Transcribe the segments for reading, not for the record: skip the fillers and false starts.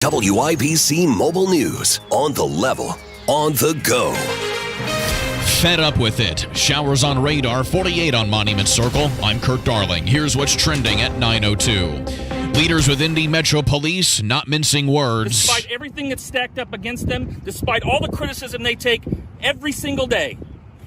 WIBC Mobile News. On the level. On the go. Fed up with it. Showers on radar, 48 on Monument Circle. I'm Kurt Darling. Here's what's trending at 9:02. Leaders with Indy Metro Police not mincing words. Despite everything that's stacked up against them, despite all the criticism they take every single day,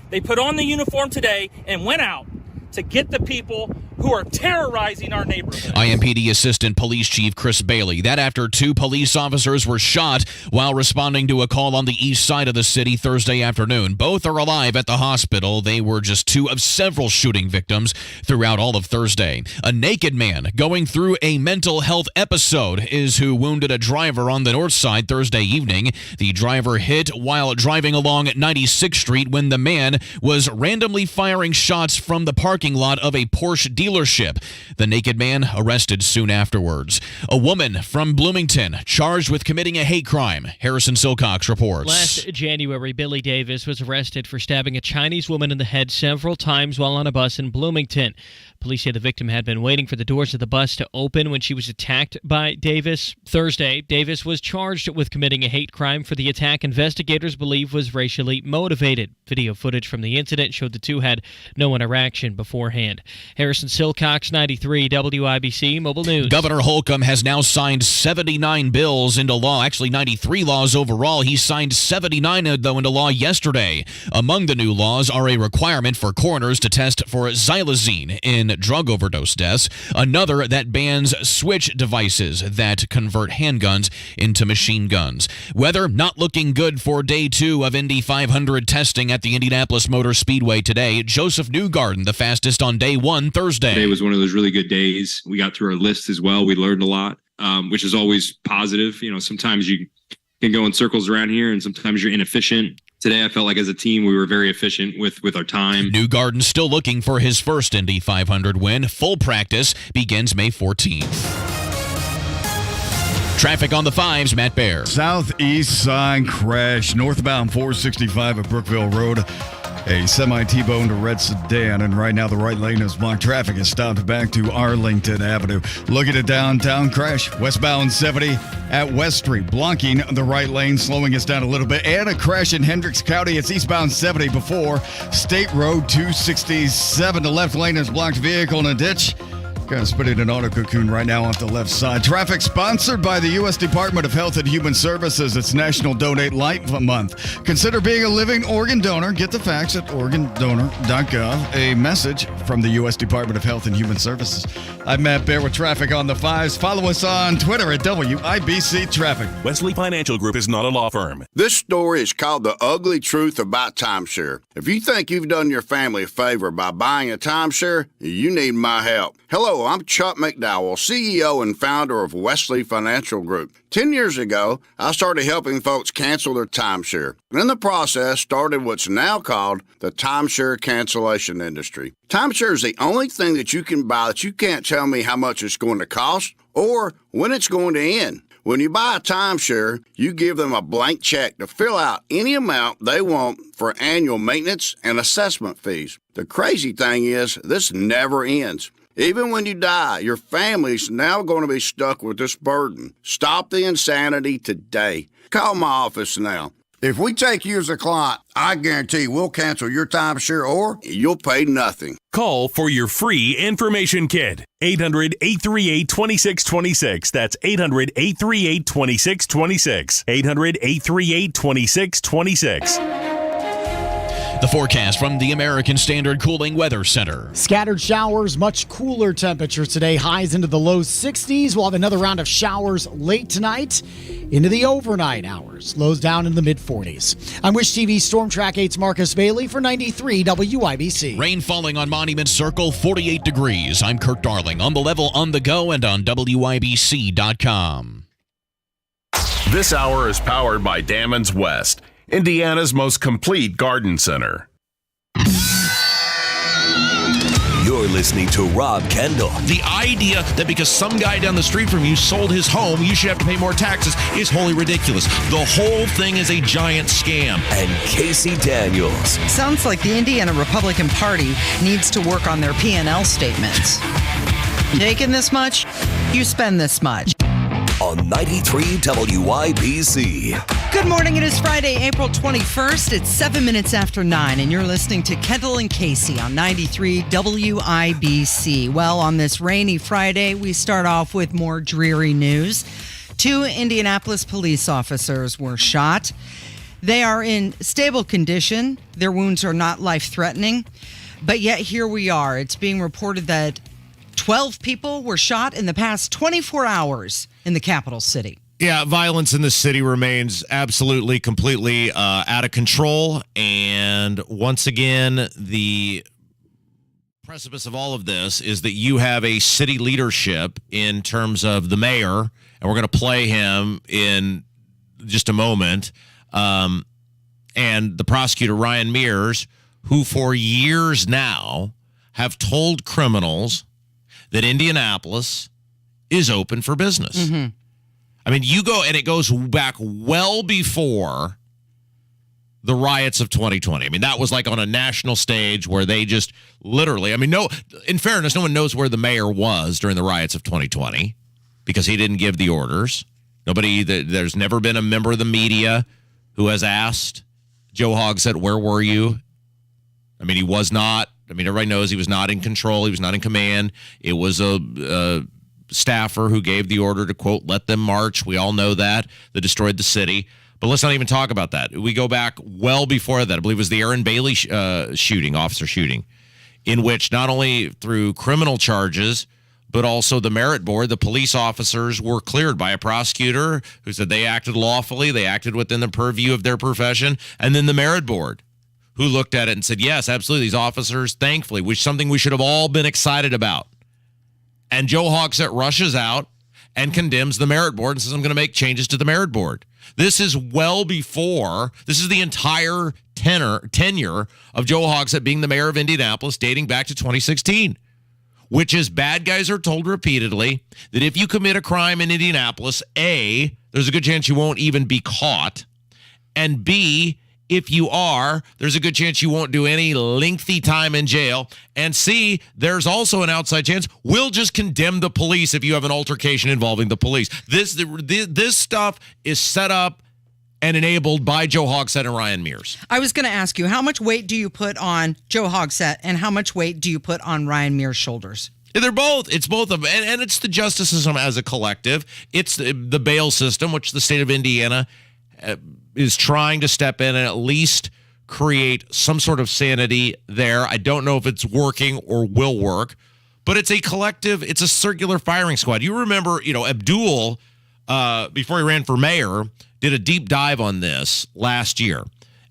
they put on the uniform today and went out to get the people who are terrorizing our neighborhoods. IMPD Assistant Police Chief Chris Bailey. That after 2 police officers were shot while responding to a call on the east side of the city Thursday afternoon. Both are alive at the hospital. They were just 2 of several shooting victims throughout all of Thursday. A naked man going through a mental health episode is who wounded a driver on the north side Thursday evening. The driver hit while driving along 96th Street when the man was randomly firing shots from the parking lot of a Porsche dealership. The naked man arrested soon afterwards. A woman from Bloomington charged with committing a hate crime. Harrison Silcox reports. Last January, Billy Davis was arrested for stabbing a Chinese woman in the head several times while on a bus in Bloomington. Police say the victim had been waiting for the doors of the bus to open when she was attacked by Davis. Thursday, Davis was charged with committing a hate crime for the attack investigators believe was racially motivated. Video footage from the incident showed the two had no interaction beforehand. Harrison Silcox, 93 WIBC Mobile News. Governor Holcomb has now signed 79 bills into law, actually 93 laws overall. He signed 79, though, into law yesterday. Among the new laws are a requirement for coroners to test for xylazine in drug overdose deaths, another that bans switch devices that convert handguns into machine guns. Weather not looking good for day 2 of Indy 500 testing at the Indianapolis Motor Speedway today. Joseph Newgarden, the fastest on day 1 Thursday. Today was one of those really good days. We got through our list as well. We learned a lot, which is always positive. You know, sometimes you can go in circles around here and sometimes you're inefficient. Today, I felt like as a team, we were very efficient with our time. Newgarden still looking for his first Indy 500 win. Full practice begins May 14th. Traffic on the 5s, Matt Baer. Southeast side crash, northbound 465 at Brookville Road. A semi T-boned a red sedan, and right now the right lane is blocked. Traffic is stopped back to Arlington Avenue. Looking at downtown crash, westbound 70 at West Street, blocking the right lane, slowing us down a little bit. And a crash in Hendricks County. It's eastbound 70 before State Road 267. The left lane is blocked. Vehicle in a ditch. Kind of spinning an auto cocoon right now off the left side. Traffic sponsored by the U.S. Department of Health and Human Services. It's National Donate Life Month. Consider being a living organ donor. Get the facts at organdonor.gov. A message from the U.S. Department of Health and Human Services. I'm Matt Baer with Traffic on the 5s. Follow us on Twitter at WIBC Traffic. Wesley Financial Group is not a law firm. This story is called The Ugly Truth About Timeshare. If you think you've done your family a favor by buying a timeshare, you need my help. Hello, I'm Chuck McDowell, CEO and founder of Wesley Financial Group. 10 years ago, I started helping folks cancel their timeshare. And in the process, started what's now called the timeshare cancellation industry. Timeshare is the only thing that you can buy that you can't tell me how much it's going to cost or when it's going to end. When you buy a timeshare, you give them a blank check to fill out any amount they want for annual maintenance and assessment fees. The crazy thing is, this never ends. Even when you die, your family's now going to be stuck with this burden. Stop the insanity today. Call my office now. If we take you as a client, I guarantee we'll cancel your timeshare or you'll pay nothing. Call for your free information kit. 800-838-2626. That's 800-838-2626. 800-838-2626. The forecast from the American Standard Cooling Weather Center. Scattered showers, much cooler temperatures today. Highs into the low 60s. We'll have another round of showers late tonight into the overnight hours. Lows down in the mid-40s. I'm Wish TV Storm Track 8's Marcus Bailey for 93 WIBC. Rain falling on Monument Circle, 48 degrees. I'm Kurt Darling. On the level, on the go, and on WIBC.com. This hour is powered by Dammons West, Indiana's most complete garden center. You're listening to Rob Kendall. The idea that because some guy down the street from you sold his home, you should have to pay more taxes is wholly ridiculous. The whole thing is a giant scam. And Casey Daniels. Sounds like the Indiana Republican Party needs to work on their P&L statements. Taking this much, you spend this much. On 93 WIBC. Good morning. It is Friday, April 21st. It's 7 minutes after 9, and you're listening to Kendall and Casey on 93 WIBC. Well, on this rainy Friday, we start off with more dreary news. 2 Indianapolis police officers were shot. They are in stable condition. Their wounds are not life-threatening. But yet here we are. It's being reported that 12 people were shot in the past 24 hours in the capital city. Yeah, violence in the city remains absolutely, completely out of control. And once again, the precipice of all of this is that you have a city leadership in terms of the mayor, and we're going to play him in just a moment, and the prosecutor, Ryan Mears, who for years now have told criminals that Indianapolis is open for business. Mm-hmm. I mean, you go, and it goes back well before the riots of 2020. I mean, that was like on a national stage where they just literally, I mean, no, in fairness, no one knows where the mayor was during the riots of 2020 because he didn't give the orders. There's never been a member of the media who has asked Joe Hogsett, where were you? I mean, he was not. I mean, everybody knows he was not in control. He was not in command. It was a staffer who gave the order to, quote, let them march. We all know that destroyed the city. But let's not even talk about that. We go back well before that. I believe it was the Aaron Bailey officer shooting, in which not only through criminal charges, but also the merit board, the police officers were cleared by a prosecutor who said they acted lawfully, they acted within the purview of their profession, and then the merit board, who looked at it and said, yes, absolutely, these officers, thankfully, which is something we should have all been excited about. And Joe Hogsett rushes out and condemns the merit board and says, I'm going to make changes to the merit board. This is well before, this is the entire tenure of Joe Hogsett being the mayor of Indianapolis, dating back to 2016, which is bad guys are told repeatedly that if you commit a crime in Indianapolis, A, there's a good chance you won't even be caught, and B, if you are, there's a good chance you won't do any lengthy time in jail. And C, there's also an outside chance we'll just condemn the police if you have an altercation involving the police. This stuff is set up and enabled by Joe Hogsett and Ryan Mears. I was going to ask you, how much weight do you put on Joe Hogsett and how much weight do you put on Ryan Mears' shoulders? They're both. It's both of them. And it's the justice system as a collective. It's the bail system, which the state of Indiana is trying to step in and at least create some sort of sanity there. I don't know if it's working or will work, but it's a collective, it's a circular firing squad. You remember, Abdul, before he ran for mayor, did a deep dive on this last year.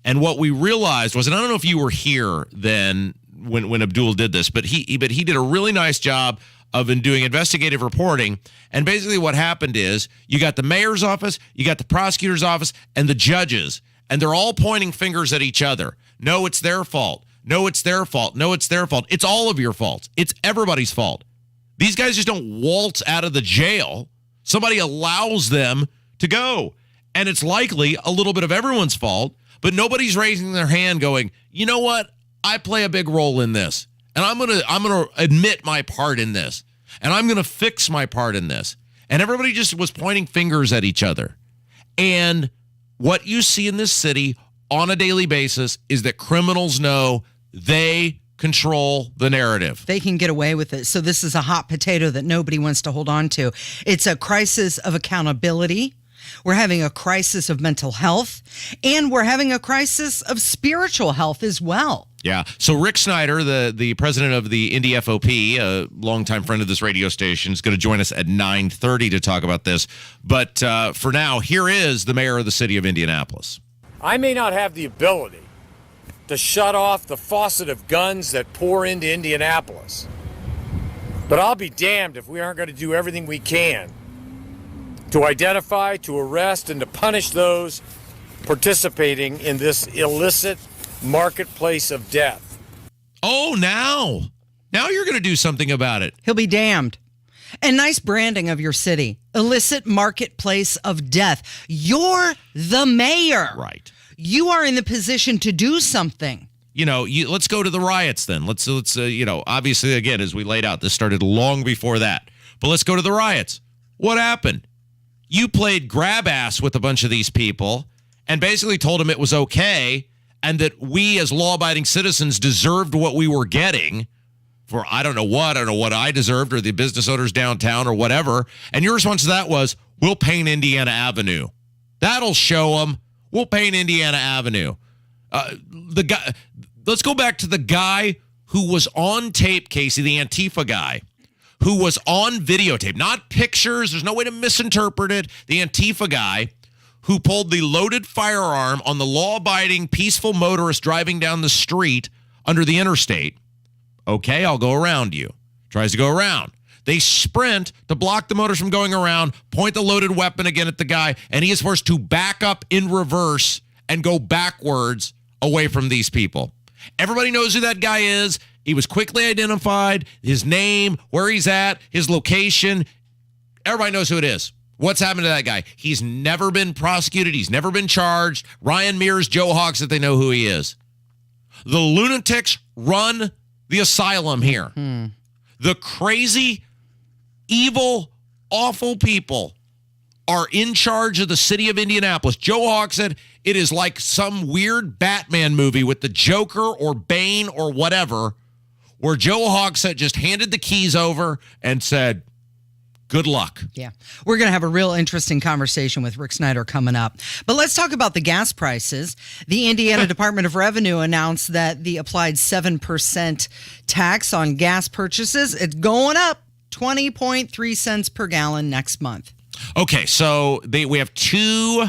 And what we realized was, and I don't know if you were here then when Abdul did this, but he did a really nice job of doing investigative reporting. And basically what happened is you got the mayor's office, you got the prosecutor's office, and the judges, and they're all pointing fingers at each other. No, it's their fault. No, it's their fault. No, it's their fault. It's all of your faults. It's everybody's fault. These guys just don't waltz out of the jail. Somebody allows them to go. And it's likely a little bit of everyone's fault, but nobody's raising their hand going, you know what? I play a big role in this. And I'm gonna admit my part in this. And I'm gonna fix my part in this. And everybody just was pointing fingers at each other. And what you see in this city on a daily basis is that criminals know they control the narrative. They can get away with it. So this is a hot potato that nobody wants to hold on to. It's a crisis of accountability. We're having a crisis of mental health, and we're having a crisis of spiritual health as well. Yeah. So Rick Snyder, the president of the Indy FOP, a longtime friend of this radio station, is going to join us at 9:30 to talk about this. But for now, here is the mayor of the city of Indianapolis. I may not have the ability to shut off the faucet of guns that pour into Indianapolis, but I'll be damned if we aren't going to do everything we can to identify, to arrest, and to punish those participating in this illicit marketplace of death. Oh, now you're going to do something about it. He'll be damned. And nice branding of your city. Illicit marketplace of death. You're the mayor. Right. You are in the position to do something. Let's go to the riots then. Let's obviously, again, as we laid out, this started long before that. But let's go to the riots. What happened? you played grab ass with a bunch of these people and basically told them it was okay and that we as law-abiding citizens deserved what we were getting for I don't know what I deserved or the business owners downtown or whatever. And your response to that was, we'll paint Indiana Avenue. That'll show them. We'll paint Indiana Avenue. The guy. Let's go back to the guy who was on tape, Casey, the Antifa guy, who was on videotape, not pictures. There's no way to misinterpret it. The Antifa guy who pulled the loaded firearm on the law-abiding, peaceful motorist driving down the street under the interstate. Okay, I'll go around you. Tries to go around. They sprint to block the motorist from going around, point the loaded weapon again at the guy, and he is forced to back up in reverse and go backwards away from these people. Everybody knows who that guy is. He was quickly identified, his name, where he's at, his location. Everybody knows who it is. What's happened to that guy? He's never been prosecuted. He's never been charged. Ryan Mears, Joe Hawks, that they know who he is. The lunatics run the asylum here. The crazy, evil, awful people are in charge of the city of Indianapolis. Joe Hawks said it is like some weird Batman movie with the Joker or Bane or whatever, where Joe Hawks had just handed the keys over and said, good luck. Yeah. We're going to have a real interesting conversation with Rick Snyder coming up. But let's talk about the gas prices. The Indiana Department of Revenue announced that the applied 7% tax on gas purchases, it's going up 20.3 cents per gallon next month. Okay, so we have two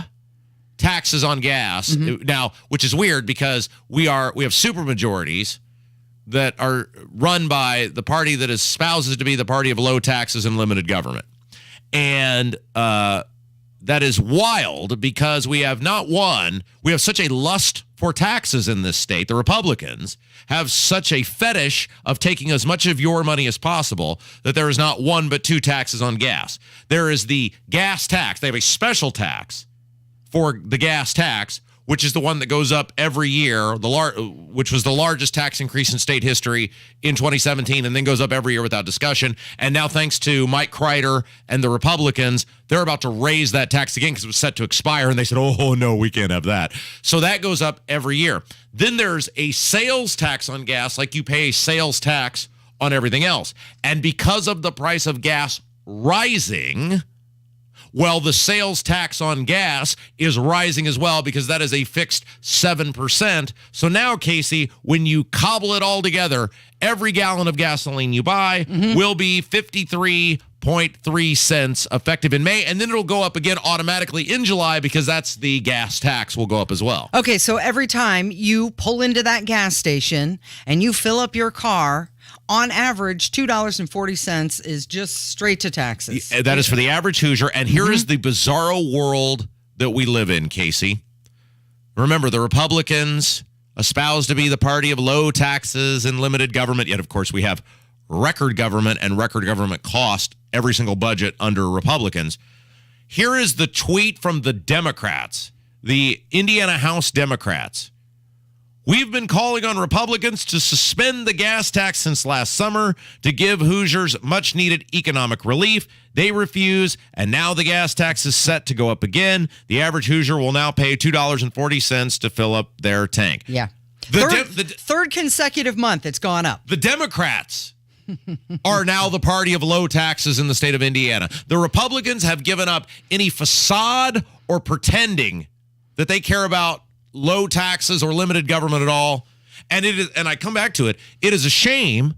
taxes on gas now, which is weird because we have supermajorities that are run by the party that espouses to be the party of low taxes and limited government. And that is wild because we have such a lust for taxes in this state. The Republicans have such a fetish of taking as much of your money as possible that there is not one but two taxes on gas. There is the gas tax. They have a special tax for the gas tax, which is the one that goes up every year, which was the largest tax increase in state history in 2017, and then goes up every year without discussion. And now, thanks to Mike Kreider and the Republicans, they're about to raise that tax again because it was set to expire, and they said, oh, no, we can't have that. So that goes up every year. Then there's a sales tax on gas, like you pay a sales tax on everything else. And because of the price of gas rising, well, the sales tax on gas is rising as well because that is a fixed 7%. So now, Casey, when you cobble it all together, every gallon of gasoline you buy will be 53.3 cents effective in May, and then it'll go up again automatically in July because that's the gas tax will go up as well. Okay, so every time you pull into that gas station and you fill up your car, on average, $2.40 is just straight to taxes. That is for the average Hoosier. And here is the bizarro world that we live in, Casey. Remember, the Republicans espouse to be the party of low taxes and limited government. Yet, of course, we have record government and record government cost every single budget under Republicans. Here is the tweet from the Democrats, the Indiana House Democrats. We've been calling on Republicans to suspend the gas tax since last summer to give Hoosiers much-needed economic relief. They refuse, and now the gas tax is set to go up again. The average Hoosier will now pay $2.40 to fill up their tank. Yeah. Third consecutive month it's gone up. The Democrats are now the party of low taxes in the state of Indiana. The Republicans have given up any facade or pretending that they care about low taxes or limited government at all. And I come back to it. It is a shame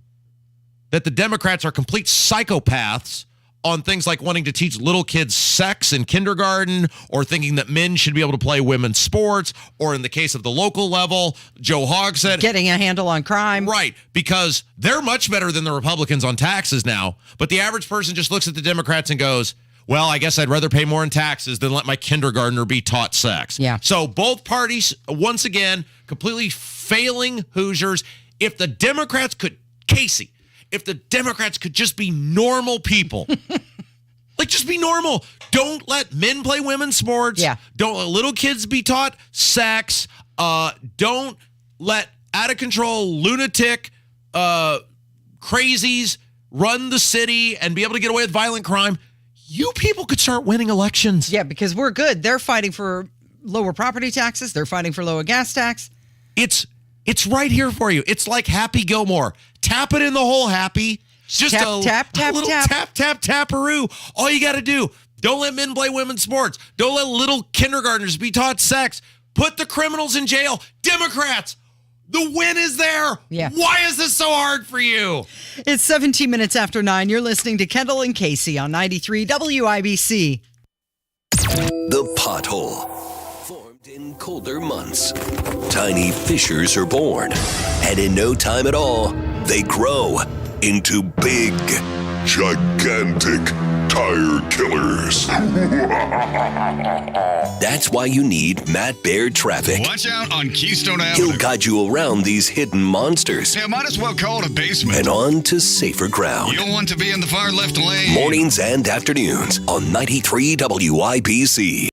that the Democrats are complete psychopaths on things like wanting to teach little kids sex in kindergarten or thinking that men should be able to play women's sports, or in the case of the local level, Joe Hogg said, getting a handle on crime. Right, because they're much better than the Republicans on taxes now. But the average person just looks at the Democrats and goes, well, I guess I'd rather pay more in taxes than let my kindergartner be taught sex. Yeah. So both parties, once again, completely failing Hoosiers. If the Democrats could, Casey, if the Democrats could just be normal people, like just be normal. Don't let men play women's sports. Yeah. Don't let little kids be taught sex. Don't let out of control lunatic crazies run the city and be able to get away with violent crime. you people could start winning elections. Yeah, because we're good. They're fighting for lower property taxes. They're fighting for lower gas tax. It's right here for you. It's like Happy Gilmore. Tap it in the hole, Happy. Just tap, a little tap. taparoo. All you got to do. Don't let men play women's sports. Don't let little kindergartners be taught sex. Put the criminals in jail. Democrats, the win is there. Yeah. Why is this so hard for you? It's 17 minutes after 9. You're listening to Kendall and Casey on 93 WIBC. The pothole. Formed in colder months, tiny fissures are born, and in no time at all, they grow into big, gigantic tire killers. That's why you need Matt Baird Traffic. Watch out on Keystone Avenue. He'll guide you around these hidden monsters. Yeah, might as well call it a basement. And on to safer ground. You don't want to be in the far left lane. Mornings and afternoons on 93 WIBC.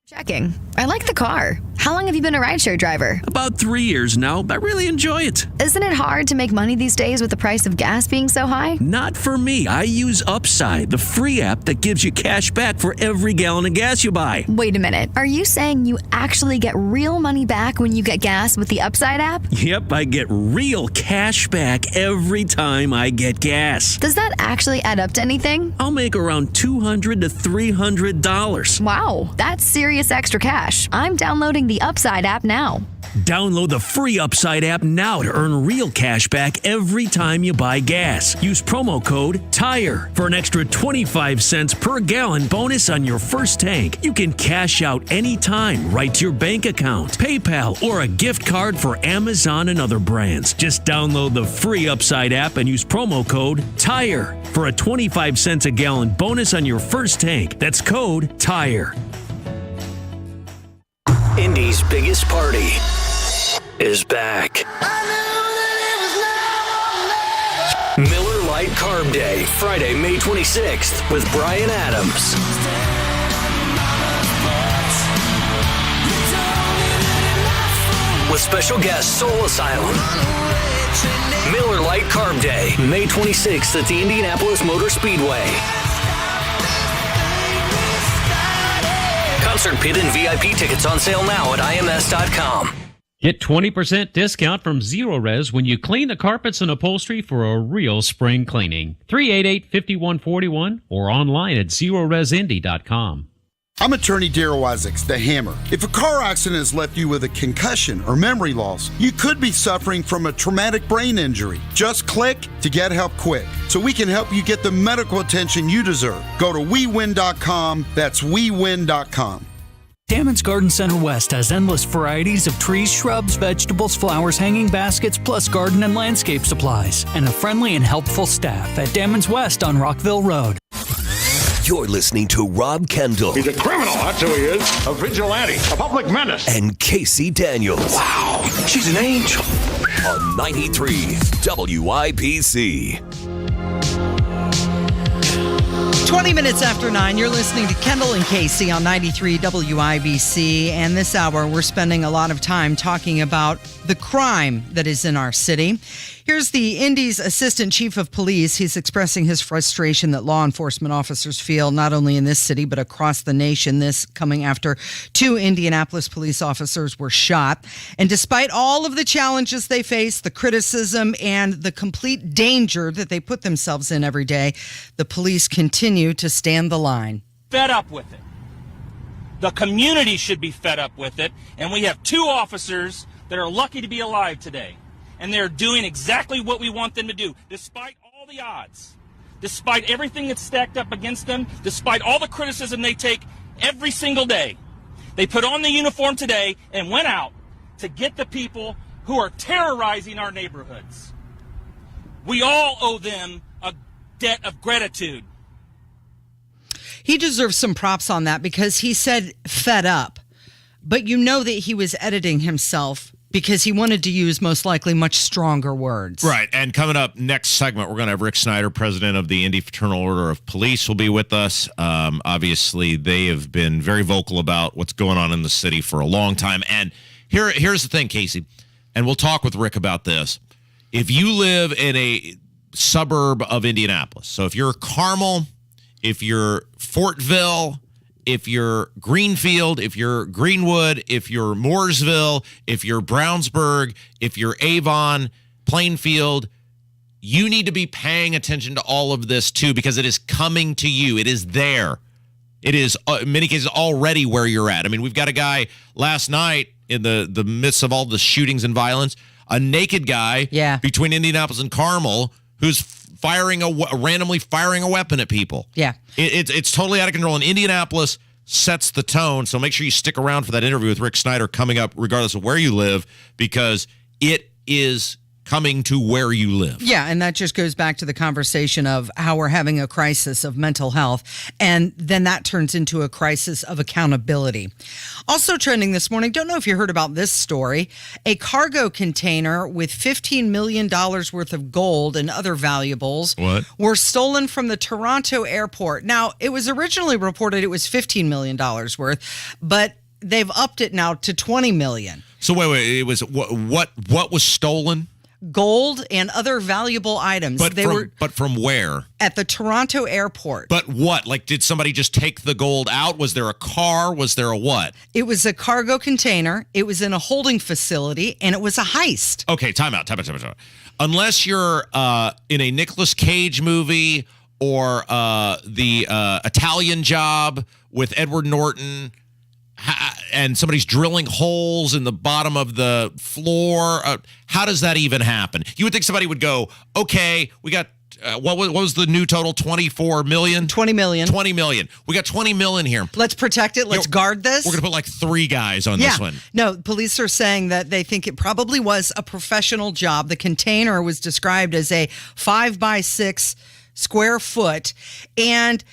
Checking. I like the car. How long have you been a rideshare driver? About 3 years now. I really enjoy it. Isn't it hard to make money these days with the price of gas being so high? Not for me. I use Upside, the free app that gives you cash back for every gallon of gas you buy. Wait a minute. Are you saying you actually get real money back when you get gas with the Upside app? Yep, I get real cash back every time I get gas. Does that actually add up to anything? I'll make around $200 to $300. Wow, that's serious extra cash. I'm downloading the Upside app now. Download the free Upside app now to earn real cash back every time you buy gas. Use promo code TIRE for an extra 25 cents per gallon bonus on your first tank. You can cash out anytime right to your bank account, PayPal, or a gift card for Amazon and other brands. Just download the free Upside app and use promo code TIRE for a 25 cents a gallon bonus on your first tank. That's code TIRE. Indy's biggest party is back. Miller Lite Carb Day, Friday, May 26th, with Brian Adams. With special guest Soul Asylum. Miller Lite Carb Day, May 26th at the Indianapolis Motor Speedway. Concert pit and VIP tickets on sale now at ims.com. Get 20% discount from Zero Res when you clean the carpets and upholstery for a real spring cleaning. 388-5141 or online at zeroresindy.com. I'm attorney Darryl Isaacs, the Hammer. If a car accident has left you with a concussion or memory loss, you could be suffering from a traumatic brain injury. Just click to get help quick, so we can help you get the medical attention you deserve. Go to WeWin.com. That's WeWin.com. Damon's Garden Center West has endless varieties of trees, shrubs, vegetables, flowers, hanging baskets, plus garden and landscape supplies, and a friendly and helpful staff at Damon's West on Rockville Road. You're listening to Rob Kendall. He's a criminal, that's who he is. A vigilante, a public menace. And Casey Daniels. Wow, she's an angel. On 93 WIBC. 20 minutes after 9, you're listening to Kendall and Casey on 93 WIBC. And this hour, we're spending a lot of time talking about the crime that is in our city. Here's the Indy's Assistant Chief of Police. He's expressing his frustration that law enforcement officers feel not only in this city, but across the nation. This coming after 2 Indianapolis police officers were shot. And despite all of the challenges they face, the criticism and the complete danger that they put themselves in every day, the police continue to stand the line. Fed up with it. The community should be fed up with it. And we have 2 officers that are lucky to be alive today. And they're doing exactly what we want them to do, despite all the odds, despite everything that's stacked up against them, despite all the criticism they take every single day. They put on the uniform today and went out to get the people who are terrorizing our neighborhoods. We all owe them a debt of gratitude. He deserves some props on that because he said fed up. But you know that he was editing himself because he wanted to use most likely much stronger words. Right. And coming up next segment, we're going to have Rick Snyder, president of the Indy Fraternal Order of Police, will be with us. Obviously, they have been very vocal about what's going on in the city for a long time. And here's the thing, Casey, and we'll talk with Rick about this. If you live in a suburb of Indianapolis. So if you're Carmel, if you're Fortville, if you're Greenfield, if you're Greenwood, if you're Mooresville, if you're Brownsburg, if you're Avon, Plainfield, you need to be paying attention to all of this too, because it is coming to you. It is there. It is, in many cases, already where you're at. I mean, we've got a guy last night in the midst of all the shootings and violence, a naked guy between Indianapolis and Carmel who's randomly firing a weapon at people. Yeah. It's totally out of control. And Indianapolis sets the tone. So make sure you stick around for that interview with Rick Snyder coming up, regardless of where you live, because it is coming to where you live. Yeah, and that just goes back to the conversation of how we're having a crisis of mental health, and then that turns into a crisis of accountability. Also trending this morning, don't know if you heard about this story, a cargo container with $15 million worth of gold and other valuables were stolen from the Toronto airport. Now, it was originally reported it was $15 million worth, but they've upped it now to $20 million. So wait, it was what was stolen? Gold and other valuable items. But from where? At the Toronto airport. But what? Like, did somebody just take the gold out? Was there a car? Was there a what? It was a cargo container. It was in a holding facility, and it was a heist. Okay, time out. Unless you're in a Nicolas Cage movie or the Italian Job with Edward Norton, and somebody's drilling holes in the bottom of the floor. How does that even happen? You would think somebody would go, okay, we got, what was the new total? 24 million? 20 million. 20 million. We got 20 million here. Let's protect it. Let's guard this. We're going to put like 3 guys on this one. No, police are saying that they think it probably was a professional job. The container was described as a 5x6 square foot. And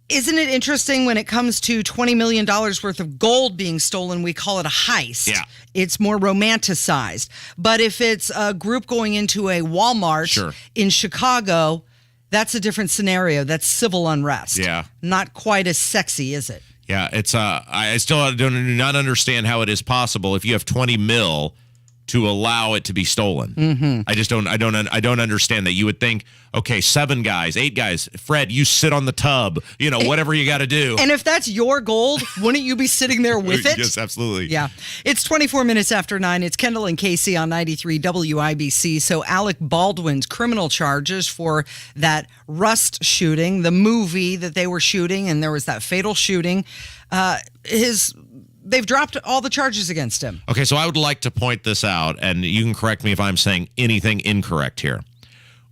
isn't it interesting when it comes to $20 million worth of gold being stolen, we call it a heist. Yeah. It's more romanticized. But if it's a group going into a Walmart in Chicago, that's a different scenario. That's civil unrest. Yeah. Not quite as sexy, is it? Yeah, it's I still do not understand how it is possible if you have 20 mil to allow it to be stolen. Mm-hmm. I don't understand that. You would think, okay, 7 guys, 8 guys, Fred, you sit on the tub, whatever you got to do. And if that's your gold, wouldn't you be sitting there with it? Yes, absolutely. Yeah. It's 24 minutes after 9. It's Kendall and Casey on 93 WIBC. So Alec Baldwin's criminal charges for that Rust shooting, the movie that they were shooting, and there was that fatal shooting, they've dropped all the charges against him. Okay, so I would like to point this out, and you can correct me if I'm saying anything incorrect here.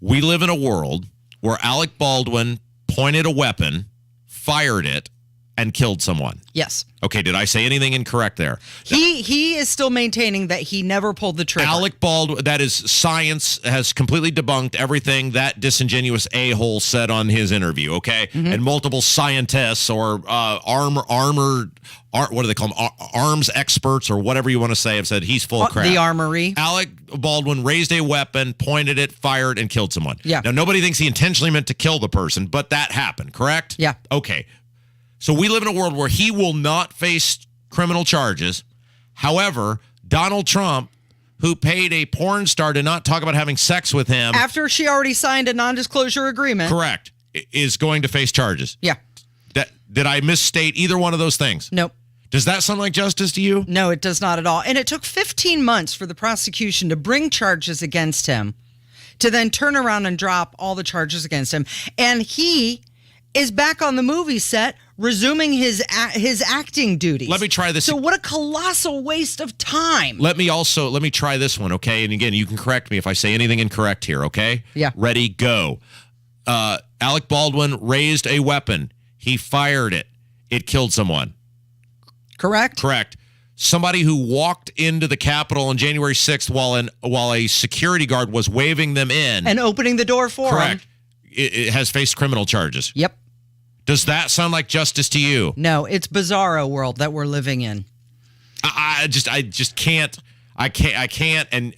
We live in a world where Alec Baldwin pointed a weapon, fired it, and killed someone. Yes. Okay, did I say anything incorrect there? He is still maintaining that he never pulled the trigger. Alec Baldwin, that is, science has completely debunked everything that disingenuous a-hole said on his interview, okay? Mm-hmm. And multiple scientists or what do they call them? Arms experts or whatever you want to say have said he's full of crap. The armory. Alec Baldwin raised a weapon, pointed it, fired, and killed someone. Yeah. Now, nobody thinks he intentionally meant to kill the person, but that happened, correct? Yeah. Okay. So we live in a world where he will not face criminal charges. However, Donald Trump, who paid a porn star to not talk about having sex with him. After she already signed a non-disclosure agreement. Correct. Is going to face charges. Yeah. Did I misstate either one of those things? Nope. Does that sound like justice to you? No, it does not at all. And it took 15 months for the prosecution to bring charges against him, to then turn around and drop all the charges against him. And he is back on the movie set, resuming his acting duties. Let me try this. So what a colossal waste of time. Let me try this one, okay? And again, you can correct me if I say anything incorrect here, okay? Yeah. Ready, go. Alec Baldwin raised a weapon. He fired it. It killed someone. Correct? Correct. Somebody who walked into the Capitol on January 6th while a security guard was waving them in. And opening the door for correct. him. It has faced criminal charges. Yep. Does that sound like justice to you? No, it's bizarro world that we're living in. I just can't. I can't. And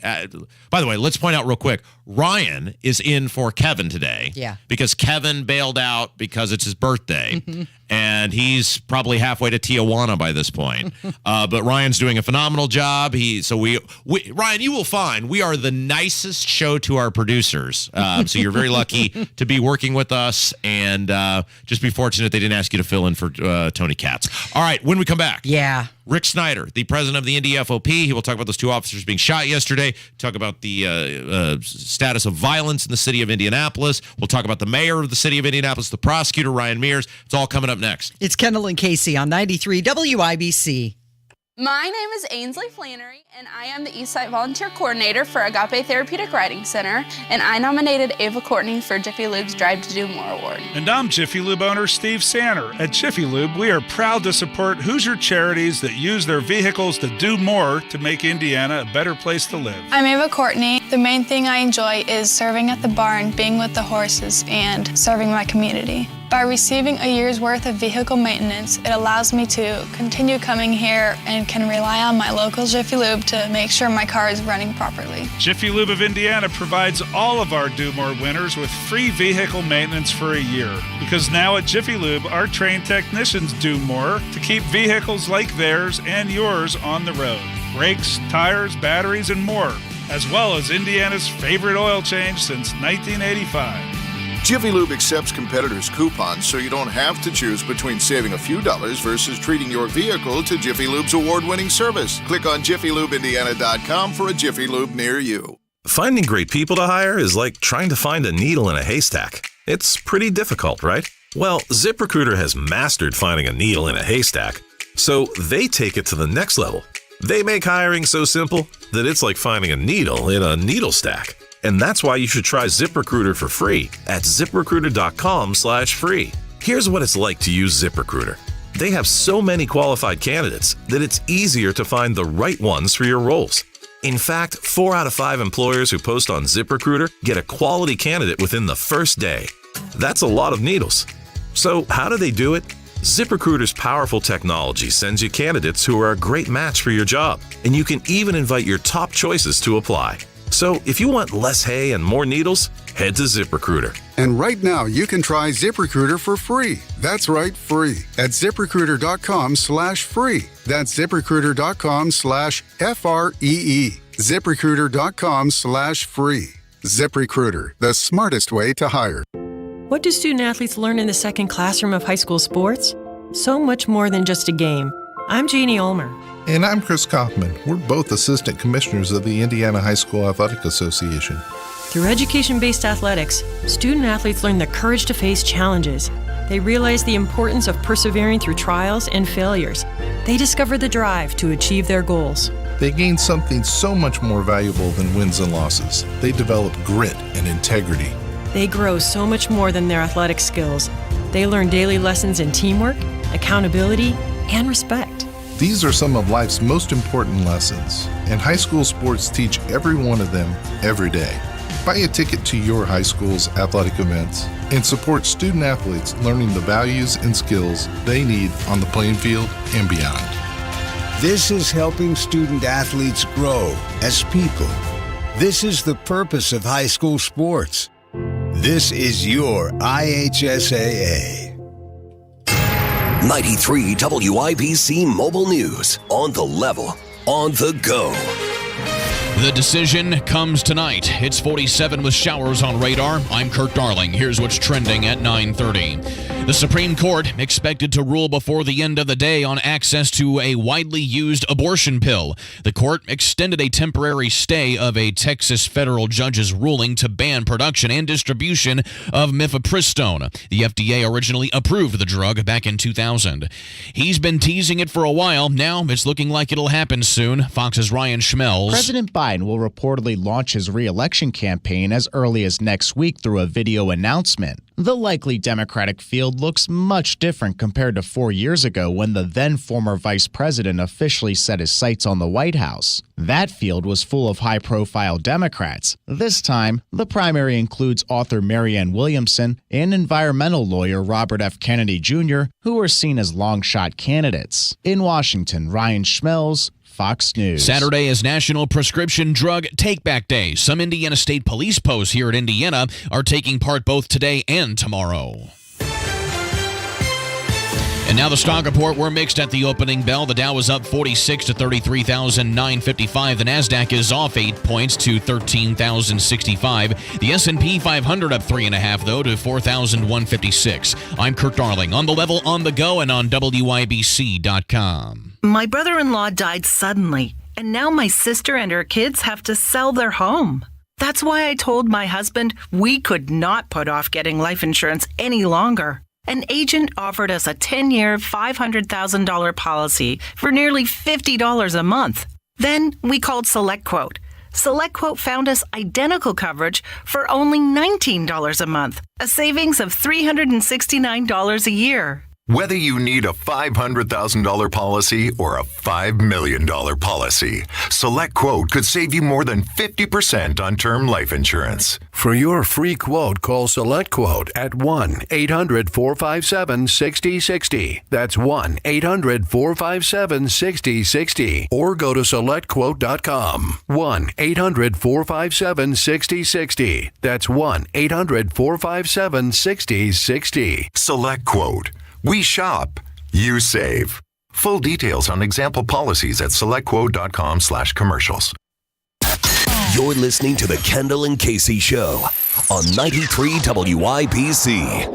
by the way, let's point out real quick. Ryan is in for Kevin today. Yeah. Because Kevin bailed out because it's his birthday. and he's probably halfway to Tijuana by this point. But Ryan's doing a phenomenal job. Ryan, you will find we are the nicest show to our producers. So you're very lucky to be working with us, and just be fortunate they didn't ask you to fill in for Tony Katz. All right, when we come back. Yeah. Rick Snyder, the president of the Indy FOP. He will talk about those 2 officers being shot yesterday, talk about the status of violence in the city of Indianapolis. We'll talk about the mayor of the city of Indianapolis, the prosecutor, Ryan Mears. It's all coming up next. It's Kendall and Casey on 93 WIBC. My name is Ainsley Flannery, and I am the Eastside Volunteer Coordinator for Agape Therapeutic Writing Center, and I nominated Ava Courtney for Jiffy Lube's Drive to Do More Award. And I'm Jiffy Lube owner Steve Sanner. At Jiffy Lube, we are proud to support Hoosier charities that use their vehicles to do more to make Indiana a better place to live. I'm Ava Courtney. The main thing I enjoy is serving at the barn, being with the horses, and serving my community. By receiving a year's worth of vehicle maintenance, it allows me to continue coming here and can rely on my local Jiffy Lube to make sure my car is running properly. Jiffy Lube of Indiana provides all of our Do More winners with free vehicle maintenance for a year. Because now at Jiffy Lube, our trained technicians do more to keep vehicles like theirs and yours on the road. Brakes, tires, batteries, and more, as well as Indiana's favorite oil change since 1985. Jiffy Lube accepts competitors' coupons, so you don't have to choose between saving a few dollars versus treating your vehicle to Jiffy Lube's award-winning service. Click on JiffyLubeIndiana.com for a Jiffy Lube near you. Finding great people to hire is like trying to find a needle in a haystack. It's pretty difficult, right? Well, ZipRecruiter has mastered finding a needle in a haystack, so they take it to the next level. They make hiring so simple that it's like finding a needle in a needle stack. And that's why you should try ZipRecruiter for free at ZipRecruiter.com/free. Here's what it's like to use ZipRecruiter. They have so many qualified candidates that it's easier to find the right ones for your roles. In fact, 4 out of 5 employers who post on ZipRecruiter get a quality candidate within the first day. That's a lot of needles. So how do they do it? ZipRecruiter's powerful technology sends you candidates who are a great match for your job, and you can even invite your top choices to apply. So if you want less hay and more needles, head to ZipRecruiter. And right now, you can try ZipRecruiter for free. That's right, free. At ZipRecruiter.com/free. That's ZipRecruiter.com/FREE. ZipRecruiter.com/free. ZipRecruiter, the smartest way to hire. What do student athletes learn in the second classroom of high school sports? So much more than just a game. I'm Jeannie Ulmer. And I'm Chris Kaufman. We're both assistant commissioners of the Indiana High School Athletic Association. Through education-based athletics, student athletes learn the courage to face challenges. They realize the importance of persevering through trials and failures. They discover the drive to achieve their goals. They gain something so much more valuable than wins and losses. They develop grit and integrity. They grow so much more than their athletic skills. They learn daily lessons in teamwork, accountability, and respect. These are some of life's most important lessons, and high school sports teach every one of them every day. Buy a ticket to your high school's athletic events and support student athletes learning the values and skills they need on the playing field and beyond. This is helping student athletes grow as people. This is the purpose of high school sports. This is your IHSAA. 93 WIBC Mobile News. On the level, on the go. The decision comes tonight. It's 47 with showers on radar. I'm Kurt Darling. Here's what's trending at 9:30. The Supreme Court expected to rule before the end of the day on access to a widely used abortion pill. The court extended a temporary stay of a Texas federal judge's ruling to ban production and distribution of mifepristone. The FDA originally approved the drug back in 2000. He's been teasing it for a while. Now it's looking like it'll happen soon. Fox's Ryan Schmelz. President Biden will reportedly launch his reelection campaign as early as next week through a video announcement. The likely Democratic field looks much different compared to 4 years ago when the then former vice president officially set his sights on the White House. That field was full of high-profile Democrats. This time, the primary includes author Marianne Williamson and environmental lawyer Robert F. Kennedy Jr., who are seen as long-shot candidates. In Washington, Ryan Schmelz, Fox News. Saturday is National Prescription Drug Take-Back Day. Some Indiana State Police posts here at Indiana are taking part both today and tomorrow. And now the stock report. We're mixed at the opening bell. The Dow is up 46 to 33,955. The Nasdaq is off 8 points to 13,065. The S&P 500 up 3.5 though to 4,156. I'm Kurt Darling on the level, on the go, and on WIBC.com. My brother-in-law died suddenly, and now my sister and her kids have to sell their home. That's why I told my husband we could not put off getting life insurance any longer. An agent offered us a 10-year, $500,000 policy for nearly $50 a month. Then we called SelectQuote. SelectQuote found us identical coverage for only $19 a month, a savings of $369 a year. Whether you need a $500,000 policy or a $5 million policy, SelectQuote could save you more than 50% on term life insurance. For your free quote, call SelectQuote at 1-800-457-6060. That's 1-800-457-6060. Or go to SelectQuote.com. 1-800-457-6060. That's 1-800-457-6060. SelectQuote. We shop, you save. Full details on example policies at selectquote.com/commercials. You're listening to the Kendall and Casey Show on 93 WIBC.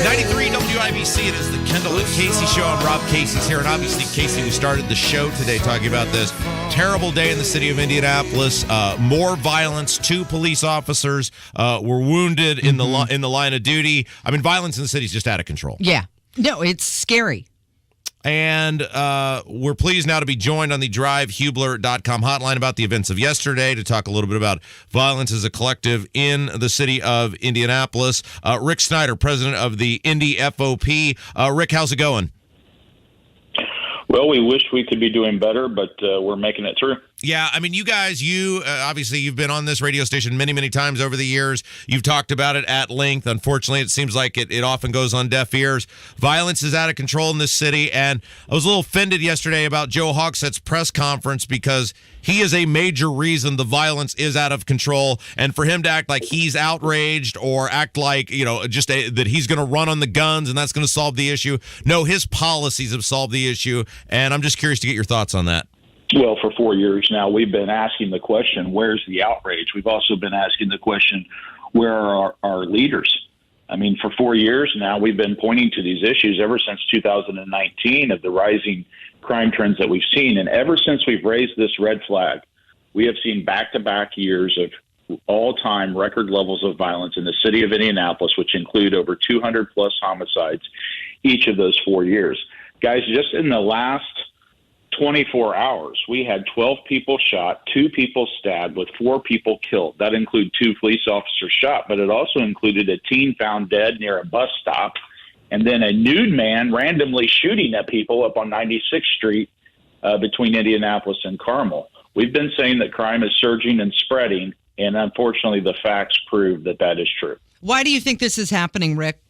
93 WIBC, it is the Kendall and Casey Show. I'm Rob Casey's here, and obviously, Casey, we started the show today talking about this terrible day in the city of Indianapolis. More violence. 2 police officers were wounded in the line of duty. I mean, violence in the city is just out of control. Yeah. No, it's scary. And we're pleased now to be joined on the drivehubler.com hotline about the events of yesterday to talk a little bit about violence as a collective in the city of Indianapolis. Rick Snyder, president of the Indy FOP. Rick, how's it going? Well, we wish we could be doing better, but we're making it through. Yeah, I mean, you guys, obviously you've been on this radio station many, many times over the years. You've talked about it at length. Unfortunately, it seems like it often goes on deaf ears. Violence is out of control in this city, and I was a little offended yesterday about Joe Hogshead's press conference because he is a major reason the violence is out of control, and for him to act like he's outraged or act like, that he's going to run on the guns and that's going to solve the issue. No, his policies have solved the issue, and I'm just curious to get your thoughts on that. Well, for 4 years now, we've been asking the question, where's the outrage? We've also been asking the question, where are our leaders? I mean, for 4 years now, we've been pointing to these issues ever since 2019 of the rising crime trends that we've seen. And ever since we've raised this red flag, we have seen back-to-back years of all-time record levels of violence in the city of Indianapolis, which include over 200-plus homicides each of those 4 years. Guys, just in the last 24 hours, we had 12 people shot, 2 people stabbed, with 4 people killed. That included 2 police officers shot, but it also included a teen found dead near a bus stop, and then a nude man randomly shooting at people up on 96th Street between Indianapolis and Carmel. We've been saying that crime is surging and spreading, and unfortunately the facts prove that that is true. Why do you think this is happening, Rick?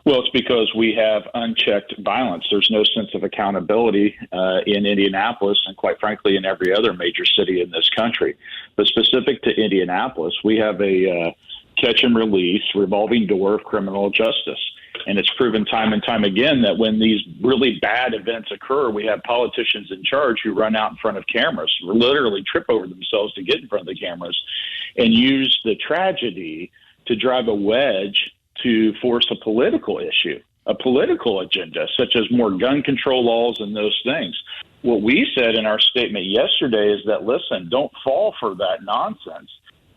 Well, it's because we have unchecked violence. There's no sense of accountability in Indianapolis and, quite frankly, in every other major city in this country. But specific to Indianapolis, we have a catch and release revolving door of criminal justice. And it's proven time and time again that when these really bad events occur, we have politicians in charge who run out in front of cameras, literally trip over themselves to get in front of the cameras, and use the tragedy to drive a wedge to force a political issue, a political agenda, such as more gun control laws and those things. What we said in our statement yesterday is that, listen, don't fall for that nonsense,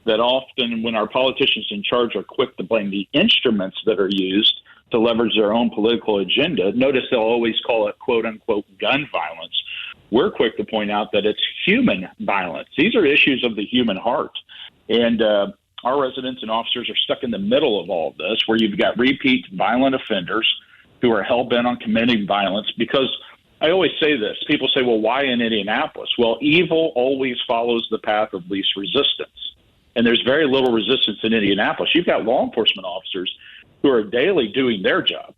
that often when our politicians in charge are quick to blame the instruments that are used to leverage their own political agenda, notice they'll always call it, quote unquote, gun violence. We're quick to point out that it's human violence. These are issues of the human heart. And, our residents and officers are stuck in the middle of all of this, where you've got repeat violent offenders who are hell-bent on committing violence. Because I always say this, people say, well, why in Indianapolis? Well, evil always follows the path of least resistance. And there's very little resistance in Indianapolis. You've got law enforcement officers who are daily doing their job.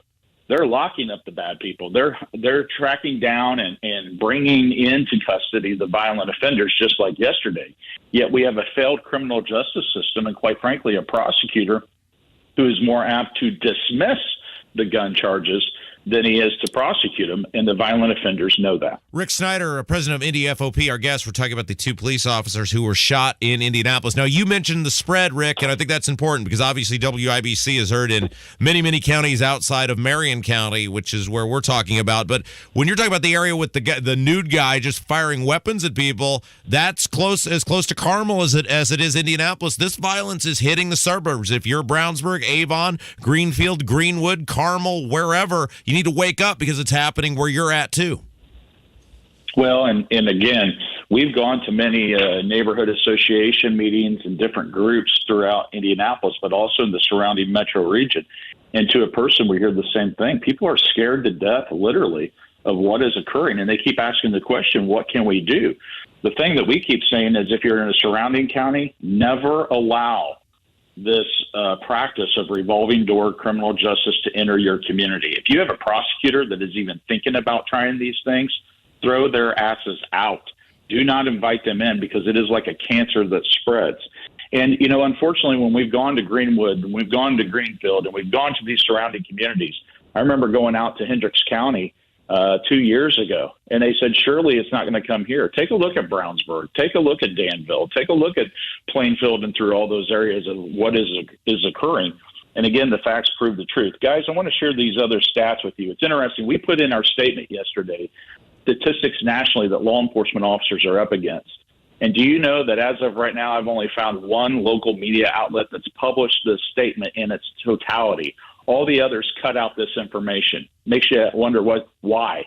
they're locking up the bad people. They're tracking down and bringing into custody the violent offenders, just like yesterday. Yet we have a failed criminal justice system and, quite frankly, a prosecutor who is more apt to dismiss the gun charges than he is to prosecute them, and the violent offenders know that. Rick Snyder, president of Indy FOP, our guest. We're talking about the 2 police officers who were shot in Indianapolis. Now, you mentioned the spread, Rick, and I think that's important because obviously WIBC is heard in many, many counties outside of Marion County, which is where we're talking about. But when you're talking about the area with the nude guy just firing weapons at people, that's as close to Carmel as it is Indianapolis. This violence is hitting the suburbs. If you're Brownsburg, Avon, Greenfield, Greenwood, Carmel, wherever, you need to wake up because it's happening where you're at too. Well, and again, we've gone to many neighborhood association meetings and different groups throughout Indianapolis, but also in the surrounding metro region. And to a person, we hear the same thing. People are scared to death, literally, of what is occurring. And they keep asking the question, what can we do? The thing that we keep saying is if you're in a surrounding county, never allow this practice of revolving door criminal justice to enter your community. If you have a prosecutor that is even thinking about trying these things, throw their asses out. Do not invite them in because it is like a cancer that spreads. And, unfortunately, when we've gone to Greenwood and we've gone to Greenfield and we've gone to these surrounding communities, I remember going out to Hendricks County 2 years ago, and they said, surely it's not going to come here. Take a look at Brownsburg. Take a look at Danville. Take a look at Plainfield and through all those areas of what is occurring. And again, the facts prove the truth. Guys, I want to share these other stats with you. It's interesting. We put in our statement yesterday statistics nationally that law enforcement officers are up against. And do you know that as of right now, I've only found one local media outlet that's published this statement in its totality. All the others cut out this information. Makes you wonder why.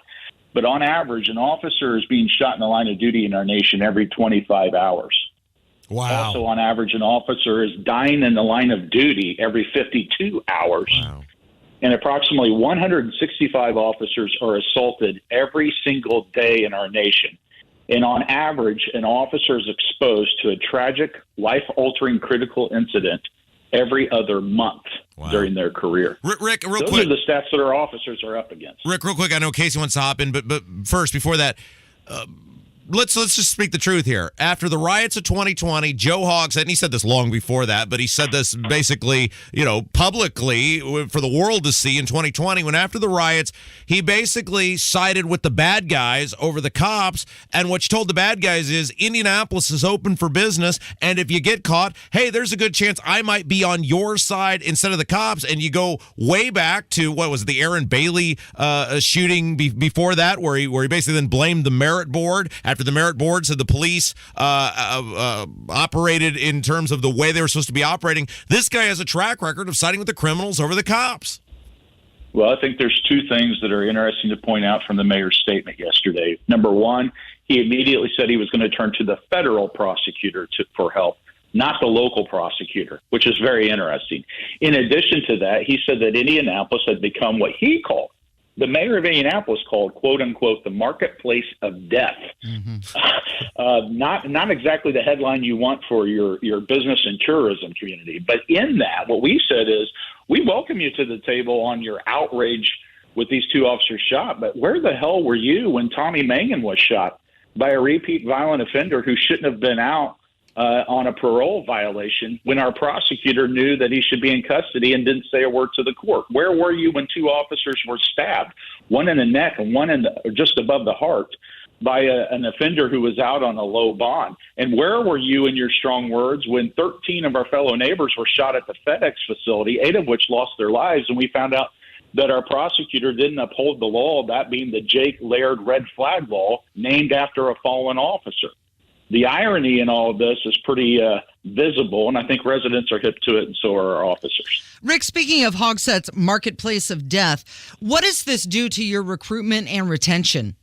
But on average, an officer is being shot in the line of duty in our nation every 25 hours. Wow. Also, on average, an officer is dying in the line of duty every 52 hours. Wow. And approximately 165 officers are assaulted every single day in our nation. And on average, an officer is exposed to a tragic, life-altering critical incident every other month during their career. Rick, real Those quick. are the stats that our officers are up against. Rick, real quick, I know Casey wants to hop in, but first, before that, let's just speak the truth here. After the riots of 2020, Joe Hogg said, and he said this long before that, but he said this basically, publicly for the world to see in 2020, when after the riots, he basically sided with the bad guys over the cops. And what you told the bad guys is Indianapolis is open for business. And if you get caught, hey, there's a good chance I might be on your side instead of the cops. And you go way back to, what was it, the Aaron Bailey shooting before that, where he basically then blamed the merit board after the merit board said the police operated in terms of the way they were supposed to be operating. This guy has a track record of siding with the criminals over the cops. Well, I think there's two things that are interesting to point out from the mayor's statement yesterday. Number one, he immediately said he was going to turn to the federal prosecutor for help, not the local prosecutor, which is very interesting. In addition to that, he said that Indianapolis had become what he called, the mayor of Indianapolis called, quote unquote, the marketplace of death. Mm-hmm. Not exactly the headline you want for your business and tourism community. But in that, what we said is, we welcome you to the table on your outrage with these two officers shot. But where the hell were you when Tommy Mangan was shot by a repeat violent offender who shouldn't have been out on a parole violation when our prosecutor knew that he should be in custody and didn't say a word to the court? Where were you when two officers were stabbed, one in the neck and one just above the heart, by an offender who was out on a low bond? And where were you in your strong words when 13 of our fellow neighbors were shot at the FedEx facility, 8 of which lost their lives, and we found out that our prosecutor didn't uphold the law, that being the Jake Laird red flag law, named after a fallen officer? The irony in all of this is pretty visible, and I think residents are hip to it, and so are our officers. Rick, speaking of Hogsett's marketplace of death, what does this do to your recruitment and retention?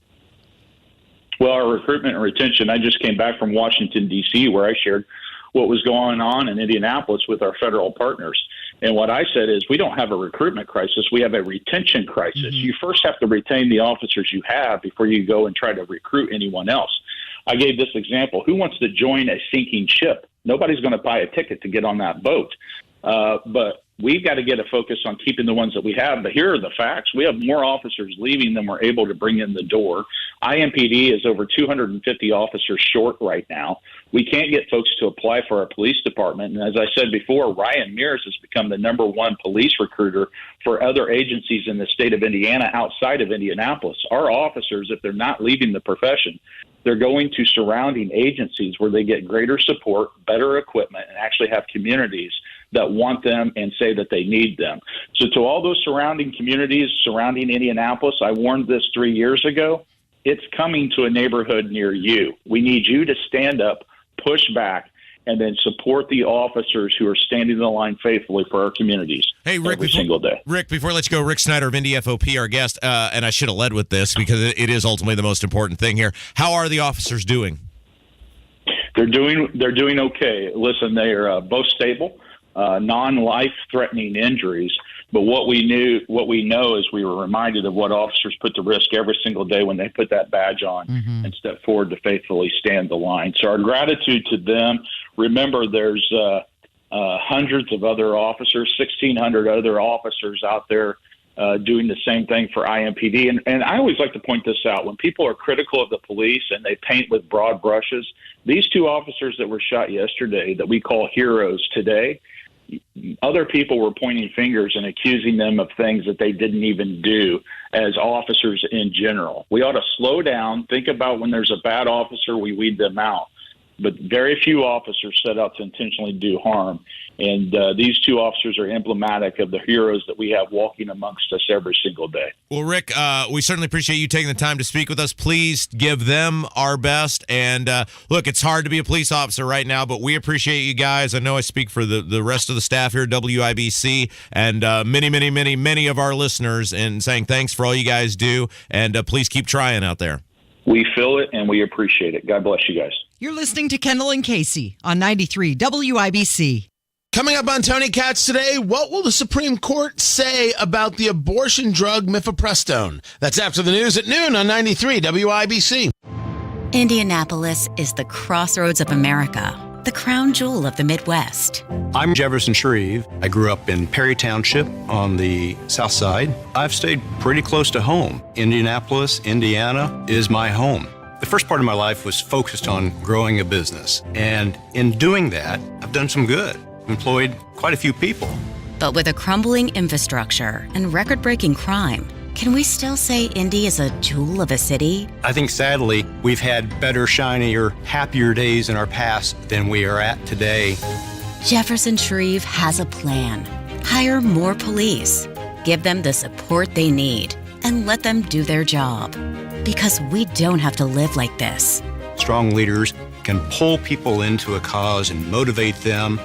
Well, our recruitment and retention, I just came back from Washington, D.C., where I shared what was going on in Indianapolis with our federal partners. And what I said is, we don't have a recruitment crisis, we have a retention crisis. Mm-hmm. You first have to retain the officers you have before you go and try to recruit anyone else. I gave this example. Who wants to join a sinking ship? Nobody's going to buy a ticket to get on that boat. But we've got to get a focus on keeping the ones that we have. But here are the facts. We have more officers leaving than we're able to bring in the door. IMPD is over 250 officers short right now. We can't get folks to apply for our police department. And as I said before, Ryan Mears has become the number one police recruiter for other agencies in the state of Indiana outside of Indianapolis. Our officers, if they're not leaving the profession, they're going to surrounding agencies where they get greater support, better equipment, and actually have communities that want them and say that they need them. So to all those surrounding communities surrounding Indianapolis, I warned this 3 years ago, it's coming to a neighborhood near you. We need you to stand up, push back, and then support the officers who are standing the line faithfully for our communities every single day. Rick, before I let you go, Rick Snyder of Indy FOP, our guest, and I should have led with this because it is ultimately the most important thing here. How are the officers doing? They're doing okay. Listen, they are both stable, non-life-threatening injuries. But what we know is we were reminded of what officers put to risk every single day when they put that badge on and step forward to faithfully stand the line. So our gratitude to them. Remember, there's hundreds of other officers, 1,600 other officers out there doing the same thing for IMPD. And I always like to point this out. When people are critical of the police and they paint with broad brushes, these two officers that were shot yesterday that we call heroes today, other people were pointing fingers and accusing them of things that they didn't even do as officers in general. We ought to slow down, think about when there's a bad officer, we weed them out. But very few officers set out to intentionally do harm. And these two officers are emblematic of the heroes that we have walking amongst us every single day. Well, Rick, we certainly appreciate you taking the time to speak with us. Please give them our best. And look, it's hard to be a police officer right now, but we appreciate you guys. I know I speak for the rest of the staff here at WIBC and many of our listeners in saying thanks for all you guys do. And please keep trying out there. We feel it and we appreciate it. God bless you guys. You're listening to Kendall and Casey on 93 WIBC. Coming up on Tony Katz today, what will the Supreme Court say about the abortion drug mifepristone? That's after the news at noon on 93 WIBC. Indianapolis is the crossroads of America, the crown jewel of the Midwest. I'm Jefferson Shreve. I grew up in Perry Township on the south side. I've stayed pretty close to home. Indianapolis, Indiana is my home. The first part of my life was focused on growing a business. And in doing that, I've done some good. Employed quite a few people. But with a crumbling infrastructure and record-breaking crime, can we still say Indy is a jewel of a city? I think sadly, we've had better, shinier, happier days in our past than we are at today. Jefferson Shreve has a plan. Hire more police, give them the support they need, and let them do their job. Because we don't have to live like this. Strong leaders can pull people into a cause and motivate them.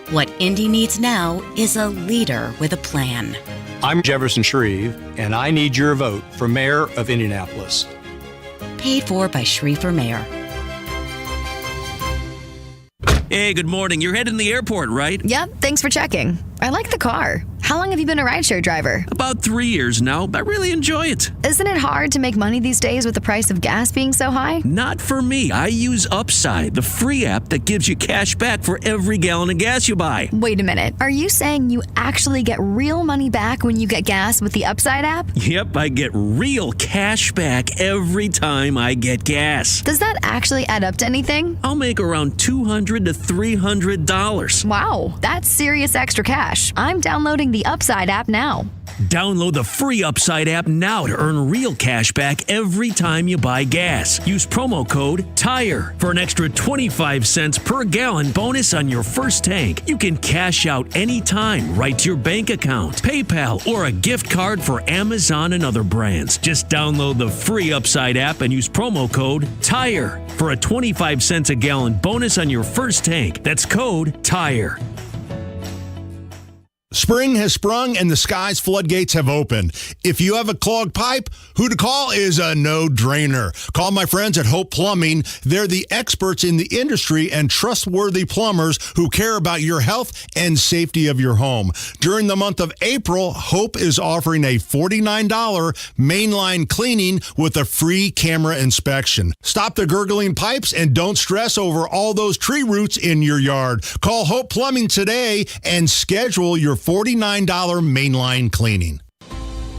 What Indy needs now is a leader with a plan. I'm Jefferson Shreve, and I need your vote for Mayor of Indianapolis. Paid for by Shreve for Mayor. Hey, good morning. You're heading to the airport, right? Yep, thanks for checking. I like the car. How long have you been a rideshare driver? About 3 years now. I really enjoy it. Isn't it hard to make money these days with the price of gas being so high? Not for me. I use Upside, the free app that gives you cash back for every gallon of gas you buy. Wait a minute. Are you saying you actually get real money back when you get gas with the Upside app? Yep, I get real cash back every time I get gas. Does that actually add up to anything? I'll make around $200 to $300. Wow, that's serious extra cash. I'm downloading the Upside app now. Download the free Upside app now to earn real cash back every time you buy gas. Use promo code TIRE for an extra 25 cents per gallon bonus on your first tank. You can cash out anytime right to your bank account, PayPal, or a gift card for Amazon and other brands. Just download the free Upside app and use promo code TIRE for a 25 cents a gallon bonus on your first tank. That's code TIRE. Spring has sprung and the sky's floodgates have opened. If you have a clogged pipe, who to call is a no-drainer. Call my friends at Hope Plumbing. They're the experts in the industry and trustworthy plumbers who care about your health and safety of your home. During the month of April, Hope is offering a $49 mainline cleaning with a free camera inspection. Stop the gurgling pipes and don't stress over all those tree roots in your yard. Call Hope Plumbing today and schedule your $49 mainline cleaning.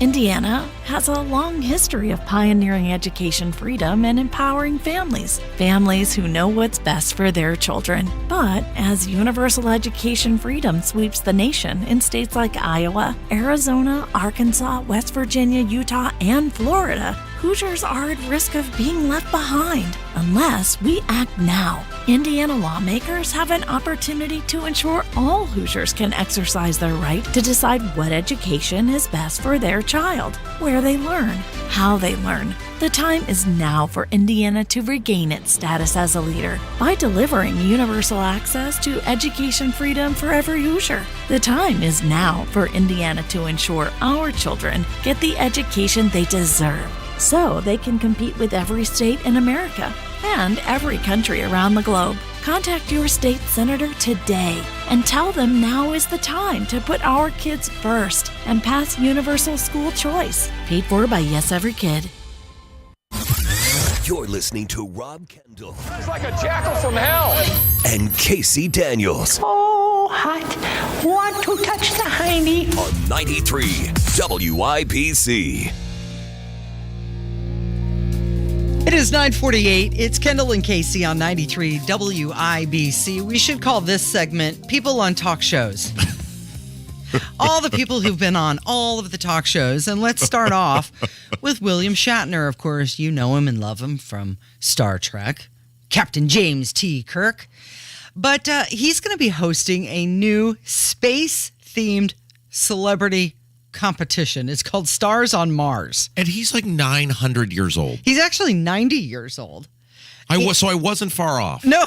Indiana has a long history of pioneering education freedom and empowering families. Families who know what's best for their children. But as universal education freedom sweeps the nation in states like Iowa, Arizona, Arkansas, West Virginia, Utah, and Florida, Hoosiers are at risk of being left behind unless we act now. Indiana lawmakers have an opportunity to ensure all Hoosiers can exercise their right to decide what education is best for their child, where they learn, how they learn. The time is now for Indiana to regain its status as a leader by delivering universal access to education freedom for every Hoosier. The time is now for Indiana to ensure our children get the education they deserve, so they can compete with every state in America and every country around the globe. Contact your state senator today and tell them now is the time to put our kids first and pass universal school choice. Paid for by Yes Every Kid. You're listening to Rob Kendall. It's like a jackal from hell. And Casey Daniels. Oh, hot. Want to touch the hiney. On 93 WIBC. It is 9:48. It's Kendall and Casey on 93 WIBC. We should call this segment People on Talk Shows. All the people who've been on all of the talk shows. And let's start off with William Shatner. Of course, you know him and love him from Star Trek. Captain James T. Kirk. But he's going to be hosting a new space-themed celebrity competition. It's called Stars on Mars. And he's like 900 years old. He's actually 90 years old. So I wasn't far off. No,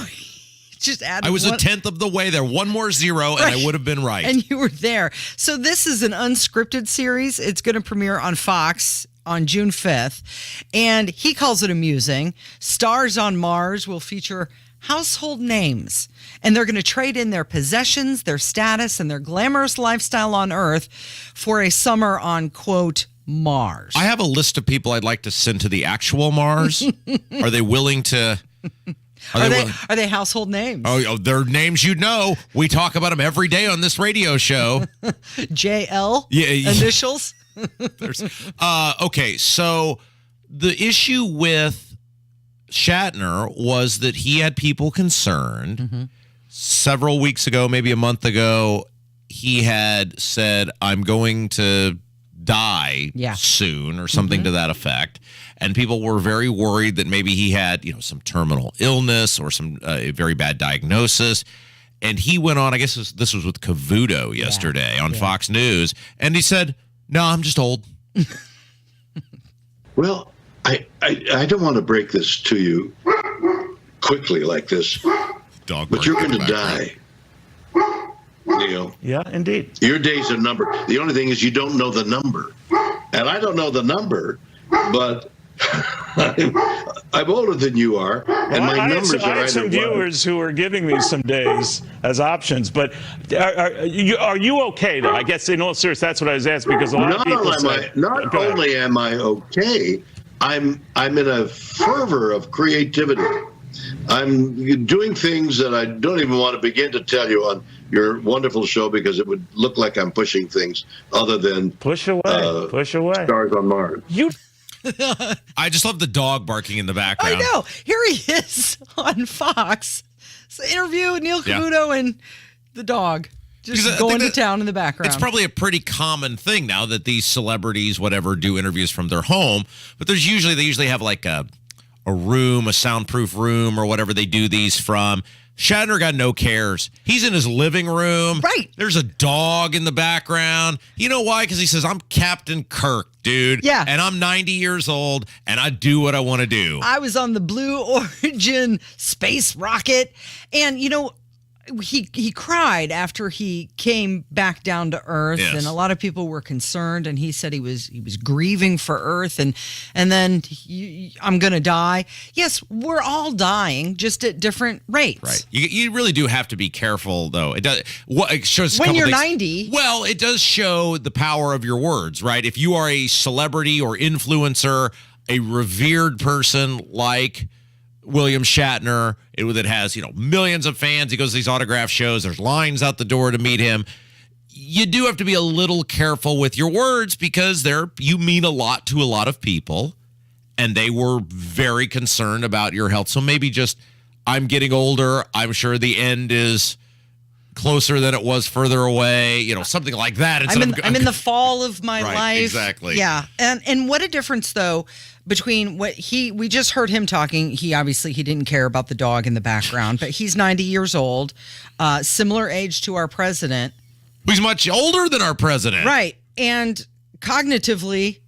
just added I was one, a tenth of the way there. One more zero, and I would have been right. And you were there. So this is an unscripted series. It's going to premiere on Fox on June 5th. And he calls it amusing. Stars on Mars will feature household names, and they're going to trade in their possessions, their status, and their glamorous lifestyle on Earth for a summer on, quote, Mars. I have a list of people I'd like to send to the actual Mars. Are they willing to... Are they household names? Oh, they're names you know. We talk about them every day on this radio show. JL? Yeah. Initials? Okay, so the issue with Shatner was that he had people concerned. Several weeks ago, maybe a month ago, he had said, I'm going to die soon or something to that effect. And people were very worried that maybe he had, some terminal illness or some very bad diagnosis. And he went on, I guess this was with Cavuto yesterday on Fox News. And he said, no, I'm just old. Well, I don't want to break this to you quickly like this, but you're going to die. Yeah, indeed. Your days are numbered. The only thing is you don't know the number. And I don't know the number, but I'm older than you are, and my numbers are I had some viewers who were giving me some days as options, but are you okay, though? I guess in all seriousness, that's what I was asking, because a lot of people say... Not only am I okay, I'm in a fervor of creativity. I'm doing things that I don't even want to begin to tell you on your wonderful show, because it would look like I'm pushing things other than push away. Stars on Mars. I just love the dog barking in the background. I know. Here he is on Fox. It's an interview with Neil Cavuto and the dog just going to town in the background. It's probably a pretty common thing now that these celebrities, whatever, do interviews from their home. But they usually have like a room, a soundproof room, or whatever they do these from. Shatner got no cares. He's in his living room. Right. There's a dog in the background. You know why? Because he says, I'm Captain Kirk, dude. Yeah. And I'm 90 years old, and I do what I want to do. I was on the Blue Origin space rocket. And, he cried after he came back down to Earth, and a lot of people were concerned. And he said he was grieving for Earth, and then I'm going to die. Yes, we're all dying, just at different rates. Right. You really do have to be careful, though. It shows when you're 90. Well, it does show the power of your words, right? If you are a celebrity or influencer, a revered person like William Shatner, that has millions of fans. He goes to these autograph shows. There's lines out the door to meet him. you do have to be a little careful with your words because you mean a lot to a lot of people, and they were very concerned about your health. So maybe just, I'm getting older. I'm sure the end is closer than it was further away, something like that. I'm in the fall of my right, life. Exactly. Yeah. And what a difference, though, between we just heard him talking. He didn't care about the dog in the background, but he's 90 years old, similar age to our president. He's much older than our president. Right. And cognitively,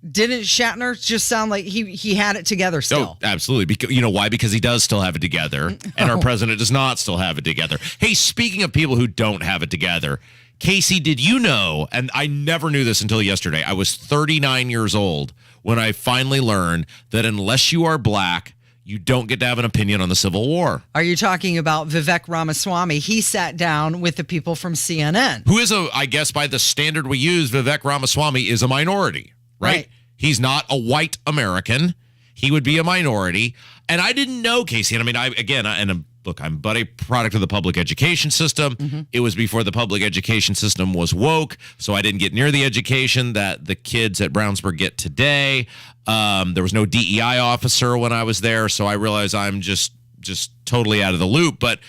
didn't Shatner just sound like he had it together still? Oh, absolutely. Because, you know why? Because he does still have it together, and our president does not still have it together. Hey, speaking of people who don't have it together, Casey, did you know, and I never knew this until yesterday, I was 39 years old when I finally learned that unless you are black, you don't get to have an opinion on the Civil War. Are you talking about Vivek Ramaswamy? He sat down with the people from CNN. Who is I guess by the standard we use, Vivek Ramaswamy is a minority, right? He's not a white American. He would be a minority. And I didn't know, Casey. And I mean, I'm but a product of the public education system. Mm-hmm. It was before the public education system was woke, so I didn't get near the education that the kids at Brownsburg get today. There was no DEI officer when I was there, so I realized I'm just totally out of the loop. But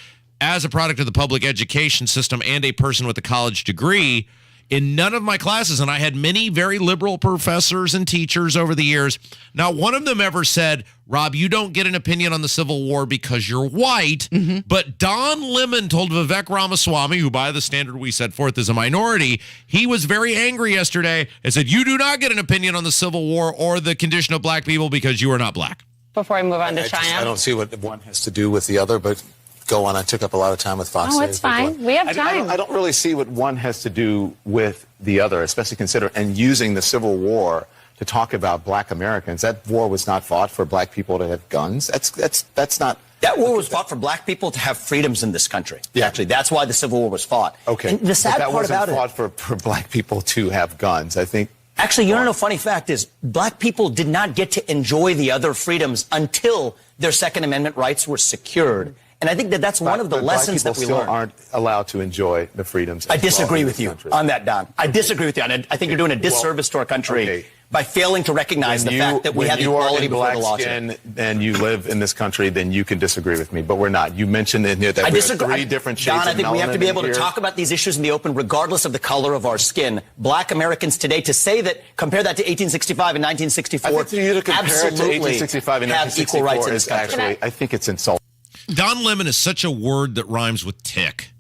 as a product of the public education system and a person with a college degree, in none of my classes, and I had many very liberal professors and teachers over the years, not one of them ever said, Rob, you don't get an opinion on the Civil War because you're white. Mm-hmm. But Don Lemon told Vivek Ramaswamy, who by the standard we set forth is a minority, he was very angry yesterday and said, you do not get an opinion on the Civil War or the condition of black people because you are not black. Before I move on to China. I don't see what one has to do with the other, but go on. I took up a lot of time with Fox. Oh, it's fine. We have time. I don't really see what one has to do with the other, especially and using the Civil War to talk about black Americans. That war was not fought for black people to have guns. That's not. That war was fought for black people to have freedoms in this country. Yeah. Actually, that's why the Civil War was fought. Okay. And the sad that part wasn't about fought for black people to have guns. I think. Actually, you know, funny fact is black people did not get to enjoy the other freedoms until their Second Amendment rights were secured. And I think that's one of the lessons that we learned. Still aren't allowed to enjoy the freedoms. I disagree with you on that, Don. I disagree with you. And I think you're doing a disservice to our country by failing to recognize the fact that we have equality before the law. And you live in this country, then you can disagree with me. But we're not. You mentioned in here that we have three different shades of melanin. Don, I think we have to be able to talk about these issues in the open, regardless of the color of our skin. Black Americans today, to say that, compare that to 1865 and 1964, I think for you to compare it to absolutely 1865 and have 1964 equal rights in this is country. actually, I think it's insulting. Don Lemon is such a word that rhymes with tick.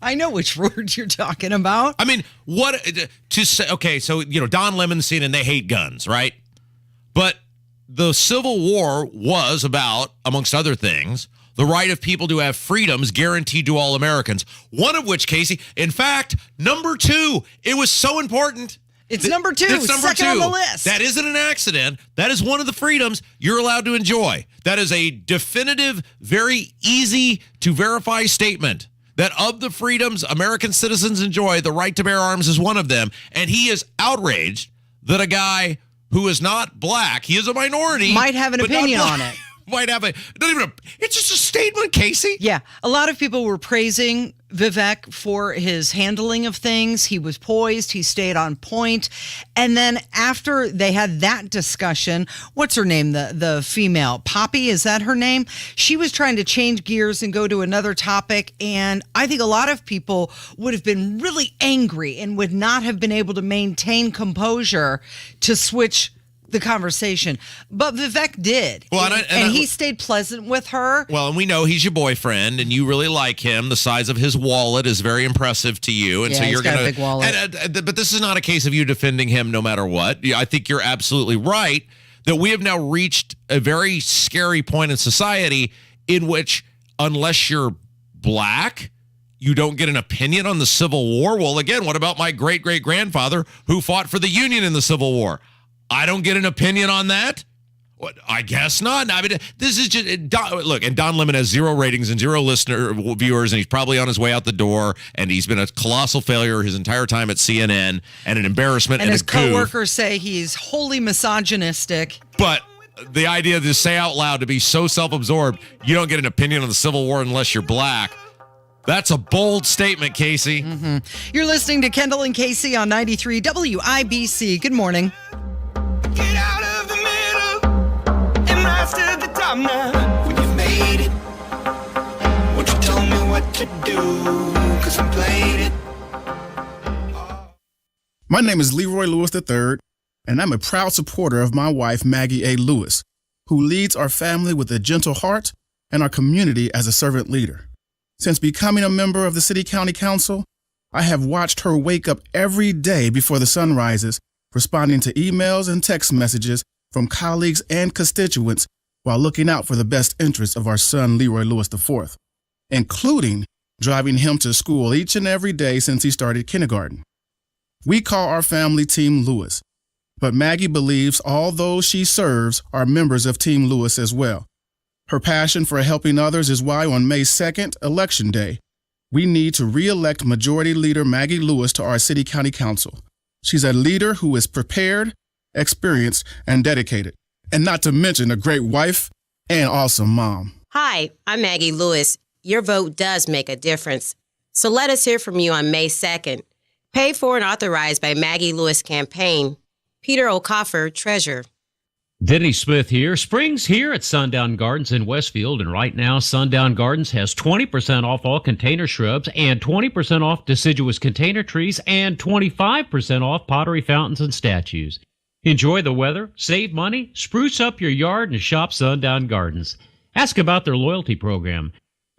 I know which word you're talking about. I mean, what to say? Okay, so Don Lemon's seen and they hate guns, right? But the Civil War was about, amongst other things, the right of people to have freedoms guaranteed to all Americans. One of which, Casey, in fact, number 2, it was so important. It's number 2. It's number second 2 on the list. That isn't an accident. That is one of the freedoms you're allowed to enjoy. That is a definitive, very easy to verify statement that of the freedoms American citizens enjoy, the right to bear arms is one of them. And he is outraged that a guy who is not black, he is a minority, might have an opinion on it. Might have it's just a statement, Casey. Yeah. A lot of people were praising Vivek for his handling of things. He was poised. He stayed on point. And then after they had that discussion, what's her name? The female, Poppy, is that her name? She was trying to change gears and go to another topic. And I think a lot of people would have been really angry and would not have been able to maintain composure to switch the conversation. But Vivek did. Well, and he stayed pleasant with her. Well, and we know he's your boyfriend and you really like him. The size of his wallet is very impressive to you. And so you're got a big wallet. But this is not a case of you defending him no matter what. I think you're absolutely right that we have now reached a very scary point in society in which unless you're black, you don't get an opinion on the Civil War. Well, again, what about my great-great-grandfather who fought for the Union in the Civil War? I don't get an opinion on that? What? I guess not. I mean, this is just look. And Don Lemon has 0 ratings and 0 viewers, and he's probably on his way out the door. And he's been a colossal failure his entire time at CNN, and an embarrassment. And his a goof. coworkers say he's wholly misogynistic. But the idea to say out loud, to be so self-absorbed, you don't get an opinion on the Civil War unless you're black. That's a bold statement, Casey. Mm-hmm. You're listening to Kendall and Casey on 93 WIBC. Good morning. Get out of the middle and rise to the top now. When you made it, won't you tell me what to do? 'Cause I played it. My name is Leroy Lewis III, and I'm a proud supporter of my wife, Maggie A. Lewis, who leads our family with a gentle heart and our community as a servant leader. Since becoming a member of the City County Council, I have watched her wake up every day before the sun rises, responding to emails and text messages from colleagues and constituents while looking out for the best interests of our son, Leroy Lewis IV, including driving him to school each and every day since he started kindergarten. We call our family Team Lewis, but Maggie believes all those she serves are members of Team Lewis as well. Her passion for helping others is why on May 2nd, Election Day, we need to re-elect Majority Leader Maggie Lewis to our City County Council. She's a leader who is prepared, experienced, and dedicated, and not to mention a great wife and awesome mom. Hi, I'm Maggie Lewis. Your vote does make a difference. So let us hear from you on May 2nd. Paid for and authorized by Maggie Lewis Campaign. Peter O'Coffer, Treasurer. Denny Smith here. Spring's here at Sundown Gardens in Westfield, and right now Sundown Gardens has 20% off all container shrubs and 20% off deciduous container trees and 25% off pottery fountains and statues. Enjoy the weather, save money, spruce up your yard, and shop Sundown Gardens. Ask about their loyalty program.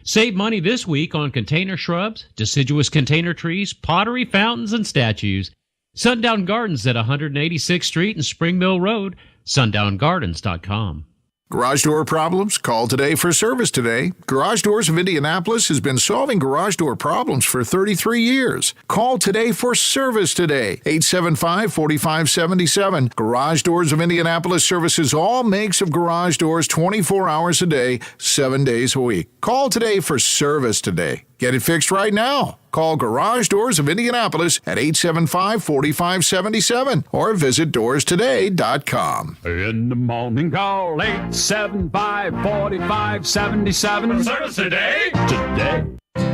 Save money this week on container shrubs, deciduous container trees, pottery fountains, and statues. Sundown Gardens at 186th Street and Spring Mill Road. SundownGardens.com. Garage door problems? Call today for service today. Garage Doors of Indianapolis has been solving garage door problems for 33 years. Call today for service today. 875-4577. Garage Doors of Indianapolis services all makes of garage doors 24 hours a day, 7 days a week. Call today for service today. Get it fixed right now. Call Garage Doors of Indianapolis at 875-4577 or visit doorstoday.com. In the morning, call 875-4577. Service today. Today.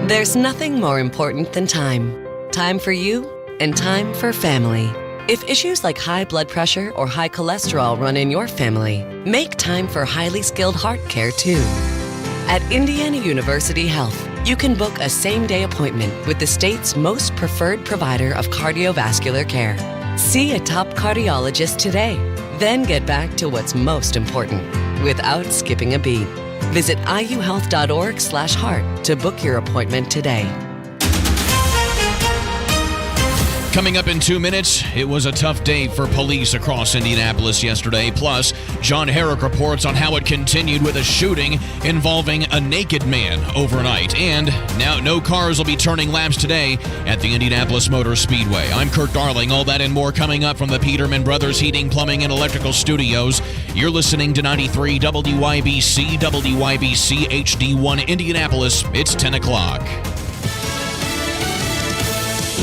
There's nothing more important than time. Time for you and time for family. If issues like high blood pressure or high cholesterol run in your family, make time for highly skilled heart care too. At Indiana University Health, you can book a same-day appointment with the state's most preferred provider of cardiovascular care. See a top cardiologist today, then get back to what's most important without skipping a beat. Visit iuhealth.org/heart to book your appointment today. Coming up in 2 minutes, it was a tough day for police across Indianapolis yesterday. Plus, John Herrick reports on how it continued with a shooting involving a naked man overnight. And now no cars will be turning laps today at the Indianapolis Motor Speedway. I'm Kurt Darling. All that and more coming up from the Peterman Brothers Heating, Plumbing, and Electrical Studios. You're listening to 93 WIBC, WIBC HD1 Indianapolis. It's 10 o'clock.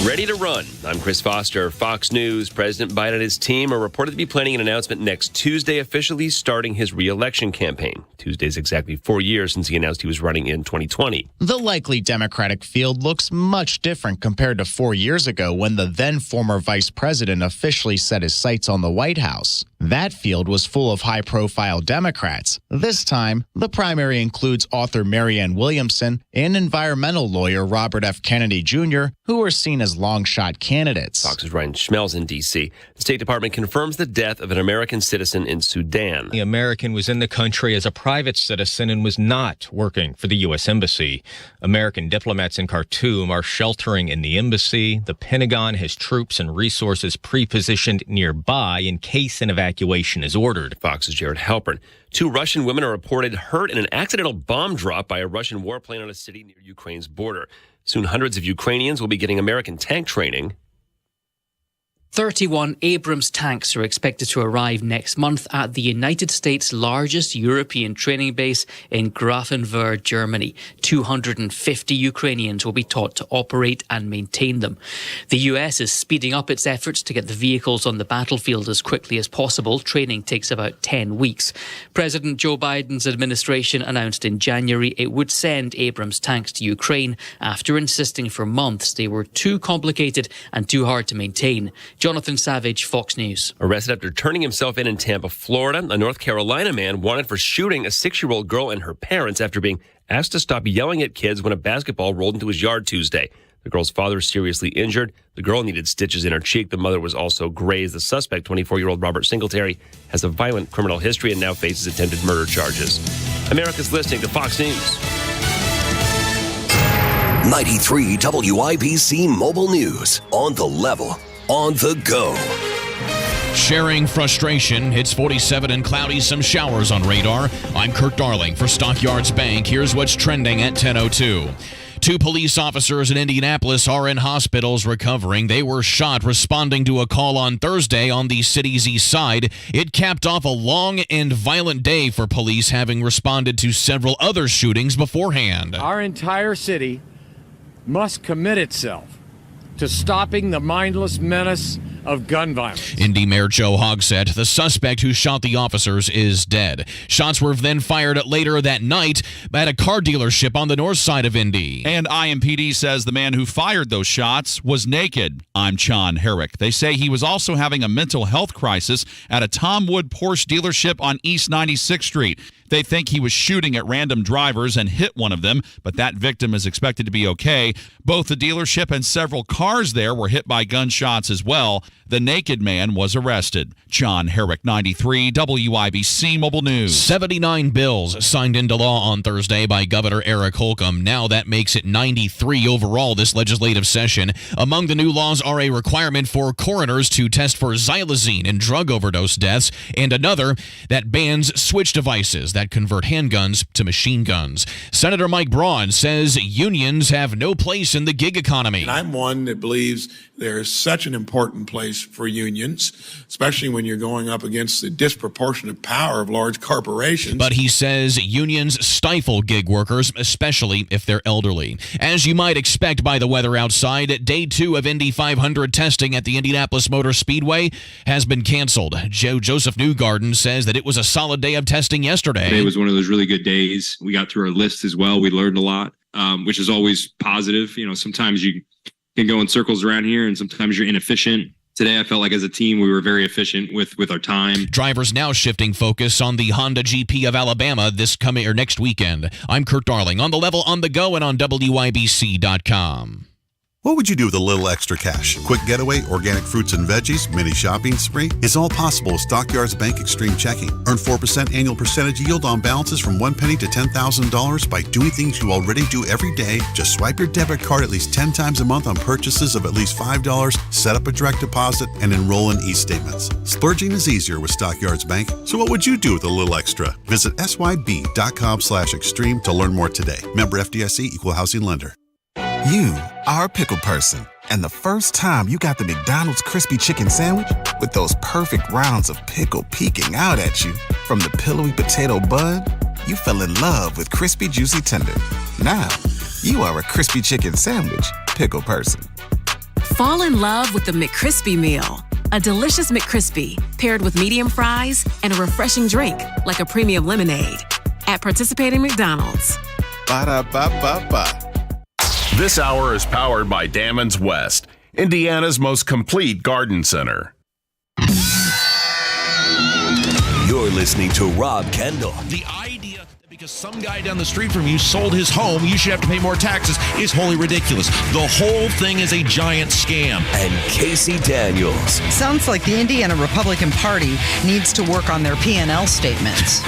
Ready to run. I'm Chris Foster. Fox News. President Biden and his team are reported to be planning an announcement next Tuesday, officially starting his reelection campaign. Tuesday is exactly 4 years since he announced he was running in 2020. The likely Democratic field looks much different compared to 4 years ago when the then former vice president officially set his sights on the White House. That field was full of high-profile Democrats. This time, the primary includes author Marianne Williamson and environmental lawyer Robert F. Kennedy Jr., who were seen as long-shot candidates. Fox's Ryan Schmelz in D.C. The State Department confirms the death of an American citizen in Sudan. The American was in the country as a private citizen and was not working for the U.S. Embassy. American diplomats in Khartoum are sheltering in the embassy. The Pentagon has troops and resources pre-positioned nearby in case an evacuation is ordered. Fox's Jared Halpern. 2 Russian women are reported hurt in an accidental bomb drop by a Russian warplane on a city near Ukraine's border. Soon, hundreds of Ukrainians will be getting American tank training. 31 Abrams tanks are expected to arrive next month at the United States' largest European training base in Grafenwöhr, Germany. 250 Ukrainians will be taught to operate and maintain them. The US is speeding up its efforts to get the vehicles on the battlefield as quickly as possible. Training takes about 10 weeks. President Joe Biden's administration announced in January it would send Abrams tanks to Ukraine after insisting for months they were too complicated and too hard to maintain. Jonathan Savage, Fox News. Arrested after turning himself in Tampa, Florida, a North Carolina man wanted for shooting a 6-year-old girl and her parents after being asked to stop yelling at kids when a basketball rolled into his yard Tuesday. The girl's father seriously injured. The girl needed stitches in her cheek. The mother was also grazed. The suspect, 24-year-old Robert Singletary, has a violent criminal history and now faces attempted murder charges. America's listening to Fox News. 93 WIBC Mobile News. On the level. On the go. Sharing frustration. It's 47 and cloudy, some showers on radar. I'm Kurt Darling for Stockyards Bank. Here's what's trending at 10:02. 2 police officers in Indianapolis are in hospitals recovering. They were shot responding to a call on Thursday on the city's east side. It capped off a long and violent day for police, having responded to several other shootings beforehand. Our entire city must commit itself to stopping the mindless menace of gun violence. Indy Mayor Joe Hogsett, the suspect who shot the officers, is dead. Shots were then fired later that night at a car dealership on the north side of Indy. And IMPD says the man who fired those shots was naked. I'm John Herrick. They say he was also having a mental health crisis at a Tom Wood Porsche dealership on East 96th Street. They think he was shooting at random drivers and hit one of them, but that victim is expected to be okay. Both the dealership and several cars there were hit by gunshots as well. The naked man was arrested. John Herrick, 93 WIBC Mobile News. 79 bills signed into law on Thursday by Governor Eric Holcomb. Now that makes it 93 overall this legislative session. Among the new laws are a requirement for coroners to test for xylazine in drug overdose deaths, and another that bans switch devices that convert handguns to machine guns. Senator Mike Braun says unions have no place in the gig economy. And I'm one that believes there's such an important place for unions, especially when you're going up against the disproportionate power of large corporations. But he says unions stifle gig workers, especially if they're elderly. As you might expect by the weather outside, day 2 of Indy 500 testing at the Indianapolis Motor Speedway has been canceled. Joseph Newgarden says that it was a solid day of testing yesterday. Today was one of those really good days. We got through our list as well. We learned a lot, which is always positive. You know, sometimes you can go in circles around here and sometimes you're inefficient. Today, I felt like as a team, we were very efficient with our time. Drivers now shifting focus on the Honda GP of Alabama next weekend. I'm Kurt Darling, on the level, on the go, and on WIBC.com. What would you do with a little extra cash? Quick getaway, organic fruits and veggies, mini shopping spree? It's all possible with Stockyards Bank Extreme Checking. Earn 4% annual percentage yield on balances from $1 to $10,000 by doing things you already do every day. Just swipe your debit card at least 10 times a month on purchases of at least $5, set up a direct deposit, and enroll in e-statements. Splurging is easier with Stockyards Bank. So what would you do with a little extra? Visit syb.com/extreme to learn more today. Member FDIC, Equal Housing Lender. You are a pickle person, and the first time you got the McDonald's crispy chicken sandwich with those perfect rounds of pickle peeking out at you from the pillowy potato bun, you fell in love with crispy juicy tender. Now, you are a crispy chicken sandwich pickle person. Fall in love with the McCrispy Meal. A delicious McCrispy paired with medium fries and a refreshing drink like a premium lemonade. At participating McDonald's. Ba-da-ba-ba-ba. This hour is powered by Dammons West, Indiana's most complete garden center. You're listening to Rob Kendall. The idea that because some guy down the street from you sold his home, you should have to pay more taxes is wholly ridiculous. The whole thing is a giant scam. And Casey Daniels. Sounds like the Indiana Republican Party needs to work on their P&L statements.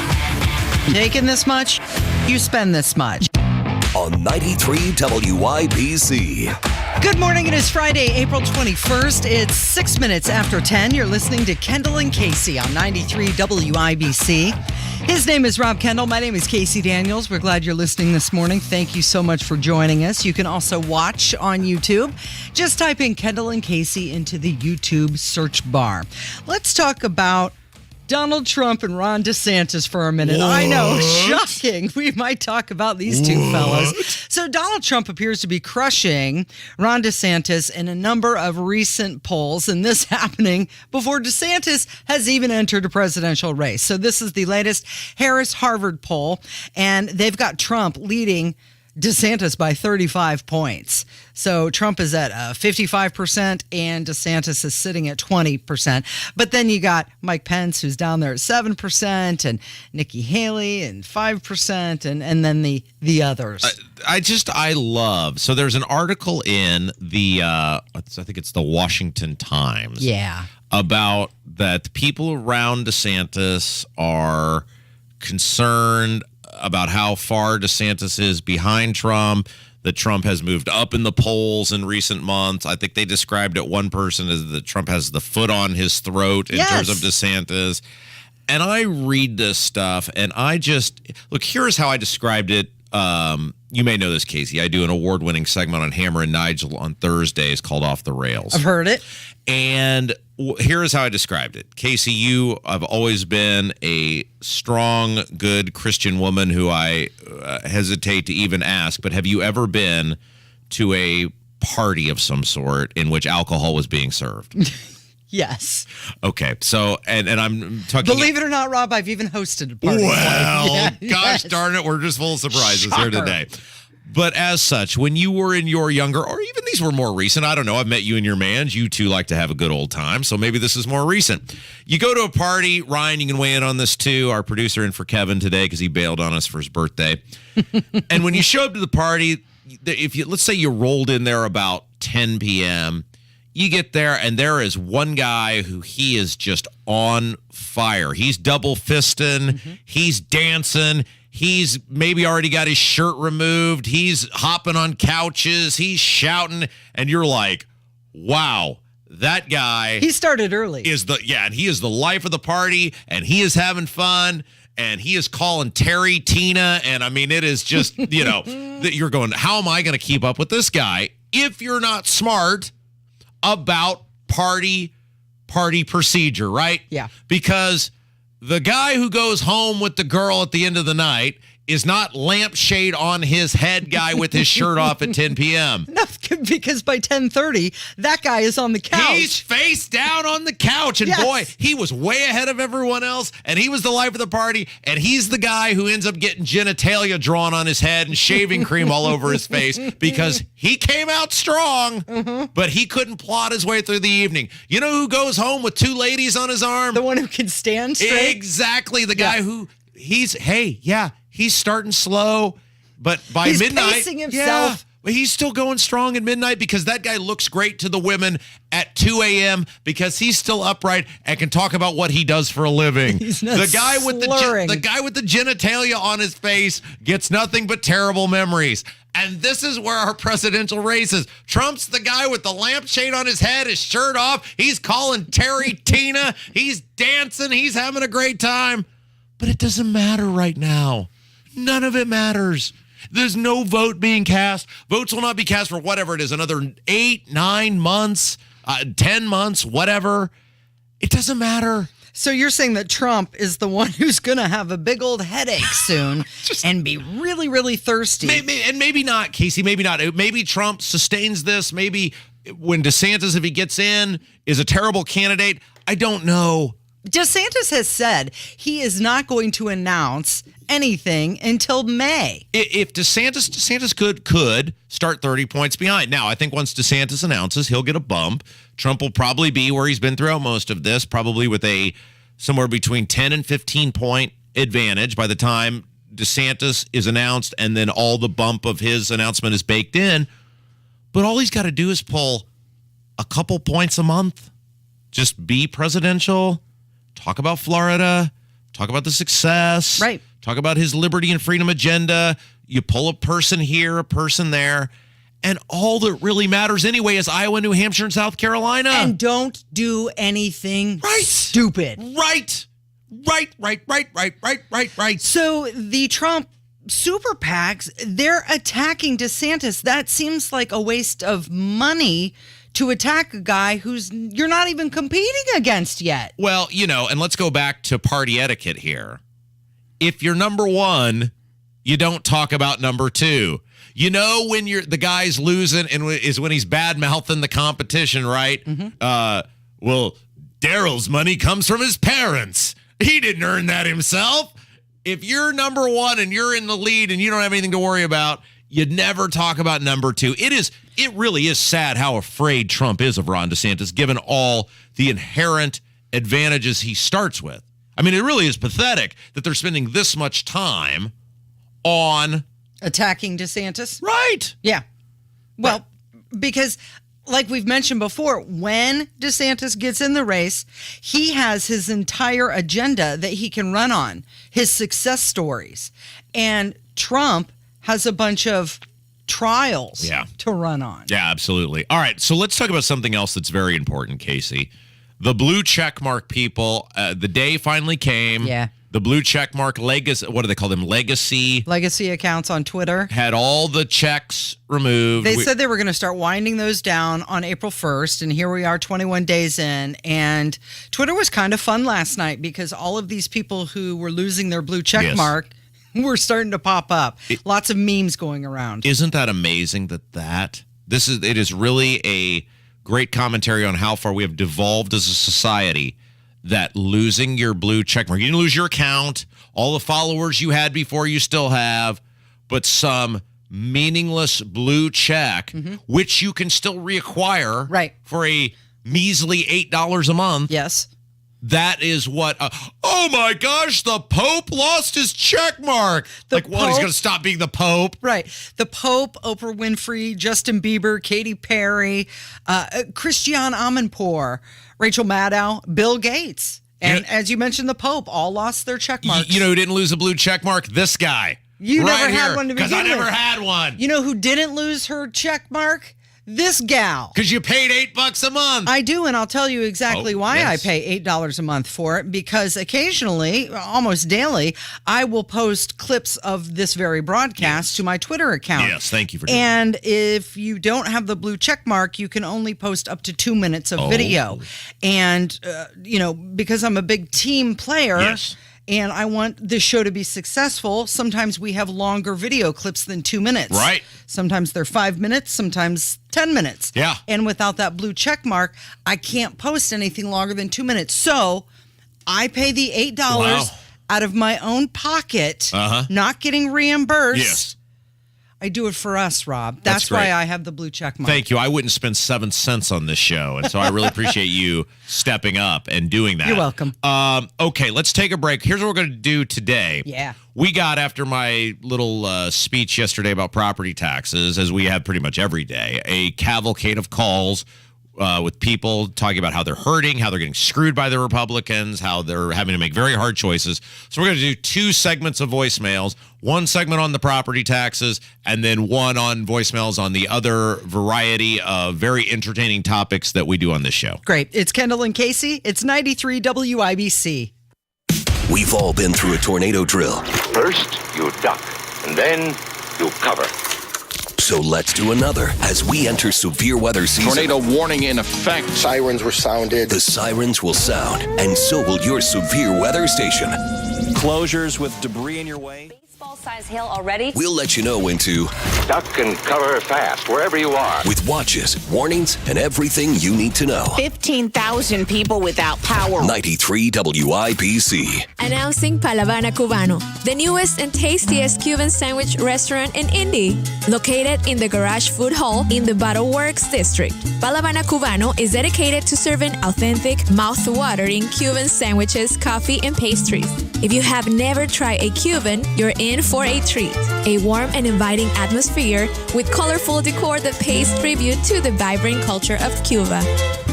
Taking this much, you spend this much. On 93 WIBC. Good morning. It is Friday, April 21st. It's 6 minutes after 10. You're listening to Kendall and Casey on 93 WIBC. His name is Rob Kendall. My name is Casey Daniels. We're glad you're listening this morning. Thank you so much for joining us. You can also watch on YouTube. Just type in Kendall and Casey into the YouTube search bar. Let's talk about Donald Trump and Ron DeSantis for a minute. What? I know, shocking. We might talk about these two fellas. So Donald Trump appears to be crushing Ron DeSantis in a number of recent polls, and this happening before DeSantis has even entered a presidential race. So this is the latest Harris-Harvard poll, and they've got Trump leading DeSantis by 35 points. So Trump is at 55% and DeSantis is sitting at 20%. But then you got Mike Pence, who's down there at 7%, and Nikki Haley and 5%, and then the others. I love. So there's an article in the, I think it's the Washington Times. Yeah. About that people around DeSantis are concerned about how far DeSantis is behind Trump, that Trump has moved up in the polls in recent months. I think they described it, one person, as that Trump has the foot on his throat in terms of DeSantis. And I read this stuff, and I just, look, here's how I described it. You may know this, Casey. I do an award-winning segment on Hammer and Nigel on Thursdays called Off the Rails. I've heard it. And here is how I described it. Casey, you have always been a strong, good Christian woman who I hesitate to even ask, but have you ever been to a party of some sort in which alcohol was being served? Yes. Okay. So, and I'm talking. Believe it or not, Rob, I've even hosted a party. Well, gosh darn it, we're just full of surprises here today. But as such, when you were in your younger, or even these were more recent, I don't know, I've met you and your mans. You two like to have a good old time, so maybe this is more recent. You go to a party. Ryan, you can weigh in on this too. Our producer in for Kevin today because he bailed on us for his birthday. And when you show up to the party, let's say you rolled in there about 10 p.m., you get there, and there is one guy who he is just on fire. He's double fisting. He's dancing. He's maybe already got his shirt removed. He's hopping on couches. He's shouting. And you're like, wow, that guy. He started early. And he is the life of the party, and he is having fun. And he is calling Terry Tina. And I mean, it is just, that you're going, how am I going to keep up with this guy if you're not smart about party procedure, right? Yeah. Because the guy who goes home with the girl at the end of the night is not lampshade on his head guy with his shirt off at 10 p.m. No, because by 10:30, that guy is on the couch. He's face down on the couch. And boy, he was way ahead of everyone else. And he was the life of the party. And he's the guy who ends up getting genitalia drawn on his head and shaving cream all over his face because he came out strong, but he couldn't plot his way through the evening. You know who goes home with two ladies on his arm? The one who can stand straight? Exactly. The guy who he's starting slow, but by he's midnight, pacing himself. But he's still going strong at midnight because that guy looks great to the women at 2 a.m. because he's still upright and can talk about what he does for a living. He's not the guy slurring. with the guy with the genitalia on his face gets nothing but terrible memories. And this is where our presidential race is. Trump's the guy with the lampshade on his head, his shirt off. He's calling Terry Tina. He's dancing. He's having a great time. But it doesn't matter right now. None of it matters. There's no vote being cast. Votes will not be cast for whatever it is, another 8, 9 months, 10 months, whatever. It doesn't matter. So you're saying that Trump is the one who's going to have a big old headache soon and be really, really thirsty. Maybe not, Casey, maybe not. Maybe Trump sustains this. Maybe when DeSantis, if he gets in, is a terrible candidate. I don't know. DeSantis has said he is not going to announce anything until May. If DeSantis could start 30 points behind. Now, I think once DeSantis announces, he'll get a bump. Trump will probably be where he's been throughout most of this, probably with a somewhere between 10 and 15 point advantage by the time DeSantis is announced and then all the bump of his announcement is baked in. But all he's got to do is pull a couple points a month. Just be presidential. Talk about Florida, talk about the success, right? Talk about his liberty and freedom agenda. You pull a person here, a person there, And all that really matters anyway is Iowa, New Hampshire, and South Carolina. And don't do anything stupid. Right. So the Trump super PACs, they're attacking DeSantis. That seems like a waste of money to attack a guy who's you're not even competing against yet. Well, and let's go back to party etiquette here. If you're number one, you don't talk about number two. When the guy's losing and is when he's bad-mouthing the competition, right? Well, Daryl's money comes from his parents. He didn't earn that himself. If you're number one and you're in the lead and you don't have anything to worry about, you'd never talk about number two. It really is sad how afraid Trump is of Ron DeSantis, given all the inherent advantages he starts with. I mean, it really is pathetic that they're spending this much time on attacking DeSantis. Right. Yeah. Well, because like we've mentioned before, when DeSantis gets in the race, he has his entire agenda that he can run on, his success stories. And Trump has a bunch of trials to run on. Yeah, absolutely. All right, so let's talk about something else that's very important, Casey. The blue checkmark people, the day finally came. Yeah. The blue checkmark legacy, what do they call them? Legacy accounts on Twitter had all the checks removed. They said they were going to start winding those down on April 1st, and here we are 21 days in. And Twitter was kind of fun last night because all of these people who were losing their blue checkmark were starting to pop up. Lots of memes going around. Isn't that amazing it is really a great commentary on how far we have devolved as a society, that losing your blue checkmark, you didn't lose your account, all the followers you had before you still have, but some meaningless blue check, which you can still reacquire for a measly $8 a month. Yes. That is what, oh my gosh, the Pope lost his checkmark. He's going to stop being the Pope? Right. The Pope, Oprah Winfrey, Justin Bieber, Katy Perry, Christiane Amanpour, Rachel Maddow, Bill Gates. And as you mentioned, the Pope all lost their checkmarks. You know who didn't lose a blue checkmark? This guy. You never had one to begin with. Because I never had one. You know who didn't lose her checkmark? This gal. Because you paid $8 a month. I do, and I'll tell you exactly why I pay $8 a month for it. Because occasionally, almost daily, I will post clips of this very broadcast to my Twitter account. Yes, thank you for doing that. And if you don't have the blue check mark, you can only post up to 2 minutes of video. And, because I'm a big team player, and I want this show to be successful, sometimes we have longer video clips than 2 minutes. Right. Sometimes they're 5 minutes, sometimes 10 minutes. Yeah. And without that blue check mark, I can't post anything longer than 2 minutes. So I pay the $8 out of my own pocket, not getting reimbursed. Yes. I do it for us, Rob. That's great. why I have the blue check mark. Thank you. I wouldn't spend 7 cents on this show, and so I really appreciate you stepping up and doing that. You're welcome. Okay, let's take a break. Here's what we're going to do today. Yeah. We got, after my little speech yesterday about property taxes, as we have pretty much every day, a cavalcade of calls with people talking about how they're hurting, how they're getting screwed by the Republicans, how they're having to make very hard choices. So we're going to do 2 segments of voicemails, 1 segment on the property taxes, and then 1 on voicemails on the other variety of very entertaining topics that we do on this show. Great. It's Kendall and Casey. It's 93 WIBC. We've all been through a tornado drill. First, you duck, and then you cover. So let's do another as we enter severe weather season. Tornado warning in effect. Sirens were sounded. The sirens will sound, and so will your severe weather station. Closures with debris in your way. Baseball-sized hail already. We'll let you know when to duck and cover fast wherever you are. With watches, warnings, and everything you need to know. 15,000 people without power. 93 WIBC. Announcing Palavana Cubano, the newest and tastiest Cuban sandwich restaurant in Indy, located in the Garage Food Hall in the Battle Works district. Palavana Cubano is dedicated to serving authentic, mouth-watering Cuban sandwiches, coffee, and pastries. If you have never tried a Cuban, you're in for a treat. A warm and inviting atmosphere with colorful decor that pays tribute to the vibrant culture of Cuba.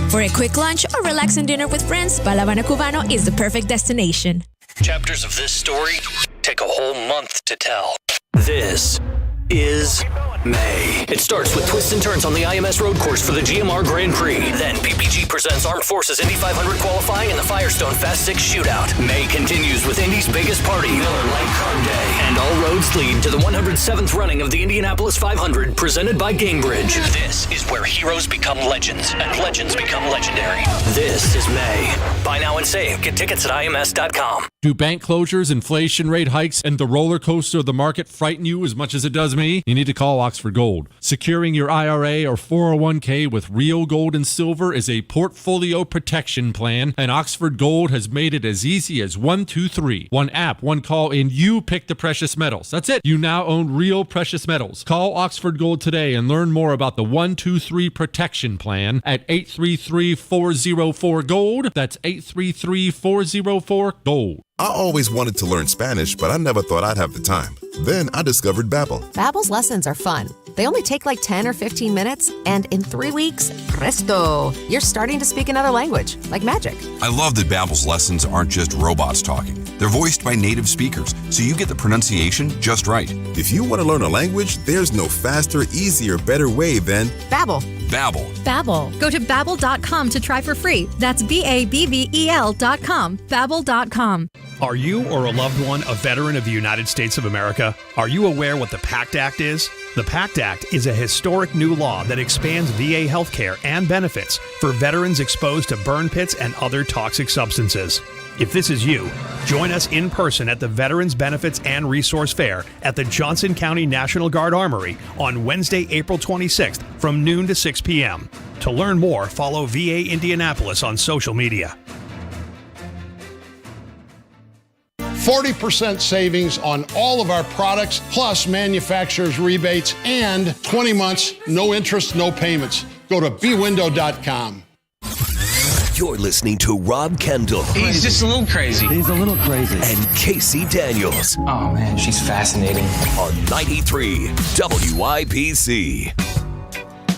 For a quick lunch or relaxing dinner with friends, Palavana Cubano is the perfect destination. Chapters of this story take a whole month to tell. This is May. It starts with twists and turns on the IMS road course for the GMR Grand Prix. Then PPG presents Armed Forces Indy 500 qualifying and the Firestone Fast 6 shootout. May continues with Indy's biggest party, Miller Lite Card Day. And all roads lead to the 107th running of the Indianapolis 500 presented by Gamebridge. This is where heroes become legends and legends become legendary. This is May. Buy now and save. Get tickets at IMS.com. Do bank closures, inflation rate hikes, and the roller coaster of the market frighten you as much as it does me? You need to call Oxford Gold. Securing your IRA or 401k with real gold and silver is a portfolio protection plan, and Oxford Gold has made it as easy as 1, 2, 3. One app, one call, and you pick the precious metals. That's it. You now own real precious metals. Call Oxford Gold today and learn more about the 1, 2, 3 protection plan at 833-404-GOLD. That's 833-404-GOLD. I always wanted to learn Spanish, but I never thought I'd have the time. Then I discovered Babbel. Babbel's lessons are fun. They only take like 10 or 15 minutes, and in 3 weeks, presto, you're starting to speak another language, like magic. I love that Babbel's lessons aren't just robots talking. They're voiced by native speakers, so you get the pronunciation just right. If you want to learn a language, there's no faster, easier, better way than Babbel. Babbel. Babbel. Go to Babbel.com to try for free. That's BABBEL.com. Babbel.com. Are you or a loved one a veteran of the United States of America? Are you aware what the PACT Act is? The PACT Act is a historic new law that expands VA health care and benefits for veterans exposed to burn pits and other toxic substances. If this is you, join us in person at the Veterans Benefits and Resource Fair at the Johnson County National Guard Armory on Wednesday, April 26th from noon to 6 p.m. To learn more, follow VA Indianapolis on social media. 40% savings on all of our products, plus manufacturer's rebates, and 20 months, no interest, no payments. Go to bwindow.com. You're listening to Rob Kendall. He's just a little crazy. He's a little crazy. And Casey Daniels. Oh, man, she's fascinating. On 93 WIBC.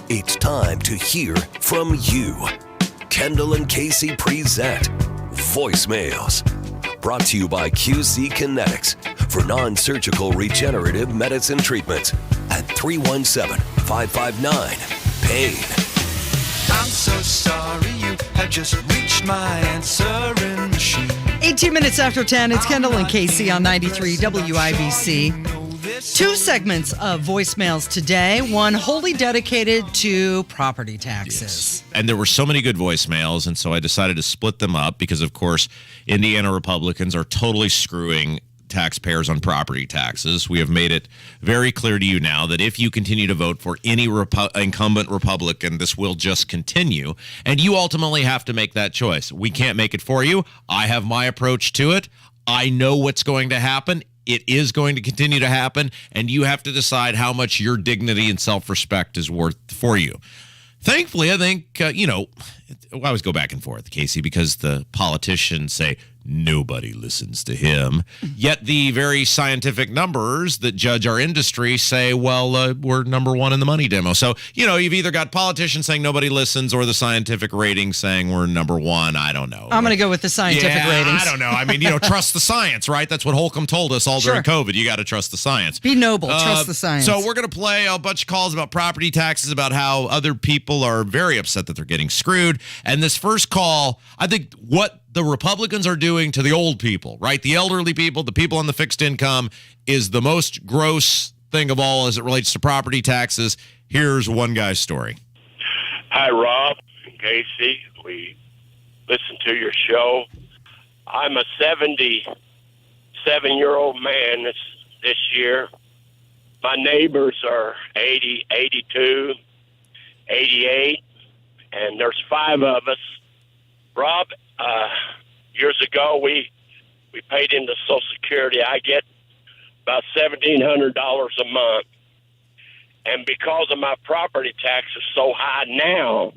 It's time to hear from you. Kendall and Casey present Voicemails. Brought to you by QC Kinetics for non-surgical regenerative medicine treatments at 317-559-PAIN. I'm so sorry you have just reached my answering machine. 18 minutes after 10, it's Kendall and Casey on 93 WIBC. 2 segments of voicemails today, one wholly dedicated to property taxes. Yes. And there were so many good voicemails, and so I decided to split them up because, of course, Indiana Republicans are totally screwing taxpayers on property taxes. We have made it very clear to you now that if you continue to vote for any incumbent Republican, this will just continue, and you ultimately have to make that choice. We can't make it for you. I have my approach to it. I know what's going to happen. It is going to continue to happen, and you have to decide how much your dignity and self-respect is worth for you. Thankfully, I think, I always go back and forth, Casey, because the politicians say nobody listens to him. Yet the very scientific numbers that judge our industry say, well, we're number one in the money demo. So, you've either got politicians saying nobody listens or the scientific ratings saying we're number one. I don't know. I'm going to go with the scientific ratings. I don't know. I mean, trust the science, right? That's what Holcomb told us all during COVID. You got to trust the science. Be noble. Trust the science. So we're going to play a bunch of calls about property taxes, about how other people are very upset that they're getting screwed. And this first call, I think what the Republicans are doing to the old people, right? The elderly people, the people on the fixed income, is the most gross thing of all as it relates to property taxes. Here's one guy's story. Hi, Rob and Casey. We listen to your show. I'm a 77-year-old man this year. My neighbors are 80, 82, 88, and there's 5 of us. Rob, years ago, we paid into Social Security. I get about $1,700 a month. And because of my property taxes so high now,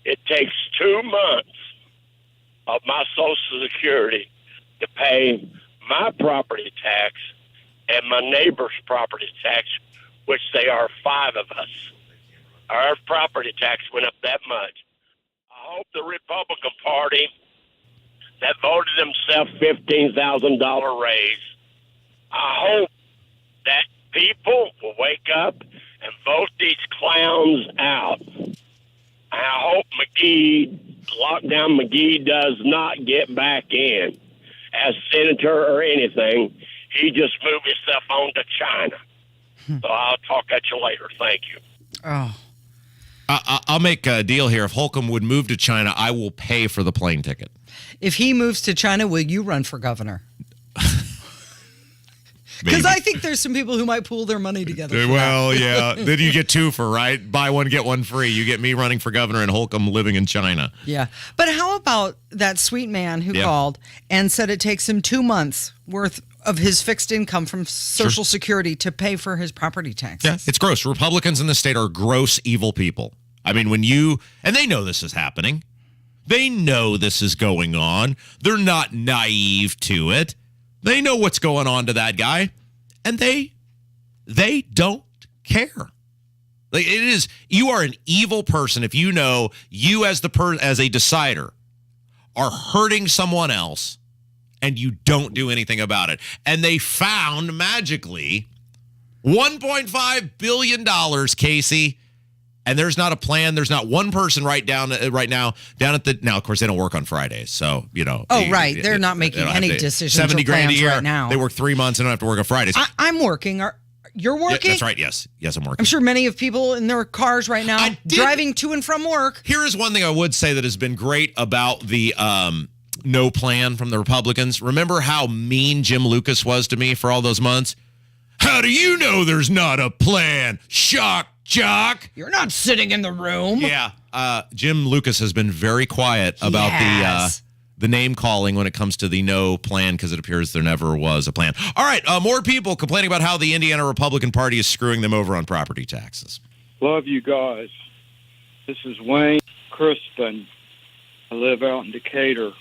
it takes 2 months of my Social Security to pay my property tax and my neighbor's property tax, which they are 5 of us. Our property tax went up that much. I hope the Republican Party that voted themselves $15,000 raise, I hope that people will wake up and vote these clowns out. I hope Lockdown McGee does not get back in as senator or anything. He just moved himself on to China. So I'll talk at you later. Thank you. Oh. I'll make a deal here. If Holcomb would move to China, I will pay for the plane ticket. If he moves to China, will you run for governor? Because I think there's some people who might pool their money together. Yeah. Then you get two for, right? Buy one, get one free. You get me running for governor and Holcomb living in China. Yeah. But how about that sweet man who called and said it takes him 2 months worth of his fixed income from Social Security to pay for his property taxes? Yeah, it's gross. Republicans in the state are gross, evil people. I mean, and they know this is happening. They know this is going on. They're not naive to it. They know what's going on to that guy, and they don't care. Like, it is, you are an evil person if you know you as a decider are hurting someone else and you don't do anything about it. And they found magically $1.5 billion, Casey. And there's not a plan. There's not one person right now down at the. Now, of course, they don't work on Fridays, so Oh, right. They're not making any decisions. $70,000 a year right now. They work 3 months and don't have to work on Fridays. I'm working. You're working? Yeah, that's right. Yes, I'm working. I'm sure many of people in their cars right now driving to and from work. Here is one thing I would say that has been great about the no plan from the Republicans. Remember how mean Jim Lucas was to me for all those months? How do you know there's not a plan? Shock jock. You're not sitting in the room. Yeah. Jim Lucas has been very quiet about the name calling when it comes to the no plan, because it appears there never was a plan. All right. More people complaining about how the Indiana Republican Party is screwing them over on property taxes. Love you guys. This is Wayne Crispin. I live out in Decatur,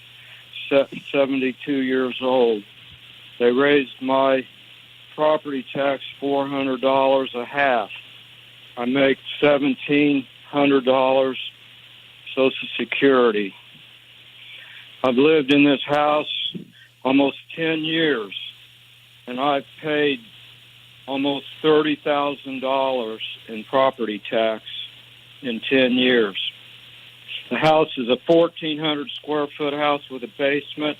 72 years old. They raised my property tax $400 a half. I make $1,700 Social Security. I've lived in this house almost 10 years, and I've paid almost $30,000 in property tax in 10 years. The house is a 1,400 square foot house with a basement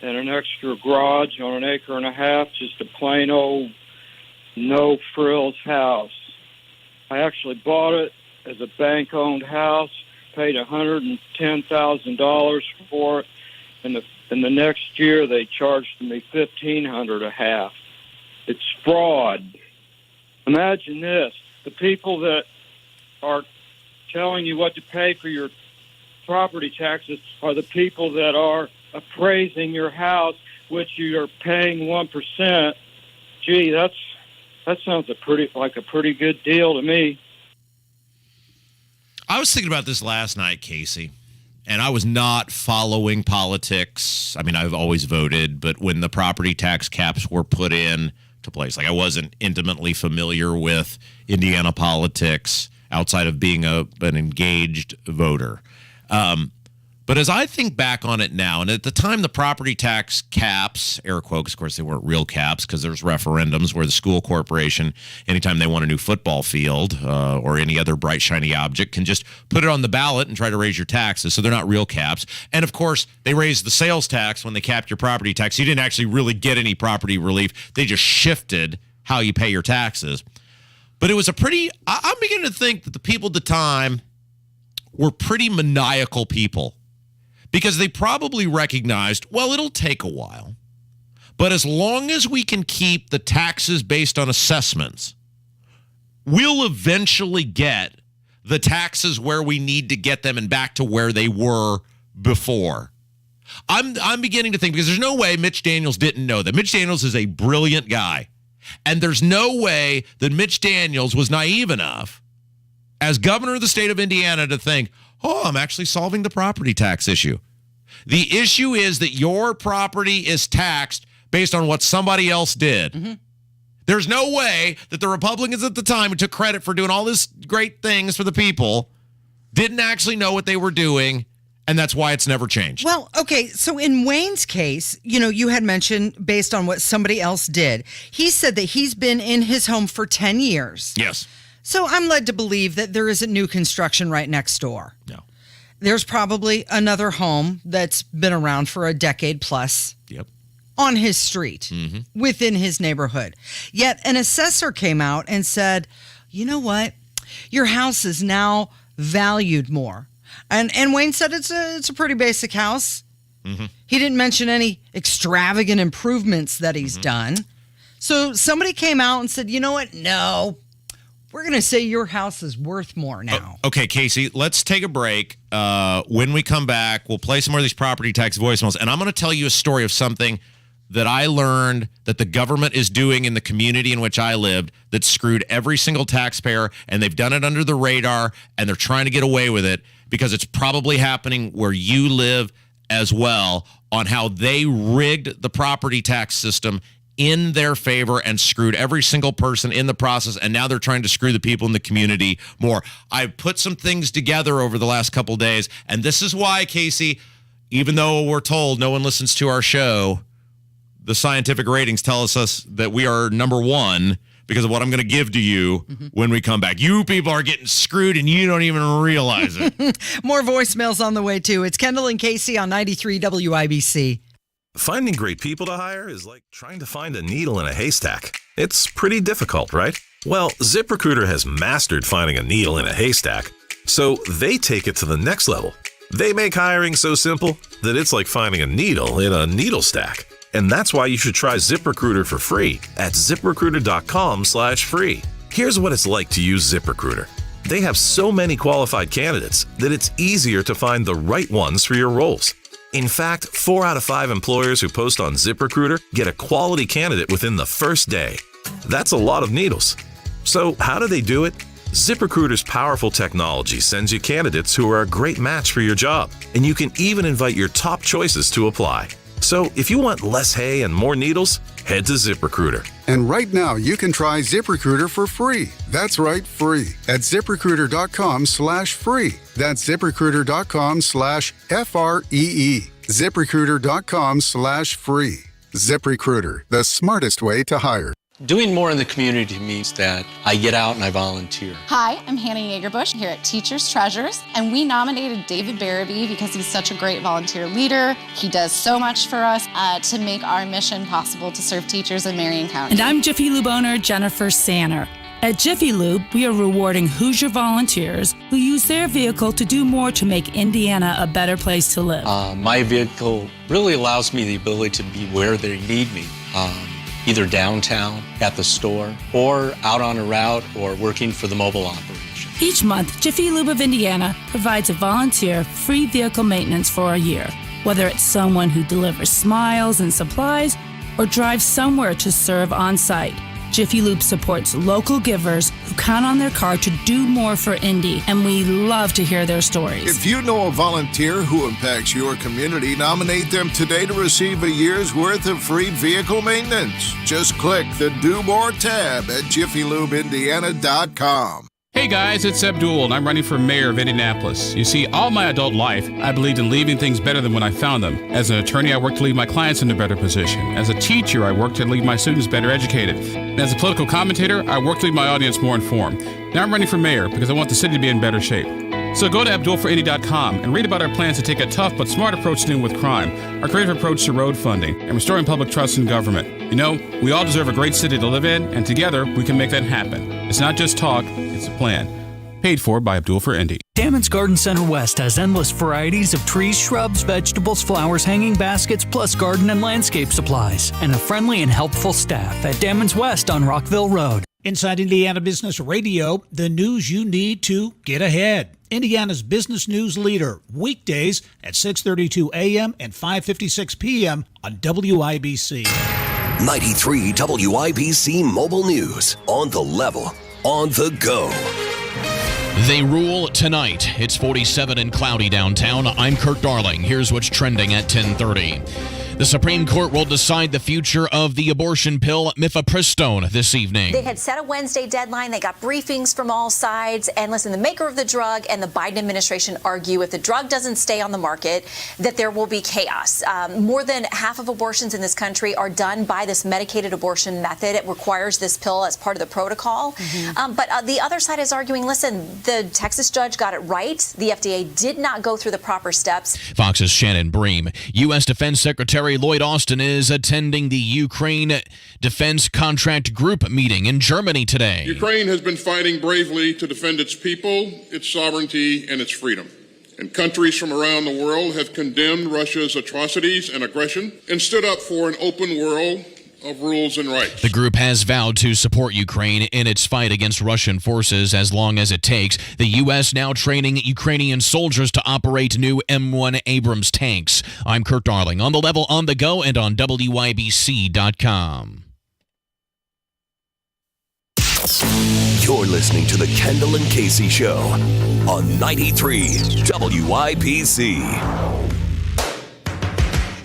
and an extra garage on 1.5 acres, just a plain old no frills house. I actually bought it as a bank-owned house, paid $110,000 for it, and the next year they charged me $1,500 a half. It's fraud. Imagine this: the people that are telling you what to pay for your property taxes are the people that are appraising your house, which you are paying 1%. Gee, that sounds like a pretty good deal to me. I was thinking about this last night, Casey, and I was not following politics. I mean, I've always voted, but when the property tax caps were put in to place, like, I wasn't intimately familiar with Indiana politics outside of being an engaged voter. But as I think back on it now, and at the time the property tax caps, air quotes, of course they weren't real caps because there's referendums where the school corporation, anytime they want a new football field or any other bright, shiny object, can just put it on the ballot and try to raise your taxes. So they're not real caps. And of course, they raised the sales tax when they capped your property tax. You didn't actually really get any property relief. They just shifted how you pay your taxes. But it was I'm beginning to think that the people at the time were pretty maniacal people, because they probably recognized, well, it'll take a while, but as long as we can keep the taxes based on assessments, we'll eventually get the taxes where we need to get them and back to where they were before. I'm beginning to think, because there's no way Mitch Daniels didn't know that. Mitch Daniels is a brilliant guy, and there's no way that Mitch Daniels was naive enough as governor of the state of Indiana to think, oh, I'm actually solving the property tax issue. The issue is that your property is taxed based on what somebody else did. Mm-hmm. There's no way that the Republicans at the time who took credit for doing all these great things for the people didn't actually know what they were doing, and that's why it's never changed. Well, okay, so in Wayne's case, you had mentioned based on what somebody else did. He said that he's been in his home for 10 years. Yes. So I'm led to believe that there isn't new construction right next door. No. There's probably another home that's been around for a decade plus. Yep. On his street, within his neighborhood. Yet an assessor came out and said, you know what? Your house is now valued more. And Wayne said it's a pretty basic house. He didn't mention any extravagant improvements that he's done. So somebody came out and said, you know what? No, we're going to say your house is worth more now. Okay, Casey, let's take a break. When we come back, we'll play some more of these property tax voicemails. And I'm going to tell you a story of something that I learned that the government is doing in the community in which I lived that screwed every single taxpayer, and they've done it under the radar, and they're trying to get away with it because it's probably happening where you live as well, on how they rigged the property tax system in their favor and screwed every single person in the process, and now they're trying to screw the people in the community more. I've put some things together over the last couple days, and this is why, Casey, even though we're told no one listens to our show, the scientific ratings tell us that we are number one because of what I'm going to give to you when we come back. You people are getting screwed and you don't even realize it. More voicemails on the way, too. It's Kendall and Casey on 93 WIBC. Finding great people to hire is like trying to find a needle in a haystack. It's pretty difficult, right? Well, ZipRecruiter has mastered finding a needle in a haystack, so they take it to the next level. They make hiring so simple that it's like finding a needle in a needle stack. And that's why you should try ZipRecruiter for free at ZipRecruiter.com/free. Here's what it's like to use ZipRecruiter. They have so many qualified candidates that it's easier to find the right ones for your roles. In fact, 4 out of 5 employers who post on ZipRecruiter get a quality candidate within the first day. That's a lot of needles. So how do they do it? ZipRecruiter's powerful technology sends you candidates who are a great match for your job, and you can even invite your top choices to apply. So if you want less hay and more needles, head to ZipRecruiter. And right now, you can try ZipRecruiter for free. That's right, free. At ZipRecruiter.com/free. That's ZipRecruiter.com/FREE. ZipRecruiter.com/free. ZipRecruiter, the smartest way to hire. Doing more in the community means that I get out and I volunteer. Hi, I'm Hannah Yeagerbush here at Teachers Treasures, and we nominated David Barabee because he's such a great volunteer leader. He does so much for us to make our mission possible to serve teachers in Marion County. And I'm Jiffy Lube owner Jennifer Sanner. At Jiffy Lube, we are rewarding Hoosier volunteers who use their vehicle to do more to make Indiana a better place to live. My vehicle really allows me the ability to be where they need me. Either downtown, at the store, or out on a route, or working for the mobile operation. Each month, Jiffy Lube of Indiana provides a volunteer free vehicle maintenance for a year, whether it's someone who delivers smiles and supplies or drives somewhere to serve on site. Jiffy Lube supports local givers who count on their car to do more for Indy, and we love to hear their stories. If you know a volunteer who impacts your community, nominate them today to receive a year's worth of free vehicle maintenance. Just click the Do More tab at JiffyLubeIndiana.com. Hey guys, it's Abdul, and I'm running for mayor of Indianapolis. You see, all my adult life, I believed in leaving things better than when I found them. As an attorney, I worked to leave my clients in a better position. As a teacher, I worked to leave my students better educated. And as a political commentator, I worked to leave my audience more informed. Now I'm running for mayor because I want the city to be in better shape. So go to AbdulForIndy.com and read about our plans to take a tough but smart approach to dealing with crime, our creative approach to road funding, and restoring public trust in government. You know, we all deserve a great city to live in, and together we can make that happen. It's not just talk, it's a plan. Paid for by Abdul for Indy. Damon's Garden Center West has endless varieties of trees, shrubs, vegetables, flowers, hanging baskets, plus garden and landscape supplies, and a friendly and helpful staff at Damon's West on Rockville Road. Inside Indiana Business Radio, the news you need to get ahead. Indiana's business news leader, weekdays at 6:32 a.m. and 5:56 p.m. on WIBC. 93 WIBC Mobile News. On the level, on the go. They rule tonight. It's 47 and cloudy downtown. I'm Kirk Darling. Here's what's trending at 10:30. The Supreme Court will decide the future of the abortion pill mifepristone this evening. They had set a Wednesday deadline. They got briefings from all sides. And listen, the maker of the drug and the Biden administration argue if the drug doesn't stay on the market, that there will be chaos. More than half of abortions in this country are done by this medicated abortion method. It requires this pill as part of the protocol. But the other side is arguing, listen, the Texas judge got it right. The FDA did not go through the proper steps. Fox's Shannon Bream. U.S. Defense Secretary Lloyd Austin is attending the Ukraine Defense Contract Group meeting in Germany today. Ukraine has been fighting bravely to defend its people, its sovereignty, and its freedom. And countries from around the world have condemned Russia's atrocities and aggression and stood up for an open world of rules and rights. The group has vowed to support Ukraine in its fight against Russian forces as long as it takes. The U.S. now training Ukrainian soldiers to operate new M1 Abrams tanks. I'm Kurt Darling, on the level, on the go, and on WIBC.com. You're listening to the Kendall and Casey Show on 93 WIBC.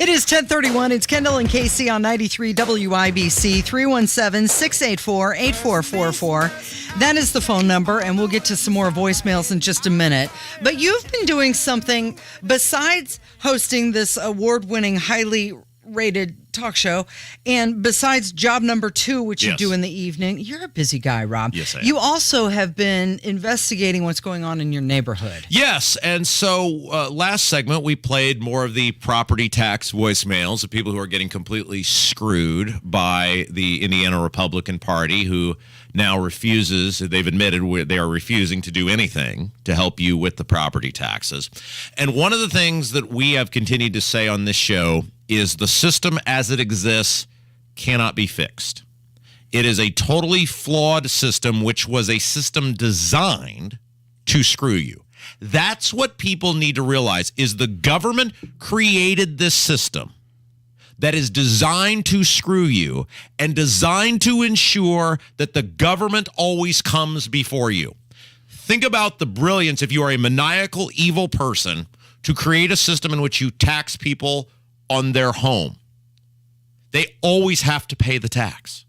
It is 10:31. It's Kendall and Casey on 93 WIBC, 317-684-8444. That is the phone number, and we'll get to some more voicemails in just a minute. But you've been doing something besides hosting this award-winning, highly rated talk show, and besides job number 2, which you do in the evening. You're a busy guy, Rob. Yes, I am. You also have been investigating what's going on in your neighborhood. Yes, and so last segment we played more of the property tax voicemails of people who are getting completely screwed by the Indiana Republican Party, who now refuses, they've admitted they are refusing to do anything to help you with the property taxes. And one of the things that we have continued to say on this show is the system as it exists cannot be fixed. It is a totally flawed system, which was a system designed to screw you. That's what people need to realize, is the government created this system that is designed to screw you and designed to ensure that the government always comes before you. Think about the brilliance, if you are a maniacal, evil person, to create a system in which you tax people on their home. They always have to pay the tax.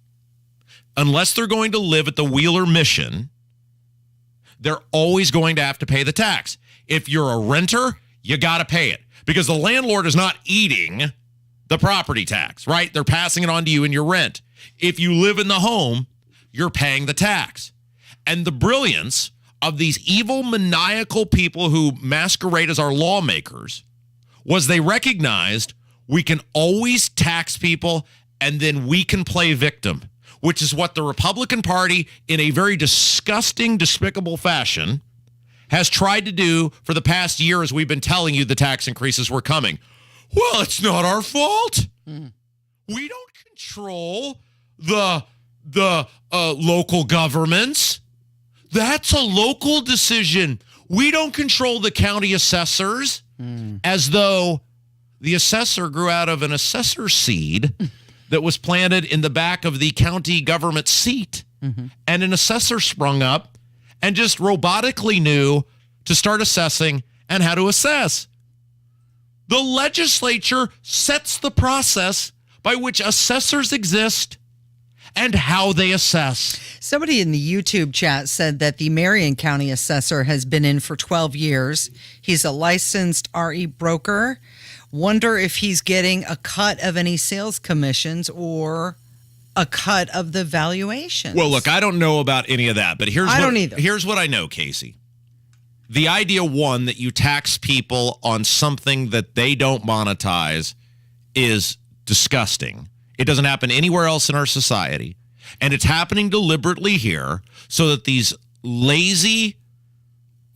Unless they're going to live at the Wheeler Mission, they're always going to have to pay the tax. If you're a renter, you got to pay it because the landlord is not eating the property tax, right? They're passing it on to you in your rent. If you live in the home, you're paying the tax. And the brilliance of these evil, maniacal people who masquerade as our lawmakers was they recognized we can always tax people and then we can play victim, which is what the Republican Party, in a very disgusting, despicable fashion, has tried to do for the past year as we've been telling you the tax increases were coming. Well, it's not our fault. We don't control the local governments. That's a local decision. We don't control the county assessors, as though the assessor grew out of an assessor seed that was planted in the back of the county government seat. And an assessor sprung up and just robotically knew to start assessing and how to assess. The legislature sets the process by which assessors exist and how they assess. Somebody in the YouTube chat said that the Marion County assessor has been in for 12 years. He's a licensed RE broker. Wonder if he's getting a cut of any sales commissions or a cut of the valuation. Well, look, I don't know about any of that, but don't either. Here's what I know, Casey. The idea, one, that you tax people on something that they don't monetize is disgusting. It doesn't happen anywhere else in our society. And it's happening deliberately here so that these lazy,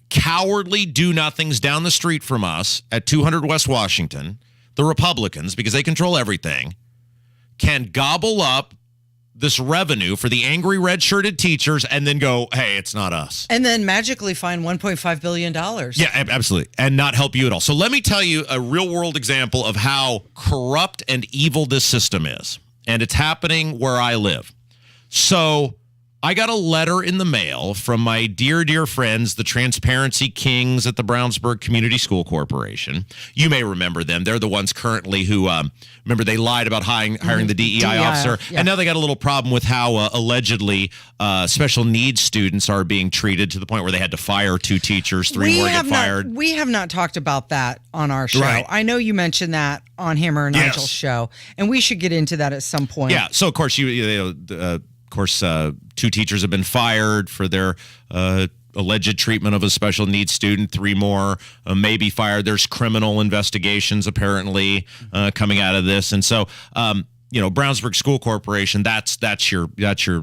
cowardly do-nothings down the street from us at 200 West Washington, the Republicans, because they control everything, can gobble up this revenue for the angry red-shirted teachers and then go, hey, it's not us. And then magically find $1.5 billion. Yeah, absolutely. And not help you at all. So let me tell you a real-world example of how corrupt and evil this system is. And it's happening where I live. So I got a letter in the mail from my dear, dear friends, the Transparency Kings at the Brownsburg Community School Corporation. You may remember them. They're the ones currently who, remember, they lied about hiring the DEI officer. Yeah. And now they got a little problem with how allegedly special needs students are being treated to the point where they had to fire 2 teachers, 3 more get fired. We have not talked about that on our show. Right. I know you mentioned that on Hammer and Nigel's show, and we should get into that at some point. Yeah. So, of course, 2 teachers have been fired for their alleged treatment of a special needs student. 3 more may be fired. There's criminal investigations apparently coming out of this, and so Brownsburg School Corporation. That's your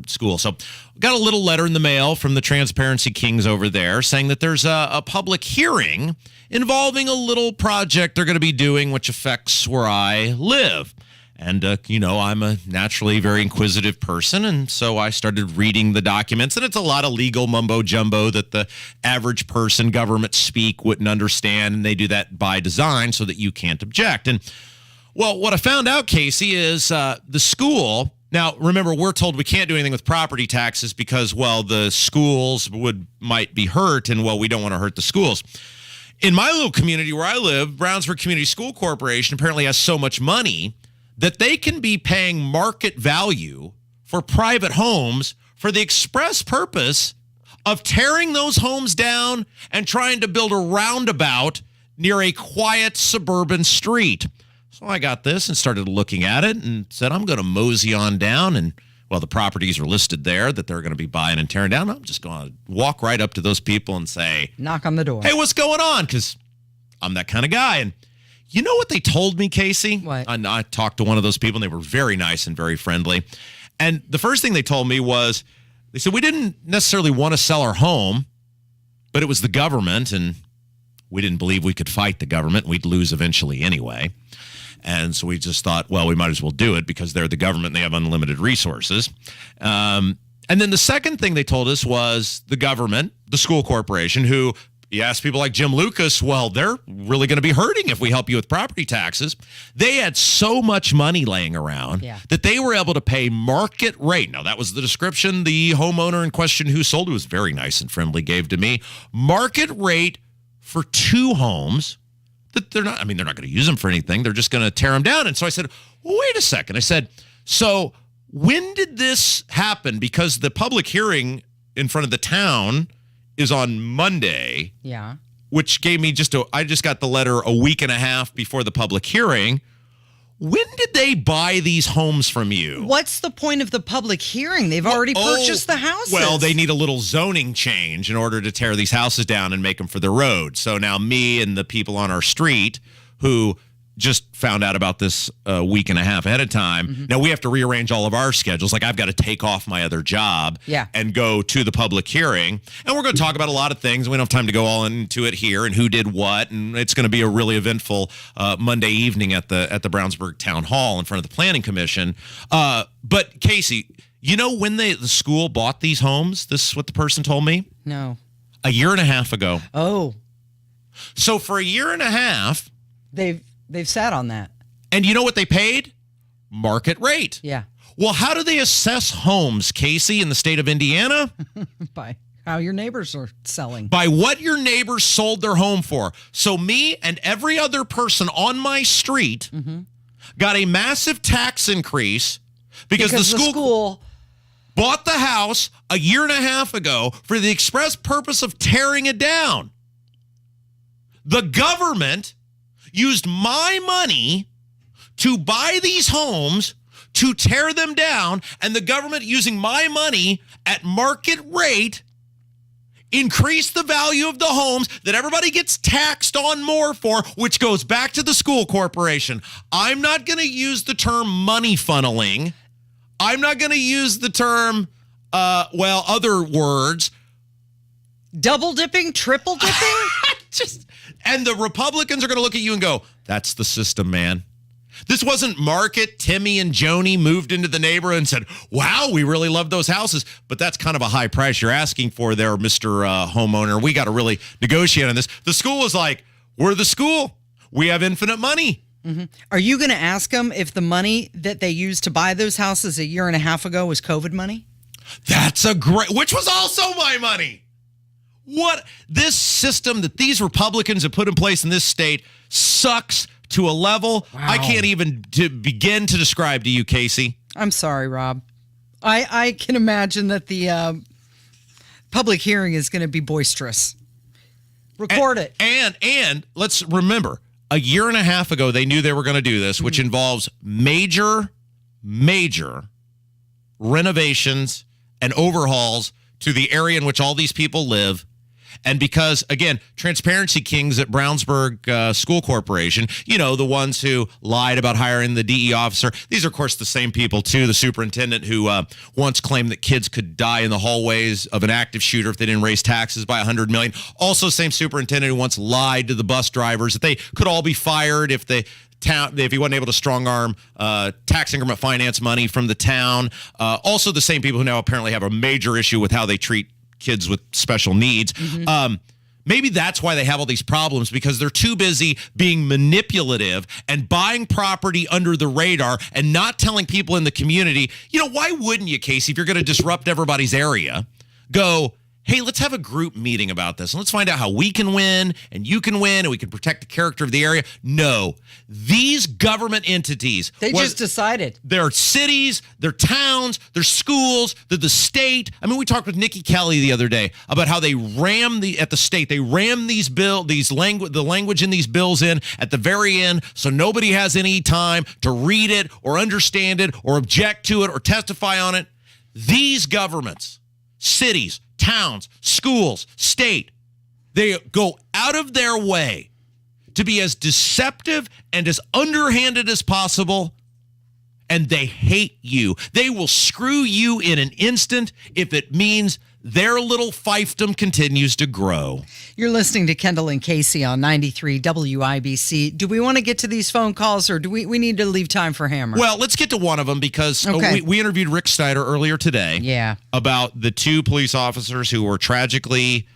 school. So, got a little letter in the mail from the Transparency Kings over there saying that there's a public hearing involving a little project they're going to be doing, which affects where I live. And, I'm a naturally very inquisitive person, and so I started reading the documents, and it's a lot of legal mumbo-jumbo that the average person, government speak, wouldn't understand, and they do that by design so that you can't object. And, well, what I found out, Casey, is the school... Now, remember, we're told we can't do anything with property taxes because, well, the schools might be hurt, and, well, we don't want to hurt the schools. In my little community where I live, Brownsburg Community School Corporation apparently has so much money that they can be paying market value for private homes for the express purpose of tearing those homes down and trying to build a roundabout near a quiet suburban street. So I got this and started looking at it and said, I'm going to mosey on down. And, well, the properties are listed there that they're going to be buying and tearing down. I'm just going to walk right up to those people and say, knock on the door. Hey, what's going on? Because I'm that kind of guy. And you know what they told me, Casey? What? I talked to one of those people, and they were very nice and very friendly. And the first thing they told me was, they said, we didn't necessarily want to sell our home, but it was the government, and we didn't believe we could fight the government. We'd lose eventually anyway. And so we just thought, well, we might as well do it because they're the government and they have unlimited resources. And then the second thing they told us was the government, the school corporation, who... You ask people like Jim Lucas, well, they're really going to be hurting if we help you with property taxes. They had so much money laying around that they were able to pay market rate. Now, that was the description the homeowner in question who sold, who was very nice and friendly, gave to me. Market rate for 2 homes that they're not going to use them for anything. They're just going to tear them down. And so I said, well, wait a second. I said, so when did this happen? Because the public hearing in front of the town is on Monday. Yeah. Which gave me I just got the letter a week and a half before the public hearing. When did they buy these homes from you? What's the point of the public hearing? They've already purchased the houses. Well, they need a little zoning change in order to tear these houses down and make them for the road. So now me and the people on our street who just found out about this a week and a half ahead of time. Mm-hmm. Now we have to rearrange all of our schedules. Like I've got to take off my other job and go to the public hearing. And we're going to talk about a lot of things. We don't have time to go all into it here and who did what. And it's going to be a really eventful Monday evening at the Brownsburg Town Hall in front of the Planning Commission. But Casey, you know when the school bought these homes? This is what the person told me? No. A year and a half ago. Oh. So for a year and a half, They've sat on that. And you know what they paid? Market rate. Yeah. Well, how do they assess homes, Casey, in the state of Indiana? By how your neighbors are selling. By what your neighbors sold their home for. So me and every other person on my street got a massive tax increase because the school bought the house a year and a half ago for the express purpose of tearing it down. The government used my money to buy these homes, to tear them down, and the government using my money at market rate increased the value of the homes that everybody gets taxed on more for, which goes back to the school corporation. I'm not going to use the term money funneling. I'm not going to use the term, other words. Double dipping, triple dipping? And the Republicans are going to look at you and go, that's the system, man. This wasn't Market, Timmy, and Joni moved into the neighborhood and said, wow, we really love those houses. But that's kind of a high price you're asking for there, Mr. Homeowner. We got to really negotiate on this. The school was like, we're the school. We have infinite money. Mm-hmm. Are you going to ask them if the money that they used to buy those houses a year and a half ago was COVID money? That's a great, which was also my money. What this system that these Republicans have put in place in this state sucks to a level I can't even begin to describe to you, Casey. I'm sorry, Rob. I can imagine that the public hearing is going to be boisterous. Record it. And let's remember, a year and a half ago, they knew they were going to do this, which involves major renovations and overhauls to the area in which all these people live. And because, again, transparency kings at Brownsburg School Corporation, you know, the ones who lied about hiring the DE officer. These are, of course, the same people, too. The superintendent who once claimed that kids could die in the hallways of an active shooter if they didn't raise taxes by $100 million. Also, same superintendent who once lied to the bus drivers that they could all be fired if he wasn't able to strong-arm tax increment finance money from the town. Also, the same people who now apparently have a major issue with how they treat kids with special needs. Maybe that's why they have all these problems, because they're too busy being manipulative and buying property under the radar and not telling people in the community, you know, why wouldn't you, Casey, if you're going to disrupt everybody's area, go, hey, let's have a group meeting about this and let's find out how we can win and you can win and we can protect the character of the area. No, these government entities, they just decided. They're cities, they're towns, they're schools, they're the state. I mean, we talked with Nikky Haley the other day about how they ram the language in these bills in at the very end, so nobody has any time to read it or understand it or object to it or testify on it. These governments, cities, towns, schools, state, they go out of their way to be as deceptive and as underhanded as possible, and they hate you. They will screw you in an instant if it means their little fiefdom continues to grow. You're listening to Kendall and Casey on 93 WIBC. Do we want to get to these phone calls, or do we need to leave time for Hammer? Well, let's get to one of them, because we interviewed Rick Snyder earlier today about the two police officers who were tragically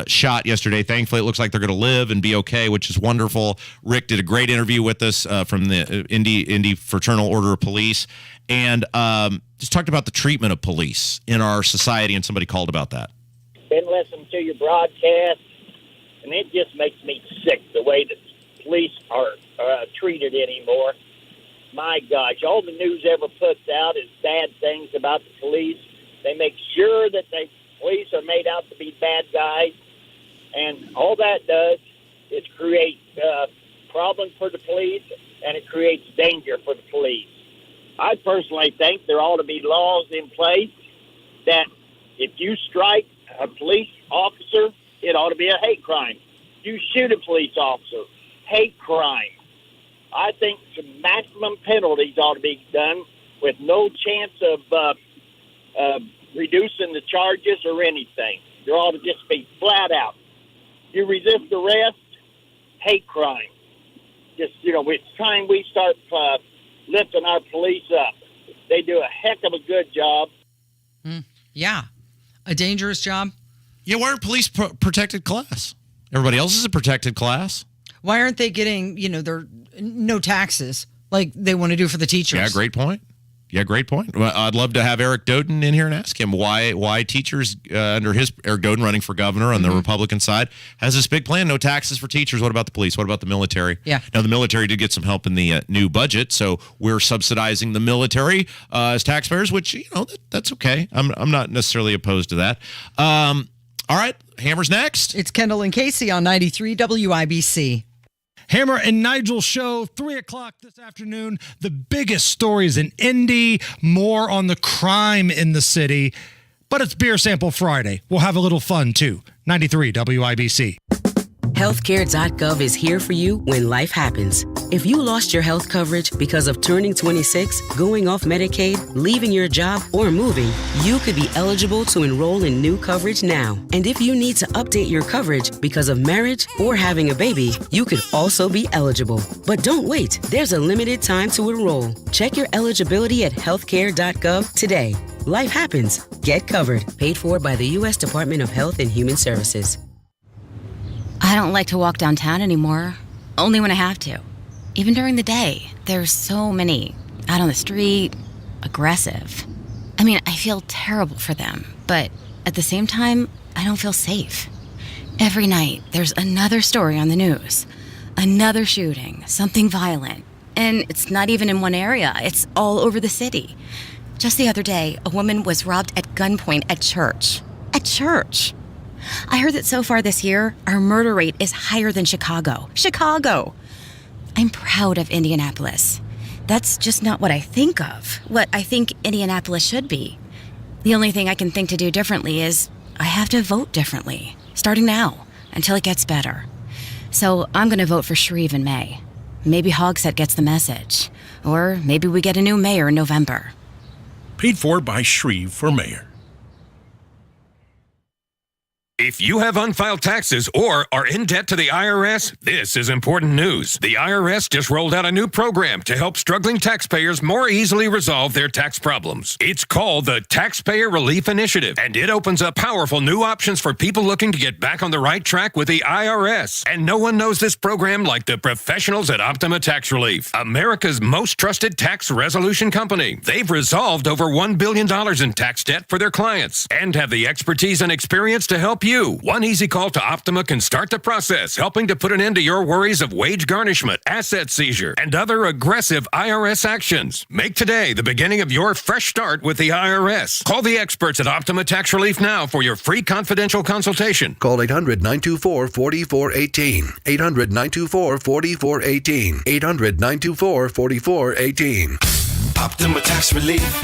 shot yesterday. Thankfully, it looks like they're going to live and be okay, which is wonderful. Rick did a great interview with us from the Indy Fraternal Order of Police, and just talked about the treatment of police in our society, and somebody called about that. Been listening to your broadcast, and it just makes me sick the way that police are treated anymore. My gosh, all the news ever puts out is bad things about the police. They make sure that police are made out to be bad guys, and all that does is create problems for the police, and it creates danger for the police. I personally think there ought to be laws in place that if you strike a police officer, it ought to be a hate crime. You shoot a police officer, hate crime. I think some maximum penalties ought to be done with no chance of reducing the charges or anything. There ought to just be flat out. You resist arrest, hate crime. Just, it's time we start lifting our police up. They do a heck of a good job. Yeah. A dangerous job. Yeah, why aren't police protected class? Everybody else is a protected class. Why aren't they getting, their no taxes like they want to do for the teachers? Yeah, great point. Well, I'd love to have Eric Doden in here and ask him why teachers under Eric Doden running for governor on the Republican side has this big plan, no taxes for teachers. What about the police? What about the military? Yeah. Now, the military did get some help in the new budget, so we're subsidizing the military as taxpayers, which, that's okay. I'm not necessarily opposed to that. All right, Hammer's next. It's Kendall and Casey on 93 WIBC. Hammer and Nigel show, 3 o'clock this afternoon. The biggest stories in Indy, more on the crime in the city. But it's Beer Sample Friday. We'll have a little fun, too. 93 WIBC. Healthcare.gov is here for you when life happens. If you lost your health coverage because of turning 26, going off Medicaid, leaving your job, or moving, you could be eligible to enroll in new coverage now. And if you need to update your coverage because of marriage or having a baby, you could also be eligible. But don't wait. There's a limited time to enroll. Check your eligibility at healthcare.gov today. Life happens. Get covered. Paid for by the U.S. Department of Health and Human Services. I don't like to walk downtown anymore. Only when I have to. Even during the day, there's so many out on the street, aggressive. I mean, I feel terrible for them, but at the same time, I don't feel safe. Every night, there's another story on the news. Another shooting, something violent. And it's not even in one area, it's all over the city. Just the other day, a woman was robbed at gunpoint at church. At church! I heard that so far this year, our murder rate is higher than Chicago. Chicago! I'm proud of Indianapolis. That's just not what I think of, what I think Indianapolis should be. The only thing I can think to do differently is I have to vote differently, starting now, until it gets better. So I'm going to vote for Shreve in May. Maybe Hogshead gets the message. Or maybe we get a new mayor in November. Paid for by Shreve for mayor. If you have unfiled taxes or are in debt to the IRS, this is important news. The IRS just rolled out a new program to help struggling taxpayers more easily resolve their tax problems. It's called the Taxpayer Relief Initiative, and it opens up powerful new options for people looking to get back on the right track with the IRS. And no one knows this program like the professionals at Optima Tax Relief, America's most trusted tax resolution company. They've resolved over $1 billion in tax debt for their clients and have the expertise and experience to help you. One easy call to Optima can start the process, helping to put an end to your worries of wage garnishment, asset seizure, and other aggressive IRS actions. Make today the beginning of your fresh start with the IRS. Call the experts at Optima Tax Relief now for your free confidential consultation. Call 800-924-4418. 800-924-4418. 800-924-4418. Optima Tax Relief.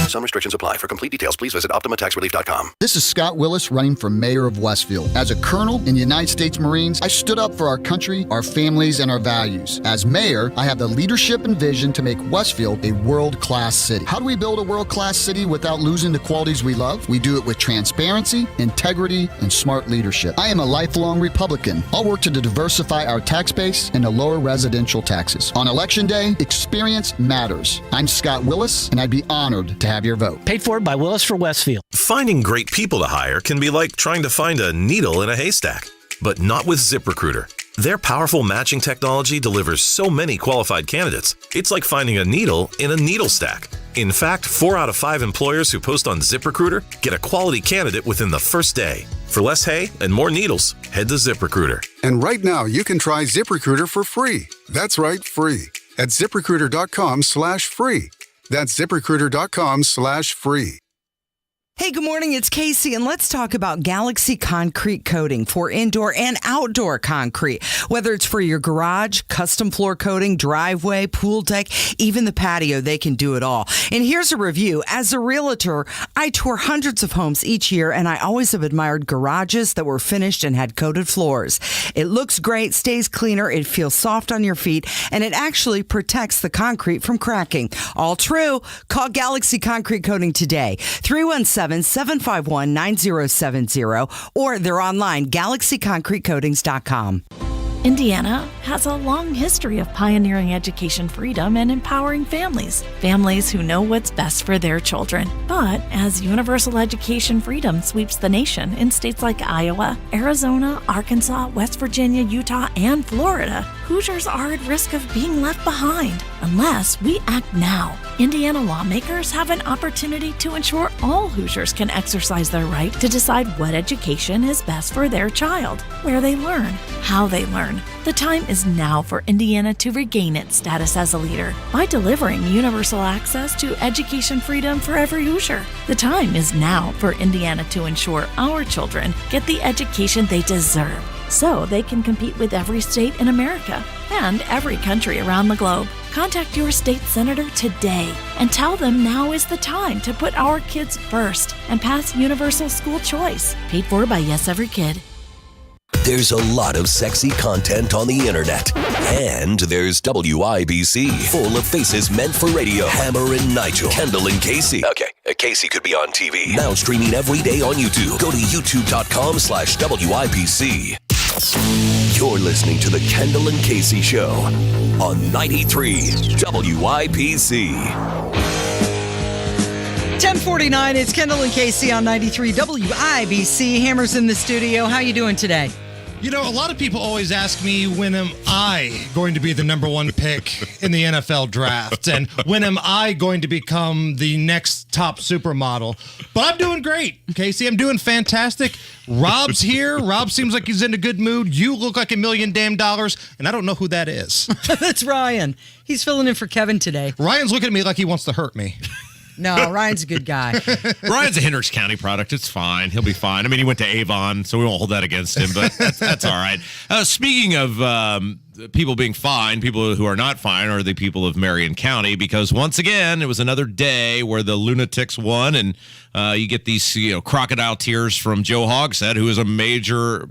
Some restrictions apply. For complete details, please visit OptimaTaxRelief.com. This is Scott Willis running for mayor of Westfield. As a colonel in the United States Marines, I stood up for our country, our families, and our values. As mayor, I have the leadership and vision to make Westfield a world-class city. How do we build a world-class city without losing the qualities we love? We do it with transparency, integrity, and smart leadership. I am a lifelong Republican. I'll work to diversify our tax base and to lower residential taxes. On Election Day, experience matters. I'm Scott Willis, and I'd be honored to have your vote. Paid for by Willis for Westfield. Finding great people to hire can be like trying to find a needle in a haystack, but not with ZipRecruiter. Their powerful matching technology delivers so many qualified candidates, it's like finding a needle in a needle stack. In fact, 4 out of 5 employers who post on ZipRecruiter get a quality candidate within the first day. For less hay and more needles, head to ZipRecruiter. And right now, you can try ZipRecruiter for free. That's right, free. At ZipRecruiter.com/free. That's ZipRecruiter.com/free. Hey, good morning. It's Casey, and let's talk about Galaxy Concrete Coating for indoor and outdoor concrete. Whether it's for your garage, custom floor coating, driveway, pool deck, even the patio, they can do it all. And here's a review. As a realtor, I tour hundreds of homes each year, and I always have admired garages that were finished and had coated floors. It looks great, stays cleaner, it feels soft on your feet, and it actually protects the concrete from cracking. All true. Call Galaxy Concrete Coating today. 317-751-9070, or they're online, galaxyconcretecoatings.com. Indiana has a long history of pioneering education freedom and empowering families. Families who know what's best for their children. But as universal education freedom sweeps the nation in states like Iowa, Arizona, Arkansas, West Virginia, Utah, and Florida, Hoosiers are at risk of being left behind unless we act now. Indiana lawmakers have an opportunity to ensure all Hoosiers can exercise their right to decide what education is best for their child, where they learn, how they learn. The time is now for Indiana to regain its status as a leader by delivering universal access to education freedom for every Hoosier. The time is now for Indiana to ensure our children get the education they deserve so they can compete with every state in America and every country around the globe. Contact your state senator today and tell them now is the time to put our kids first and pass universal school choice. Paid for by Yes Every Kid. There's a lot of sexy content on the internet. And there's WIBC, full of faces meant for radio. Hammer and Nigel, Kendall and Casey. Okay, Casey could be on TV. Now streaming every day on YouTube. Go to youtube.com/WIBC. You're listening to the Kendall and Casey Show on 93 WIBC. 10:49, it's Kendall and Casey on 93 WIBC. Hammer's in the studio. How you doing today? You know, a lot of people always ask me, when am I going to be the number one pick in the NFL draft? And when am I going to become the next top supermodel? But I'm doing great, Casey. I'm doing fantastic. Rob's here. Rob seems like he's in a good mood. You look like $1 million, and I don't know who that is. That's Ryan. He's filling in for Kevin today. Ryan's looking at me like he wants to hurt me. No, Ryan's a good guy. Ryan's a Hendricks County product. It's fine. He'll be fine. I mean, he went to Avon, so we won't hold that against him, but that's all right. Speaking of people being fine, people who are not fine are the people of Marion County, because once again, it was another day where the lunatics won, and you get these crocodile tears from Joe Hogshead, who is a major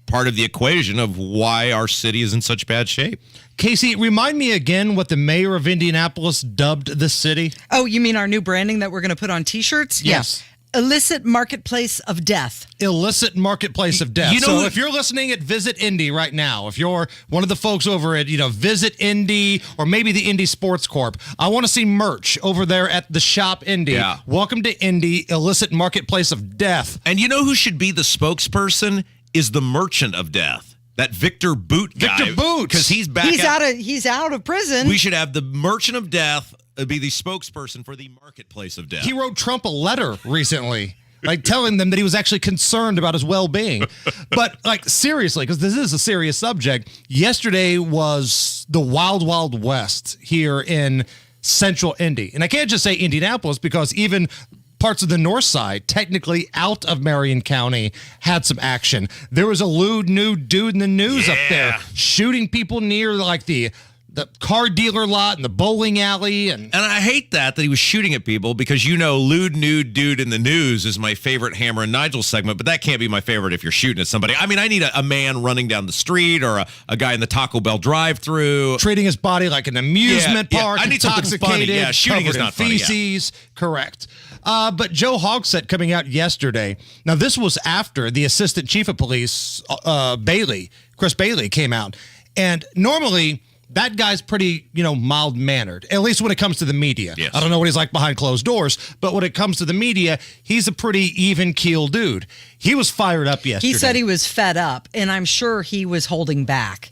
part of the equation of why our city is in such bad shape. Casey, remind me again what the mayor of Indianapolis dubbed the city. Oh, you mean our new branding that we're going to put on T-shirts? Yes. Yeah. Illicit marketplace of death. Illicit marketplace of death. So if you're listening at Visit Indy right now, if you're one of the folks over at, Visit Indy or maybe the Indy Sports Corp, I want to see merch over there at the Shop Indy. Yeah. Welcome to Indy, illicit marketplace of death. And you know who should be the spokesperson? Is the merchant of death. That Victor Boot guy. Victor Boot. Because he's back. He's out of prison. We should have the merchant of death be the spokesperson for the marketplace of death. He wrote Trump a letter recently, telling them that he was actually concerned about his well-being. But seriously, because this is a serious subject, yesterday was the Wild Wild West here in Central Indy. And I can't just say Indianapolis, because even parts of the north side, technically out of Marion County, had some action. There was a lewd nude dude in the news up there shooting people near the car dealer lot and the bowling alley. And I hate that he was shooting at people, because lewd nude dude in the news is my favorite Hammer and Nigel segment, but that can't be my favorite if you're shooting at somebody. I mean, I need a man running down the street, or a guy in the Taco Bell drive-thru. Treating his body like an amusement park. I need something funny. Yeah, shooting is not funny. Feces. Correct. But Joe Hogshead coming out yesterday. Now, this was after the assistant chief of police, Chris Bailey, came out. And normally, that guy's pretty, mild-mannered, at least when it comes to the media. Yes. I don't know what he's like behind closed doors, but when it comes to the media, he's a pretty even-keel dude. He was fired up yesterday. He said he was fed up, and I'm sure he was holding back.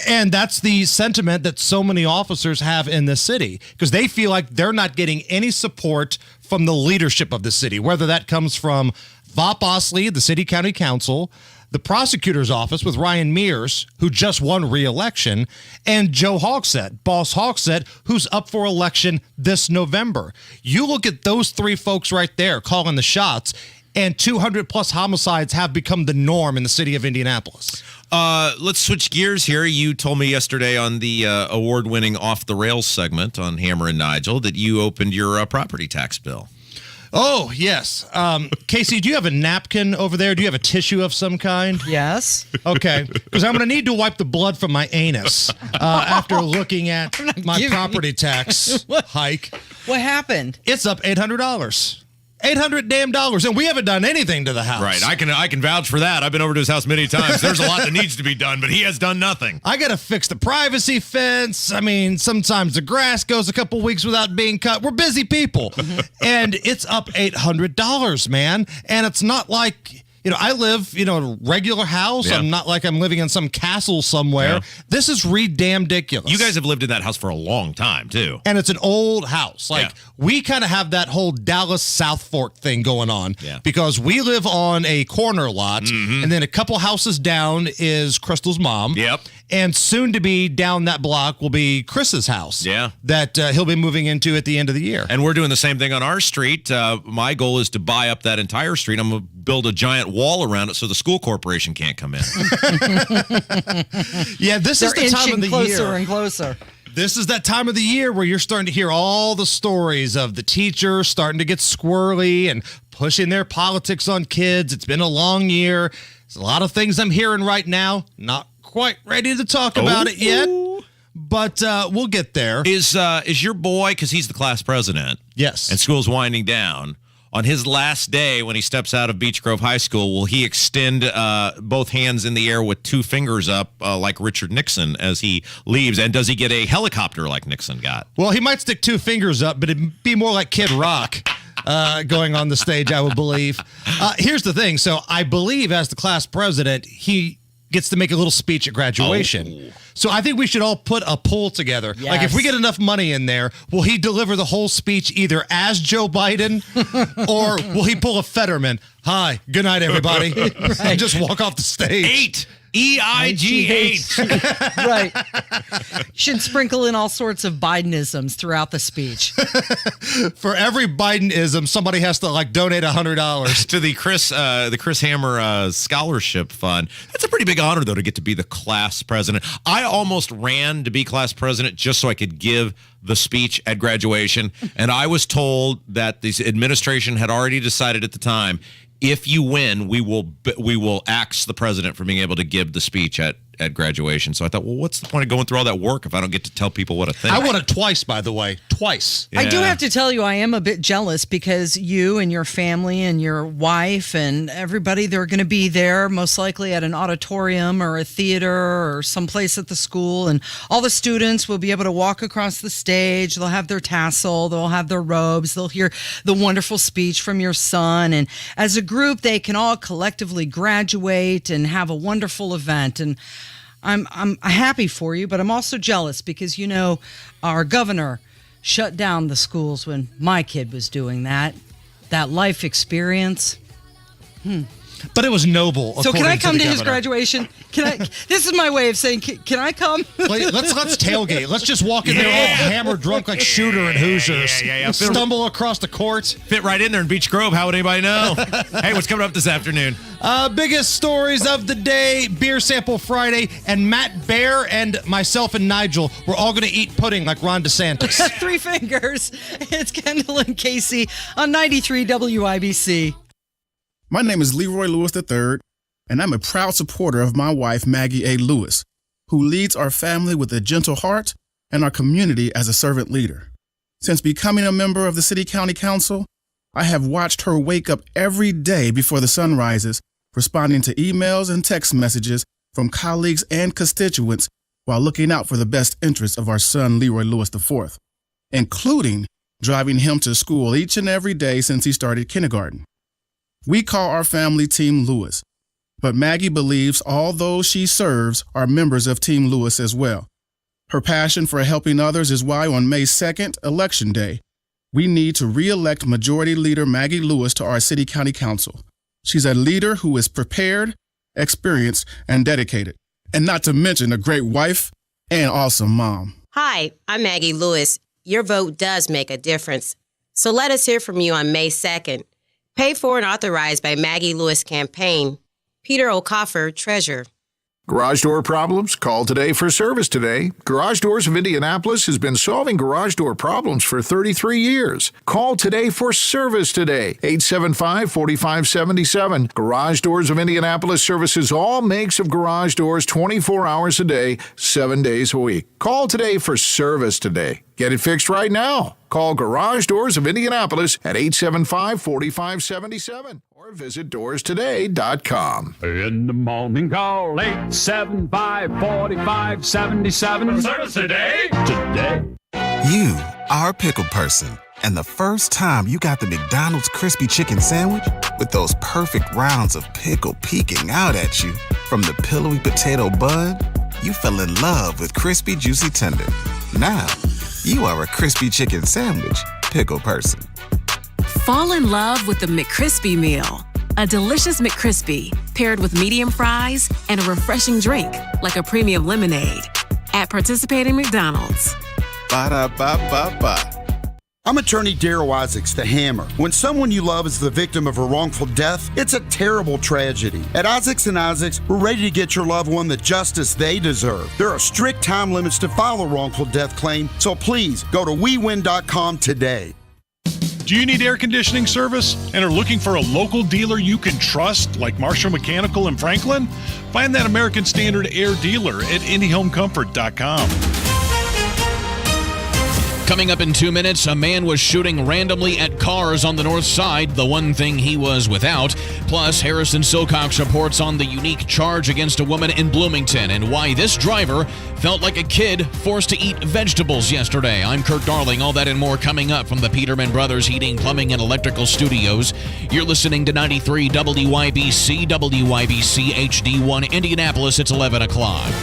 And that's the sentiment that so many officers have in the city, because they feel like they're not getting any support from the leadership of the city, whether that comes from Vop Osley, the city county council, the prosecutor's office with Ryan Mears, who just won re-election, and Joe Hogshead, Boss Hogshead, who's up for election this November. You look at those three folks right there calling the shots, and 200-plus homicides have become the norm in the city of Indianapolis. Let's switch gears here. You told me yesterday on the award-winning Off the Rails segment on Hammer and Nigel that you opened your property tax bill. Oh, yes. Casey, do you have a napkin over there? Do you have a tissue of some kind? Yes. Okay. Because I'm going to need to wipe the blood from my anus after looking at my property tax hike. What happened? It's up $800. $800 and we haven't done anything to the house. Right. I can vouch for that. I've been over to his house many times. There's a lot that needs to be done, but he has done nothing. I got to fix the privacy fence. I mean, sometimes the grass goes a couple weeks without being cut. We're busy people. And it's up $800, man. And it's not like, I live, in a regular house. Yeah. I'm not like I'm living in some castle somewhere. Yeah. This is ridiculous. You guys have lived in that house for a long time, too. And it's an old house. We kind of have that whole Dallas South Fork thing going on. Yeah. Because we live on a corner lot, and then a couple houses down is Crystal's mom. Yep. And soon to be down that block will be Chris's house. Yeah. That he'll be moving into at the end of the year. And we're doing the same thing on our street. My goal is to buy up that entire street. I'm going to build a giant wall around it so the school corporation can't come in. Yeah, this is the time of the year. Closer and closer. This is that time of the year where you're starting to hear all the stories of the teachers starting to get squirrely and pushing their politics on kids. It's been a long year. There's a lot of things I'm hearing right now. Not quite ready to talk about it yet, but we'll get there. Is your boy, because he's the class president, yes, and school's winding down, on his last day when he steps out of Beech Grove High School, will he extend both hands in the air with two fingers up like Richard Nixon as he leaves? And does he get a helicopter like Nixon got? Well, he might stick two fingers up, but it'd be more like Kid Rock going on the stage, I would believe. Here's the thing. So I believe as the class president, he gets to make a little speech at graduation. So I think we should all put a poll together. Yes. Like if we get enough money in there, will he deliver the whole speech either as Joe Biden or will he pull a Fetterman? Hi, good night, everybody. And just walk off the stage. 8. EIGH. Right. Should sprinkle in all sorts of Bidenisms throughout the speech. For every Bidenism, somebody has to donate $100 to the Chris Hammer Scholarship Fund. That's a pretty big honor, though, to get to be the class president. I almost ran to be class president just so I could give the speech at graduation, and I was told that the administration had already decided at the time, if you win, we will axe the president for being able to give the speech at graduation. So I thought, well, what's the point of going through all that work if I don't get to tell people what I think? I won it twice, by the way. Twice. Yeah. I do have to tell you, I am a bit jealous because you and your family and your wife and everybody, they're going to be there most likely at an auditorium or a theater or someplace at the school. And all the students will be able to walk across the stage. They'll have their tassel. They'll have their robes. They'll hear the wonderful speech from your son. And as a group, they can all collectively graduate and have a wonderful event. And I'm happy for you, but I'm also jealous because, our governor shut down the schools when my kid was doing that life experience. But it was noble. So can I come to his graduation? This is my way of saying, can I come? Let's tailgate. Let's just walk in there all hammered drunk like Shooter and Hoosiers. Yeah. Stumble across the court. Fit right in there in Beach Grove. How would anybody know? Hey, what's coming up this afternoon? Biggest stories of the day, Beer Sample Friday, and Matt Bear and myself and Nigel, we're all going to eat pudding like Ron DeSantis. 3 fingers. It's Kendall and Casey on 93 WIBC. My name is Leroy Lewis III, and I'm a proud supporter of my wife, Maggie A. Lewis, who leads our family with a gentle heart and our community as a servant leader. Since becoming a member of the City County Council, I have watched her wake up every day before the sun rises, responding to emails and text messages from colleagues and constituents while looking out for the best interests of our son, Leroy Lewis IV, including driving him to school each and every day since he started kindergarten. We call our family Team Lewis, but Maggie believes all those she serves are members of Team Lewis as well. Her passion for helping others is why on May 2nd, Election Day, we need to re-elect Majority Leader Maggie Lewis to our City County Council. She's a leader who is prepared, experienced, and dedicated, and not to mention a great wife and awesome mom. Hi, I'm Maggie Lewis. Your vote does make a difference. So let us hear from you on May 2nd. Paid for and authorized by Maggie Lewis Campaign. Peter O'Coffer, Treasurer. Garage door problems? Call today for service today. Garage Doors of Indianapolis has been solving garage door problems for 33 years. Call today for service today. 875-4577. Garage Doors of Indianapolis services all makes of garage doors 24 hours a day, 7 days a week. Call today for service today. Get it fixed right now. Call Garage Doors of Indianapolis at 875-4577 or visit doorstoday.com. In the morning, call 875-4577. Service today. You are a pickle person, and the first time you got the McDonald's crispy chicken sandwich with those perfect rounds of pickle peeking out at you from the pillowy potato bun, you fell in love with crispy, juicy tender. Now, you are a crispy chicken sandwich pickle person. Fall in love with the McCrispy Meal. A delicious McCrispy paired with medium fries and a refreshing drink like a premium lemonade. At participating McDonald's. Ba-da-ba-ba-ba. I'm attorney Darryl Isaacs, the Hammer. When someone you love is the victim of a wrongful death, it's a terrible tragedy. At Isaacs & Isaacs, we're ready to get your loved one the justice they deserve. There are strict time limits to file a wrongful death claim, so please go to WeWin.com today. Do you need air conditioning service and are looking for a local dealer you can trust, like Marshall Mechanical in Franklin? Find that American Standard Air dealer at IndyHomeComfort.com. Coming up in 2 minutes, a man was shooting randomly at cars on the north side, the one thing he was without. Plus, Harrison Silcox reports on the unique charge against a woman in Bloomington and why this driver felt like a kid forced to eat vegetables yesterday. I'm Kirk Darling. All that and more coming up from the Peterman Brothers Heating, Plumbing, and Electrical Studios. You're listening to 93 WIBC, WIBC HD1 Indianapolis. It's 11 o'clock.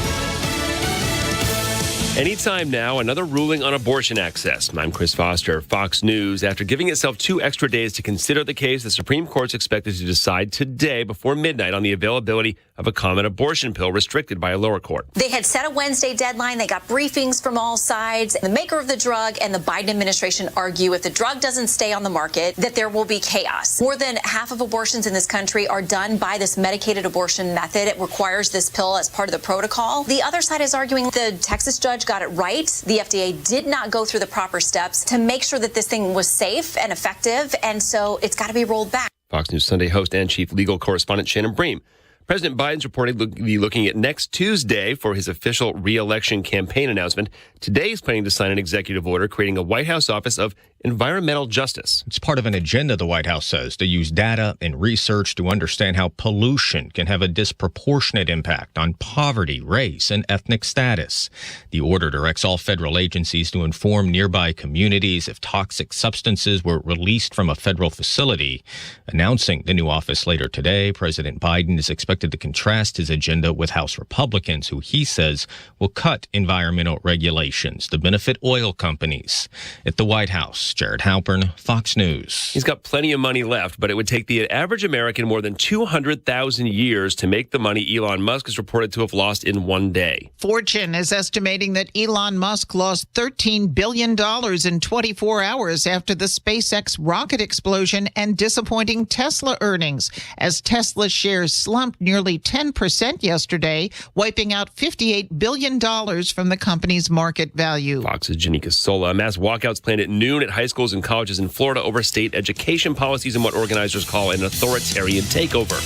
Anytime now, another ruling on abortion access. I'm Chris Foster. Fox News. After giving itself 2 extra days to consider the case, the Supreme Court's expected to decide today before midnight on the availability of a common abortion pill restricted by a lower court. They had set a Wednesday deadline. They got briefings from all sides. The maker of the drug and the Biden administration argue if the drug doesn't stay on the market, that there will be chaos. More than half of abortions in this country are done by this medicated abortion method. It requires this pill as part of the protocol. The other side is arguing the Texas judge got it right. The FDA did not go through the proper steps to make sure that this thing was safe and effective, and so it's got to be rolled back. Fox News Sunday host and chief legal correspondent Shannon Bream. President Biden's reportedly to be looking at next Tuesday for his official reelection campaign announcement. Today he's planning to sign an executive order creating a White House Office of Environmental Justice. It's part of an agenda, the White House says, to use data and research to understand how pollution can have a disproportionate impact on poverty, race, and ethnic status. The order directs all federal agencies to inform nearby communities if toxic substances were released from a federal facility. Announcing the new office later today, President Biden is expected to contrast his agenda with House Republicans, who he says will cut environmental regulations to benefit oil companies. At the White House, Jared Halpern, Fox News. He's got plenty of money left, but it would take the average American more than 200,000 years to make the money Elon Musk is reported to have lost in one day. Fortune is estimating that Elon Musk lost $13 billion in 24 hours after the SpaceX rocket explosion and disappointing Tesla earnings, as Tesla shares slumped nearly 10% yesterday, wiping out $58 billion from the company's market value. Fox's Janika Sola. Mass walkouts planned at noon at high schools and colleges in Florida over state education policies and what organizers call an authoritarian takeover.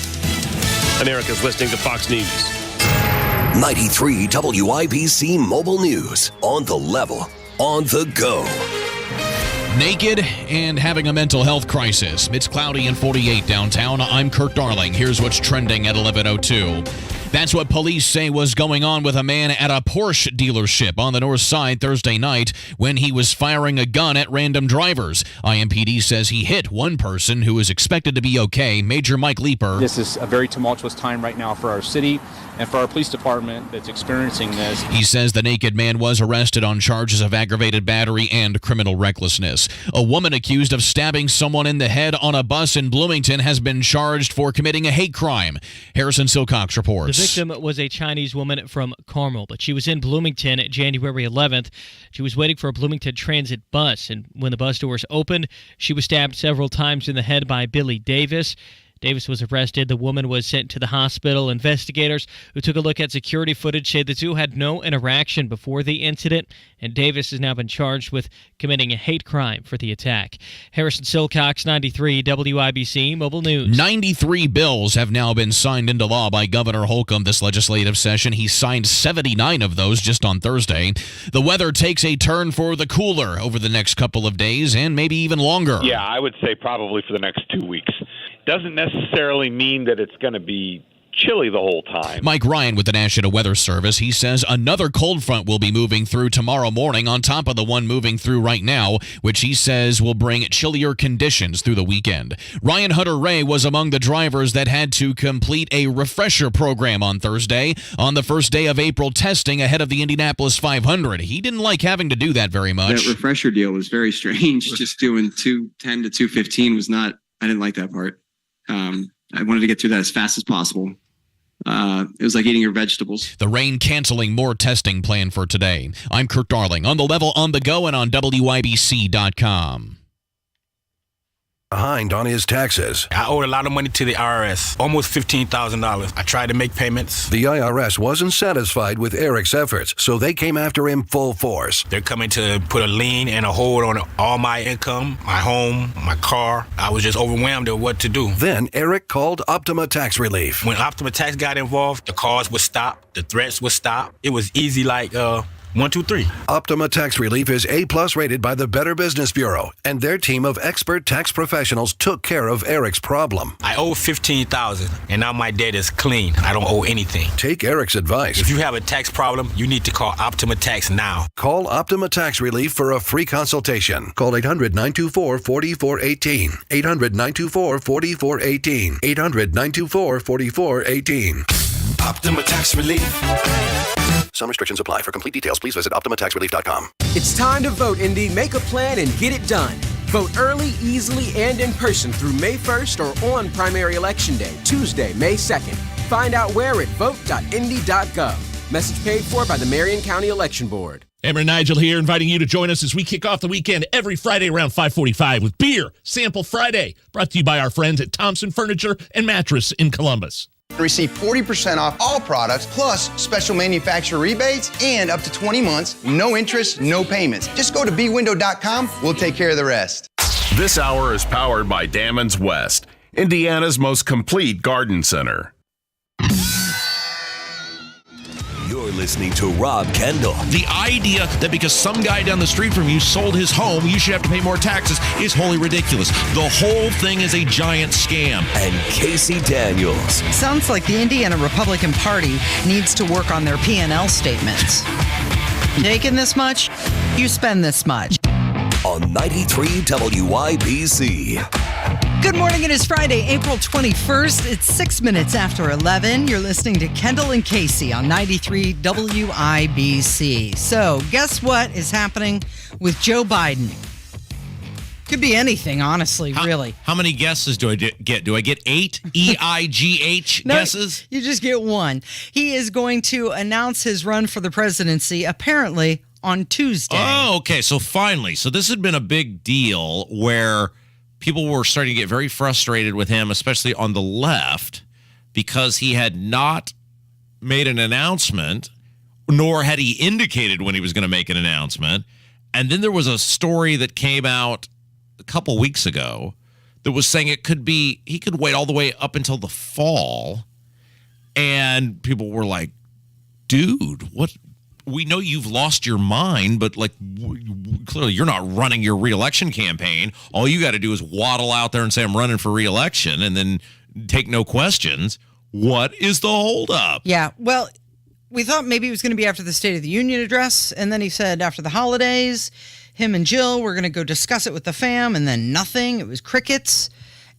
America's listening to Fox News. 93 WIBC Mobile News. On the level, on the go. Naked and having a mental health crisis. It's cloudy and 48 downtown. I'm Kirk Darling. Here's what's trending at 11:02. That's what police say was going on with a man at a Porsche dealership on the north side Thursday night when he was firing a gun at random drivers. IMPD says he hit one person who is expected to be okay. Major Mike Leeper. This is a very tumultuous time right now for our city and for our police department that's experiencing this. He says the naked man was arrested on charges of aggravated battery and criminal recklessness. A woman accused of stabbing someone in the head on a bus in Bloomington has been charged for committing a hate crime. Harrison Silcox reports. The victim was a Chinese woman from Carmel, but she was in Bloomington January 11th. She was waiting for a Bloomington Transit bus, and when the bus doors opened, she was stabbed several times in the head by Billy Davis. Davis was arrested. The woman was sent to the hospital. Investigators who took a look at security footage said the two had no interaction before the incident, and Davis has now been charged with committing a hate crime for the attack. Harrison Silcox, 93 WIBC Mobile News. 93 bills have now been signed into law by Governor Holcomb this legislative session. He signed 79 of those just on Thursday. The weather takes a turn for the cooler over the next couple of days and maybe even longer. Yeah, I would say probably for the next 2 weeks. Doesn't necessarily mean that it's going to be chilly the whole time. Mike Ryan with the National Weather Service. He says another cold front will be moving through tomorrow morning on top of the one moving through right now, which he says will bring chillier conditions through the weekend. Ryan Hunter-Ray was among the drivers that had to complete a refresher program on Thursday on the first day of April testing ahead of the Indianapolis 500. He didn't like having to do that very much. That refresher deal was very strange. Just doing 2:10 to 2:15 was not, I didn't like that part. I wanted to get through that as fast as possible. It was like eating your vegetables. The rain canceling more testing planned for today. I'm Kirk Darling, on the level, on the go, and on WIBC.com. Behind on his taxes. I owed a lot of money to the IRS, almost $15,000. I tried to make payments. The IRS wasn't satisfied with Eric's efforts, so they came after him full force. They're coming to put a lien and a hold on all my income, my home, my car. I was just overwhelmed at what to do. Then Eric called Optima Tax Relief. When Optima Tax got involved, the calls would stop, the threats would stop. It was easy like 1, 2, 3. Optima Tax Relief is A+ rated by the Better Business Bureau, and their team of expert tax professionals took care of Eric's problem. I owe $15,000, and now my debt is clean. I don't owe anything. Take Eric's advice. If you have a tax problem, you need to call Optima Tax now. Call Optima Tax Relief for a free consultation. Call 800-924-4418. 800-924-4418. 800-924-4418. Optima Tax Relief. Some restrictions apply. For complete details, please visit OptimaTaxRelief.com. It's time to vote, Indy. Make a plan and get it done. Vote early, easily, and in person through May 1st or on primary election day, Tuesday, May 2nd. Find out where at vote.indy.gov. Message paid for by the Marion County Election Board. Amber and Nigel here, inviting you to join us as we kick off the weekend every Friday around 5:45 with Beer Sample Friday, brought to you by our friends at Thompson Furniture and Mattress in Columbus. Receive 40% off all products, plus special manufacturer rebates and up to 20 months, no interest, no payments. Just go to bwindow.com. We'll take care of the rest. This hour is powered by Dammons West, Indiana's most complete garden center. You're listening to Rob Kendall. The idea that because some guy down the street from you sold his home, you should have to pay more taxes is wholly ridiculous. The whole thing is a giant scam. And Casey Daniels. Sounds like the Indiana Republican Party needs to work on their P&L statements. Taking this much, you spend this much. On 93 WIBC. Good morning. It is Friday, April 21st. It's 6 minutes after 11. You're listening to Kendall and Casey on 93 WIBC. So, guess what is happening with Joe Biden? Could be anything, honestly, really. How many guesses do I get? Do I get 8 EIGH guesses? You just get one. He is going to announce his run for the presidency, apparently, on Tuesday. Oh, okay. So finally. So this had been a big deal where people were starting to get very frustrated with him, especially on the left, because he had not made an announcement, nor had he indicated when he was going to make an announcement. And then there was a story that came out a couple weeks ago that was saying it could be, he could wait all the way up until the fall. And people were like, dude, what? We know you've lost your mind, but like clearly you're not running your reelection campaign. All you got to do is waddle out there and say I'm running for reelection and then take no questions. What is the holdup? Yeah, well, we thought maybe it was going to be after the State of the Union address, and then he said after the holidays, him and Jill were going to go discuss it with the fam, and then nothing. It was crickets.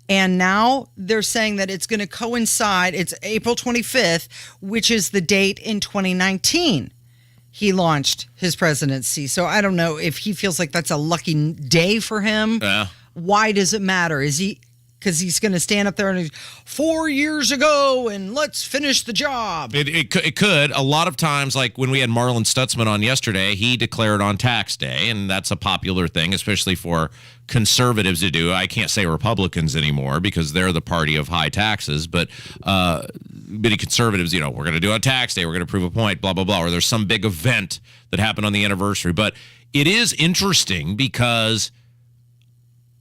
And now they're saying that it's going to coincide. It's April 25th, which is the date in 2019. He launched his presidency. So I don't know if he feels like that's a lucky day for him. Yeah. Why does it matter? Is he, because he's going to stand up there and he's 4 years ago and let's finish the job. It could. A lot of times, like when we had Marlon Stutzman on yesterday, he declared on tax day, and that's a popular thing, especially for conservatives to do. I can't say Republicans anymore because they're the party of high taxes, but many conservatives, we're going to do on tax day, we're going to prove a point, blah, blah, blah, or there's some big event that happened on the anniversary. But it is interesting because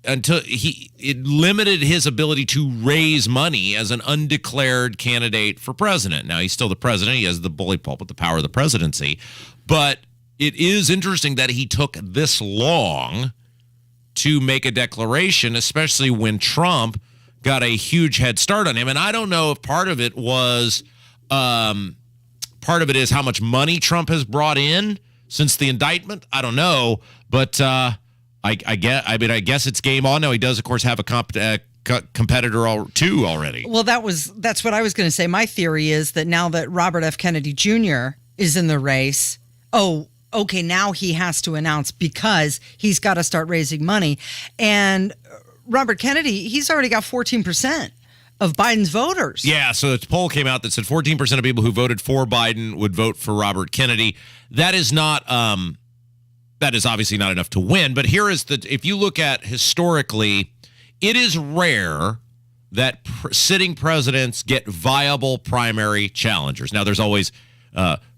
until it limited his ability to raise money as an undeclared candidate for president. Now, he's still the president. He has the bully pulpit, the power of the presidency. But it is interesting that he took this long to make a declaration, especially when Trump got a huge head start on him. And I don't know if part of it is how much money Trump has brought in since the indictment. I don't know, but I guess it's game on now. He does, of course, have a competitor too already. Well, that's what I was going to say. My theory is that now that Robert F. Kennedy Jr. is in the race, okay, now he has to announce because he's got to start raising money. And Robert Kennedy, he's already got 14% of Biden's voters. Yeah, so a poll came out that said 14% of people who voted for Biden would vote for Robert Kennedy. That is not, that is obviously not enough to win. But here is if you look at historically, it is rare that sitting presidents get viable primary challengers. Now, there's always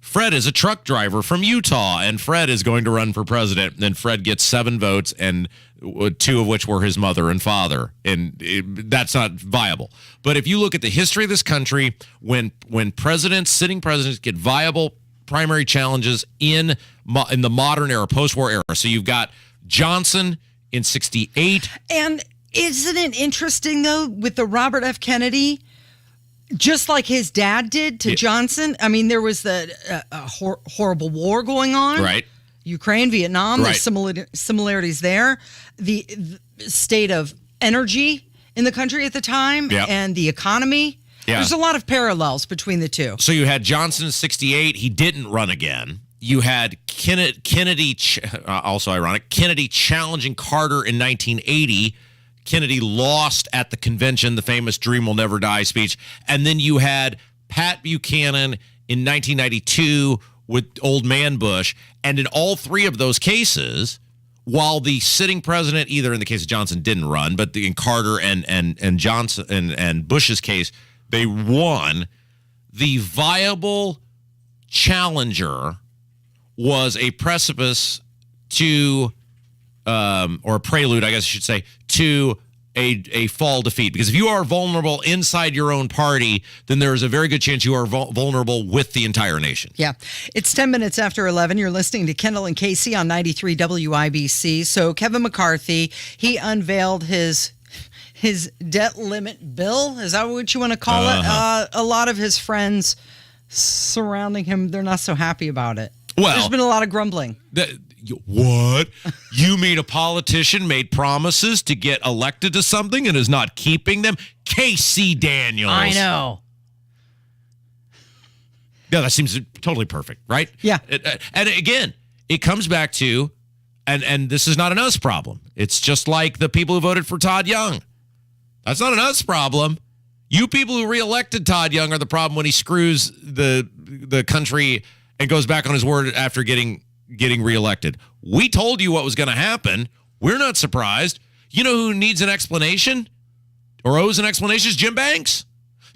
Fred is a truck driver from Utah, and Fred is going to run for president. And then Fred gets 7 votes, and 2 of which were his mother and father. And that's not viable. But if you look at the history of this country, when sitting presidents get viable primary challenges in the modern era, post-war era. So you've got Johnson in 68. And isn't it interesting, though, with the Robert F. Kennedy, just like his dad did to Johnson? I mean, there was the horrible war going on. Right. Ukraine, Vietnam, Right. there's similarities there. The state of energy in the country at the time and the economy. Yeah. There's a lot of parallels between the two. So you had Johnson in 68. He didn't run again. You had Kennedy, also ironic, Kennedy challenging Carter in 1980. Kennedy lost at the convention, the famous Dream Will Never Die speech. And then you had Pat Buchanan in 1992 with Old Man Bush. And in all three of those cases, while the sitting president, either in the case of Johnson didn't run, but in Carter and Johnson and Bush's case, they won. The viable challenger was a precipice to, or a prelude, I guess I should say, to a fall defeat. Because if you are vulnerable inside your own party, then there is a very good chance you are vulnerable with the entire nation. Yeah. It's 10 minutes after 11. You're listening to Kendall and Casey on 93 WIBC. So Kevin McCarthy, he unveiled his debt limit bill. Is that what you want to call it? A lot of his friends surrounding him, they're not so happy about it. Well, there's been a lot of grumbling. What? You mean a politician made promises to get elected to something and is not keeping them? Casey Daniels. I know. Yeah, that seems totally perfect, right? Yeah. And again, it comes back to, and this is not an us problem. It's just like the people who voted for Todd Young. That's not an us problem. You people who reelected Todd Young are the problem when he screws the country and goes back on his word after getting reelected. We told you what was going to happen. We're not surprised. You know who needs an explanation or owes an explanation is Jim Banks.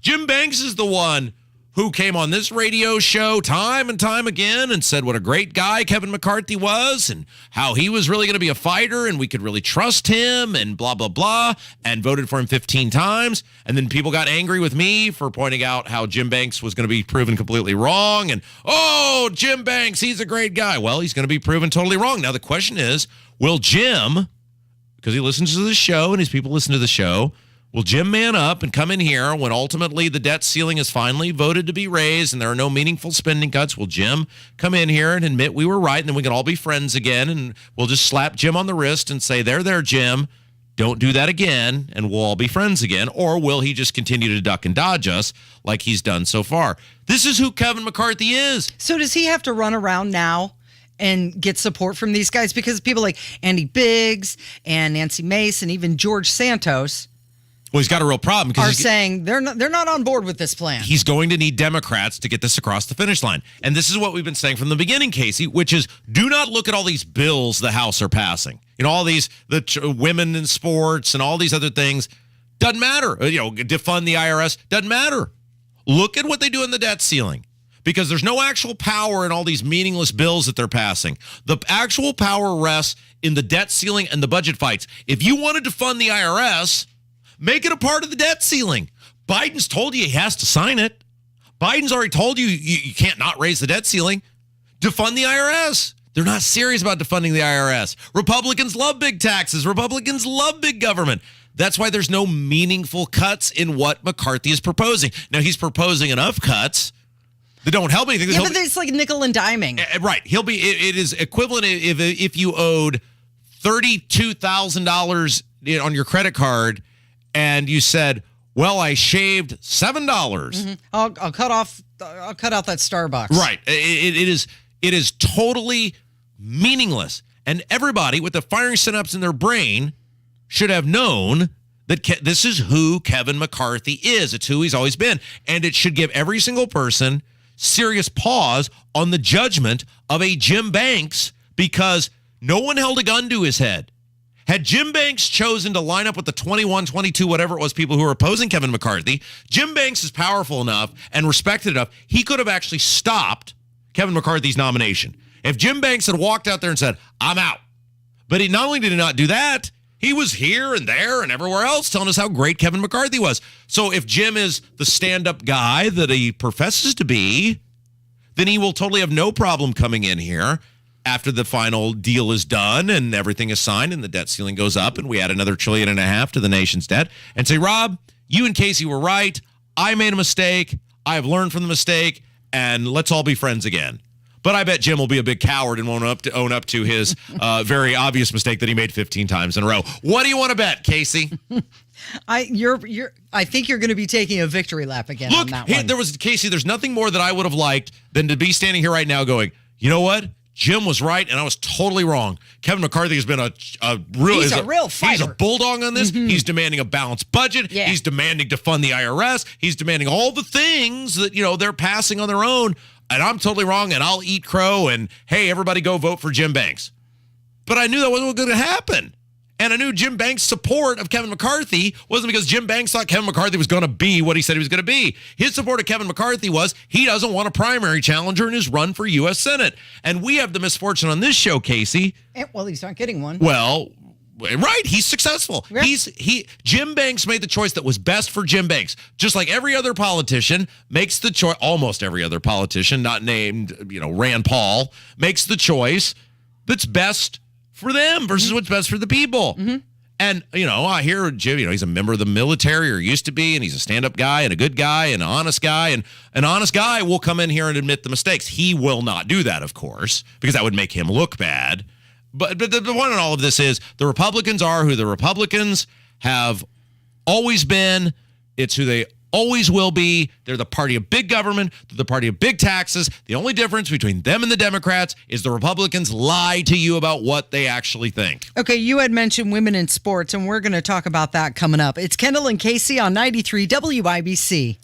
Jim Banks is the one who came on this radio show time and time again and said what a great guy Kevin McCarthy was and how he was really going to be a fighter and we could really trust him and blah, blah, blah, and voted for him 15 times. And then people got angry with me for pointing out how Jim Banks was going to be proven completely wrong. And, oh, Jim Banks, he's a great guy. Well, he's going to be proven totally wrong. Now, the question is, will Jim, because he listens to the show and his people listen to the show, will Jim man up and come in here when ultimately the debt ceiling is finally voted to be raised and there are no meaningful spending cuts? Will Jim come in here and admit we were right and then we can all be friends again and we'll just slap Jim on the wrist and say, there, Jim, don't do that again and we'll all be friends again? Or will he just continue to duck and dodge us like he's done so far? This is who Kevin McCarthy is. So does he have to run around now and get support from these guys? Because people like Andy Biggs and Nancy Mace and even George Santos, well, he's got a real problem because are saying they're not on board with this plan. He's going to need Democrats to get this across the finish line. And this is what we've been saying from the beginning, Casey, which is do not look at all these bills the House are passing. You know, all these, women in sports and all these other things. Doesn't matter. You know, defund the IRS. Doesn't matter. Look at what they do in the debt ceiling. Because there's no actual power in all these meaningless bills that they're passing. The actual power rests in the debt ceiling and the budget fights. If you wanted to fund the IRS, make it a part of the debt ceiling. Biden's told you he has to sign it. Biden's already told you you can't not raise the debt ceiling. Defund the IRS. They're not serious about defunding the IRS. Republicans love big taxes. Republicans love big government. That's why there's no meaningful cuts in what McCarthy is proposing. Now, he's proposing enough cuts that don't help anything. Yeah, but it's like nickel and diming. Right. It is equivalent if you owed $32,000 on your credit card and you said, well, I shaved $7. Mm-hmm. I'll cut out that Starbucks. Right. It is totally meaningless. And everybody with the firing synapse in their brain should have known that this is who Kevin McCarthy is. It's who he's always been. And it should give every single person serious pause on the judgment of a Jim Banks because no one held a gun to his head. Had Jim Banks chosen to line up with the 21, 22, whatever it was, people who were opposing Kevin McCarthy, Jim Banks is powerful enough and respected enough, he could have actually stopped Kevin McCarthy's nomination. If Jim Banks had walked out there and said, I'm out. But he not only did he not do that, he was here and there and everywhere else telling us how great Kevin McCarthy was. So if Jim is the stand-up guy that he professes to be, then he will totally have no problem coming in here after the final deal is done and everything is signed and the debt ceiling goes up and we add another $1.5 trillion to the nation's debt and say, Rob, you and Casey were right. I made a mistake. I have learned from the mistake, and let's all be friends again. But I bet Jim will be a big coward and won't own up to his very obvious mistake that he made 15 times in a row. What do you want to bet, Casey? I think you're going to be taking a victory lap again on that one. Casey, there's nothing more that I would have liked than to be standing here right now going, you know what? Jim was right, and I was totally wrong. Kevin McCarthy has been a real fighter. He's a bulldog on this. Mm-hmm. He's demanding a balanced budget. Yeah. He's demanding to fund the IRS. He's demanding all the things that, they're passing on their own. And I'm totally wrong, and I'll eat crow, and hey, everybody go vote for Jim Banks. But I knew that wasn't going to happen. And I knew Jim Banks' support of Kevin McCarthy wasn't because Jim Banks thought Kevin McCarthy was going to be what he said he was going to be. His support of Kevin McCarthy was he doesn't want a primary challenger in his run for U.S. Senate. And we have the misfortune on this show, Casey. Well, he's not getting one. Well, right. He's successful. Yeah. Jim Banks made the choice that was best for Jim Banks. Just like every other politician makes the choice, almost every other politician, not named, Rand Paul, makes the choice that's best for them versus what's best for the people. Mm-hmm. And, I hear Jim, he's a member of the military or used to be, and he's a stand-up guy and a good guy and an honest guy. And an honest guy will come in here and admit the mistakes. He will not do that, of course, because that would make him look bad. But the point in all of this is the Republicans are who the Republicans have always been. It's who they always will be. They're the party of big government. They're the party of big taxes. The only difference between them and the Democrats is the Republicans lie to you about what they actually think. Okay, you had mentioned women in sports, and we're going to talk about that coming up. It's Kendall and Casey on 93 WIBC.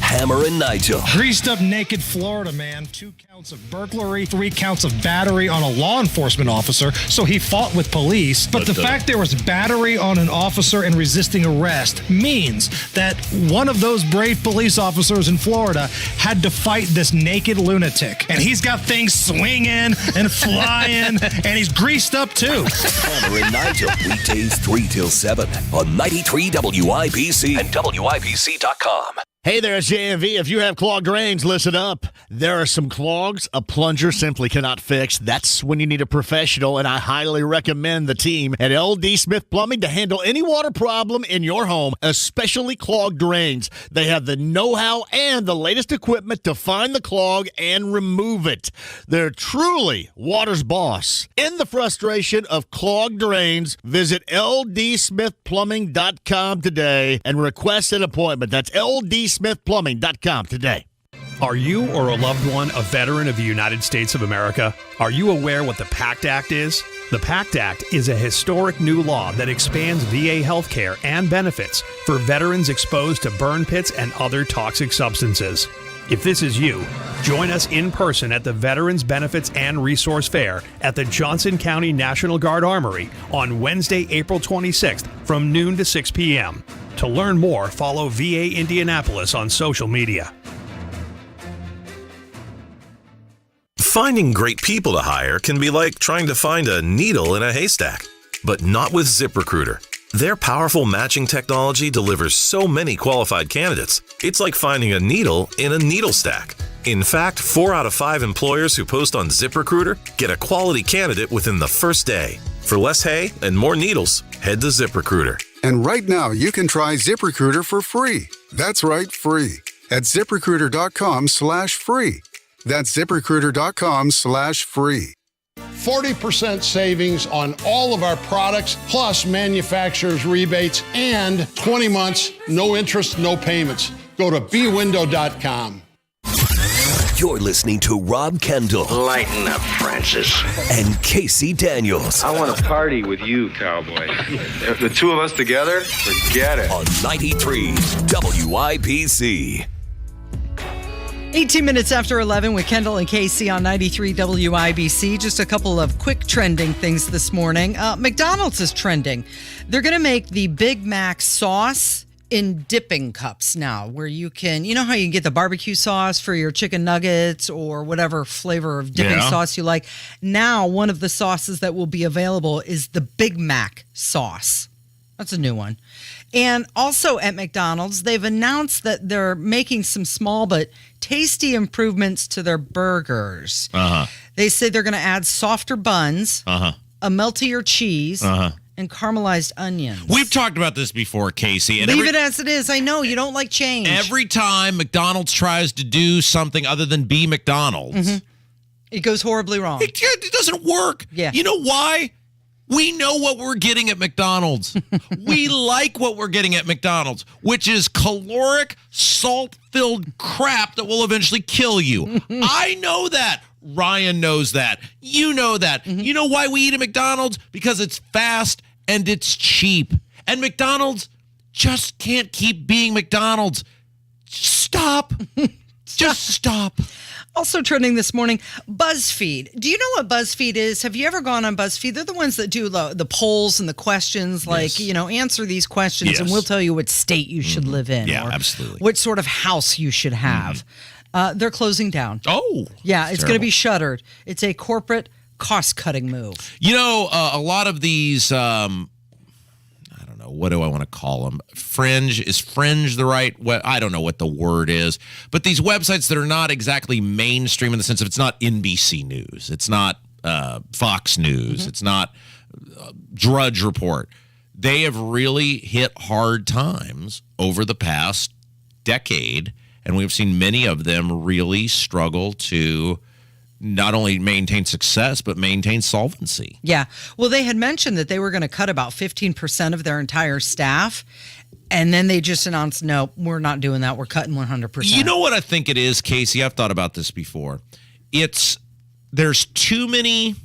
Hammer and Nigel. Greased up naked Florida man, 2 counts of burglary, 3 counts of battery on a law enforcement officer, so he fought with police. But the fact there was battery on an officer and resisting arrest means that one of those brave police officers in Florida had to fight this naked lunatic. And he's got things swinging and flying, and he's greased up too. Hammer and Nigel, weekdays 3 till 7 on 93 WIBC and WIBC.com. Hey there, it's JMV. If you have clogged drains, listen up. There are some clogs a plunger simply cannot fix. That's when you need a professional, and I highly recommend the team at LD Smith Plumbing to handle any water problem in your home, especially clogged drains. They have the know-how and the latest equipment to find the clog and remove it. They're truly water's boss. In the frustration of clogged drains, visit LDSmithPlumbing.com today and request an appointment. That's LDSmithPlumbing.com today. Are you or a loved one a veteran of the United States of America? Are you aware what the PACT Act is? The PACT Act is a historic new law that expands VA health care and benefits for veterans exposed to burn pits and other toxic substances. If this is you, join us in person at the Veterans Benefits and Resource Fair at the Johnson County National Guard Armory on Wednesday, April 26th from noon to 6 p.m. To learn more, follow VA Indianapolis on social media. Finding great people to hire can be like trying to find a needle in a haystack, but not with ZipRecruiter. Their powerful matching technology delivers so many qualified candidates. It's like finding a needle in a needle stack. In fact, 4 out of 5 employers who post on ZipRecruiter get a quality candidate within the first day. For less hay and more needles, head to ZipRecruiter. And right now, you can try ZipRecruiter for free. That's right, free. At ZipRecruiter.com/free. That's ZipRecruiter.com/free. 40% savings on all of our products, plus manufacturer's rebates, and 20 months, no interest, no payments. Go to bwindow.com. You're listening to Rob Kendall. Lighten up, Francis. And Casey Daniels. I want to party with you, cowboy. The two of us together, forget it. On 93 WIBC. 18 minutes after 11 with Kendall and Casey on 93 WIBC. Just a couple of quick trending things this morning. McDonald's is trending. They're going to make the Big Mac sauce in dipping cups now, where you can, you know how you can get the barbecue sauce for your chicken nuggets or whatever flavor of dipping sauce you like. Now, one of the sauces that will be available is the Big Mac sauce. That's a new one. And also at McDonald's, they've announced that they're making some small but tasty improvements to their burgers. They say they're going to add softer buns, a meltier cheese, and caramelized onions. We've talked about this before, Casey. And Leave it as it is. I know you don't like change. Every time McDonald's tries to do something other than be McDonald's, it goes horribly wrong. It doesn't work. Yeah. You know why? We know what we're getting at McDonald's. We like what we're getting at McDonald's, which is caloric, salt-filled crap that will eventually kill you. I know that. Ryan knows that. You know that. You know why we eat at McDonald's? Because it's fast and it's cheap. And McDonald's just can't keep being McDonald's. Stop. Just stop. Also trending this morning, BuzzFeed. Do you know what BuzzFeed is? Have you ever gone on BuzzFeed? They're the ones that do the polls and the questions, like, answer these questions and we'll tell you what state you should live in. Yeah, or absolutely. what sort of house you should have. They're closing down. Oh. Yeah, it's going to be shuttered. It's a corporate cost-cutting move. You know, a lot of these, I don't know, what do I want to call them? Is fringe the right I don't know what the word is. But these websites that are not exactly mainstream in the sense of it's not NBC News. It's not Fox News. It's not Drudge Report. They have really hit hard times over the past decade. And we've seen many of them really struggle to not only maintain success, but maintain solvency. Yeah. Well, they had mentioned that they were going to cut about 15% of their entire staff. And then they just announced, no, we're not doing that. We're cutting 100%. You know what I think it is, Casey? I've thought about this before. There's too many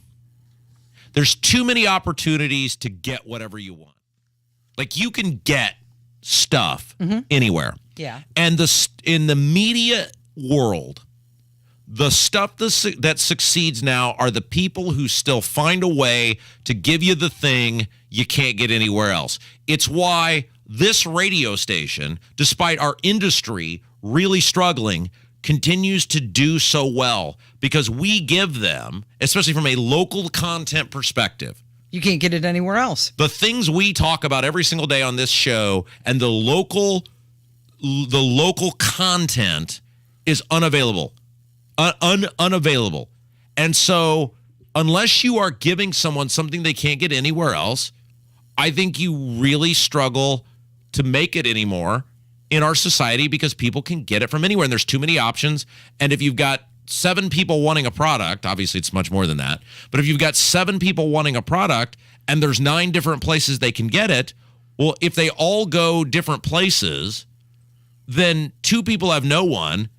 opportunities to get whatever you want. Like you can get stuff anywhere. Yeah. And in the media world, the stuff that succeeds now are the people who still find a way to give you the thing you can't get anywhere else. It's why this radio station, despite our industry really struggling, continues to do so well because we give them, especially from a local content perspective. You can't get it anywhere else. The things we talk about every single day on this show and the local content is unavailable. Unavailable. And so unless you are giving someone something they can't get anywhere else, I think you really struggle to make it anymore in our society because people can get it from anywhere and there's too many options. And if you've got 7 people wanting a product, obviously it's much more than that, but if you've got 7 people wanting a product and there's 9 different places they can get it, well, if they all go different places, then 2 people have no one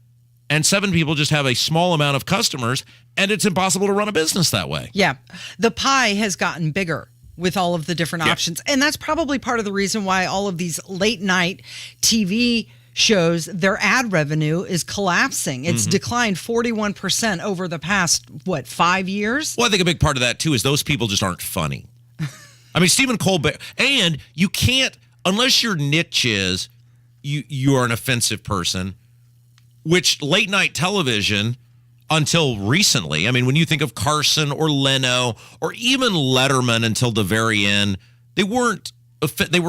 and 7 people just have a small amount of customers, and it's impossible to run a business that way. Yeah. The pie has gotten bigger with all of the different options. And that's probably part of the reason why all of these late night TV shows, their ad revenue is collapsing. It's declined 41% over the past, 5 years? Well, I think a big part of that, too, is those people just aren't funny. I mean, Stephen Colbert, and you can't, unless your niche is you are an offensive person, which late night television until recently, I mean, when you think of Carson or Leno or even Letterman until the very end, they were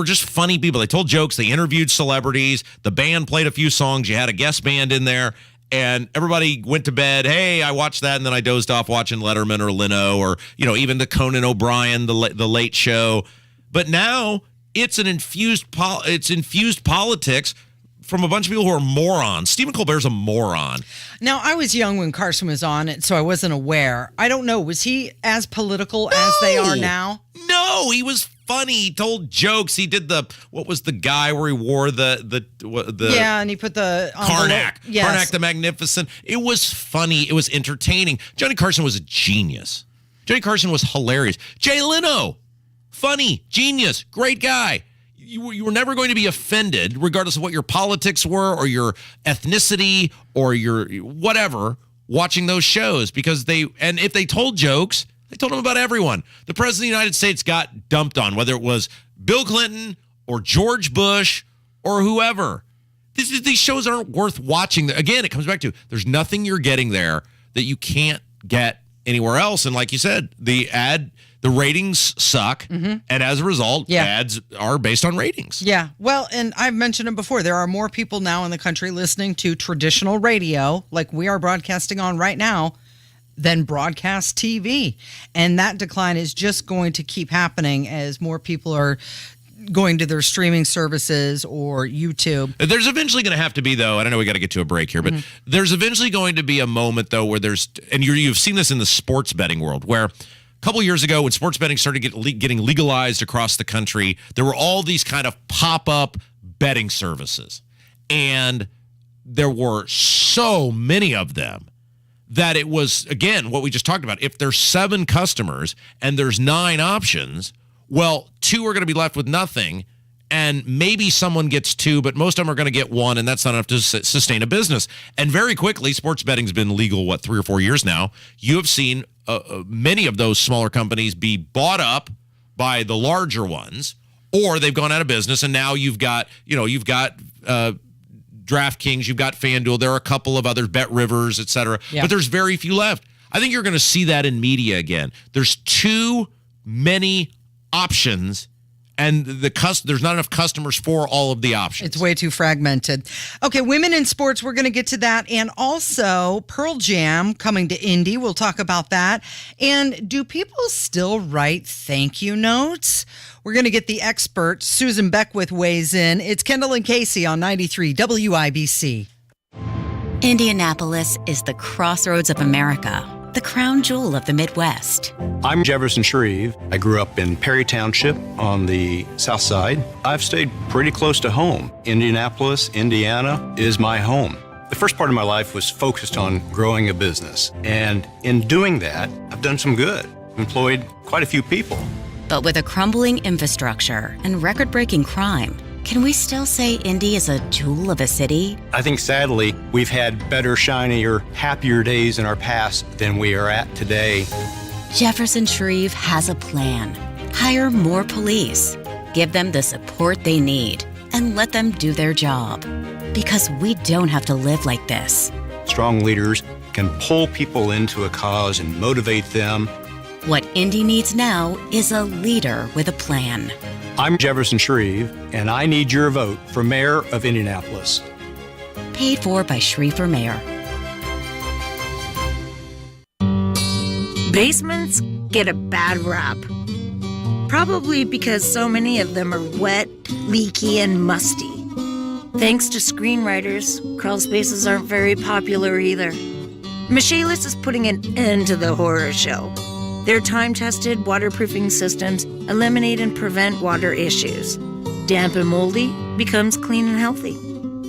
just funny people. They told jokes. They interviewed celebrities. The band played a few songs. You had a guest band in there. And everybody went to bed. Hey, I watched that, and then I dozed off watching Letterman or Leno or, even the Conan O'Brien, the Late Show. But now it's infused politics from a bunch of people who are morons. Stephen Colbert's a moron. Now, I was young when Carson was on it, so I wasn't aware. I don't know. Was he as political as they are now? No, he was funny. He told jokes. He did what was the guy where he wore the yeah, and he put the Karnak. Yes. Karnak the Magnificent. It was funny. It was entertaining. Johnny Carson was a genius. Johnny Carson was hilarious. Jay Leno, funny, genius, great guy. You were never going to be offended, regardless of what your politics were or your ethnicity or your whatever, watching those shows because if they told jokes, they told them about everyone. The president of the United States got dumped on, whether it was Bill Clinton or George Bush or whoever. These shows aren't worth watching. Again, it comes back to there's nothing you're getting there that you can't get anywhere else. And like you said, the ratings suck, and as a result, ads are based on ratings. Yeah. Well, and I've mentioned it before. There are more people now in the country listening to traditional radio, like we are broadcasting on right now, than broadcast TV. And that decline is just going to keep happening as more people are going to their streaming services or YouTube. There's eventually going to have to be, though, and I know we got to get to a break here, but there's eventually going to be a moment, though, where and you've seen this in the sports betting world, where a couple years ago when sports betting started getting legalized across the country, there were all these kind of pop-up betting services. And there were so many of them that it was, again, what we just talked about. If there's 7 customers and there's 9 options, well, 2 are going to be left with nothing, and maybe someone gets 2, but most of them are going to get 1, and that's not enough to sustain a business. And very quickly, sports betting's been legal, 3 or 4 years now. You have seen many of those smaller companies be bought up by the larger ones, or they've gone out of business, and now you've got DraftKings, you've got FanDuel, there are a couple of others, Bet Rivers, et cetera, but there's very few left. I think you're going to see that in media again. There's too many options, and there's not enough customers for all of the options. It's way too fragmented. Okay, women in sports, we're going to get to that. And also Pearl Jam coming to Indy. We'll talk about that. And do people still write thank you notes? We're going to get the expert, Susan Beckwith, weighs in. It's Kendall and Casey on 93 WIBC. Indianapolis is the crossroads of America, the crown jewel of the Midwest. I'm Jefferson Shreve. I grew up in Perry Township on the south side. I've stayed pretty close to home. Indianapolis, Indiana is my home. The first part of my life was focused on growing a business. And in doing that, I've done some good. Employed quite a few people. But with a crumbling infrastructure and record-breaking crime, can we still say Indy is a jewel of a city? I think sadly, we've had better, shinier, happier days in our past than we are at today. Jefferson Shreve has a plan. Hire more police, give them the support they need, and let them do their job. Because we don't have to live like this. Strong leaders can pull people into a cause and motivate them. What Indy needs now is a leader with a plan. I'm Jefferson Shreve, and I need your vote for Mayor of Indianapolis. Paid for by Shreve for Mayor. Basements get a bad rap. Probably because so many of them are wet, leaky, and musty. Thanks to screenwriters, crawl spaces aren't very popular either. Michaelis is putting an end to the horror show. Their time-tested waterproofing systems eliminate and prevent water issues. Damp and moldy becomes clean and healthy.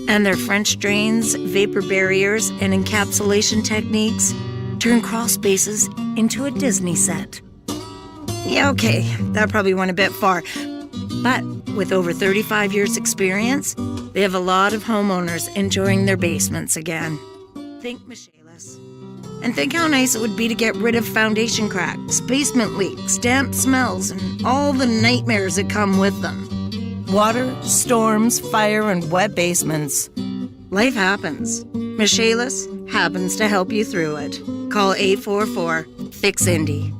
And their French drains, vapor barriers, and encapsulation techniques turn crawl spaces into a Disney set. Yeah, okay, that probably went a bit far. But with over 35 years' experience, they have a lot of homeowners enjoying their basements again. Think Michaelis. And think how nice it would be to get rid of foundation cracks, basement leaks, damp smells, and all the nightmares that come with them. Water, storms, fire, and wet basements. Life happens. Michaelis happens to help you through it. Call 844-FIX-INDY.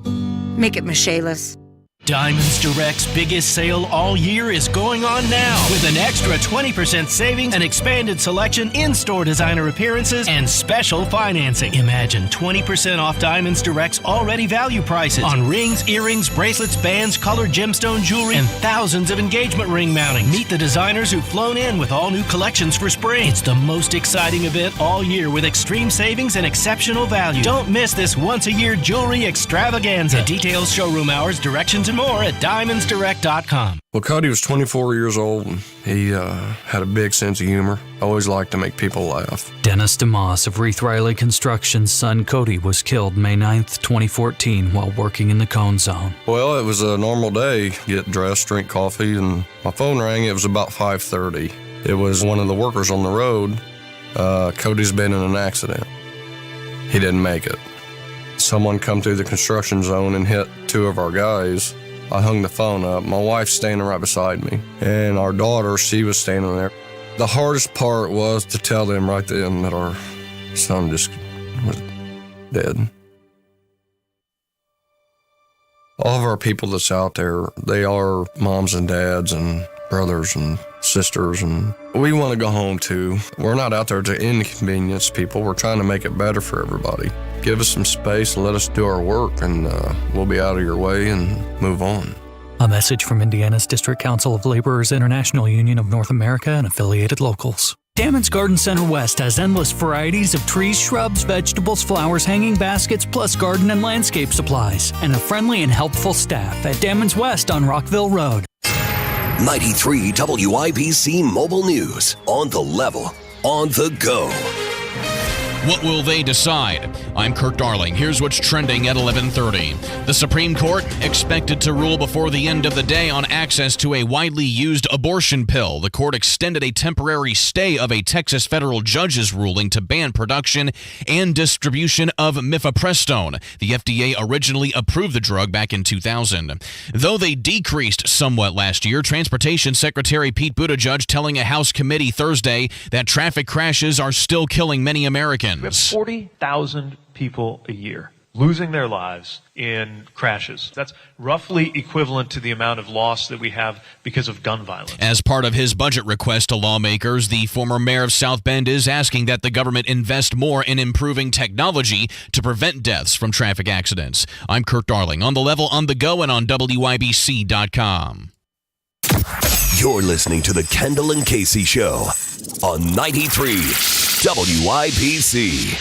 Make it Michaelis. Diamonds Direct's biggest sale all year is going on now with an extra 20% savings, an expanded selection, in-store designer appearances, and special financing. Imagine 20% off Diamonds Direct's already value prices on rings, earrings, bracelets, bands, colored gemstone jewelry, and thousands of engagement ring mountings. Meet the designers who've flown in with all new collections for spring. It's the most exciting event all year with extreme savings and exceptional value. Don't miss this once-a-year jewelry extravaganza. Details, showroom hours, directions, and more at diamondsdirect.com. Well, Cody was 24 years old, and he had a big sense of humor. Always liked to make people laugh. Dennis DeMoss of Reith Riley Construction's son Cody was killed May 9th, 2014 while working in the Cone Zone. Well, it was a normal day. Get dressed, drink coffee, and my phone rang. It was about 5:30. It was one of the workers on the road. Cody's been in an accident. He didn't make it. Someone come through the construction zone and hit 2 of our guys. I hung the phone up. My wife's standing right beside me, and our daughter, she was standing there. The hardest part was to tell them right then that our son just was dead. All of our people that's out there, they are moms and dads and brothers and sisters, and we want to go home too. We're not out there to inconvenience people. We're trying to make it better for everybody. Give us some space and let us do our work, and we'll be out of your way and move on. A message from Indiana's District Council of Laborers International Union of North America and affiliated locals. Damon's Garden Center West has endless varieties of trees, shrubs, vegetables, flowers, hanging baskets, plus garden and landscape supplies, and a friendly and helpful staff at Damon's West on Rockville Road. 93 WIBC Mobile News. On the level, on the go. What will they decide? I'm Kirk Darling. Here's what's trending at 11:30. The Supreme Court expected to rule before the end of the day on access to a widely used abortion pill. The court extended a temporary stay of a Texas federal judge's ruling to ban production and distribution of mifepristone. The FDA originally approved the drug back in 2000. Though they decreased somewhat last year, Transportation Secretary Pete Buttigieg telling a House committee Thursday that traffic crashes are still killing many Americans. We have 40,000 people a year losing their lives in crashes. That's roughly equivalent to the amount of loss that we have because of gun violence. As part of his budget request to lawmakers, the former mayor of South Bend is asking that the government invest more in improving technology to prevent deaths from traffic accidents. I'm Kirk Darling, on the level, on the go, and on WIBC.com. You're listening to the Kendall and Casey Show on 93 WIBC.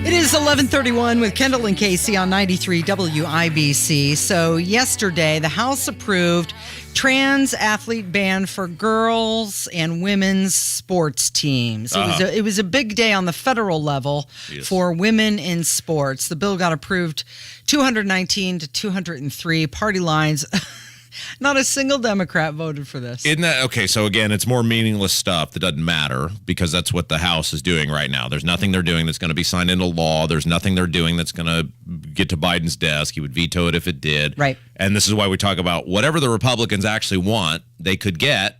It is 11:31 with Kendall and Casey on 93 WIBC. So yesterday, the House approved trans athlete ban for girls and women's sports teams. It was a big day on the federal level for women in sports. The bill got approved 219 to 203. Party lines. Not a single Democrat voted for this. Isn't that okay? So again, it's more meaningless stuff that doesn't matter because that's what the House is doing right now. There's nothing they're doing that's going to be signed into law. There's nothing they're doing that's going to get to Biden's desk. He would veto it if it did. Right. And this is why we talk about whatever the Republicans actually want, they could get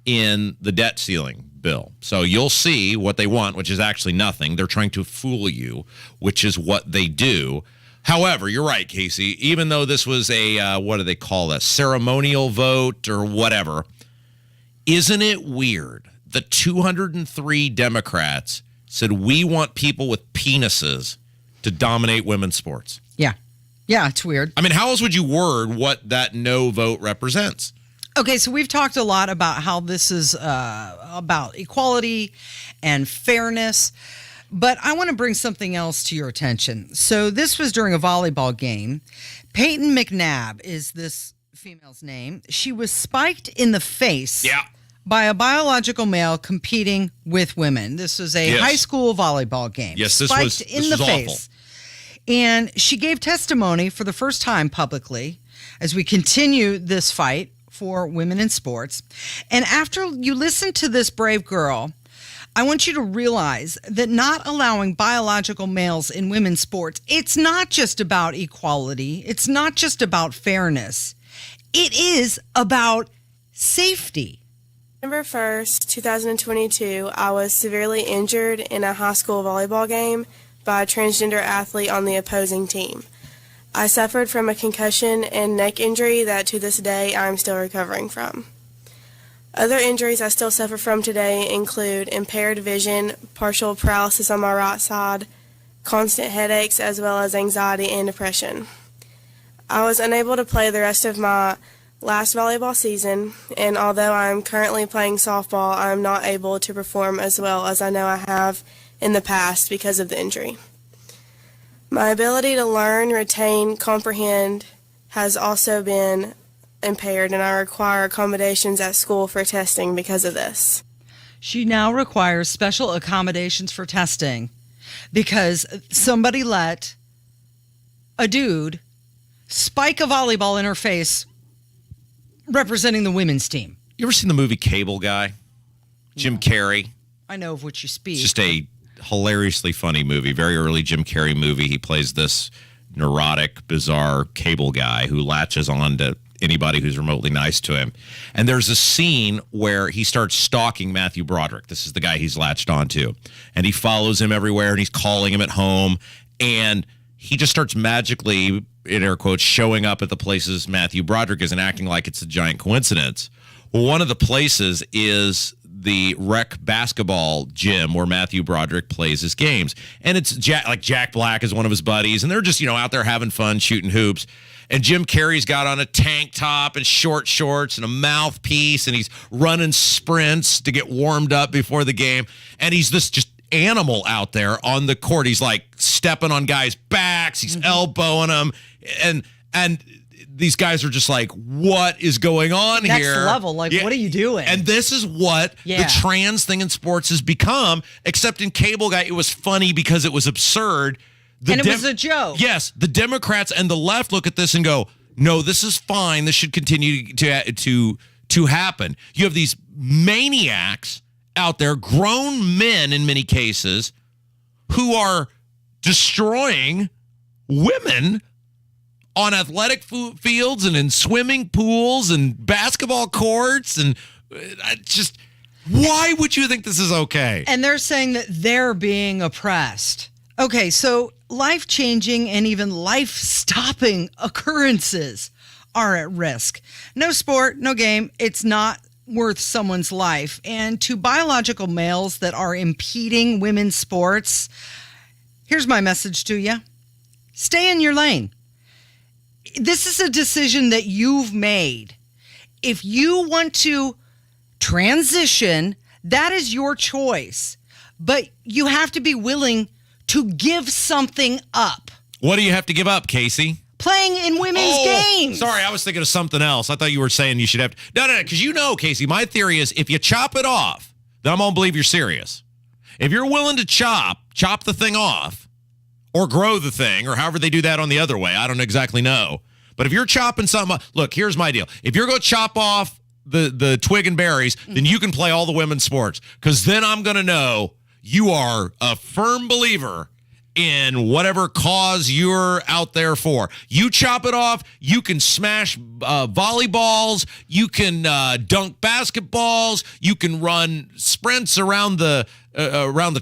in the debt ceiling bill. So you'll see what they want, which is actually nothing. They're trying to fool you, which is what they do. However, you're right, Casey. Even though this was a, what do they call that, ceremonial vote or whatever, isn't it weird? The 203 Democrats said, we want people with penises to dominate women's sports. Yeah. Yeah, it's weird. I mean, how else would you word what that no vote represents? Okay, so we've talked a lot about how this is about equality and fairness. But I want to bring something else to your attention. So this was during a volleyball game. Peyton McNabb is this female's name. She was spiked in the face by a biological male competing with women. This was a high school volleyball game. Yes, this was face. And she gave testimony for the first time publicly as we continue this fight for women in sports. And after you listen to this brave girl, I want you to realize that not allowing biological males in women's sports, it's not just about equality. It's not just about fairness. It is about safety. November 1st, 2022, I was severely injured in a high school volleyball game by a transgender athlete on the opposing team. I suffered from a concussion and neck injury that to this day I'm still recovering from. Other injuries I still suffer from today include impaired vision, partial paralysis on my right side, constant headaches, as well as anxiety and depression. I was unable to play the rest of my last volleyball season, and although I am currently playing softball, I am not able to perform as well as I know I have in the past because of the injury. My ability to learn, retain, comprehend has also been impaired, and I require accommodations at school for testing because of this. She now requires special accommodations for testing because somebody let a dude spike a volleyball in her face representing the women's team. You ever seen the movie Cable Guy? Jim Carrey. I know of which you speak. It's just a hilariously funny movie, very early Jim Carrey movie. He plays this neurotic, bizarre cable guy who latches on to anybody who's remotely nice to him. And there's a scene where he starts stalking Matthew Broderick. This is the guy he's latched onto. And he follows him everywhere, and he's calling him at home. And he just starts magically, in air quotes, showing up at the places Matthew Broderick is and acting like it's a giant coincidence. Well, one of the places is the rec basketball gym where Matthew Broderick plays his games. And it's Jack Black is one of his buddies, and they're just, out there having fun, shooting hoops. And Jim Carrey's got on a tank top and short shorts and a mouthpiece, and he's running sprints to get warmed up before the game. And he's this just animal out there on the court. He's like stepping on guys' backs. He's elbowing them. And these guys are just like, what is going on Next here? Next level. Like, what are you doing? And this is what the trans thing in sports has become, except in cable guy, it was funny because it was absurd. It was a joke. Yes. The Democrats and the left look at this and go, no, this is fine. This should continue to happen. You have these maniacs out there, grown men in many cases, who are destroying women on athletic fields and in swimming pools and basketball courts. And just, why would you think this is okay? And they're saying that they're being oppressed. Okay, so life-changing and even life-stopping occurrences are at risk. No sport, no game. It's not worth someone's life. And to biological males that are impeding women's sports, here's my message to you. Stay in your lane. This is a decision that you've made. If you want to transition, that is your choice. But you have to be willing to give something up. What do you have to give up, Casey? Playing in women's games. Sorry, I was thinking of something else. I thought you were saying you should have to. No, because Casey, my theory is if you chop it off, then I'm going to believe you're serious. If you're willing to chop the thing off, or grow the thing, or however they do that on the other way, I don't exactly know. But if you're chopping something off, look, here's my deal. If you're going to chop off the twig and berries, then you can play all the women's sports, because then I'm going to know you are a firm believer in whatever cause you're out there for. You chop it off, you can smash volleyballs, you can dunk basketballs, you can run sprints around the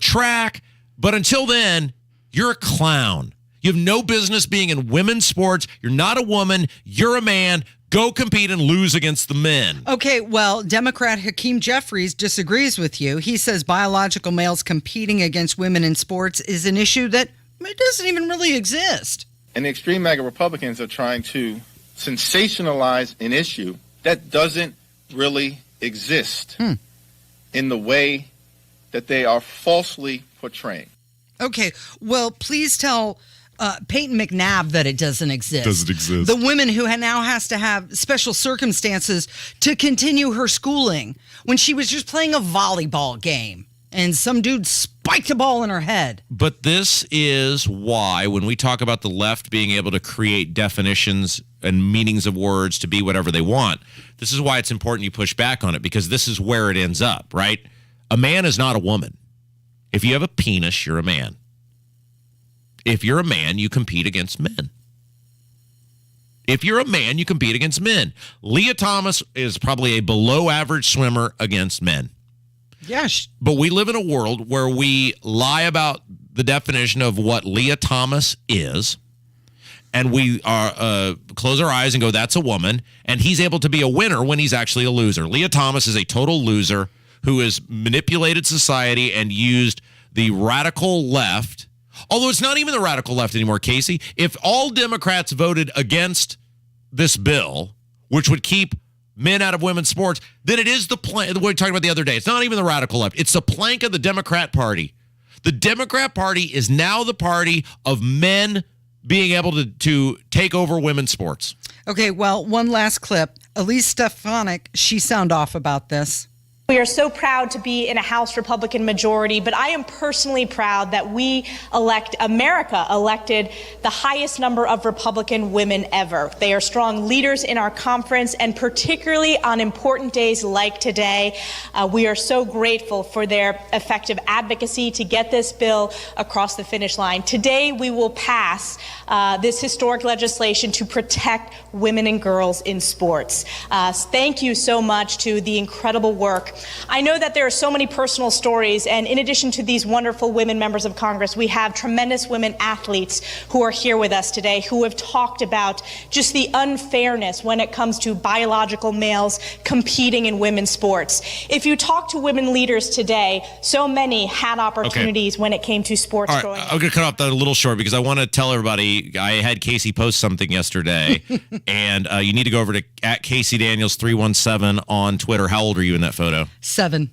track. But until then, you're a clown. You have no business being in women's sports. You're not a woman. You're a man. Go compete and lose against the men. Okay, well, Democrat Hakeem Jeffries disagrees with you. He says biological males competing against women in sports is an issue that doesn't even really exist. And the extreme MAGA Republicans are trying to sensationalize an issue that doesn't really exist in the way that they are falsely portraying. Okay, well, please tell Peyton McNabb that it doesn't exist. Doesn't exist. The woman who now has to have special circumstances to continue her schooling when she was just playing a volleyball game and some dude spiked a ball in her head. But this is why when we talk about the left being able to create definitions and meanings of words to be whatever they want, this is why it's important you push back on it, because this is where it ends up, right? A man is not a woman. If you have a penis, you're a man. If you're a man, you compete against men. If you're a man, you compete against men. Leah Thomas is probably a below-average swimmer against men. Yes. But we live in a world where we lie about the definition of what Leah Thomas is, and we are close our eyes and go, that's a woman, and he's able to be a winner when he's actually a loser. Leah Thomas is a total loser who has manipulated society and used the radical left. Although it's not even the radical left anymore, Casey. If all Democrats voted against this bill, which would keep men out of women's sports, then it is the plank. What we talked about the other day. It's not even the radical left. It's the plank of the Democrat Party. The Democrat Party is now the party of men being able to take over women's sports. Okay, well, one last clip. Elise Stefanik, she sound off about this. We are so proud to be in a House Republican majority, but I am personally proud that America elected the highest number of Republican women ever. They are strong leaders in our conference, and particularly on important days like today, we are so grateful for their effective advocacy to get this bill across the finish line. Today, we will pass this historic legislation to protect women and girls in sports. Thank you so much to the incredible work I know that there are so many personal stories, and in addition to these wonderful women members of Congress, we have tremendous women athletes who are here with us today who have talked about just the unfairness when it comes to biological males competing in women's sports. If you talk to women leaders today, so many had opportunities when it came to sports growing up. I'm going to cut off that a little short because I want to tell everybody, I had Casey post something yesterday, and you need to go over to @CaseyDaniels317 on Twitter. How old are you in that photo? 7.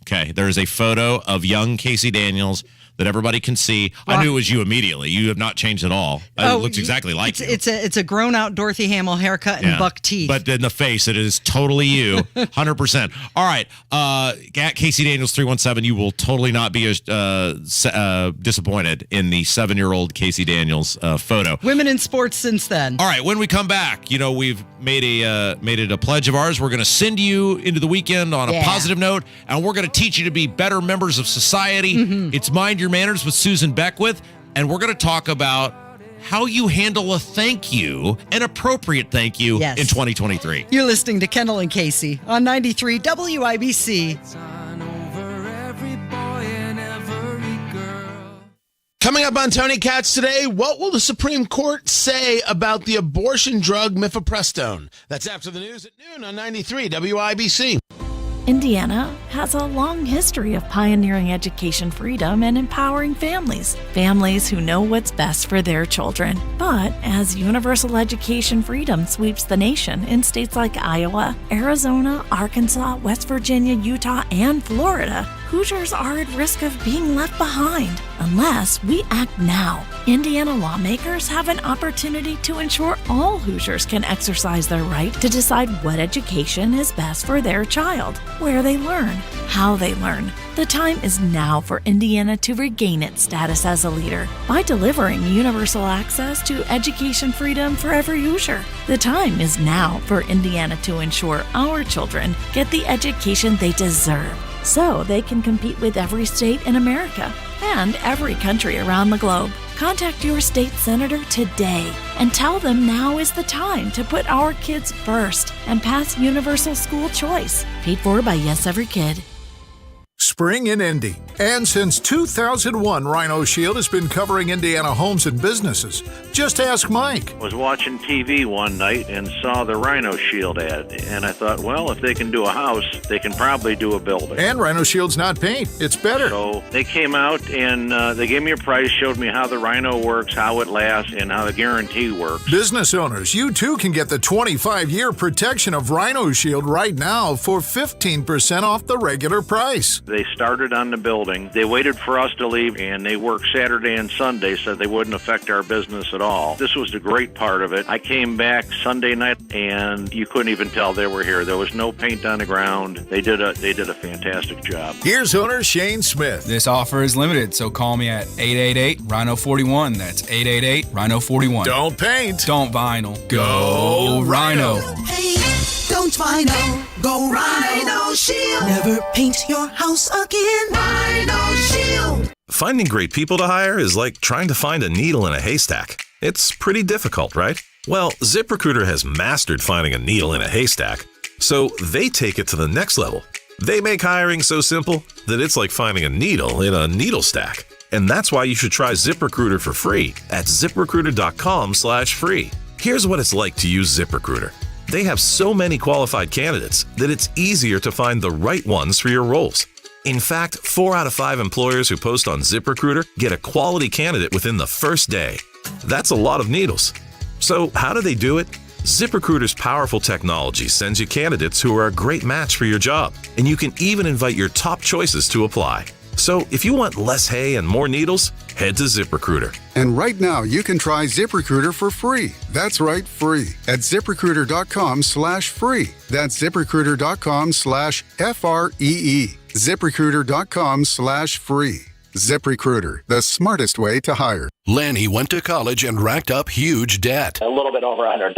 Okay, there's a photo of young Casey Daniels that everybody can see. I knew it was you immediately. You have not changed at all. It looks exactly like you. It's a grown-out Dorothy Hamill haircut and buck teeth. But in the face, it is totally you, 100%. All right, at Casey Daniels 317, you will totally not be disappointed in the 7-year-old Casey Daniels photo. Women in sports since then. All right, when we come back, we've made it a pledge of ours. We're going to send you into the weekend on a positive note, and we're going to teach you to be better members of society. It's Mind Your Manners with Susan Beckwith, and we're going to talk about how you handle a thank you, an appropriate thank you in 2023. You're listening to Kendall and Casey on 93 WIBC. Coming up on Tony Katz today, what will the Supreme Court say about the abortion drug mifepristone? That's after the news at noon on 93 WIBC. Indiana has a long history of pioneering education freedom and empowering families who know what's best for their children. But as universal education freedom sweeps the nation in states like Iowa, Arizona, Arkansas, West Virginia, Utah, and Florida, Hoosiers are at risk of being left behind unless we act now. Indiana lawmakers have an opportunity to ensure all Hoosiers can exercise their right to decide what education is best for their child, where they learn, how they learn. The time is now for Indiana to regain its status as a leader by delivering universal access to education freedom for every Hoosier. The time is now for Indiana to ensure our children get the education they deserve, so they can compete with every state in America and every country around the globe. Contact your state senator today and tell them now is the time to put our kids first and pass universal school choice. Paid for by Yes Every Kid. Spring in Indy. And since 2001, Rhino Shield has been covering Indiana homes and businesses. Just ask Mike. I was watching TV one night and saw the Rhino Shield ad. And I thought, well, if they can do a house, they can probably do a building. And Rhino Shield's not paint. It's better. So they came out and they gave me a price, showed me how the Rhino works, how it lasts, and how the guarantee works. Business owners, you too can get the 25-year protection of Rhino Shield right now for 15% off the regular price. They started on the building. They waited for us to leave, and they worked Saturday and Sunday so they wouldn't affect our business at all. This was the great part of it. I came back Sunday night, and you couldn't even tell they were here. There was no paint on the ground. They did a fantastic job. Here's owner Shane Smith. This offer is limited, so call me at 888-RHINO-41. That's 888-RHINO-41. Don't paint. Don't vinyl. Go Rhino. Hey, don't vinyl. Go Rhino Shield. Never paint your house again. Rhino Shield. Finding great people to hire is like trying to find a needle in a haystack. It's pretty difficult, right? Well, ZipRecruiter has mastered finding a needle in a haystack, so they take it to the next level. They make hiring so simple that it's like finding a needle in a needle stack. And that's why you should try ZipRecruiter for free at ZipRecruiter.com/free. Here's what it's like to use ZipRecruiter. They have so many qualified candidates that it's easier to find the right ones for your roles. In fact, 4 out of 5 employers who post on ZipRecruiter get a quality candidate within the first day. That's a lot of needles. So how do they do it? ZipRecruiter's powerful technology sends you candidates who are a great match for your job, and you can even invite your top choices to apply. So if you want less hay and more needles, head to ZipRecruiter. And right now, you can try ZipRecruiter for free. That's right, free. At ZipRecruiter.com/free. That's ZipRecruiter.com/FREE. ZipRecruiter.com/free. ZipRecruiter, the smartest way to hire. Lanny went to college and racked up huge debt. A little bit over $100,000.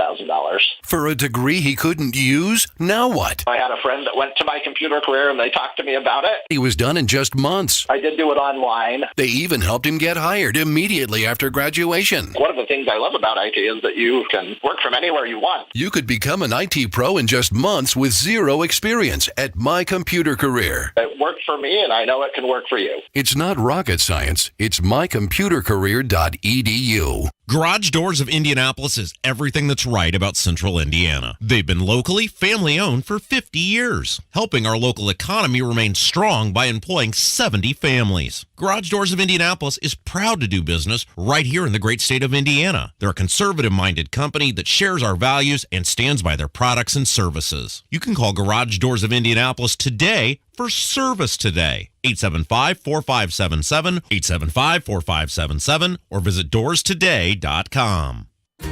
For a degree he couldn't use? Now what? I had a friend that went to my computer career and they talked to me about it. He was done in just months. I did do it online. They even helped him get hired immediately after graduation. One of the things I love about IT is that you can work from anywhere you want. You could become an IT pro in just months with zero experience at My Computer Career. It worked for me, and I know it can work for you. It's not rocket science. It's mycomputercareer.edu. Garage Doors of Indianapolis is everything that's right about Central Indiana. They've been locally family-owned for 50 years, helping our local economy remain strong by employing 70 families. Garage Doors of Indianapolis is proud to do business right here in the great state of Indiana. They're a conservative-minded company that shares our values and stands by their products and services. You can call Garage Doors of Indianapolis today for service today. 875-4577, 875-4577, or visit doorstoday.com.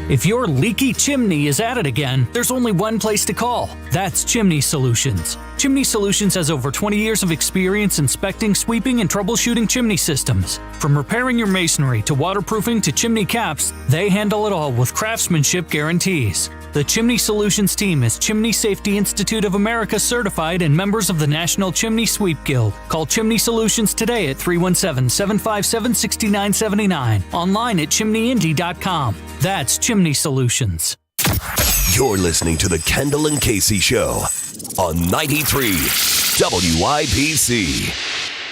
If your leaky chimney is at it again, there's only one place to call. That's Chimney Solutions. Chimney Solutions has over 20 years of experience inspecting, sweeping, and troubleshooting chimney systems. From repairing your masonry to waterproofing to chimney caps, they handle it all with craftsmanship guarantees. The Chimney Solutions team is Chimney Safety Institute of America certified and members of the National Chimney Sweep Guild. Call Chimney Solutions today at 317-757-6979. Online at chimneyindy.com. That's Chimney Solutions. You're listening to the Kendall and Casey Show on 93 WIBC.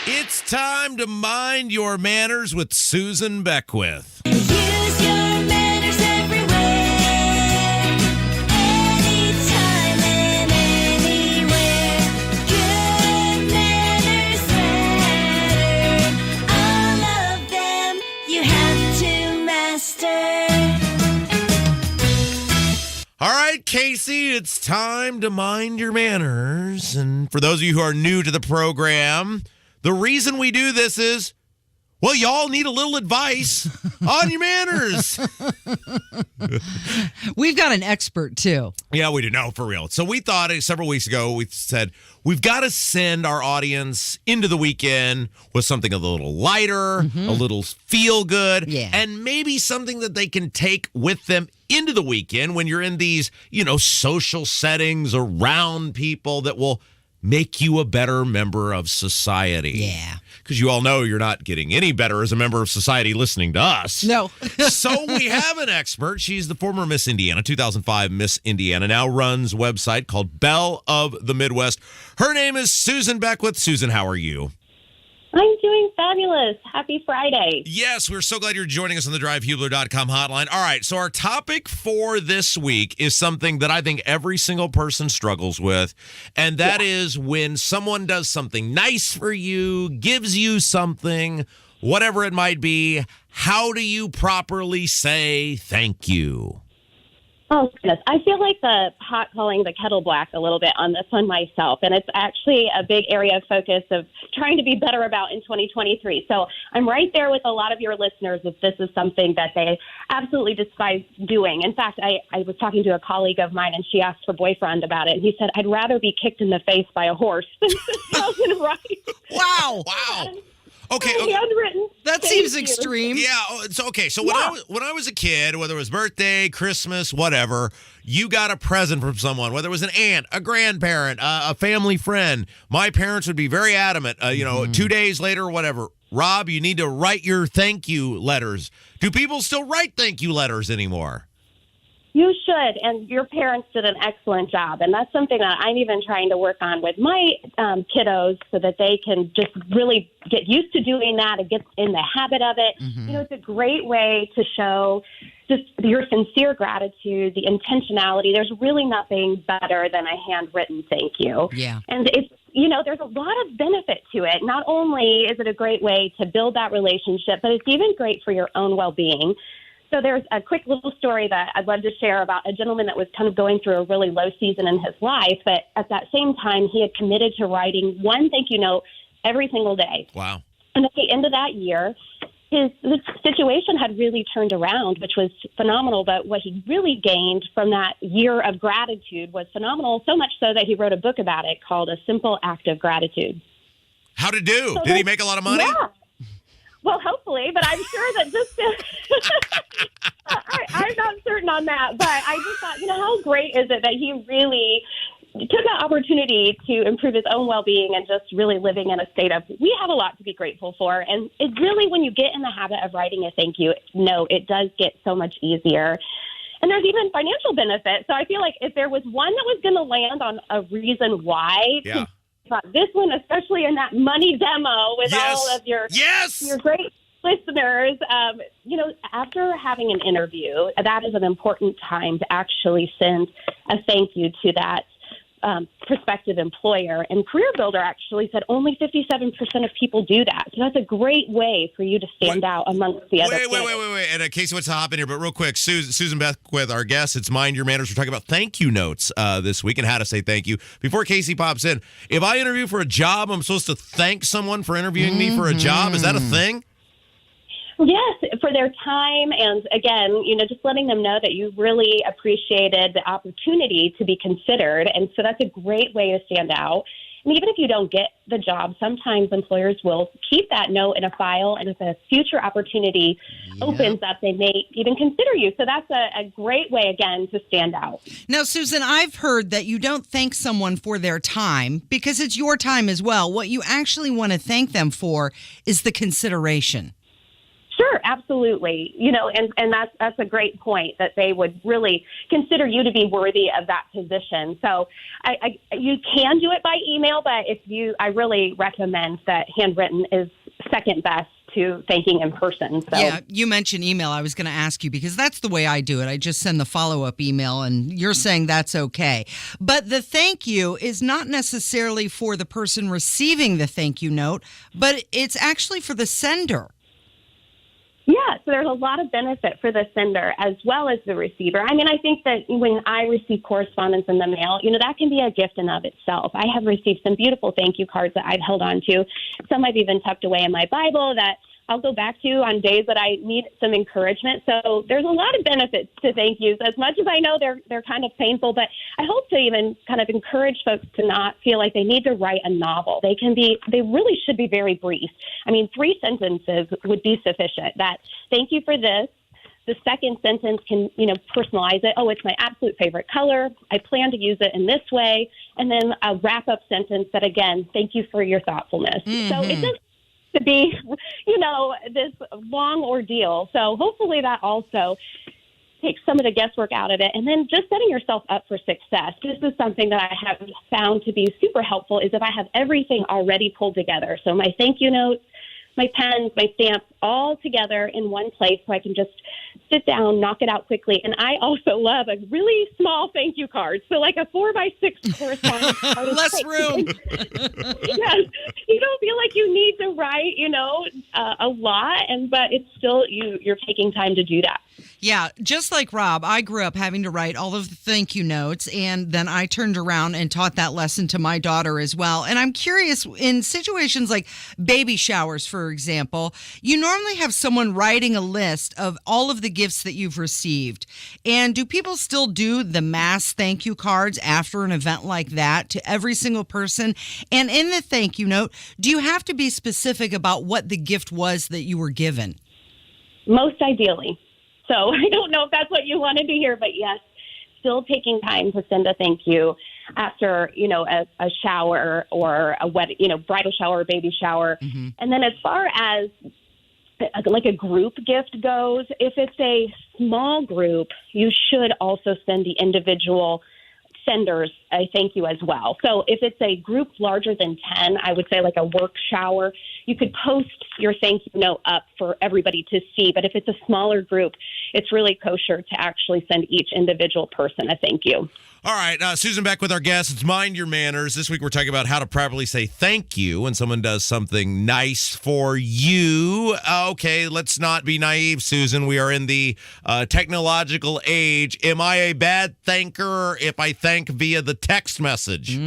It's time to mind your manners with Susan Beckwith. All right, Casey, it's time to mind your manners. And for those of you who are new to the program, the reason we do this is, well, y'all need a little advice on your manners. We've got an expert, too. Yeah, we do. No, for real. So we thought several weeks ago, we said, we've got to send our audience into the weekend with something a little lighter, a little feel good, and maybe something that they can take with them into the weekend when you're in these, social settings around people that will make you a better member of society. Yeah. Because you all know you're not getting any better as a member of society listening to us. No. So we have an expert. She's the former Miss Indiana, 2005 Miss Indiana, now runs a website called Belle of the Midwest. Her name is Susan Beckwith. Susan, how are you? I'm doing fabulous. Happy Friday. Yes, we're so glad you're joining us on the drivehubler.com hotline. All right, so our topic for this week is something that I think every single person struggles with, and that is when someone does something nice for you, gives you something, whatever it might be, how do you properly say thank you? Oh, goodness. I feel like the pot calling the kettle black a little bit on this one myself, and it's actually a big area of focus of trying to be better about in 2023. So I'm right there with a lot of your listeners if this is something that they absolutely despise doing. In fact, I was talking to a colleague of mine, and she asked her boyfriend about it, and he said, I'd rather be kicked in the face by a horse than $1,000 right. Wow. Wow. Okay. Handwritten. That seems extreme. Yeah. It's okay. So when I was a kid, whether it was birthday, Christmas, whatever, you got a present from someone, whether it was an aunt, a grandparent, a family friend. My parents would be very adamant, 2 days later or whatever. Rob, you need to write your thank you letters. Do people still write thank you letters anymore? You should, and your parents did an excellent job, and that's something that I'm even trying to work on with my kiddos so that they can just really get used to doing that and get in the habit of it. It's a great way to show just your sincere gratitude, the intentionality. There's really nothing better than a handwritten thank you. Yeah. And it's there's a lot of benefit to it. Not only is it a great way to build that relationship, but it's even great for your own well-being. So there's a quick little story that I'd love to share about a gentleman that was kind of going through a really low season in his life, but at that same time, he had committed to writing one thank you note every single day. Wow. And at the end of that year, his situation had really turned around, which was phenomenal. But what he really gained from that year of gratitude was phenomenal, so much so that he wrote a book about it called A Simple Act of Gratitude. How'd it do? Did he make a lot of money? Yeah. Well, hopefully, but I'm sure that I'm not certain on that. But I just thought, how great is it that he really took that opportunity to improve his own well-being and just really living in a state of, we have a lot to be grateful for. And it really, when you get in the habit of writing a thank you note, it does get so much easier. And there's even financial benefits. So I feel like if there was one that was going to land on a reason why, this one, especially in that money demo with all of your great listeners, after having an interview, that is an important time to actually send a thank you to that prospective employer. And Career Builder actually said only 57% of people do that. So that's a great way for you to stand out amongst the other candidates. Wait. And Casey, what's to hop in here? But real quick, Susan Beckwith, our guest, it's Mind Your Manners. We're talking about thank you notes this week and how to say thank you. Before Casey pops in, if I interview for a job, I'm supposed to thank someone for interviewing me for a job. Is that a thing? Yes, for their time. And again, just letting them know that you really appreciated the opportunity to be considered. And so that's a great way to stand out. And even if you don't get the job, sometimes employers will keep that note in a file. And if a future opportunity opens up, they may even consider you. So that's a great way, again, to stand out. Now, Susan, I've heard that you don't thank someone for their time because it's your time as well. What you actually want to thank them for is the consideration. Sure, absolutely. And that's a great point, that they would really consider you to be worthy of that position. So you can do it by email, but I really recommend that handwritten is second best to thanking in person. So. Yeah, you mentioned email. I was going to ask you because that's the way I do it. I just send the follow-up email, and you're saying that's okay. But the thank you is not necessarily for the person receiving the thank you note, but it's actually for the sender. Yeah, so there's a lot of benefit for the sender as well as the receiver. I mean, I think that when I receive correspondence in the mail, that can be a gift in of itself. I have received some beautiful thank you cards that I've held on to. Some I've even tucked away in my Bible that I'll go back to on days that I need some encouragement. So there's a lot of benefits to thank yous. As much as I know they're kind of painful, but I hope to even kind of encourage folks to not feel like they need to write a novel. They really should be very brief. I mean, 3 sentences would be sufficient. That thank you for this. The second sentence can, personalize it. Oh, it's my absolute favorite color. I plan to use it in this way. And then a wrap-up sentence that, again, thank you for your thoughtfulness. Mm-hmm. So it doesn't to be, this long ordeal. So hopefully that also takes some of the guesswork out of it. And then just setting yourself up for success. This is something that I have found to be super helpful, is if I have everything already pulled together. So my thank you notes, my pens, my stamps, all together in one place so I can just sit down, knock it out quickly. And I also love a really small thank you card. So like a 4x6 correspondence card. Less room. Yes. You don't feel like you need to write, a lot, but it's still, you're taking time to do that. Yeah, just like Rob, I grew up having to write all of the thank you notes, and then I turned around and taught that lesson to my daughter as well. And I'm curious, in situations like baby showers, for example, you normally have someone writing a list of all of the gifts that you've received. And do people still do the mass thank you cards after an event like that to every single person? And in the thank you note, do you have to be specific about what the gift was that you were given? Most ideally. So I don't know if that's what you wanted to hear, but yes, still taking time to send a thank you after, a shower or a wedding, bridal shower or baby shower. Mm-hmm. And then as far as like a group gift goes, if it's a small group, you should also send the individual senders a thank you as well. So if it's a group larger than 10, I would say like a work shower, you could post your thank you note up for everybody to see. But if it's a smaller group, it's really kosher to actually send each individual person a thank you. All right, Susan Beck with our guest. It's Mind Your Manners. This week we're talking about how to properly say thank you when someone does something nice for you. Okay, let's not be naive, Susan. We are in the technological age. Am I a bad thanker if I thank via the text message? A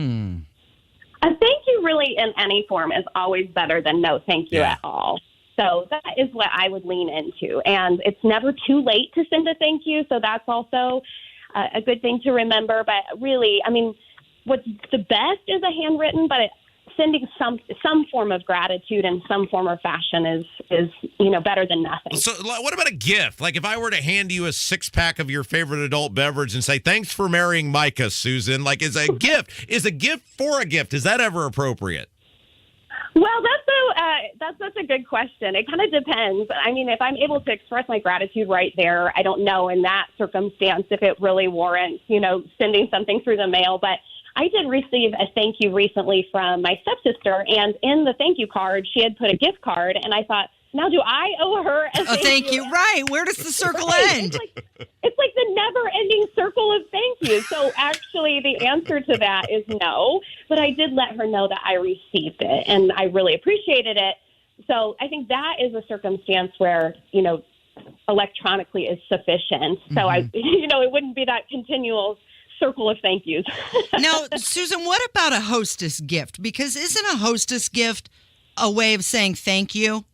thank you really in any form is always better than no thank you at all. So that is what I would lean into. And it's never too late to send a thank you. So that's also a good thing to remember. But really, I mean, what's the best is a handwritten, but sending some form of gratitude in some form or fashion is better than nothing. So what about a gift? Like if I were to hand you a 6-pack of your favorite adult beverage and say, thanks for marrying Micah, Susan, like is a gift for a gift, is that ever appropriate? Well, that's a good question. It kind of depends. I mean, if I'm able to express my gratitude right there, I don't know in that circumstance if it really warrants, sending something through the mail. But I did receive a thank you recently from my stepsister, and in the thank you card, she had put a gift card, and I thought, now do I owe her a thank you? Right. Where does the circle end? It's like the never-ending circle of thank you. So actually the answer to that is no, but I did let her know that I received it, and I really appreciated it. So I think that is a circumstance where, electronically is sufficient. So it wouldn't be that continual circle of thank yous. Now, Susan, what about a hostess gift? Because isn't a hostess gift a way of saying thank you?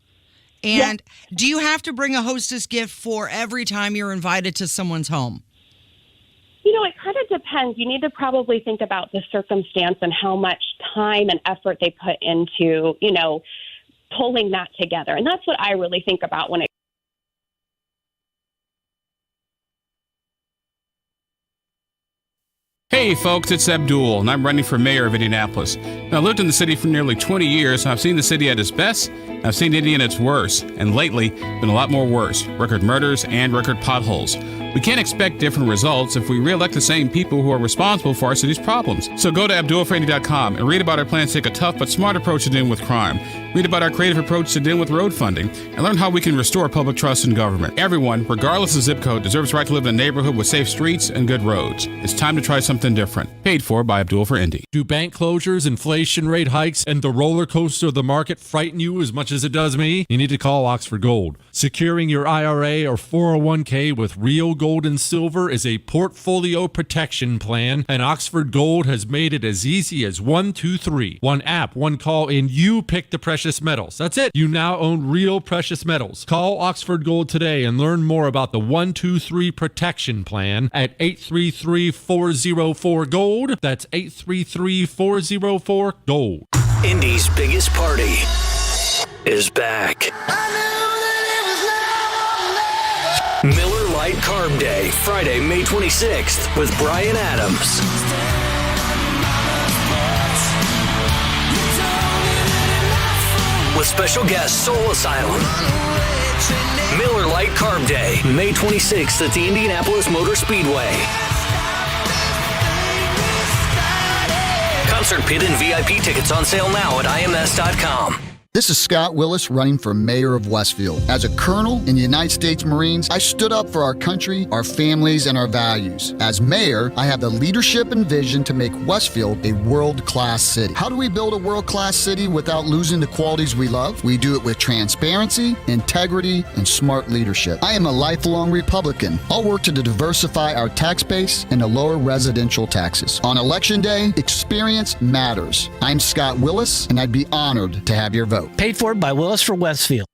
And do you have to bring a hostess gift for every time you're invited to someone's home? It kind of depends. You need to probably think about the circumstance and how much time and effort they put into, pulling that together. And that's what I really think about when it. Hey folks, it's Abdul, and I'm running for mayor of Indianapolis. Now, I've lived in the city for nearly 20 years, and I've seen the city at its best, and I've seen Indy at its worst, and lately, been a lot more worse. Record murders and record potholes. We can't expect different results if we re-elect the same people who are responsible for our city's problems. So go to AbdulForIndy.com and read about our plans to take a tough but smart approach to dealing with crime. Read about our creative approach to dealing with road funding, and learn how we can restore public trust in government. Everyone, regardless of zip code, deserves the right to live in a neighborhood with safe streets and good roads. It's time to try something different. Paid for by Abdul for Indy. Do bank closures, inflation rate hikes, and the roller coaster of the market frighten you as much as it does me? You need to call Oxford Gold. Securing your IRA or 401k with real gold and silver is a portfolio protection plan, and Oxford Gold has made it as easy as 1, 2, 3. One app, one call, and you pick the precious metals. That's it. You now own real precious metals. Call Oxford Gold today and learn more about the 1, 2, 3 protection plan at 833-404-GOLD. That's 833-404-GOLD. Indy's biggest party is back. Miller Lite Carb Day, Friday, May 26th, with Brian Adams. With special guest Soul Asylum. Miller Lite Carb Day, May 26th at the Indianapolis Motor Speedway. Concert pit and VIP tickets on sale now at IMS.com. This is Scott Willis running for mayor of Westfield. As a colonel in the United States Marines, I stood up for our country, our families, and our values. As mayor, I have the leadership and vision to make Westfield a world-class city. How do we build a world-class city without losing the qualities we love? We do it with transparency, integrity, and smart leadership. I am a lifelong Republican. I'll work to diversify our tax base and to lower residential taxes. On Election Day, experience matters. I'm Scott Willis, and I'd be honored to have your vote. Paid for by Willis for Westfield.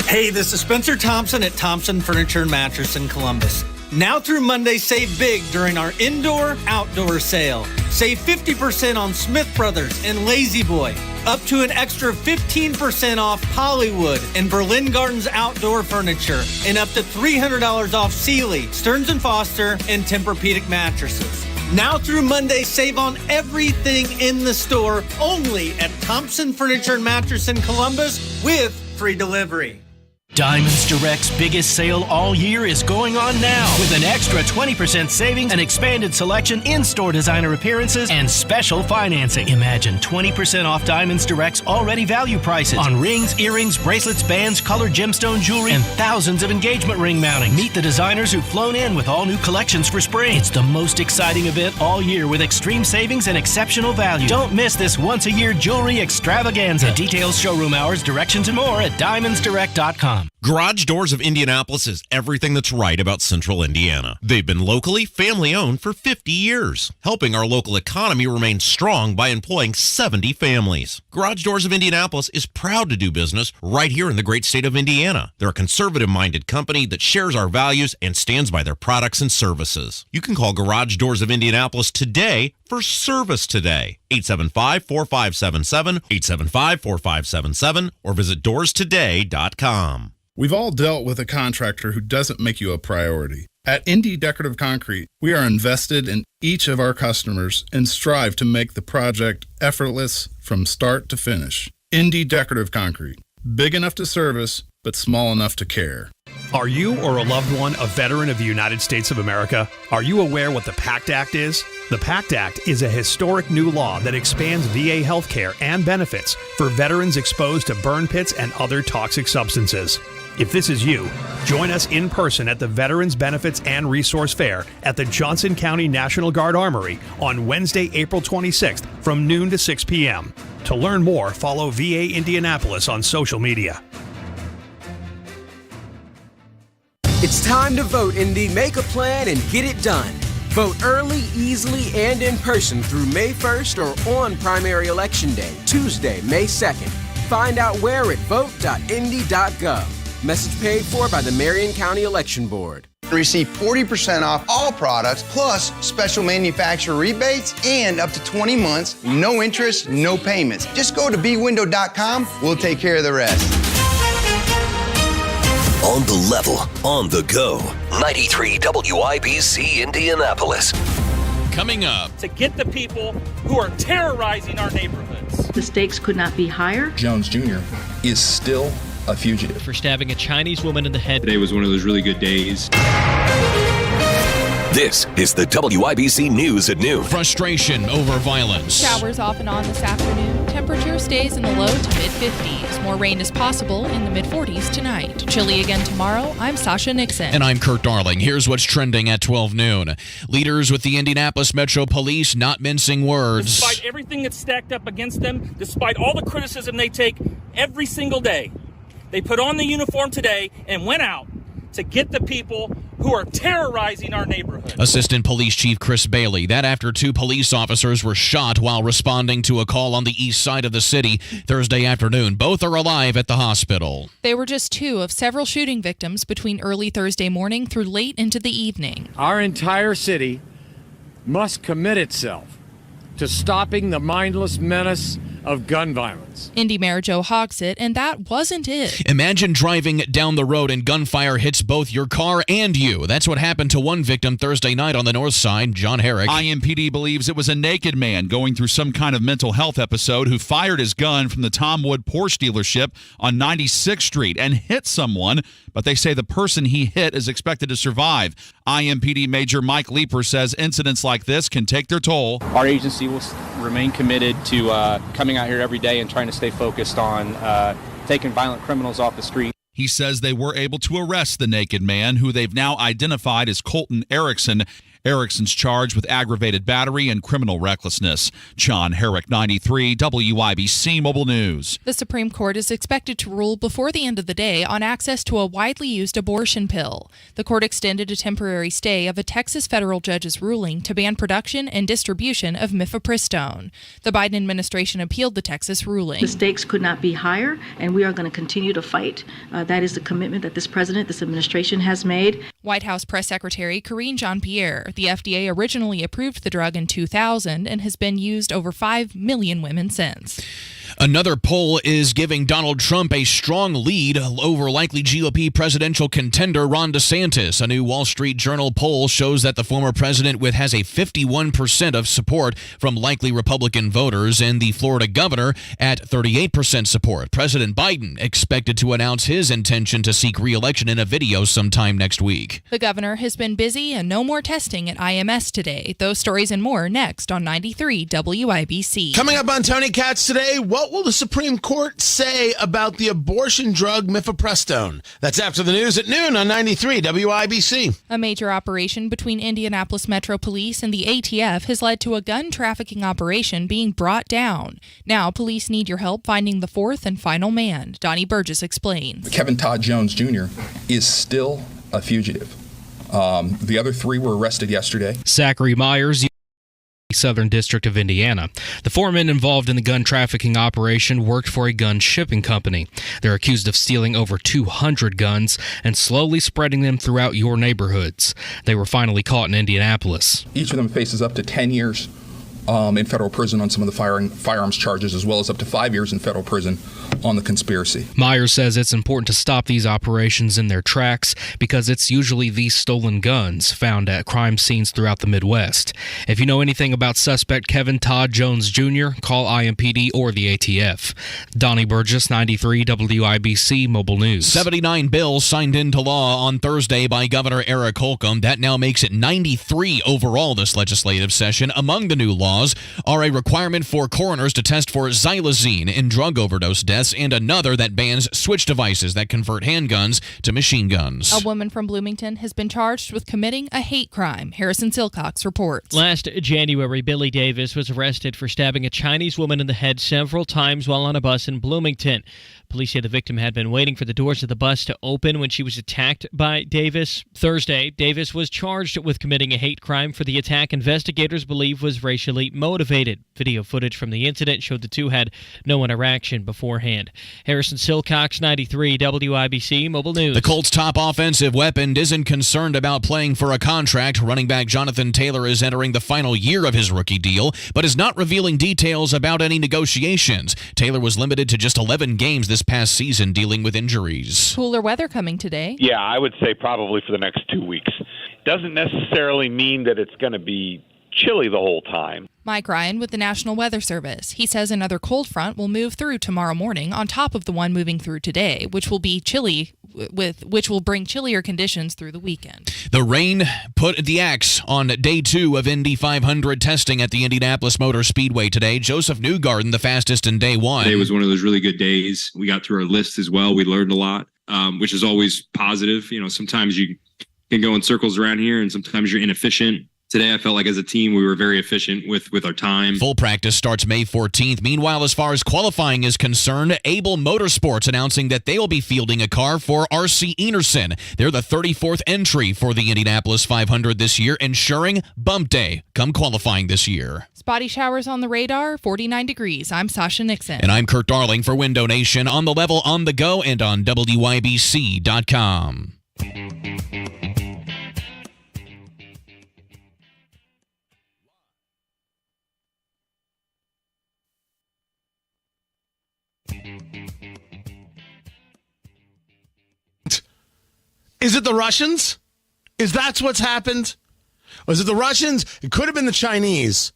Hey, this is Spencer Thompson at Thompson Furniture and Mattress in Columbus. Now through Monday, save big during our indoor-outdoor sale. Save 50% on Smith Brothers and Lazy Boy. Up to an extra 15% off Hollywood and Berlin Gardens outdoor furniture. And up to $300 off Sealy, Stearns & Foster, and Tempur-Pedic mattresses. Now through Monday, save on everything in the store only at Thompson Furniture and Mattress in Columbus with free delivery. Diamonds Direct's biggest sale all year is going on now with an extra 20% savings, an expanded selection, in-store designer appearances, and special financing. Imagine 20% off Diamonds Direct's already value prices on rings, earrings, bracelets, bands, colored gemstone jewelry, and thousands of engagement ring mountings. Meet the designers who've flown in with all new collections for spring. It's the most exciting event all year with extreme savings and exceptional value. Don't miss this once-a-year jewelry extravaganza. Details, showroom hours, directions, and more at diamondsdirect.com. Garage Doors of Indianapolis is everything that's right about Central Indiana. They've been locally family-owned for 50 years, helping our local economy remain strong by employing 70 families. Garage Doors of Indianapolis is proud to do business right here in the great state of Indiana. They're a conservative-minded company that shares our values and stands by their products and services. You can call Garage Doors of Indianapolis today for service today. 875-4577, 875-4577, or visit doorstoday.com. We've all dealt with a contractor who doesn't make you a priority. At Indy Decorative Concrete, we are invested in each of our customers and strive to make the project effortless from start to finish. Indy Decorative Concrete. Big enough to service, but small enough to care. Are you or a loved one a veteran of the United States of America? Are you aware what the PACT Act is? The PACT Act is a historic new law that expands VA health care and benefits for veterans exposed to burn pits and other toxic substances. If this is you, join us in person at the Veterans Benefits and Resource Fair at the Johnson County National Guard Armory on Wednesday, April 26th from noon to 6 p.m. To learn more, follow VA Indianapolis on social media. It's time to vote, Indy. Make a plan and get it done. Vote early, easily, and in person through May 1st or on primary election day, Tuesday, May 2nd. Find out where at vote.indy.gov. Message paid for by the Marion County Election Board. Receive 40% off all products, plus special manufacturer rebates and up to 20 months, no interest, no payments. Just go to bwindow.com. We'll take care of the rest. On the level, on the go. 93 WIBC Indianapolis. Coming up. To get the people who are terrorizing our neighborhoods. The stakes could not be higher. Jones Jr. is still a fugitive. For stabbing a Chinese woman in the head. Today was one of those really good days. This is the WIBC News at noon. Frustration over violence. Showers off and on this afternoon. Temperature stays in the low to mid-50s. More rain is possible in the mid-40s tonight. Chilly again tomorrow. I'm Sasha Nixon. And I'm Kurt Darling. Here's what's trending at 12 noon. Leaders with the Indianapolis Metro Police not mincing words. Despite everything that's stacked up against them, despite all the criticism they take every single day, they put on the uniform today and went out to get the people who are terrorizing our neighborhood. Assistant Police Chief Chris Bailey. That after two police officers were shot while responding to a call on the east side of the city Thursday afternoon. Both are alive at the hospital. They were just two of several shooting victims between early Thursday morning through late into the evening. Our entire city must commit itself to stopping the mindless menace of gun violence. Indy Mayor Joe Hogsett, and that wasn't it. Imagine driving down the road and gunfire hits both your car and you. That's what happened to one victim Thursday night on the north side, John Herrick. IMPD believes it was a naked man going through some kind of mental health episode who fired his gun from the Tom Wood Porsche dealership on 96th Street and hit someone, but they say the person he hit is expected to survive. IMPD Major Mike Leeper says incidents like this can take their toll. Our agency will remain committed to coming out here every day and trying to stay focused on taking violent criminals off the street. He says they were able to arrest the naked man, who they've now identified as Colton Erickson. Erickson's charged with aggravated battery and criminal recklessness. John Herrick, 93 WIBC Mobile News. The Supreme Court is expected to rule before the end of the day on access to a widely used abortion pill. The court extended a temporary stay of a Texas federal judge's ruling to ban production and distribution of mifepristone. The Biden administration appealed the Texas ruling. The stakes could not be higher, and we are going to continue to fight. That is the commitment that this president, this administration has made. White House Press Secretary Karine Jean-Pierre. The FDA originally approved the drug in 2000 and has been used over 5 million women since. Another poll is giving Donald Trump a strong lead over likely GOP presidential contender Ron DeSantis. A new Wall Street Journal poll shows that the former president has a 51% of support from likely Republican voters, and the Florida governor at 38% support. President Biden expected to announce his intention to seek re-election in a video sometime next week. The governor has been busy and no more testing at IMS today. Those stories and more next on 93 WIBC. Coming up on Tony Katz today, what what will the Supreme Court say about the abortion drug mifepristone? That's after the news at noon on 93 WIBC. A major operation between Indianapolis Metro Police and the ATF has led to a gun trafficking operation being brought down. Now, police need your help finding the fourth and final man. Donnie Burgess explains. Kevin Todd Jones Jr. is still a fugitive. The other three were arrested yesterday. Zachary Myers, Southern District of Indiana. The four men involved in the gun trafficking operation worked for a gun shipping company. They're accused of stealing over 200 guns and slowly spreading them throughout your neighborhoods. They were finally caught in Indianapolis. Each of them faces up to 10 years in federal prison on some of the firearms charges, as well as up to 5 years in federal prison on the conspiracy. Myers says it's important to stop these operations in their tracks because it's usually these stolen guns found at crime scenes throughout the Midwest. If you know anything about suspect Kevin Todd Jones Jr., call IMPD or the ATF. Donnie Burgess, 93 WIBC Mobile News. 79 bills signed into law on Thursday by Governor Eric Holcomb. That now makes it 93 overall this legislative session. Among the new laws are a requirement for coroners to test for xylazine in drug overdose deaths, and another that bans switch devices that convert handguns to machine guns. A woman from Bloomington has been charged with committing a hate crime. Harrison Silcox reports. Last January, Billy Davis was arrested for stabbing a Chinese woman in the head several times while on a bus in Bloomington. Police say the victim had been waiting for the doors of the bus to open when she was attacked by Davis. Thursday, Davis was charged with committing a hate crime for the attack investigators believe was racially motivated. Video footage from the incident showed the two had no interaction beforehand. Harrison Silcox, 93 WIBC Mobile News. The Colts' top offensive weapon isn't concerned about playing for a contract. Running back Jonathan Taylor is entering the final year of his rookie deal, but is not revealing details about any negotiations. Taylor was limited to just 11 games this past season dealing with injuries. Cooler weather coming today. Yeah, I would say probably for the next 2 weeks. Doesn't necessarily mean that it's going to be chilly the whole time. Mike Ryan with the National Weather Service. He says another cold front will move through tomorrow morning on top of the one moving through today, which will be chilly, which will bring chillier conditions through the weekend. The rain put the axe on day 2 of Indy 500 testing at the Indianapolis Motor Speedway today. Joseph Newgarden, the fastest in day 1. Today was one of those really good days. We got through our list as well. We learned a lot, which is always positive. You know, sometimes you can go in circles around here and sometimes you're inefficient. Today, I felt like as a team, we were very efficient with our time. Full practice starts May 14th. Meanwhile, as far as qualifying is concerned, Able Motorsports announcing that they will be fielding a car for R.C. Enerson. They're the 34th entry for the Indianapolis 500 this year, ensuring bump day come qualifying this year. Spotty showers on the radar, 49 degrees. I'm Sasha Nixon. And I'm Kurt Darling for Window Nation, on the level, on the go, and on WYBC.com. Is it the Russians? Is that what's happened? Was it the Russians? It could have been the Chinese.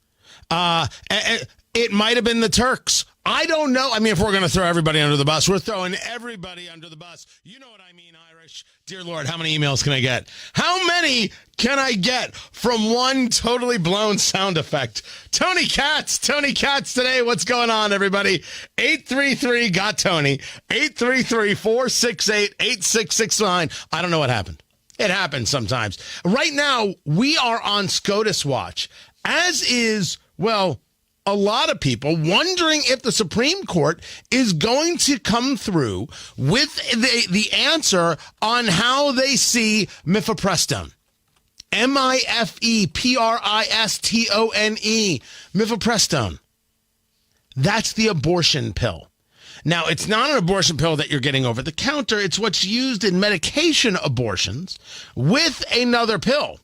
It might have been the Turks. I don't know. I mean, if we're going to throw everybody under the bus, we're throwing everybody under the bus. You know what I mean, Irish. Dear Lord, how many emails can I get? How many can I get from one totally blown sound effect? Tony Katz today. What's going on, everybody? 833-GOT-TONY, 833-468-8669. I don't know what happened. It happens sometimes. Right now, we are on SCOTUS watch, as is, well, a lot of people wondering if the Supreme Court is going to come through with the answer on how they see mifepristone. mifepristone. Mifepristone. That's the abortion pill. Now, it's not an abortion pill that you're getting over the counter. It's what's used in medication abortions with another pill.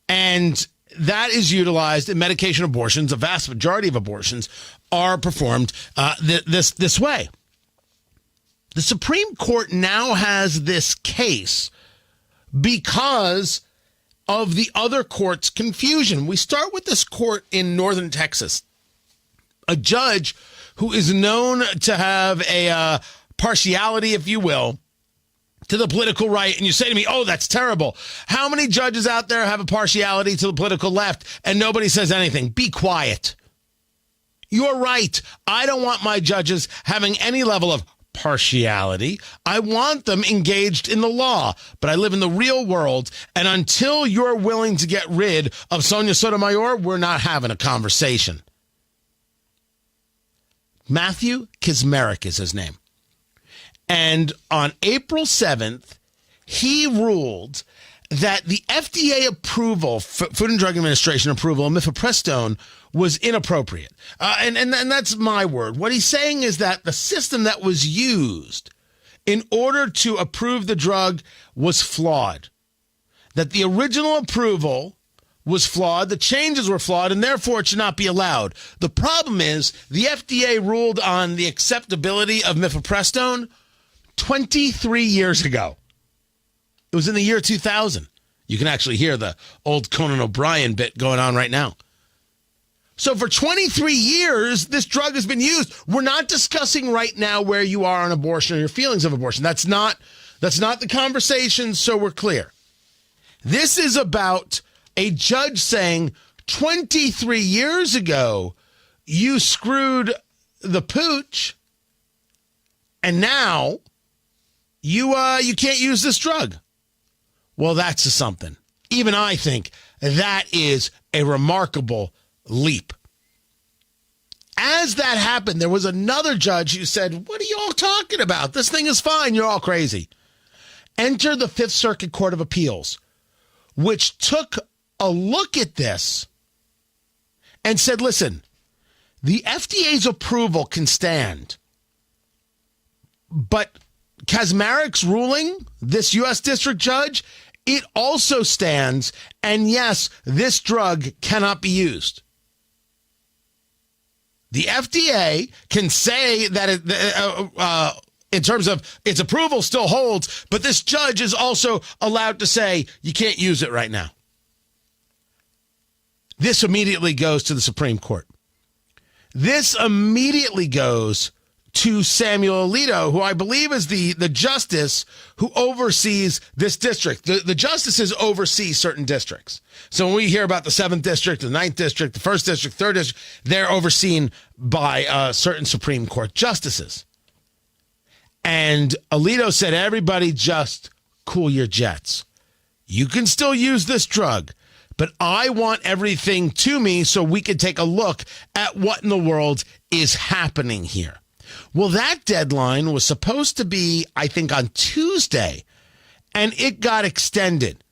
And that is utilized in medication abortions. The vast majority of abortions are performed this way. The Supreme Court now has this case because of the other court's confusion. We start with this court in northern Texas. A judge who is known to have a partiality, if you will, to the political right, and you say to me, oh, that's terrible. How many judges out there have a partiality to the political left and nobody says anything? Be quiet. You're right. I don't want my judges having any level of partiality. I want them engaged in the law, but I live in the real world, and until you're willing to get rid of Sonia Sotomayor, we're not having a conversation. Matthew Kacsmaryk is his name. And on April 7th, he ruled that the FDA approval, Food and Drug Administration approval of mifepristone was inappropriate. And that's my word. What he's saying is that the system that was used in order to approve the drug was flawed. That the original approval was flawed, the changes were flawed, and therefore it should not be allowed. The problem is the FDA ruled on the acceptability of mifepristone 23 years ago. It was in the year 2000. You can actually hear the old Conan O'Brien bit going on right now. So for 23 years, this drug has been used. We're not discussing right now where you are on abortion or your feelings of abortion. That's not the conversation, so we're clear. This is about a judge saying 23 years ago, you screwed the pooch, and now you can't use this drug. Well, that's something. Even I think that is a remarkable leap. As that happened, there was another judge who said, what are you all talking about? This thing is fine. You're all crazy. Enter the Fifth Circuit Court of Appeals, which took a look at this and said, listen, the FDA's approval can stand, but Kacsmaryk's ruling, this U.S. District Judge, it also stands, and yes, this drug cannot be used. The FDA can say that in terms of its approval still holds, but this judge is also allowed to say you can't use it right now. This immediately goes to the Supreme Court. This immediately goes to Samuel Alito, who I believe is the justice who oversees this district. The justices oversee certain districts. So when we hear about the 7th District, the 9th District, the 1st District, 3rd District, they're overseen by certain Supreme Court justices. And Alito said, everybody just cool your jets. You can still use this drug, but I want everything to me so we can take a look at what in the world is happening here. Well, that deadline was supposed to be, I think, on Tuesday, and it got extended.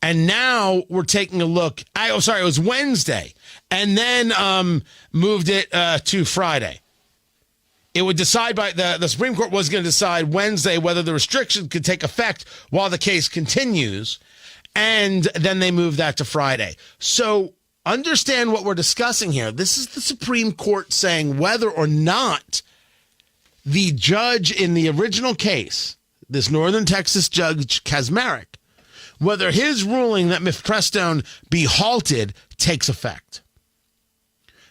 And now we're taking a look. It was Wednesday, and then moved it to Friday. It would decide the Supreme Court was going to decide Wednesday whether the restriction could take effect while the case continues, and then they moved that to Friday. So understand what we're discussing here. This is the Supreme Court saying whether or not the judge in the original case, this Northern Texas Judge Kacsmaryk, whether his ruling that mifepristone be halted takes effect.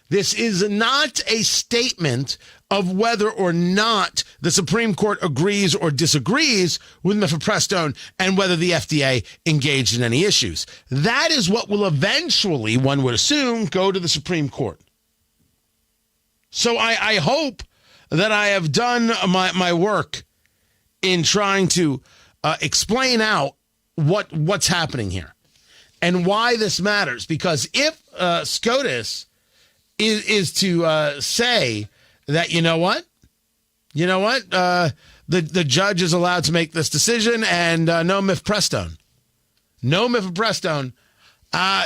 This is not a statement of whether or not the Supreme Court agrees or disagrees with mifepristone and whether the FDA engaged in any issues. That is what will eventually, one would assume, go to the Supreme Court. So I hope that I have done my work in trying to explain out what's happening here and why this matters. Because if SCOTUS is to say that, you know what, the judge is allowed to make this decision and no mifepristone,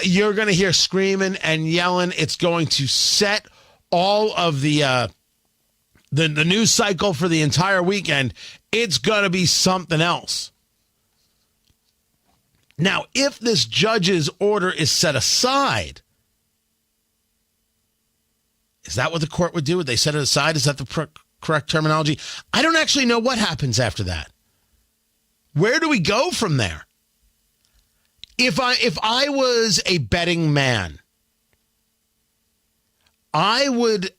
you're going to hear screaming and yelling. It's going to set all of the news cycle for the entire weekend. It's going to be something else. Now, if this judge's order is set aside, is that what the court would do? Would they set it aside? Is that the correct terminology? I don't actually know what happens after that. Where do we go from there? If I was a betting man, I would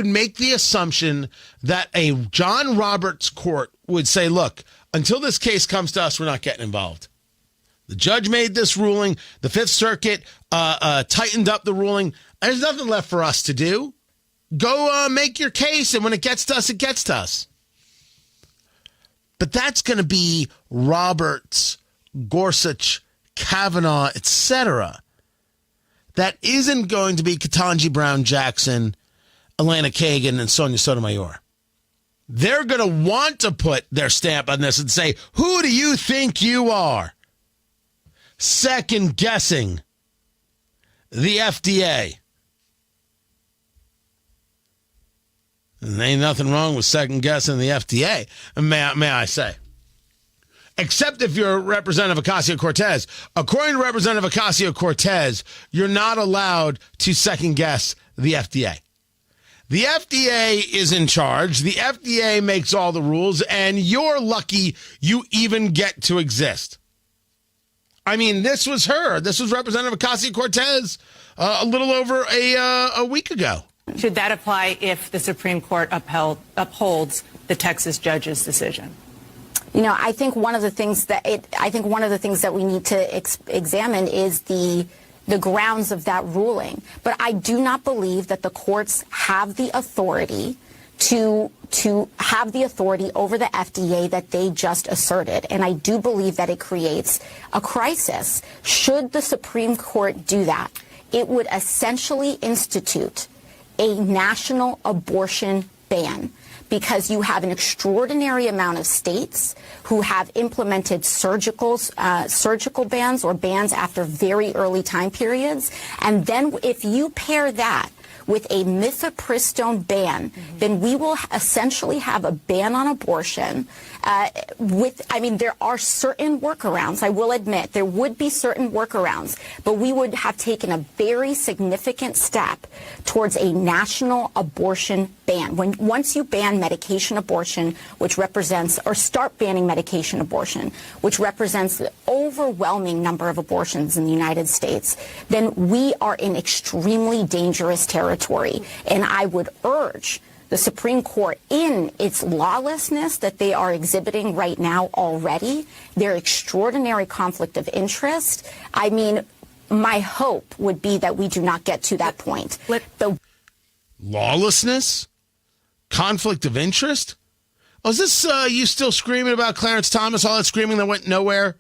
make the assumption that a John Roberts court would say, look, until this case comes to us, we're not getting involved. The judge made this ruling. The Fifth Circuit tightened up the ruling. There's nothing left for us to do. Go make your case, and when it gets to us, it gets to us. But that's going to be Roberts, Gorsuch, Kavanaugh, etc. That isn't going to be Ketanji Brown Jackson, Elena Kagan, and Sonia Sotomayor. They're going to want to put their stamp on this and say, who do you think you are? Second guessing the FDA. And ain't nothing wrong with second guessing the FDA, may I say. Except if you're Representative Ocasio-Cortez. According to Representative Ocasio-Cortez, you're not allowed to second guess the FDA. The FDA is in charge. The FDA makes all the rules, and you're lucky you even get to exist. I mean, this was her. This was Representative Ocasio-Cortez a little over a week ago. Should that apply if the Supreme Court upholds the Texas judge's decision? You know, I think one of the things that we need to examine is the grounds of that ruling. But I do not believe that the courts have the authority to have the authority over the FDA that they just asserted. And I do believe that it creates a crisis. Should the Supreme Court do that, it would essentially institute a national abortion ban, because you have an extraordinary amount of states who have implemented surgical bans or bans after very early time periods. And then if you pair that with a mifepristone ban, then we will essentially have a ban on abortion. There are certain workarounds. I will admit there would be certain workarounds, but we would have taken a very significant step towards a national abortion ban. Once you ban medication abortion, which represents, or start banning medication abortion, which represents the overwhelming number of abortions in the United States, then we are in extremely dangerous territory. And I would urge the Supreme Court, in its lawlessness that they are exhibiting right now already, their extraordinary conflict of interest, I mean, my hope would be that we do not get to that point. Lawlessness? Conflict of interest? Oh, is this you still screaming about Clarence Thomas, all that screaming that went nowhere?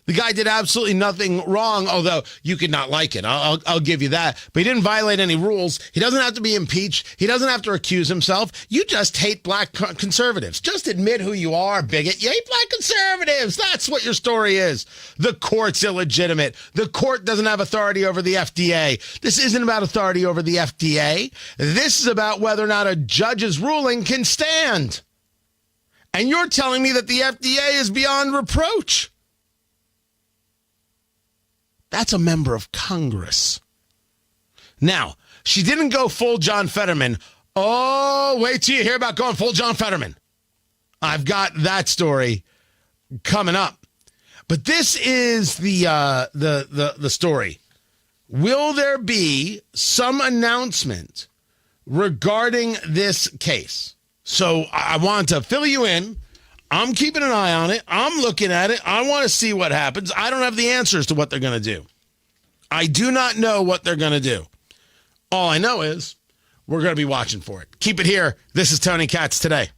The guy did absolutely nothing wrong, although you could not like it. I'll give you that. But he didn't violate any rules. He doesn't have to be impeached. He doesn't have to recuse himself. You just hate black conservatives. Just admit who you are, bigot. You hate black conservatives. That's what your story is. The court's illegitimate. The court doesn't have authority over the FDA. This isn't about authority over the FDA. This is about whether or not a judge's ruling can stand. And you're telling me that the FDA is beyond reproach. That's a member of Congress. Now, she didn't go full John Fetterman. Oh, wait till you hear about going full John Fetterman. I've got that story coming up. But this is the story. Will there be some announcement regarding this case? So I want to fill you in. I'm keeping an eye on it. I'm looking at it. I want to see what happens. I don't have the answers to what they're going to do. I do not know what they're going to do. All I know is we're going to be watching for it. Keep it here. This is Tony Katz Today.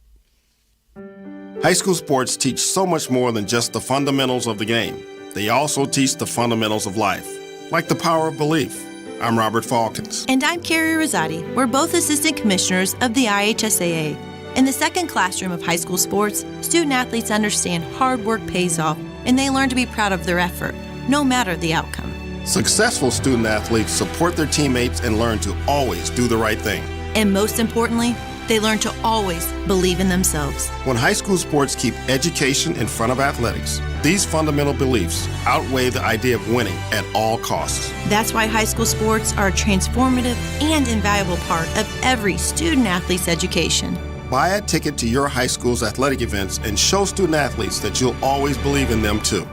High school sports teach so much more than just the fundamentals of the game. They also teach the fundamentals of life, like the power of belief. I'm Robert Falkins. And I'm Carrie Rosati. We're both assistant commissioners of the IHSAA. In the second classroom of high school sports, student athletes understand hard work pays off, and they learn to be proud of their effort, no matter the outcome. Successful student athletes support their teammates and learn to always do the right thing. And most importantly, they learn to always believe in themselves. When high school sports keep education in front of athletics, these fundamental beliefs outweigh the idea of winning at all costs. That's why high school sports are a transformative and invaluable part of every student athlete's education. Buy a ticket to your high school's athletic events and show student athletes that you'll always believe in them too.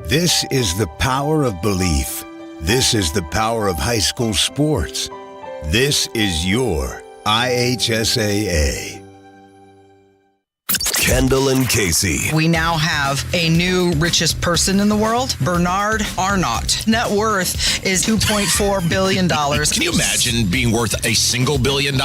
This is the power of belief. This is the power of high school sports. This is your IHSAA. Kendall and Casey. We now have a new richest person in the world, Bernard Arnault. Net worth is $2.4 billion. Can you imagine being worth a single $1 billion?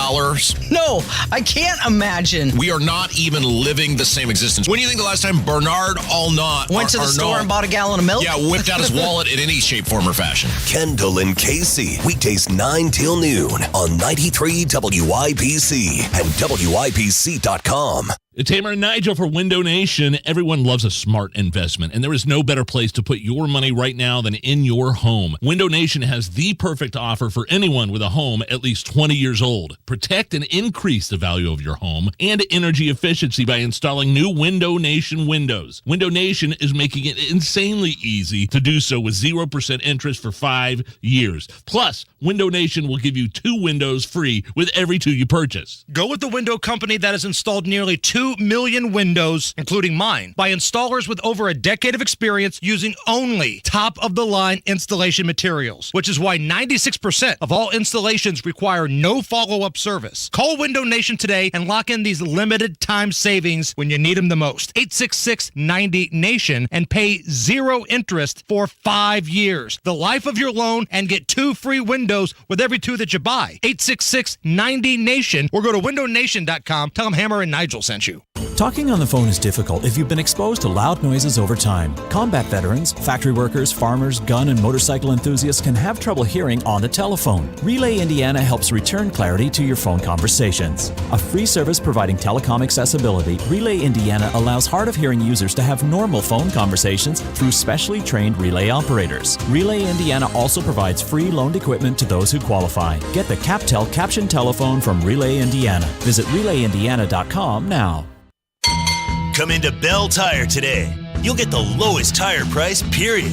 No, I can't imagine. We are not even living the same existence. When do you think the last time Bernard Arnault went to the store and bought a gallon of milk? Yeah, whipped out his wallet in any shape, form, or fashion. Kendall and Casey, weekdays 9 till noon on 93 WIBC and WIBC.com. Tamer and Nigel for Window Nation. Everyone loves a smart investment, and there is no better place to put your money right now than in your home. Window Nation has the perfect offer for anyone with a home at least 20 years old. Protect and increase the value of your home and energy efficiency by installing new Window Nation windows. Window Nation is making it insanely easy to do so with 0% interest for 5 years. Plus, Window Nation will give you 2 windows free with every 2 you purchase. Go with the window company that has installed nearly 2 million windows, including mine, by installers with over a decade of experience using only top-of-the-line installation materials, which is why 96% of all installations require no follow-up service. Call Window Nation today and lock in these limited-time savings when you need them the most. 866-90-NATION and pay 0 interest for 5 years. The life of your loan, and get 2 free windows with every 2 that you buy. 866-90-NATION or go to windownation.com. Tell them Hammer and Nigel sent you. Talking on the phone is difficult if you've been exposed to loud noises over time. Combat veterans, factory workers, farmers, gun and motorcycle enthusiasts can have trouble hearing on the telephone. Relay Indiana helps return clarity to your phone conversations. A free service providing telecom accessibility, Relay Indiana allows hard of hearing users to have normal phone conversations through specially trained relay operators. Relay Indiana also provides free loaned equipment to those who qualify. Get the CapTel caption telephone from Relay Indiana. Visit relayindiana.com now. Come into Bell Tire today. You'll get the lowest tire price, period.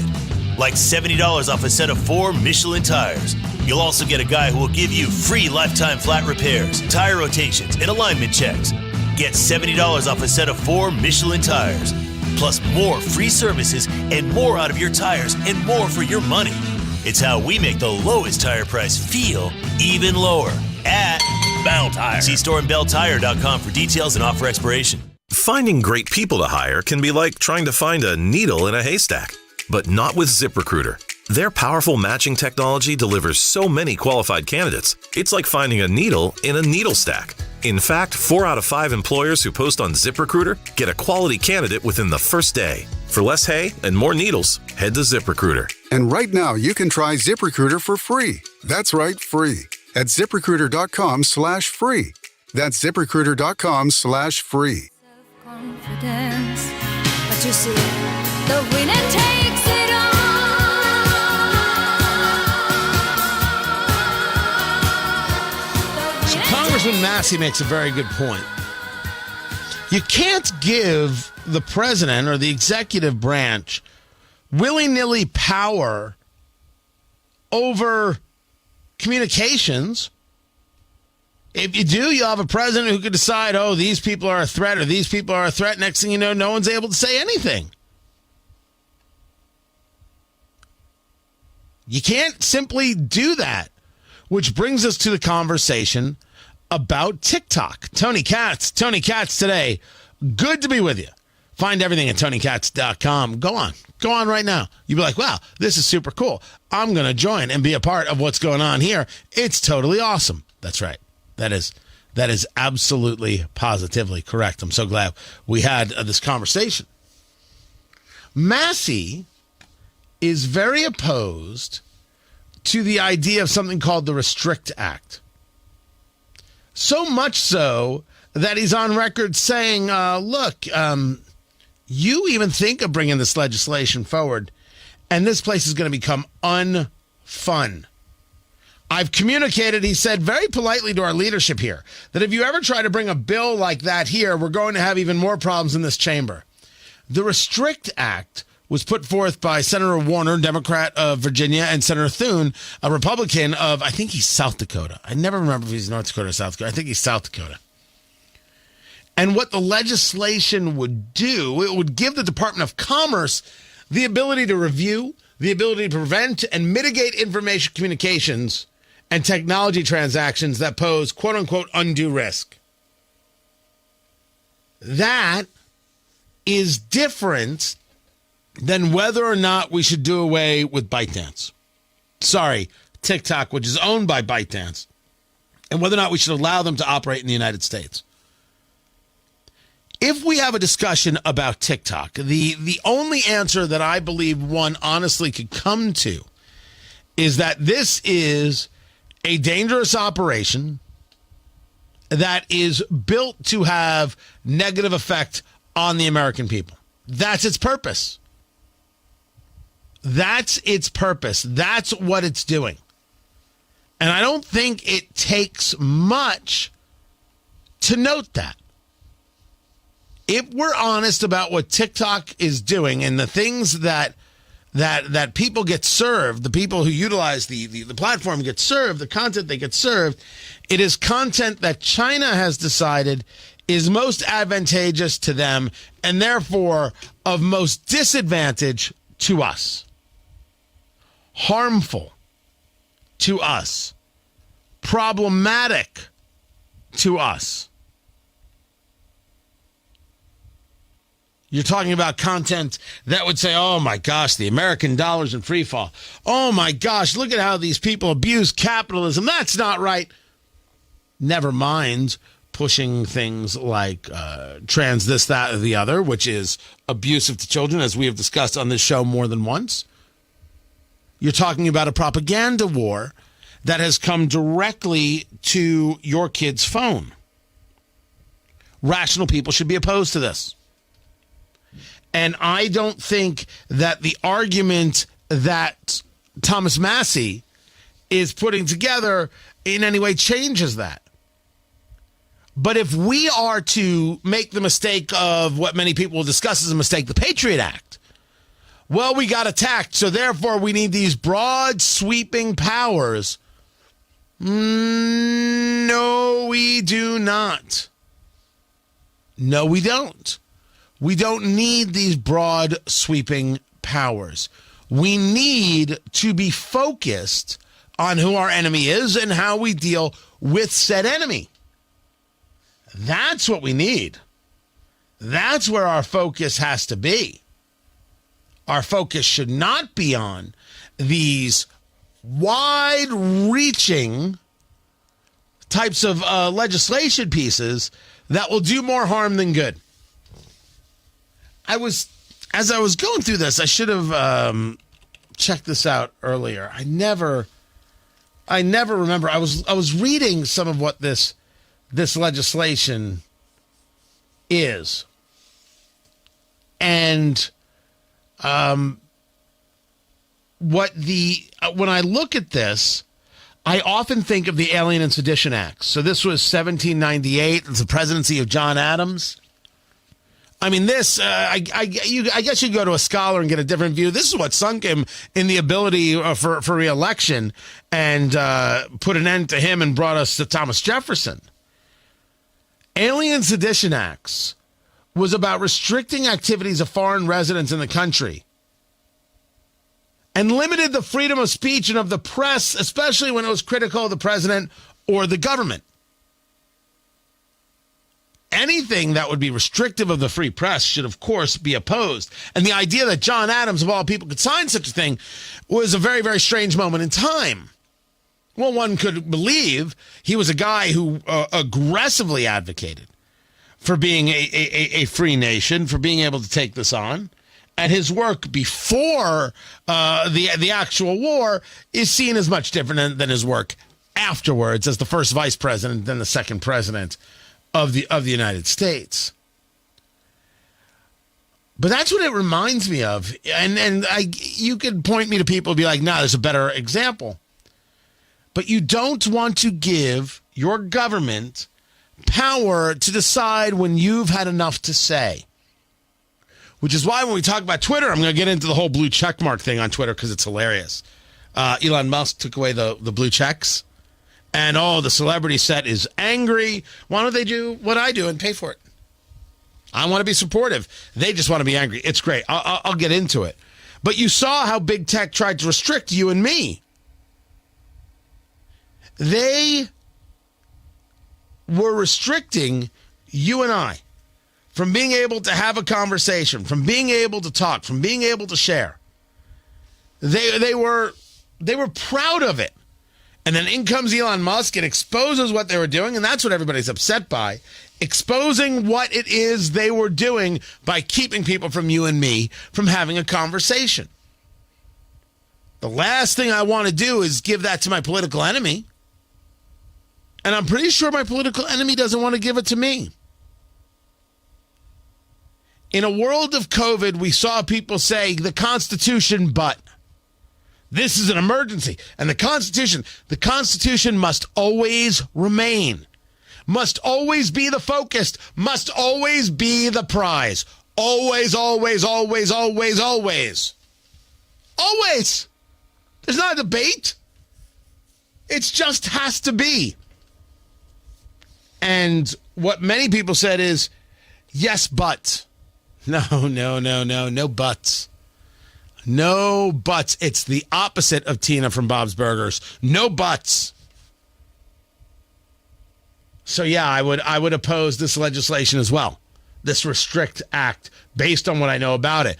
Like $70 off a set of 4 Michelin tires. You'll also get a guy who will give you free lifetime flat repairs, tire rotations, and alignment checks. Get $70 off a set of 4 Michelin tires. Plus more free services and more out of your tires and more for your money. It's how we make the lowest tire price feel even lower at Bell Tire. See store and belltire.com for details and offer expiration. Finding great people to hire can be like trying to find a needle in a haystack, but not with ZipRecruiter. Their powerful matching technology delivers so many qualified candidates, it's like finding a needle in a needle stack. In fact, 4 out of 5 employers who post on ZipRecruiter get a quality candidate within the first day. For less hay and more needles, head to ZipRecruiter. And right now, you can try ZipRecruiter for free. That's right, free. At ZipRecruiter.com/free. That's ZipRecruiter.com/free. Confidence, but you see, the winner takes it all. So Congressman Massey makes a very good point. You can't give the president or the executive branch willy-nilly power over communications. If you do, you'll have a president who could decide, oh, these people are a threat or these people are a threat. Next thing you know, no one's able to say anything. You can't simply do that, which brings us to the conversation about TikTok. Tony Katz today. Good to be with you. Find everything at TonyKatz.com. Go on right now. You'll be like, wow, this is super cool. I'm going to join and be a part of what's going on here. It's totally awesome. That's right. That is absolutely, positively correct. I'm so glad we had this conversation. Massey is very opposed to the idea of something called the Restrict Act. So much so that he's on record saying, look, you even think of bringing this legislation forward, and this place is going to become unfun. I've communicated, he said very politely to our leadership here, that if you ever try to bring a bill like that here, we're going to have even more problems in this chamber. The Restrict Act was put forth by Senator Warner, Democrat of Virginia, and Senator Thune, a Republican of, I think he's South Dakota. I never remember if he's North Dakota or South Dakota. I think he's South Dakota. And what the legislation would do, it would give the Department of Commerce the ability to review, the ability to prevent and mitigate information communications and technology transactions that pose quote-unquote undue risk. That is different than whether or not we should do away with ByteDance. Sorry, TikTok, which is owned by ByteDance, and whether or not we should allow them to operate in the United States. If we have a discussion about TikTok, the only answer that I believe one honestly could come to is that this is a dangerous operation that is built to have negative effect on the American people. That's its purpose. That's its purpose. That's what it's doing. And I don't think it takes much to note that. If we're honest about what TikTok is doing and the things that people get served, the people who utilize the platform get served, the content they get served, it is content that China has decided is most advantageous to them and therefore of most disadvantage to us. Harmful to us. Problematic to us. You're talking about content that would say, oh my gosh, the American dollar's in free fall. Oh my gosh, look at how these people abuse capitalism. That's not right. Never mind pushing things like trans this, that, or the other, which is abusive to children, as we have discussed on this show more than once. You're talking about a propaganda war that has come directly to your kid's phone. Rational people should be opposed to this. And I don't think that the argument that Thomas Massey is putting together in any way changes that. But if we are to make the mistake of what many people will discuss as a mistake, the Patriot Act, well, we got attacked, so therefore we need these broad, sweeping powers. No, we do not. No, we don't. We don't need these broad, sweeping powers. We need to be focused on who our enemy is and how we deal with said enemy. That's what we need. That's where our focus has to be. Our focus should not be on these wide-reaching types of legislation pieces that will do more harm than good. As I was going through this, I should have checked this out earlier. I never remember. I was reading some of what this legislation is, and when I look at this, I often think of the Alien and Sedition Act. So this was 1798. It's the presidency of John Adams. I mean, this, I guess you go to a scholar and get a different view. This is what sunk him in the ability for reelection and put an end to him and brought us to Thomas Jefferson. Alien Sedition Acts was about restricting activities of foreign residents in the country and limited the freedom of speech and of the press, especially when it was critical of the president or the government. Anything that would be restrictive of the free press should, of course, be opposed. And the idea that John Adams, of all people, could sign such a thing was a very, very strange moment in time. Well, one could believe he was a guy who aggressively advocated for being a free nation, for being able to take this on. And his work before the actual war is seen as much different than his work afterwards as the first vice president, then the second president of the United States. But that's what it reminds me of. And you could point me to people and be like, nah, there's a better example. But you don't want to give your government power to decide when you've had enough to say. Which is why when we talk about Twitter, I'm going to get into the whole blue check mark thing on Twitter because it's hilarious. Elon Musk took away the blue checks. And, the celebrity set is angry. Why don't they do what I do and pay for it? I want to be supportive. They just want to be angry. It's great. I'll get into it. But you saw how big tech tried to restrict you and me. They were restricting you and I from being able to have a conversation, from being able to talk, from being able to share. They were proud of it. And then in comes Elon Musk and exposes what they were doing, and that's what everybody's upset by. Exposing what it is they were doing by keeping people from you and me from having a conversation. The last thing I want to do is give that to my political enemy. And I'm pretty sure my political enemy doesn't want to give it to me. In a world of COVID, we saw people say the Constitution, but this is an emergency. And the Constitution must always remain, must always be the focus, must always be the prize. Always, always, always, always, always. Always. There's not a debate. It just has to be. And what many people said is, yes, but. No buts. No buts. It's the opposite of Tina from Bob's Burgers. No buts. So yeah, I would oppose this legislation as well. This Restrict Act, based on what I know about it.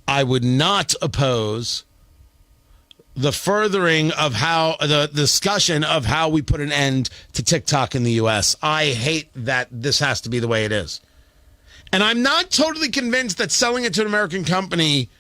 I would not oppose the furthering of how the discussion of how we put an end to TikTok in the U.S. I hate that this has to be the way it is. And I'm not totally convinced that selling it to an American company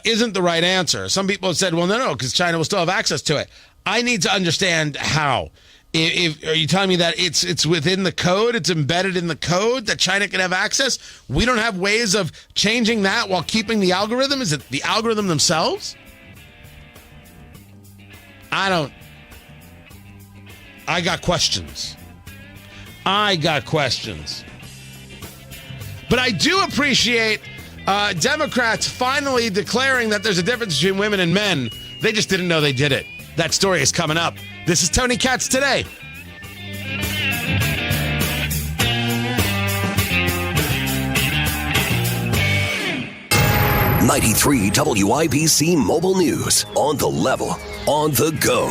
isn't the right answer. Some people have said, well, no, because China will still have access to it. I need to understand how. Are you telling me that it's within the code, it's embedded in the code that China can have access? We don't have ways of changing that while keeping the algorithm? Is it the algorithm themselves? I got questions. But I do appreciate Democrats finally declaring that there's a difference between women and men. They just didn't know they did it. That story is coming up. This is Tony Katz Today. '93 WIBC Mobile News. On the level, on the go.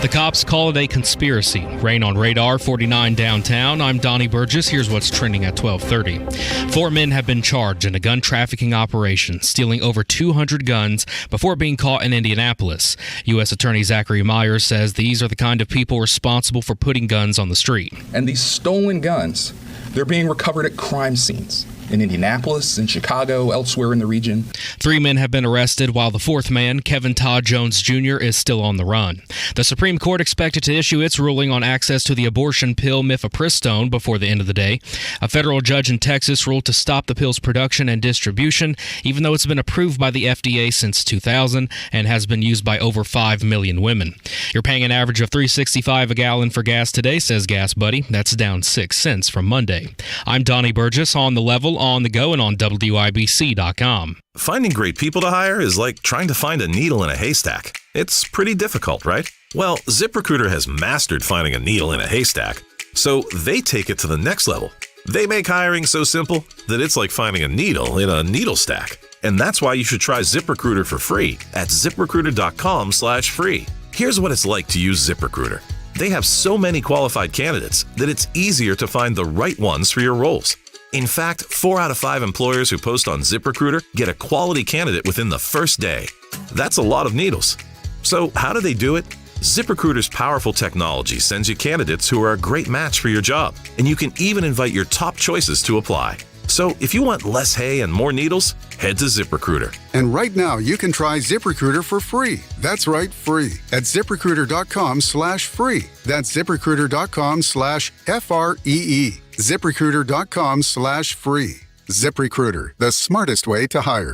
The cops call it a conspiracy. Rain on radar, 49 downtown. I'm Donnie Burgess. Here's what's trending at 12:30. 4 men have been charged in a gun trafficking operation, stealing over 200 guns before being caught in Indianapolis. U.S. Attorney Zachary Myers says these are the kind of people responsible for putting guns on the street. And these stolen guns, they're being recovered at crime scenes in Indianapolis, in Chicago, elsewhere in the region. 3 men have been arrested, while the 4th man, Kevin Todd Jones Jr., is still on the run. The Supreme Court expected to issue its ruling on access to the abortion pill mifepristone before the end of the day. A federal judge in Texas ruled to stop the pill's production and distribution, even though it's been approved by the FDA since 2000 and has been used by over 5 million women. You're paying an average of $3.65 a gallon for gas today, says Gas Buddy. That's down 6 cents from Monday. I'm Donnie Burgess, on the level, on the go, and on WIBC.com. Finding great people to hire is like trying to find a needle in a haystack. It's pretty difficult, right? Well, ZipRecruiter has mastered finding a needle in a haystack, so they take it to the next level. They make hiring so simple that it's like finding a needle in a needle stack. And that's why you should try ZipRecruiter for free at ZipRecruiter.com/free. Here's what it's like to use ZipRecruiter. They have so many qualified candidates that it's easier to find the right ones for your roles. In fact, 4 out of 5 employers who post on ZipRecruiter get a quality candidate within the first day. That's a lot of needles. So how do they do it? ZipRecruiter's powerful technology sends you candidates who are a great match for your job, and you can even invite your top choices to apply. So if you want less hay and more needles, head to ZipRecruiter. And right now, you can try ZipRecruiter for free. That's right, free. At ZipRecruiter.com/free. That's ZipRecruiter.com/FREE. ZipRecruiter.com/free. ZipRecruiter, the smartest way to hire.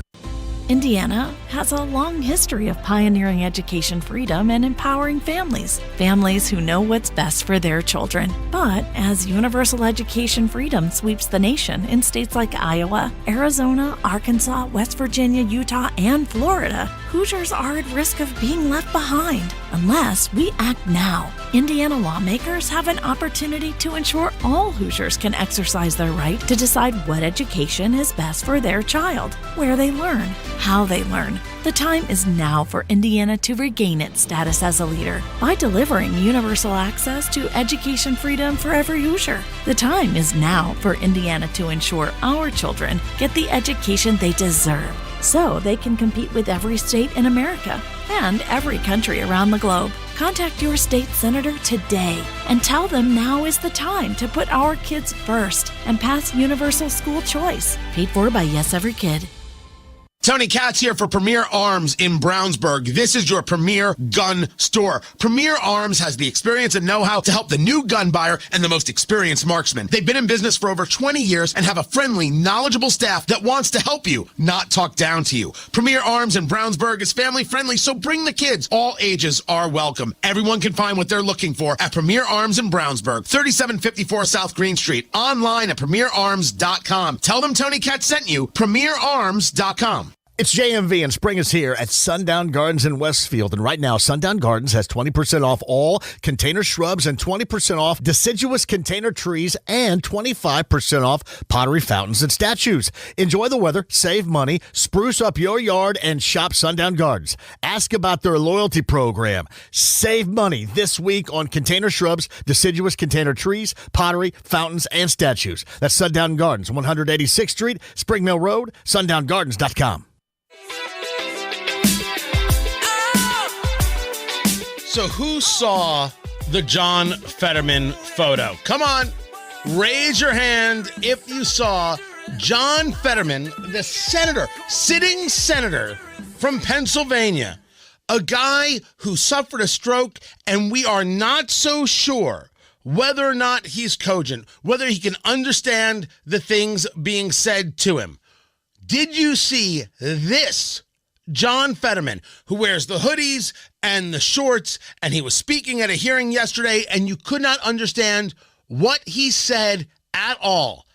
Indiana has a long history of pioneering education freedom and empowering families who know what's best for their children. But as universal education freedom sweeps the nation in states like Iowa, Arizona, Arkansas, West Virginia, Utah, and Florida, Hoosiers are at risk of being left behind unless we act now. Indiana lawmakers have an opportunity to ensure all Hoosiers can exercise their right to decide what education is best for their child, where they learn, how they learn. The time is now for Indiana to regain its status as a leader by delivering universal access to education freedom for every Hoosier. The time is now for Indiana to ensure our children get the education they deserve, so they can compete with every state in America and every country around the globe. Contact your state senator today and tell them now is the time to put our kids first and pass universal school choice. Paid for by Yes Every Kid. Tony Katz here for Premier Arms in Brownsburg. This is your premier gun store. Premier Arms has the experience and know-how to help the new gun buyer and the most experienced marksman. They've been in business for over 20 years and have a friendly, knowledgeable staff that wants to help you, not talk down to you. Premier Arms in Brownsburg is family-friendly, so bring the kids. All ages are welcome. Everyone can find what they're looking for at Premier Arms in Brownsburg, 3754 South Green Street. Online at premierarms.com. Tell them Tony Katz sent you. premierarms.com. It's JMV and spring is here at Sundown Gardens in Westfield. And right now, Sundown Gardens has 20% off all container shrubs and 20% off deciduous container trees and 25% off pottery fountains and statues. Enjoy the weather, save money, spruce up your yard, and shop Sundown Gardens. Ask about their loyalty program. Save money this week on container shrubs, deciduous container trees, pottery, fountains, and statues. That's Sundown Gardens, 186th Street, Spring Mill Road, sundown.gardens.com. So who saw the John Fetterman photo? Come on, raise your hand if you saw John Fetterman, the senator, sitting senator from Pennsylvania, a guy who suffered a stroke, and we are not so sure whether or not he's cogent, whether he can understand the things being said to him. Did you see this John Fetterman, who wears the hoodies and the shorts, and he was speaking at a hearing yesterday, and you could not understand what he said at all?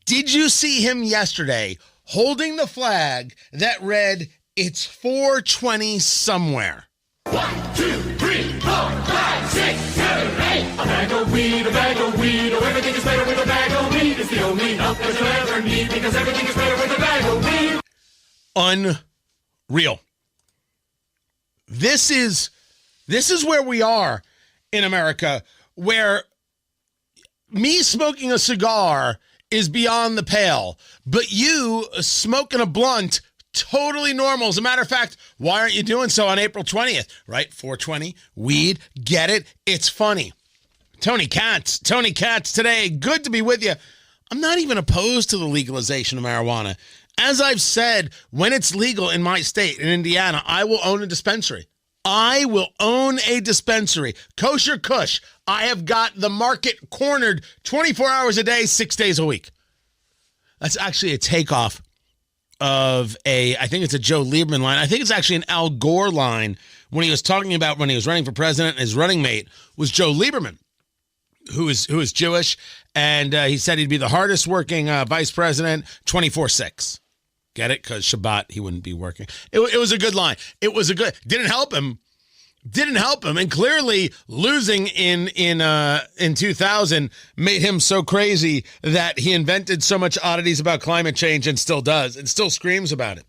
Did you see him yesterday holding the flag that read, "It's 420 somewhere"? 1, 2, 3, 4, 5, 6, 7, 8. A bag of weed, oh, everything is better with a bag of weed. It's the only help that you'll ever need, because everything is better with a bag of weed. Unreal. This is where we are in America, where me smoking a cigar is beyond the pale, but you smoking a blunt, totally normal. As a matter of fact, why aren't you doing so on April 20th? Right? 420, weed, get it? It's funny. Tony Katz today. Good to be with you. I'm not even opposed to the legalization of marijuana. As I've said, when it's legal in my state, in Indiana, I will own a dispensary. I will own a dispensary. Kosher Kush. I have got the market cornered 24 hours a day, 6 days a week. That's actually a takeoff of I think it's a Joe Lieberman line. I think it's actually an Al Gore line when he was talking about when he was running for president, and his running mate was Joe Lieberman, who is Jewish, and he said he'd be the hardest working vice president 24/6. Get it? Because Shabbat, he wouldn't be working. It was a good line. Didn't help him. And clearly losing in 2000 made him so crazy that he invented so much oddities about climate change and still does. And still screams about it.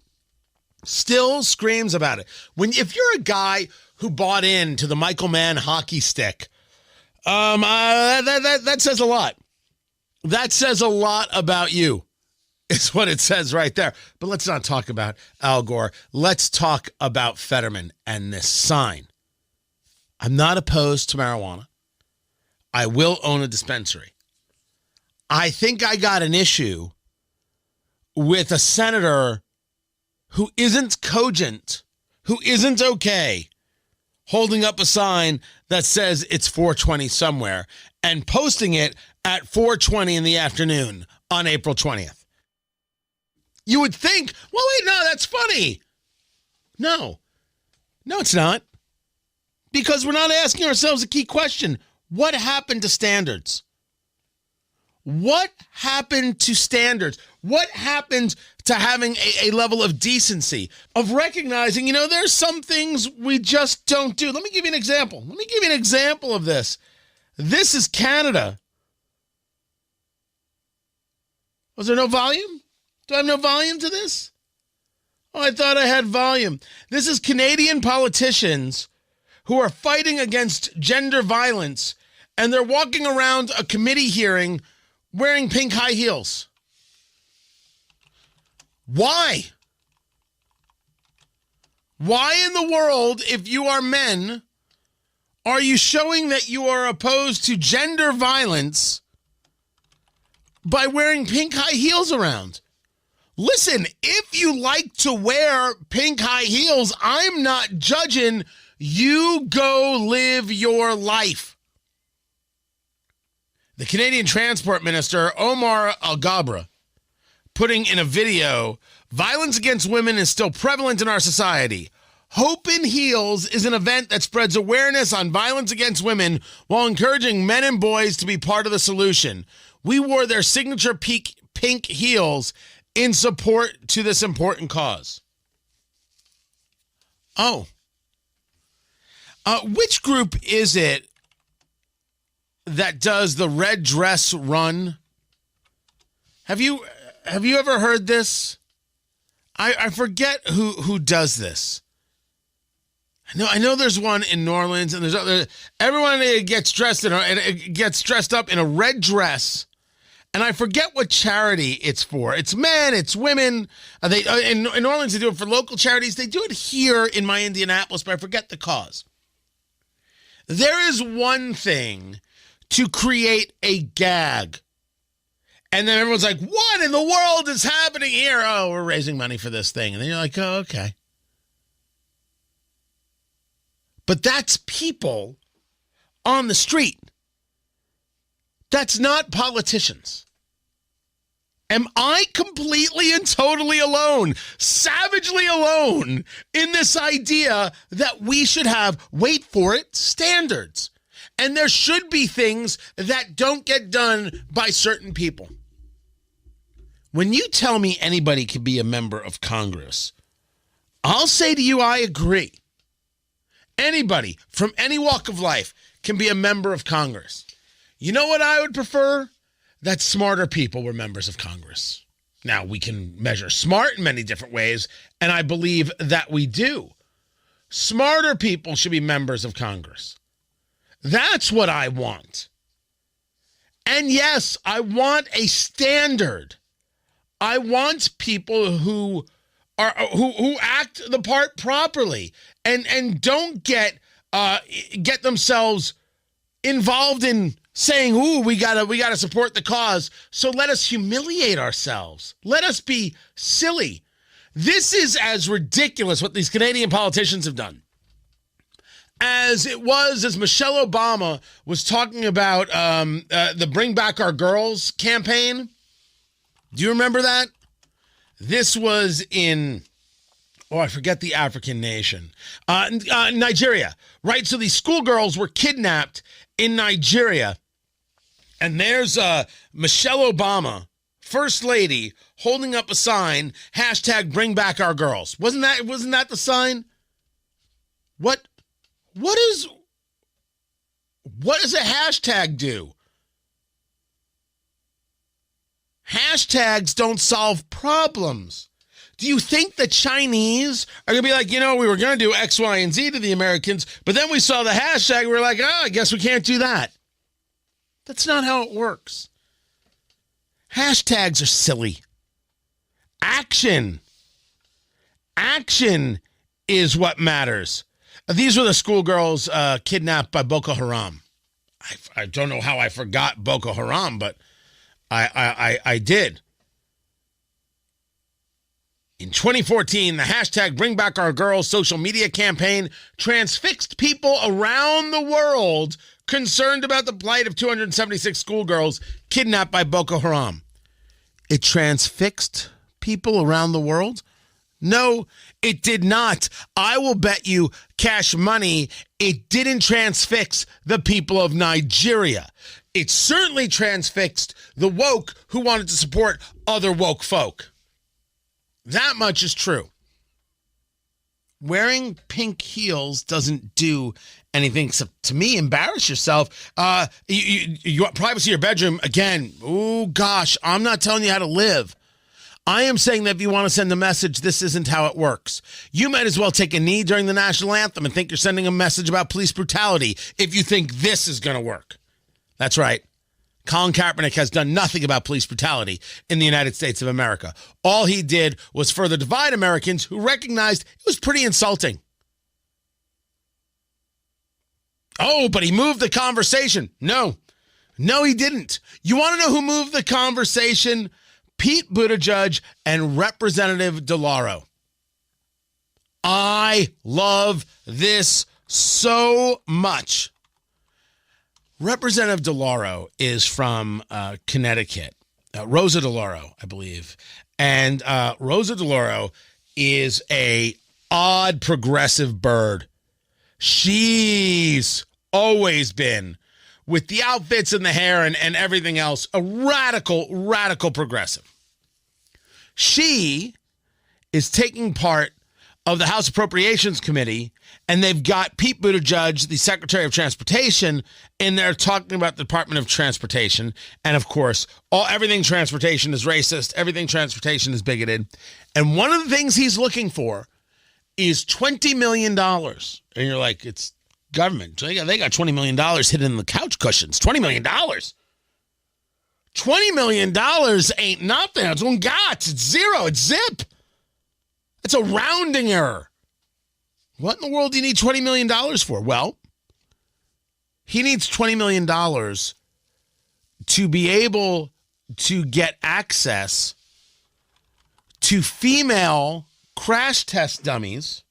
If you're a guy who bought into the Michael Mann hockey stick, that says a lot. That says a lot about you. It's what it says right there. But let's not talk about Al Gore. Let's talk about Fetterman and this sign. I'm not opposed to marijuana. I will own a dispensary. I think I got an issue with a senator who isn't cogent, who isn't okay, holding up a sign that says it's 420 somewhere and posting it at 4:20 in the afternoon on April 20th. You would think, well, wait, no, that's funny. No, it's not. Because we're not asking ourselves a key question. What happened to standards? What happened to standards? What happened to having a level of decency, of recognizing, there's some things we just don't do? Let me give you an example. Of this. This is Canada. Was there no volume? Do I have no volume to this? Oh, I thought I had volume. This is Canadian politicians who are fighting against gender violence, and they're walking around a committee hearing wearing pink high heels. Why? Why in the world, if you are men, are you showing that you are opposed to gender violence by wearing pink high heels around? Listen, if you like to wear pink high heels, I'm not judging. You go live your life. The Canadian Transport Minister, Omar Al-Gabra, putting in a video, violence against women is still prevalent in our society. Hope in Heels is an event that spreads awareness on violence against women while encouraging men and boys to be part of the solution. We wore their signature pink heels in support to this important cause. Oh. Which group is it that does the red dress run? Have you ever heard this? I forget who does this. I know there's one in New Orleans, and there's other. Everyone gets dressed up in a red dress, and I forget what charity it's for. It's men, it's women. In New Orleans they do it for local charities. They do it here in my Indianapolis, but I forget the cause. There is one thing to create a gag. And then everyone's like, what in the world is happening here? Oh, we're raising money for this thing. And then you're like, oh, okay. But that's people on the street. That's not politicians. Am I completely and totally alone, savagely alone, in this idea that we should have, wait for it, standards? And there should be things that don't get done by certain people. When you tell me anybody can be a member of Congress, I'll say to you, I agree. Anybody from any walk of life can be a member of Congress. You know what I would prefer? That smarter people were members of Congress. Now, we can measure smart in many different ways, and I believe that we do. Smarter people should be members of Congress. That's what I want. And yes, I want a standard. I want people who act the part properly and don't get themselves involved in saying, "Ooh, we gotta support the cause." So let us humiliate ourselves. Let us be silly. This is as ridiculous what these Canadian politicians have done as it was as Michelle Obama was talking about the Bring Back Our Girls campaign. Do you remember that? This was in, I forget the African nation. Nigeria, right? So these schoolgirls were kidnapped in Nigeria. And there's Michelle Obama, First Lady, holding up a sign, hashtag Bring Back Our Girls. Wasn't that the sign? What does a hashtag do? Hashtags don't solve problems. Do you think the Chinese are going to be like, we were going to do X, Y, and Z to the Americans, but then we saw the hashtag, we were like, I guess we can't do that. That's not how it works. Hashtags are silly. Action is what matters. These were the schoolgirls kidnapped by Boko Haram. I don't know how I forgot Boko Haram, but I did. In 2014, the hashtag Bring Back Our Girls social media campaign transfixed people around the world concerned about the plight of 276 schoolgirls kidnapped by Boko Haram. It transfixed people around the world? No, it did not. I will bet you cash money it didn't transfix the people of Nigeria. It certainly transfixed the woke who wanted to support other woke folk. That much is true. Wearing pink heels doesn't do anything except, to me, embarrass yourself. You want privacy in your bedroom, again, oh gosh, I'm not telling you how to live. I am saying that if you want to send a message, this isn't how it works. You might as well take a knee during the national anthem and think you're sending a message about police brutality if you think this is going to work. That's right. Colin Kaepernick has done nothing about police brutality in the United States of America. All he did was further divide Americans who recognized it was pretty insulting. Oh, but he moved the conversation. No, he didn't. You want to know who moved the conversation? Pete Buttigieg and Representative DeLauro. I love this so much. Representative DeLauro is from Connecticut, Rosa DeLauro, I believe. And Rosa DeLauro is a odd progressive bird. She's always been, with the outfits and the hair and everything else, a radical progressive. She is taking part of the House Appropriations Committee, and they've got Pete Buttigieg, the Secretary of Transportation, in there talking about the Department of Transportation. And of course, everything transportation is racist. Everything transportation is bigoted. And one of the things he's looking for is $20 million. And you're like, it's government. They got $20 million hidden in the couch cushions. $20 million. $20 million ain't nothing. It's one gots. It's zero. It's zip. It's a rounding error. What in the world do you need $20 million for? Well, he needs $20 million to be able to get access to female crash test dummies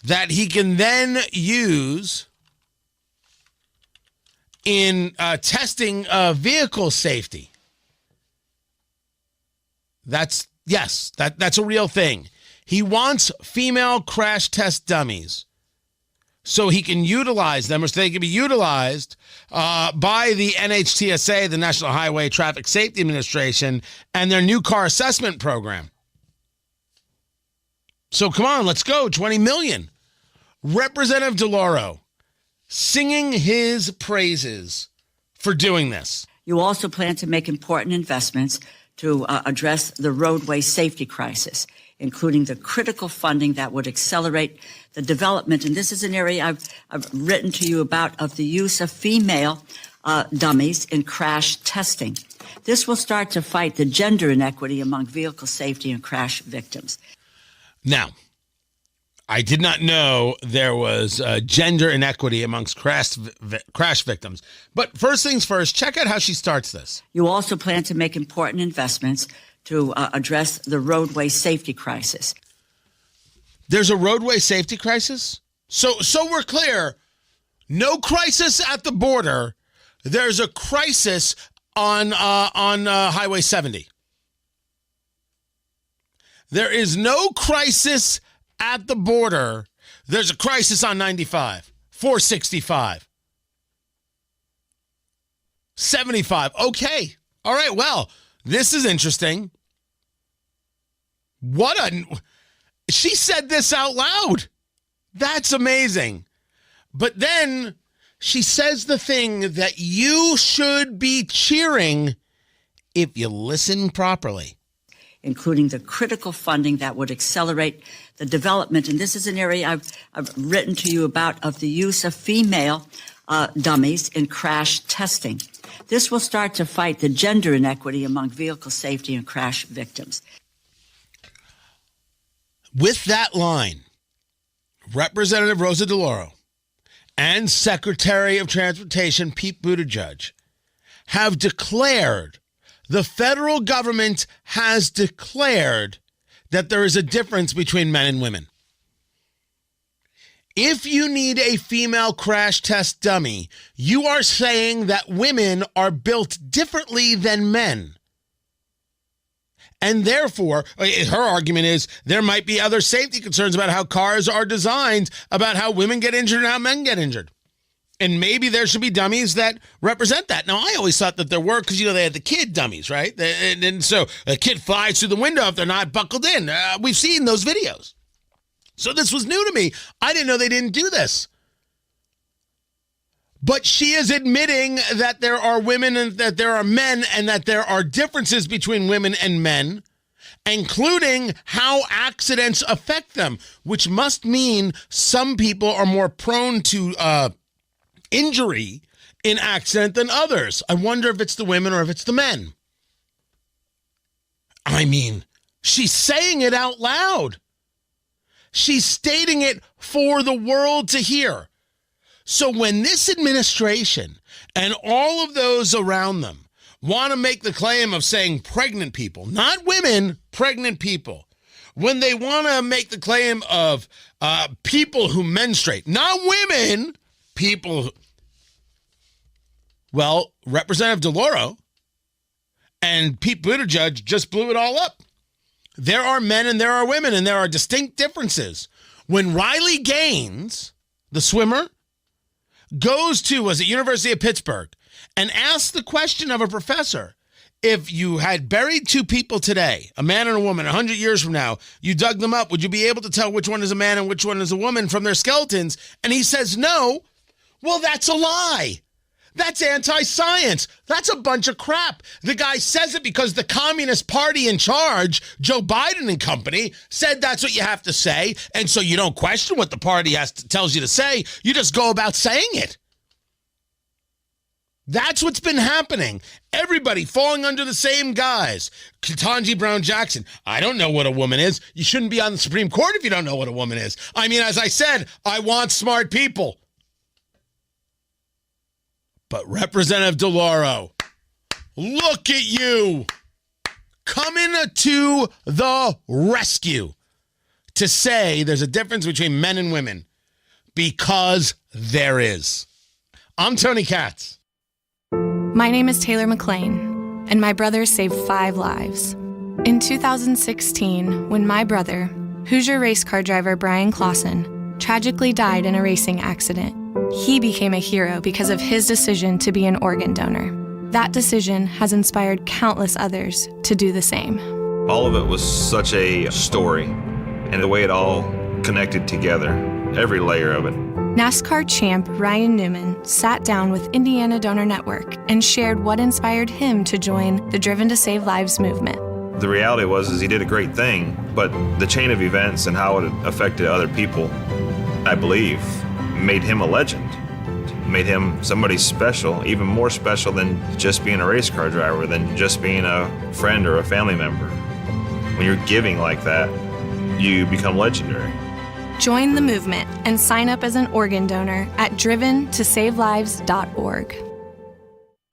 that he can then use in testing vehicle safety. That's a real thing. He wants female crash test dummies so he can utilize them, or so they can be utilized by the NHTSA, the National Highway Traffic Safety Administration, and their new car assessment program. So come on, let's go. 20 million. Representative DeLauro singing his praises for doing this. You also plan to make important investments to address the roadway safety crisis, including the critical funding that would accelerate the development. And this is an area I've written to you about, of the use of female dummies in crash testing. This will start to fight the gender inequity among vehicle safety and crash victims. Now, I did not know there was gender inequity amongst crash victims. But first things first, check out how she starts this. You also plan to make important investments to address the roadway safety crisis. There's a roadway safety crisis? So we're clear. No crisis at the border. There's a crisis on Highway 70. There is no crisis at the border. There's a crisis on 95, 465, 75. Okay. All right. Well, this is interesting. She said this out loud. That's amazing. But then she says the thing that you should be cheering if you listen properly. Including the critical funding that would accelerate the development. And this is an area I've written to you about, of the use of female dummies in crash testing. This will start to fight the gender inequity among vehicle safety and crash victims. With that line, Representative Rosa DeLauro and Secretary of Transportation Pete Buttigieg have declared, the federal government has declared, that there is a difference between men and women. If you need a female crash test dummy, you are saying that women are built differently than men. And therefore, her argument is there might be other safety concerns about how cars are designed, about how women get injured and how men get injured. And maybe there should be dummies that represent that. Now, I always thought that there were, because, they had the kid dummies, right? And so a kid flies through the window if they're not buckled in. We've seen those videos. So this was new to me. I didn't know they didn't do this. But she is admitting that there are women and that there are men and that there are differences between women and men, including how accidents affect them, which must mean some people are more prone to injury in accident than others. I wonder if it's the women or if it's the men. I mean, she's saying it out loud. She's stating it for the world to hear. So when this administration and all of those around them want to make the claim of saying pregnant people, not women, pregnant people, when they want to make the claim of people who menstruate, not women, people who, well, Representative DeLauro and Pete Buttigieg just blew it all up. There are men and there are women, and there are distinct differences. When Riley Gaines, the swimmer, goes to, was it University of Pittsburgh, and asks the question of a professor, if you had buried two people today, a man and a woman, 100 years from now, you dug them up, would you be able to tell which one is a man and which one is a woman from their skeletons? And he says no. Well, that's a lie. That's anti-science. That's a bunch of crap. The guy says it because the Communist Party in charge, Joe Biden and company, said that's what you have to say. And so you don't question what the party tells you to say. You just go about saying it. That's what's been happening. Everybody falling under the same guise. Ketanji Brown Jackson. I don't know what a woman is. You shouldn't be on the Supreme Court if you don't know what a woman is. I mean, as I said, I want smart people. But Representative DeLauro, look at you coming to the rescue to say there's a difference between men and women, because there is. I'm Tony Katz. My name is Taylor McLean, and my brother saved 5 lives. In 2016, when my brother, Hoosier race car driver Brian Clausen, tragically died in a racing accident, he became a hero because of his decision to be an organ donor. That decision has inspired countless others to do the same. All of it was such a story, and the way it all connected together, every layer of it. NASCAR champ Ryan Newman sat down with Indiana Donor Network and shared what inspired him to join the Driven to Save Lives movement. The reality was he did a great thing, but the chain of events and how it affected other people, I believe, made him a legend, made him somebody special, even more special than just being a race car driver, than just being a friend or a family member. When you're giving like that, you become legendary. Join the movement and sign up as an organ donor at driventosavelives.org.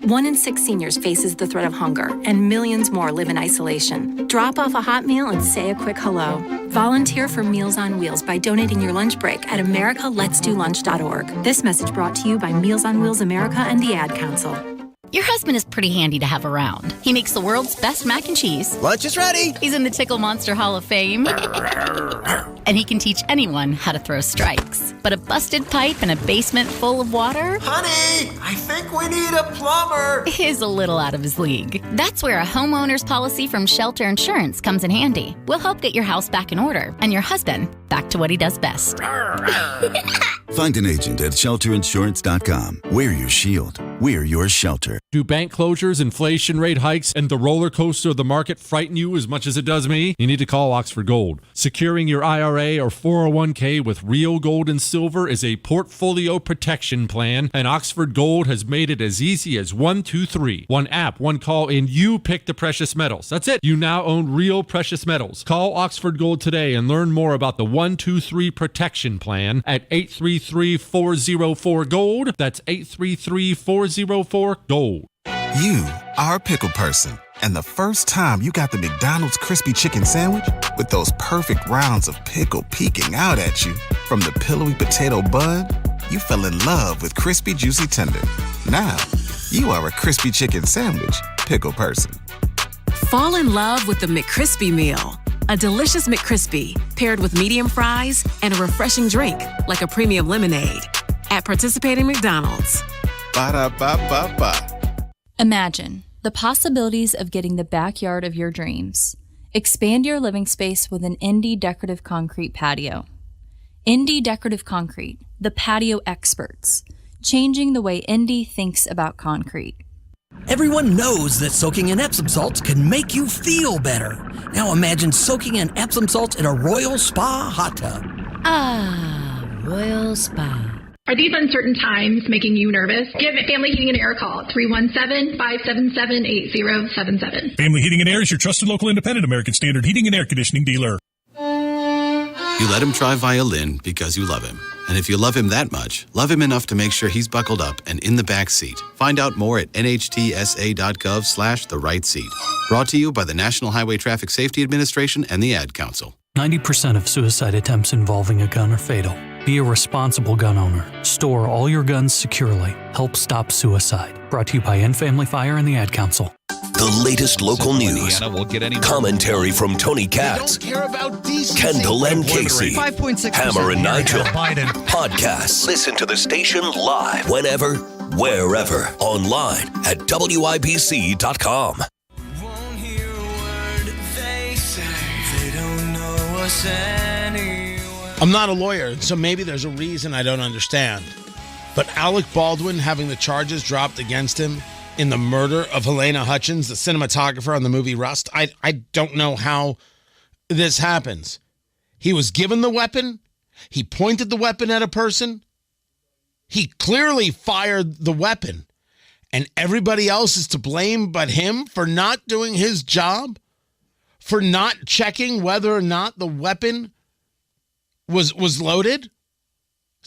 1 in 6 seniors faces the threat of hunger, and millions more live in isolation. Drop off a hot meal and say a quick hello. Volunteer for Meals on Wheels by donating your lunch break at americaletsdolunch.org. This message brought to you by Meals on Wheels America and the Ad Council. Your husband is pretty handy to have around. He makes the world's best mac and cheese. Lunch is ready. He's in the Tickle Monster Hall of Fame. And he can teach anyone how to throw strikes. But a busted pipe and a basement full of water? Honey, I think we need a plumber. Is a little out of his league. That's where a homeowner's policy from Shelter Insurance comes in handy. We'll help get your house back in order and your husband back to what he does best. Find an agent at shelterinsurance.com. We're your shield. We're your shelter. Do bank closures, inflation rate hikes, and the roller coaster of the market frighten you as much as it does me? You need to call Oxford Gold. Securing your IRA or 401k with real gold and silver is a portfolio protection plan, and Oxford Gold has made it as easy as 1, 2, 3. One app, one call, and you pick the precious metals. That's it. You now own real precious metals. Call Oxford Gold today and learn more about the 1, 2, 3 protection plan at 833-404-GOLD. That's 833-404-GOLD. You are a pickle person, and the first time you got the McDonald's crispy chicken sandwich with those perfect rounds of pickle peeking out at you from the pillowy potato bun, you fell in love with crispy, juicy tender. Now, you are a crispy chicken sandwich pickle person. Fall in love with the McCrispy Meal. A delicious McCrispy paired with medium fries and a refreshing drink like a premium lemonade. at participating McDonald's. Ba-da-ba-ba-ba. Imagine the possibilities of getting the backyard of your dreams. Expand your living space with an Indy decorative concrete patio. Indy Decorative Concrete, the patio experts, changing the way Indy thinks about concrete. Everyone knows that soaking in Epsom salts can make you feel better. Now imagine soaking in Epsom salts in a Royal Spa hot tub. Ah, Royal Spa. Are these uncertain times making you nervous? Give Family Heating and Air a call at 317-577-8077. Family Heating and Air is your trusted local independent American Standard heating and air conditioning dealer. You let him try violin because you love him. And if you love him that much, love him enough to make sure he's buckled up and in the back seat. Find out more at nhtsa.gov/the-right-seat. Brought to you by the National Highway Traffic Safety Administration and the Ad Council. 90% of suicide attempts involving a gun are fatal. Be a responsible gun owner. Store all your guns securely. Help stop suicide. Brought to you by End Family Fire and the Ad Council. The latest local news, commentary from Tony Katz, Kendall and Casey, Hammer and Nigel, podcasts. Listen to the station live whenever, wherever, online at WIBC.com. I'm not a lawyer, so maybe there's a reason I don't understand. But Alec Baldwin having the charges dropped against him in the murder of Helena Hutchins, the cinematographer on the movie Rust, I don't know how this happens. He was given the weapon. He pointed the weapon at a person. He clearly fired the weapon. And everybody else is to blame but him for not doing his job, for not checking whether or not the weapon was loaded.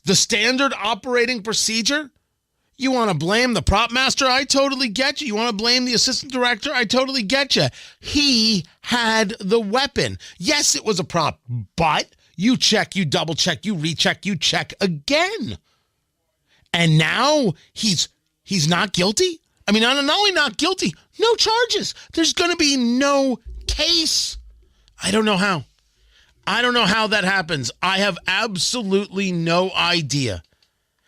The standard operating procedure. You want to blame the prop master? I totally get you. You want to blame the assistant director? I totally get you. He had the weapon. Yes, it was a prop, but you check, you double check, you recheck, you check again. And now he's not guilty? I mean, not only not guilty, no charges. There's going to be no case. I don't know how. I don't know how that happens. I have absolutely no idea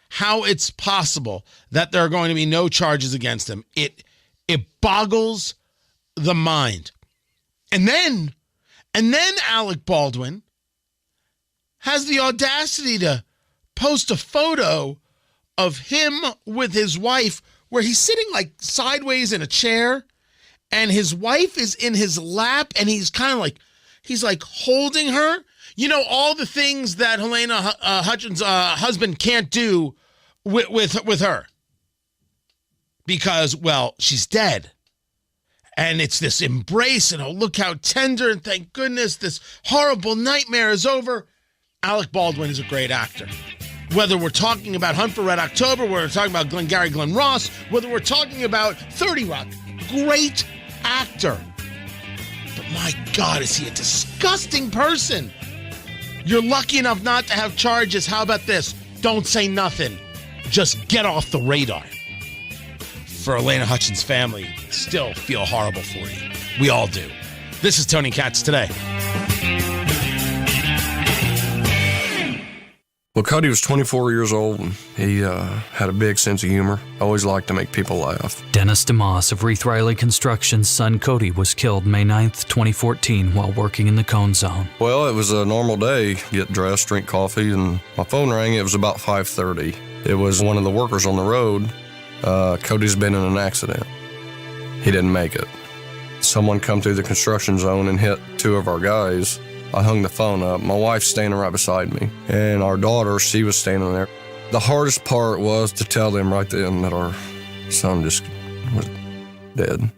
how it's possible that there are going to be no charges against him. It boggles the mind. And then Alec Baldwin has the audacity to post a photo of him with his wife where he's sitting like sideways in a chair and his wife is in his lap and he's kind of like, he's like holding her. You know, all the things that Helena Hutchins' husband can't do with her. Because, well, she's dead. And it's this embrace and oh, look how tender and thank goodness this horrible nightmare is over. Alec Baldwin is a great actor. Whether we're talking about Hunt for Red October, whether we're talking about Glengarry Glen Ross, whether we're talking about 30 Rock, great actor. But my God, is he a disgusting person. You're lucky enough not to have charges. How about this? Don't say nothing. Just get off the radar. For Helena Hutchins' family, still feel horrible for you. We all do. This is Tony Katz Today. Well, Cody was 24 years old, and he had a big sense of humor. Always liked to make people laugh. Dennis DeMoss of Reith Riley Construction's son Cody was killed May 9th, 2014 while working in the Cone Zone. Well, it was a normal day. Get dressed, drink coffee, and my phone rang. It was about 5:30. It was one of the workers on the road. Cody's been in an accident. He didn't make it. Someone come through the construction zone and hit two of our guys. I hung the phone up. My wife's standing right beside me, and our daughter, she was standing there. The hardest part was to tell them right then that our son just was dead.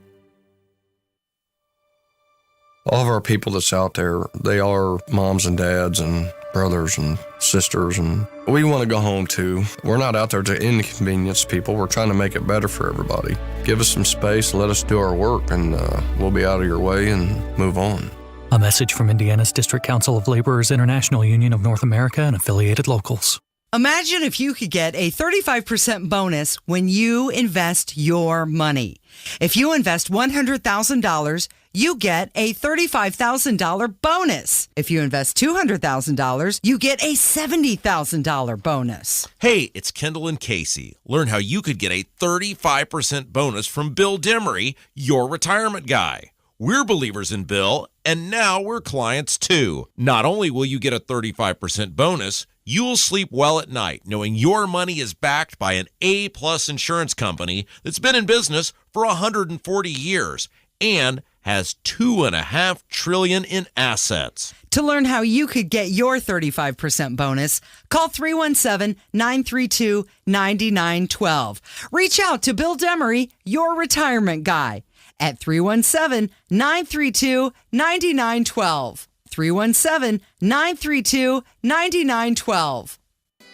All of our people that's out there, they are moms and dads and brothers and sisters, and we want to go home too. We're not out there to inconvenience people. We're trying to make it better for everybody. Give us some space, let us do our work, and we'll be out of your way and move on. A message from Indiana's District Council of Laborers International Union of North America and affiliated locals. Imagine if you could get a 35% bonus when you invest your money. If you invest $100,000, you get a $35,000 bonus. If you invest $200,000, you get a $70,000 bonus. Hey, it's Kendall and Casey. Learn how you could get a 35% bonus from Bill Demery, your retirement guy. We're believers in Bill, and now we're clients too. Not only will you get a 35% bonus, you'll sleep well at night knowing your money is backed by an A-plus insurance company that's been in business for 140 years and has $2.5 trillion in assets. To learn how you could get your 35% bonus, call 317-932-9912. Reach out to Bill Demery, your retirement guy, at 317-932-9912. 317-932-9912.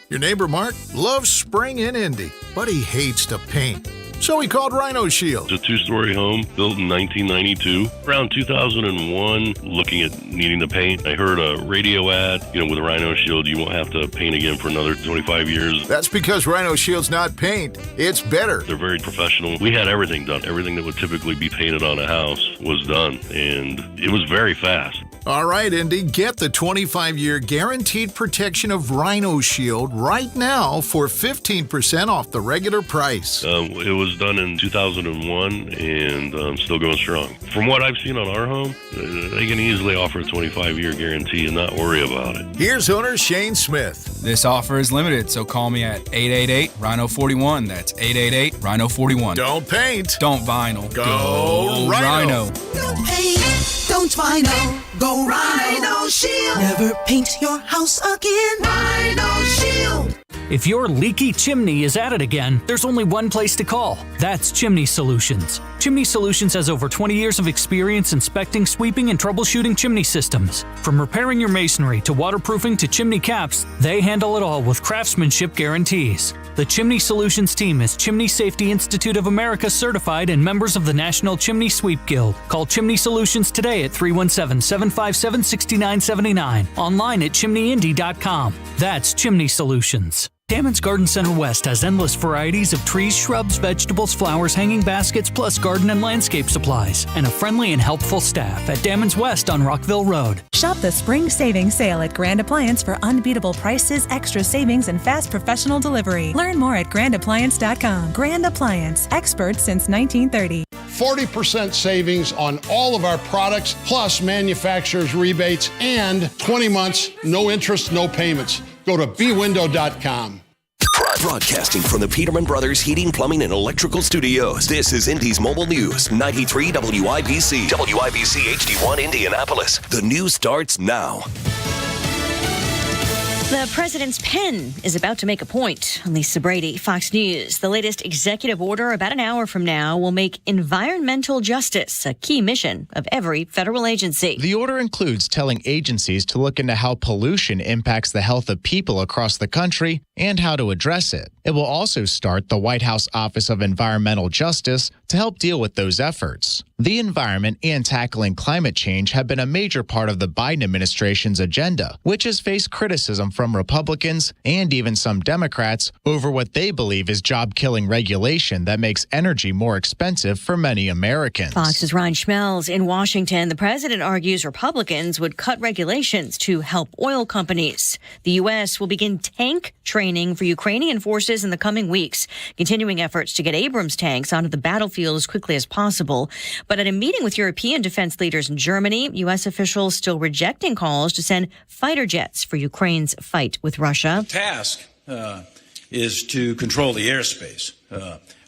Your neighbor Mark loves spring in Indy, but he hates to paint. So he called Rhino Shield. It's a two-story home built in 1992. Around 2001, looking at needing to paint, I heard a radio ad, with Rhino Shield, you won't have to paint again for another 25 years. That's because Rhino Shield's not paint, it's better. They're very professional. We had everything done. Everything that would typically be painted on a house was done, and it was very fast. All right, Indy, get the 25-year guaranteed protection of Rhino Shield right now for 15% off the regular price. It was done in 2001 and still going strong. From what I've seen on our home, they can easily offer a 25-year guarantee and not worry about it. Here's owner Shane Smith. This offer is limited, so call me at 888-RHINO-41. That's 888-RHINO-41. Don't paint. Don't vinyl. Go Rhino. Don't paint. Don't vinyl. Go Rhino Shield. Never paint your house again. Rhino Shield. If your leaky chimney is at it again, there's only one place to call. That's Chimney Solutions. Chimney Solutions has over 20 years of experience inspecting, sweeping, and troubleshooting chimney systems. From repairing your masonry to waterproofing to chimney caps, they handle it all with craftsmanship guarantees. The Chimney Solutions team is Chimney Safety Institute of America certified and members of the National Chimney Sweep Guild. Call Chimney Solutions today at 317-757-6979. Online at chimneyindy.com. That's Chimney Solutions. Damon's Garden Center West has endless varieties of trees, shrubs, vegetables, flowers, hanging baskets, plus garden and landscape supplies, and a friendly and helpful staff at Damon's West on Rockville Road. Shop the spring savings sale at Grand Appliance for unbeatable prices, extra savings, and fast professional delivery. Learn more at grandappliance.com. Grand Appliance, experts since 1930. 40% savings on all of our products, plus manufacturer's rebates, and 20 months, no interest, no payments. Go to bwindow.com. Broadcasting from the Peterman Brothers Heating, Plumbing, and Electrical Studios, this is Indy's Mobile News, 93 WIBC. WIBC HD1 Indianapolis. The news starts now. The president's pen is about to make a point. Lisa Brady, Fox News. The latest executive order about an hour from now will make environmental justice a key mission of every federal agency. The order includes telling agencies to look into how pollution impacts the health of people across the country and how to address it. It will also start the White House Office of Environmental Justice to help deal with those efforts. The environment and tackling climate change have been a major part of the Biden administration's agenda, which has faced criticism from Republicans and even some Democrats over what they believe is job-killing regulation that makes energy more expensive for many Americans. Fox's Ryan Schmelz in Washington. The president argues Republicans would cut regulations to help oil companies. The U.S. will begin tank training for Ukrainian forces in the coming weeks, continuing efforts to get Abrams tanks onto the battlefield as quickly as possible. But at a meeting with European defense leaders in Germany, U.S. officials still rejecting calls to send fighter jets for Ukraine's fight with Russia. The task is to control the airspace.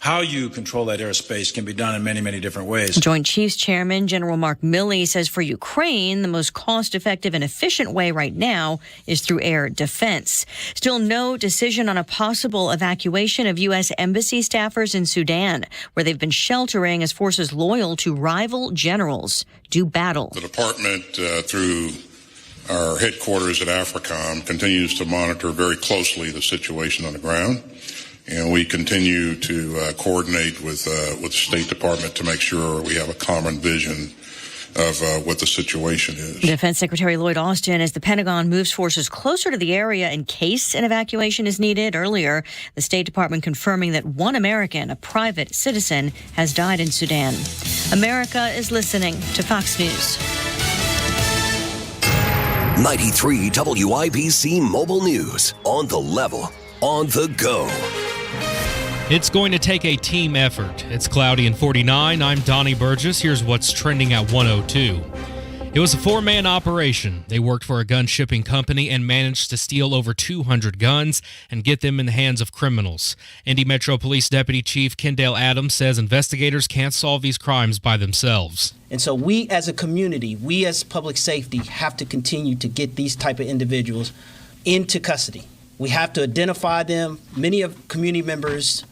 How you control that airspace can be done in many, many different ways. Joint Chiefs Chairman General Mark Milley says for Ukraine, the most cost-effective and efficient way right now is through air defense. Still no decision on a possible evacuation of U.S. embassy staffers in Sudan, where they've been sheltering as forces loyal to rival generals do battle. The department, through our headquarters at AFRICOM, continues to monitor very closely the situation on the ground. And we continue to coordinate with the State Department to make sure we have a common vision of what the situation is. Defense Secretary Lloyd Austin, as the Pentagon moves forces closer to the area in case an evacuation is needed. Earlier, the State Department confirming that one American, a private citizen, has died in Sudan. America is listening to Fox News. 93 WIBC Mobile News. On the level, on the go. It's going to take a team effort. It's cloudy and 49. I'm Donnie Burgess. Here's what's trending at 102. It was a 4-man operation. They worked for a gun shipping company and managed to steal over 200 guns and get them in the hands of criminals. Indy Metro Police Deputy Chief Kendall Adams says investigators can't solve these crimes by themselves. And so we as a community, we as public safety have to continue to get these type of individuals into custody. We have to identify them. Many of community members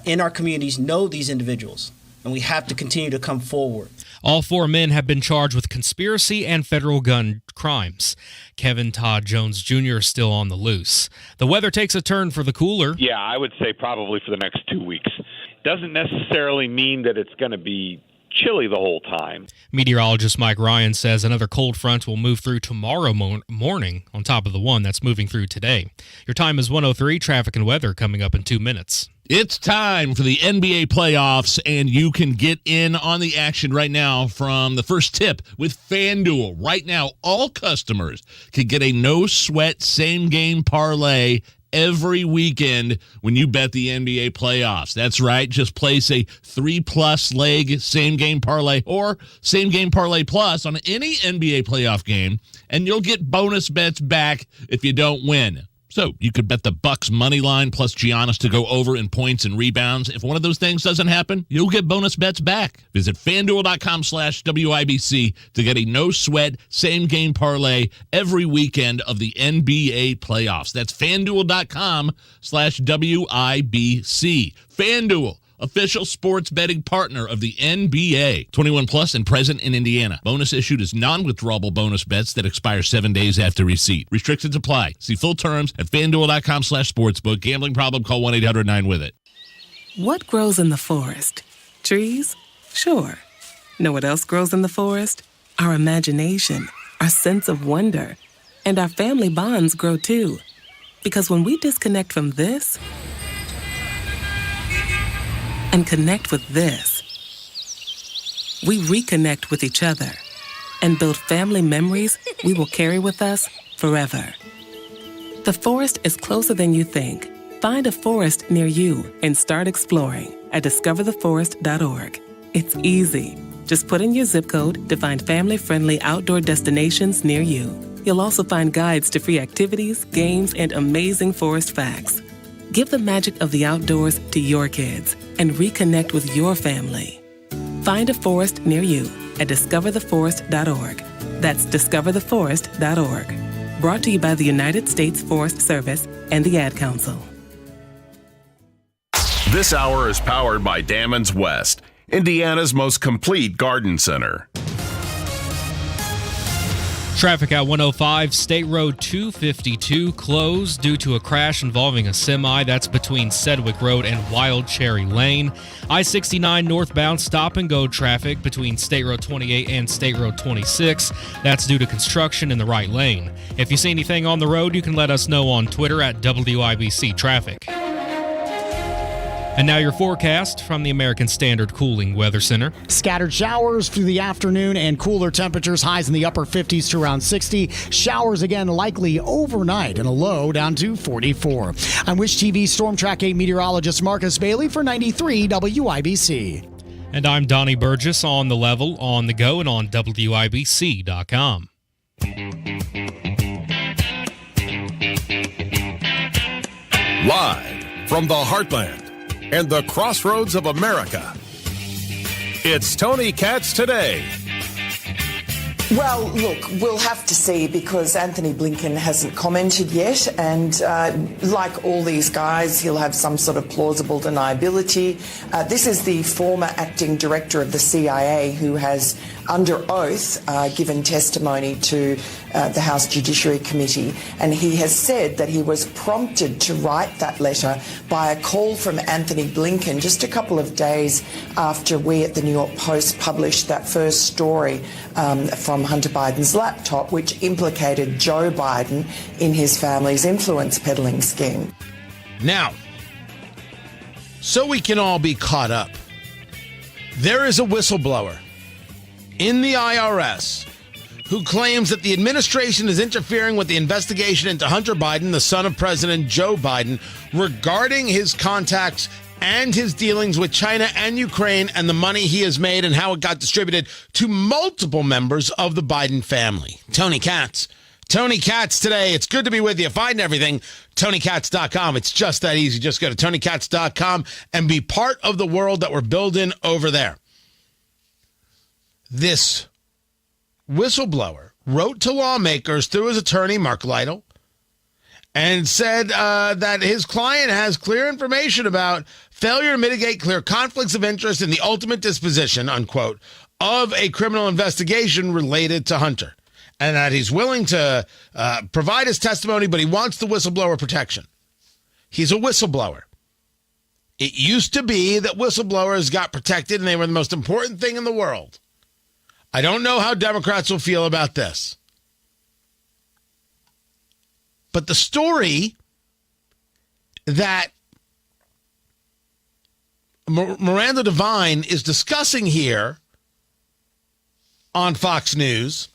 in our communities know these individuals, and we have to continue to come forward. All 4 men have been charged with conspiracy and federal gun crimes. Kevin Todd Jones Jr. is still on the loose. The weather takes a turn for the cooler. Yeah, I would say probably for the next 2 weeks. Doesn't necessarily mean that it's going to be chilly the whole time. Meteorologist Mike Ryan says another cold front will move through tomorrow morning on top of the one that's moving through today. Your time is 1:03. Traffic and weather coming up in 2 minutes. It's time for the NBA playoffs, and you can get in on the action right now from the first tip with FanDuel. Right now, all customers can get a no-sweat same-game parlay every weekend when you bet the NBA playoffs. That's right. Just place a 3+ leg same-game parlay or same-game parlay plus on any NBA playoff game, and you'll get bonus bets back if you don't win. So you could bet the Bucks money line plus Giannis to go over in points and rebounds. If one of those things doesn't happen, you'll get bonus bets back. Visit FanDuel.com/WIBC to get a no-sweat same-game parlay every weekend of the NBA playoffs. That's FanDuel.com/WIBC. FanDuel, official sports betting partner of the NBA. 21 plus and present in Indiana. Bonus issued as non-withdrawable bonus bets that expire 7 days after receipt. Restrictions apply. See full terms at FanDuel.com/sportsbook. Gambling problem? Call 1-800-9-WITH-IT. What grows in the forest? Trees? Sure. Know what else grows in the forest? Our imagination, our sense of wonder, and our family bonds grow too. Because when we disconnect from this and connect with this, we reconnect with each other and build family memories we will carry with us forever. The forest is closer than you think. Find a forest near you and start exploring at discovertheforest.org. It's easy. Just put in your zip code to find family-friendly outdoor destinations near you. You'll also find guides to free activities, games, and amazing forest facts. Give the magic of the outdoors to your kids and reconnect with your family. Find a forest near you at discovertheforest.org. That's discovertheforest.org. Brought to you by the United States Forest Service and the Ad Council. This hour is powered by Dammons West, Indiana's most complete garden center. Traffic at 105, State Road 252 closed due to a crash involving a semi. That's between Sedgwick Road and Wild Cherry Lane. I-69 northbound stop-and-go traffic between State Road 28 and State Road 26. That's due to construction in the right lane. If you see anything on the road, you can let us know on Twitter at WIBC Traffic. And now your forecast from the American Standard Cooling Weather Center. Scattered showers through the afternoon and cooler temperatures, highs in the upper 50s to around 60. Showers again likely overnight and a low down to 44. I'm Wish TV Storm Track 8 meteorologist Marcus Bailey for 93 WIBC. And I'm Donnie Burgess on the level, on the go, and on WIBC.com. Live from the heartland and the crossroads of America, it's Tony Katz Today. Well, look, we'll have to see because Anthony Blinken hasn't commented yet, and like all these guys, he'll have some sort of plausible deniability. This is the former acting director of the CIA who has, under oath, given testimony to the House Judiciary Committee, and he has said that he was prompted to write that letter by a call from Anthony Blinken just a couple of days after we at the New York Post published that first story from Hunter Biden's laptop, which implicated Joe Biden in his family's influence peddling scheme. Now, so we can all be caught up, There is a whistleblower in the IRS who claims that the administration is interfering with the investigation into Hunter Biden, the son of President Joe Biden, regarding his contacts and his dealings with China and Ukraine and the money he has made and how it got distributed to multiple members of the Biden family. Tony Katz today. It's good to be with you. Find everything, TonyKatz.com. It's just that easy. Just go to TonyKatz.com and be part of the world that we're building over there. This whistleblower wrote to lawmakers through his attorney, Mark Lytle, and said that his client has clear information about failure to mitigate clear conflicts of interest in the ultimate disposition, unquote, of a criminal investigation related to Hunter, and that he's willing to provide his testimony, but he wants the whistleblower protection. He's a whistleblower. It used to be that whistleblowers got protected and they were the most important thing in the world. I don't know how Democrats will feel about this. But the story that Miranda Devine is discussing here on Fox News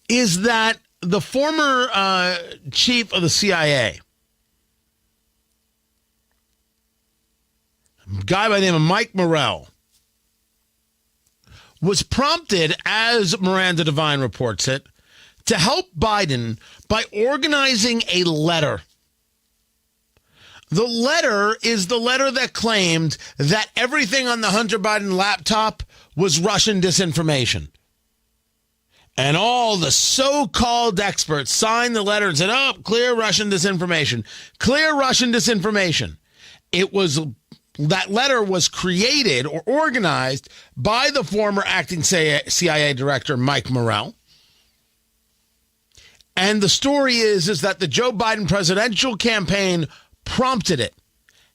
is that the former chief of the CIA, a guy by the name of Mike Morrell, was prompted, as Miranda Devine reports it, to help Biden by organizing a letter. The letter is the letter that claimed that everything on the Hunter Biden laptop was Russian disinformation. And all the so-called experts signed the letter and said, oh, clear Russian disinformation. Clear Russian disinformation. That letter was created or organized by the former acting CIA director, Mike Morrell. And the story is that the Joe Biden presidential campaign prompted it.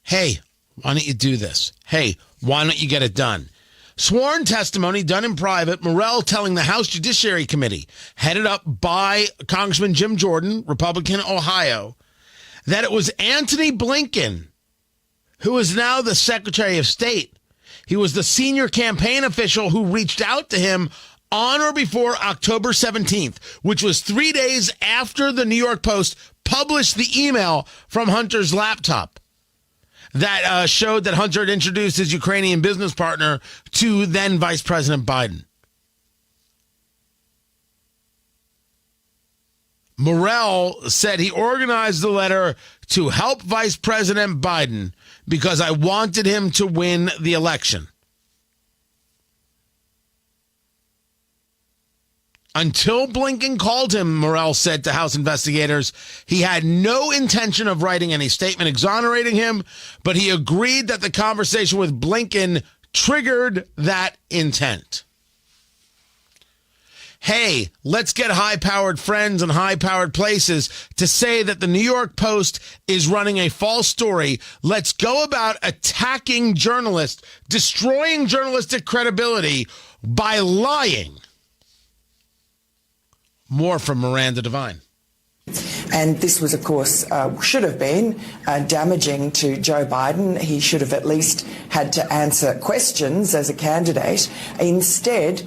Hey, why don't you do this? Hey, why don't you get it done? Sworn testimony done in private, Morrell telling the House Judiciary Committee, headed up by Congressman Jim Jordan, Republican, Ohio, that it was Antony Blinken, who is now the Secretary of State. He was the senior campaign official who reached out to him on or before October 17th, which was 3 days after the New York Post published the email from Hunter's laptop that showed that Hunter had introduced his Ukrainian business partner to then Vice President Biden. Morrell said he organized the letter to help Vice President Biden because I wanted him to win the election. Until Blinken called him, Morrell said to House investigators, he had no intention of writing any statement exonerating him, but he agreed that the conversation with Blinken triggered that intent. Hey, let's get high-powered friends and high-powered places to say that the New York Post is running a false story. Let's go about attacking journalists, destroying journalistic credibility by lying. More from Miranda Devine. And this was, of course, should have been damaging to Joe Biden. He should have at least had to answer questions as a candidate. Instead,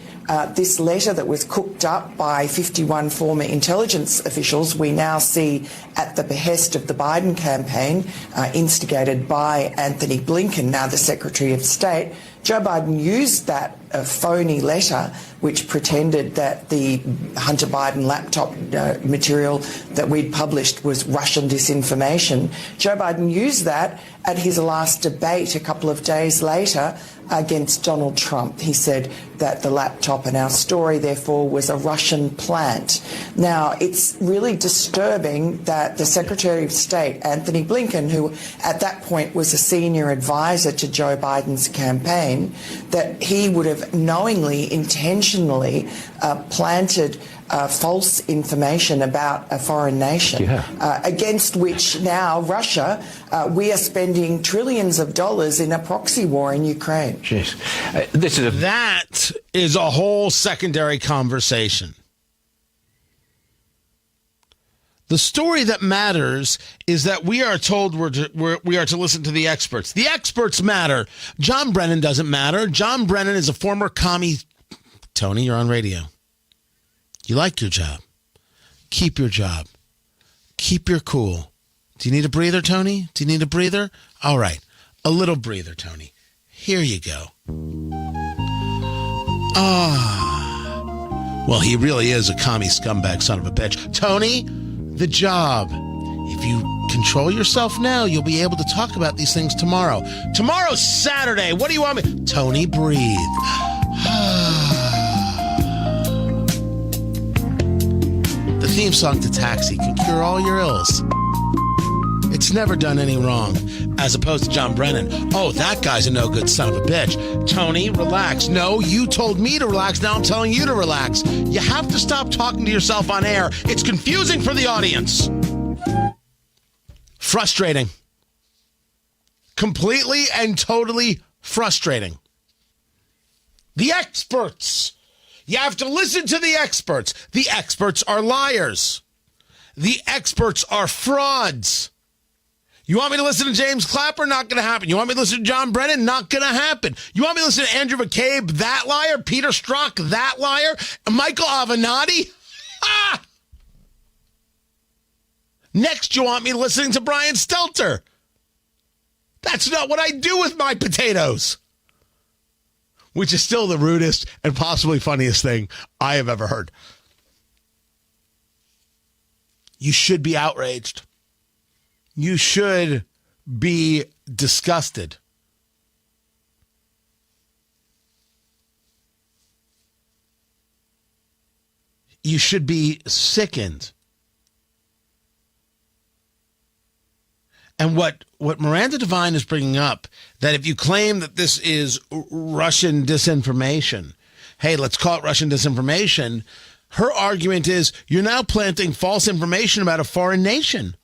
this letter that was cooked up by 51 former intelligence officials, we now see at the behest of the Biden campaign, instigated by Antony Blinken, now the Secretary of State. Joe Biden used that phony letter, which pretended that the Hunter Biden laptop material that we'd published was Russian disinformation. Joe Biden used that at his last debate a couple of days later against Donald Trump. He said that the laptop in our story, therefore, was a Russian plant. Now, it's really disturbing that the Secretary of State, Antony Blinken, who at that point was a senior advisor to Joe Biden's campaign, that he would have knowingly, intentionally planted false information about a foreign nation, against which now Russia, we are spending trillions of dollars in a proxy war in Ukraine. That is a whole secondary conversation. The story that matters is that we are told we are to listen to the experts. The experts matter. John Brennan doesn't matter. John Brennan is a former commie. Tony, you're on radio. You like your job. Keep your job. Keep your cool. Do you need a breather, Tony? Do you need a breather? All right. A little breather, Tony. Here you go. Well, he really is a commie scumbag son of a bitch. Tony, the job. If you control yourself now, you'll be able to talk about these things tomorrow. Tomorrow's Saturday. What do you want me? Tony, breathe. The theme song to Taxi can cure all your ills. It's never done any wrong, as opposed to John Brennan. Oh, that guy's a no-good son of a bitch. Tony, relax. No, you told me to relax. Now I'm telling you to relax. You have to stop talking to yourself on air. It's confusing for the audience. Frustrating. Completely and totally frustrating. The experts. You have to listen to the experts. The experts are liars. The experts are frauds. You want me to listen to James Clapper? Not going to happen. You want me to listen to John Brennan? Not going to happen. You want me to listen to Andrew McCabe? That liar. Peter Strzok? That liar. Michael Avenatti? Ah! Next, you want me listening to Brian Stelter? That's not what I do with my potatoes. Which is still the rudest and possibly funniest thing I have ever heard. You should be outraged. You should be disgusted. You should be sickened. And what Miranda Devine is bringing up, that if you claim that this is Russian disinformation, hey, let's call it Russian disinformation, her argument is you're now planting false information about a foreign nation.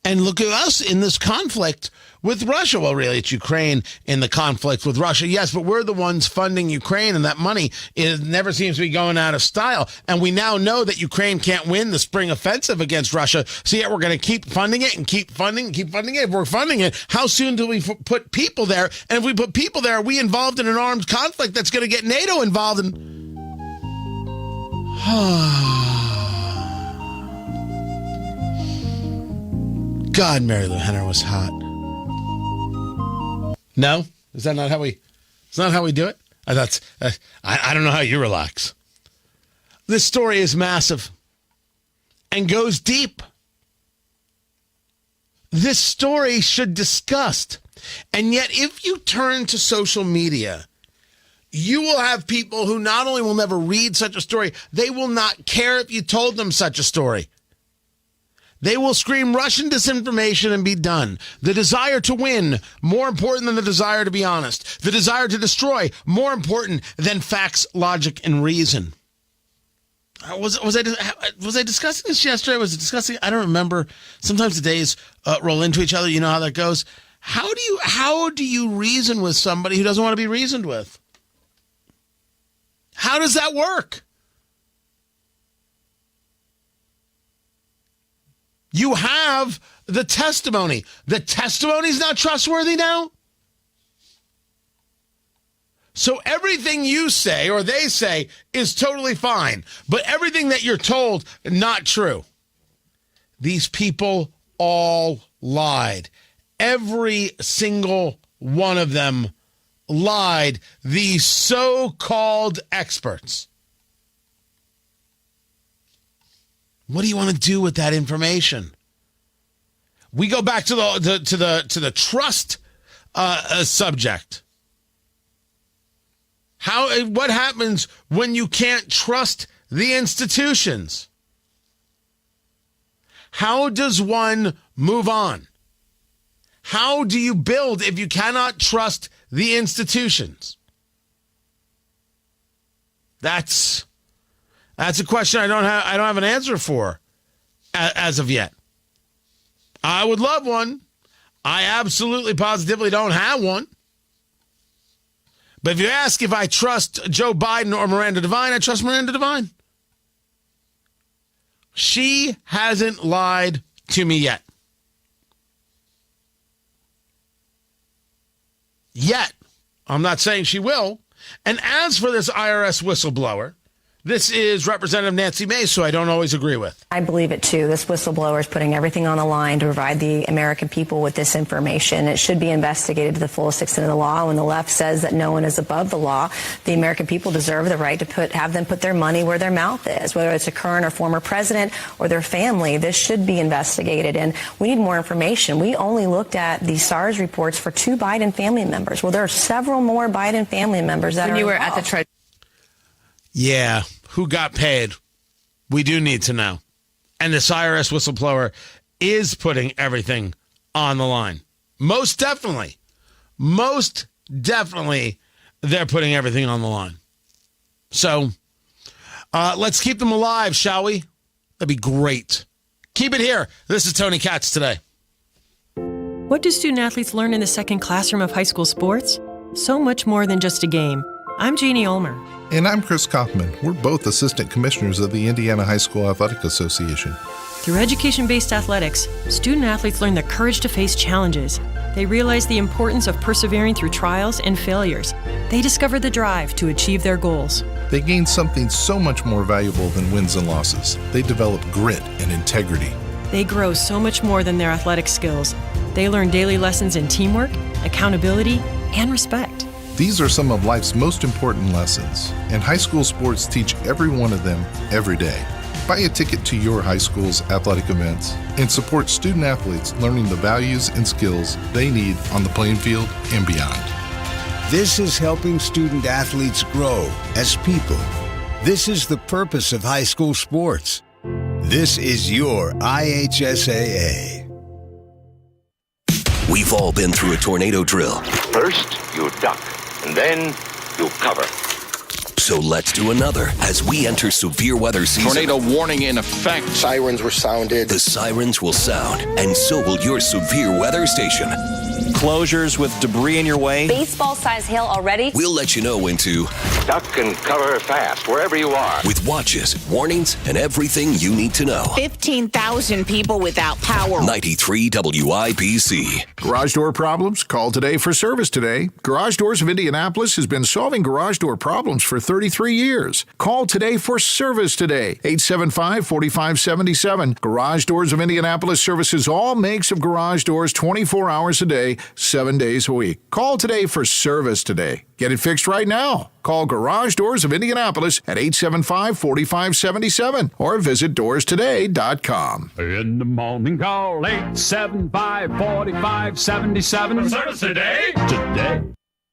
And look at us in this conflict with Russia. Well, really, it's Ukraine in the conflict with Russia. Yes, but we're the ones funding Ukraine, and that money never seems to be going out of style. And we now know that Ukraine can't win the spring offensive against Russia. So yet we're going to keep funding it and keep funding it. If we're funding it, how soon do we put people there? And if we put people there, are we involved in an armed conflict that's going to get NATO involved in? God, Mary Lou Henner was hot. No? Is that not how we? It's not how we do it. I don't know how you relax. This story is massive and goes deep. This story should disgust. And yet, if you turn to social media, you will have people who not only will never read such a story, they will not care if you told them such a story. They will scream Russian disinformation and be done. The desire to win, more important than the desire to be honest. The desire to destroy, more important than facts, logic, and reason. Was I discussing this yesterday? Was it discussing? I don't remember. Sometimes the days roll into each other. You know how that goes. How do you reason with somebody who doesn't want to be reasoned with? How does that work? You have the testimony. The testimony's not trustworthy now? So everything you say or they say is totally fine, but everything that you're told, not true. These people all lied. Every single one of them lied. These so-called experts. What do you want to do with that information? We go back to the trust subject. What happens when you can't trust the institutions? How does one move on? How do you build if you cannot trust the institutions? That's a question I don't have an answer for as of yet. I would love one. I absolutely positively don't have one. But if you ask if I trust Joe Biden or Miranda Devine, I trust Miranda Devine. She hasn't lied to me yet. Yet. I'm not saying she will. And as for this IRS whistleblower, this is Representative Nancy Mace, who I don't always agree with. I believe it, too. This whistleblower is putting everything on the line to provide the American people with this information. It should be investigated to the fullest extent of the law. When the left says that no one is above the law, the American people deserve the right to have them put their money where their mouth is, whether it's a current or former president or their family. This should be investigated, and we need more information. We only looked at the SARS reports for 2 Biden family members. Well, there are several more Biden family members that are involved. Yeah. Who got paid? We do need to know. And this IRS whistleblower is putting everything on the line. Most definitely. Most definitely, they're putting everything on the line. So, let's keep them alive, shall we? That'd be great. Keep it here. This is Tony Katz Today. What do student athletes learn in the second classroom of high school sports? So much more than just a game. I'm Jeannie Ulmer. And I'm Chris Kaufman. We're both assistant commissioners of the Indiana High School Athletic Association. Through education-based athletics, student athletes learn the courage to face challenges. They realize the importance of persevering through trials and failures. They discover the drive to achieve their goals. They gain something so much more valuable than wins and losses. They develop grit and integrity. They grow so much more than their athletic skills. They learn daily lessons in teamwork, accountability, and respect. These are some of life's most important lessons, and high school sports teach every one of them every day. Buy a ticket to your high school's athletic events and support student athletes learning the values and skills they need on the playing field and beyond. This is helping student athletes grow as people. This is the purpose of high school sports. This is your IHSAA. We've all been through a tornado drill. First, you duck, and then you cover. So let's do another as we enter severe weather season. Tornado warning in effect. Sirens were sounded. The sirens will sound, and so will your severe weather station. Closures with debris in your way. Baseball-sized hail already. We'll let you know when to duck and cover fast wherever you are. With watches, warnings, and everything you need to know. 15,000 people without power. 93 WIBC. Garage door problems? Call today for service today. Garage Doors of Indianapolis has been solving garage door problems for 33 years. Call today for service today. 875-4577. Garage Doors of Indianapolis services all makes of garage doors 24 hours a day, 7 days a week. Call today for service today. Get it fixed right now. Call Garage Doors of Indianapolis at 875-4577 or visit doorstoday.com. In the morning, call 875-4577. Service today.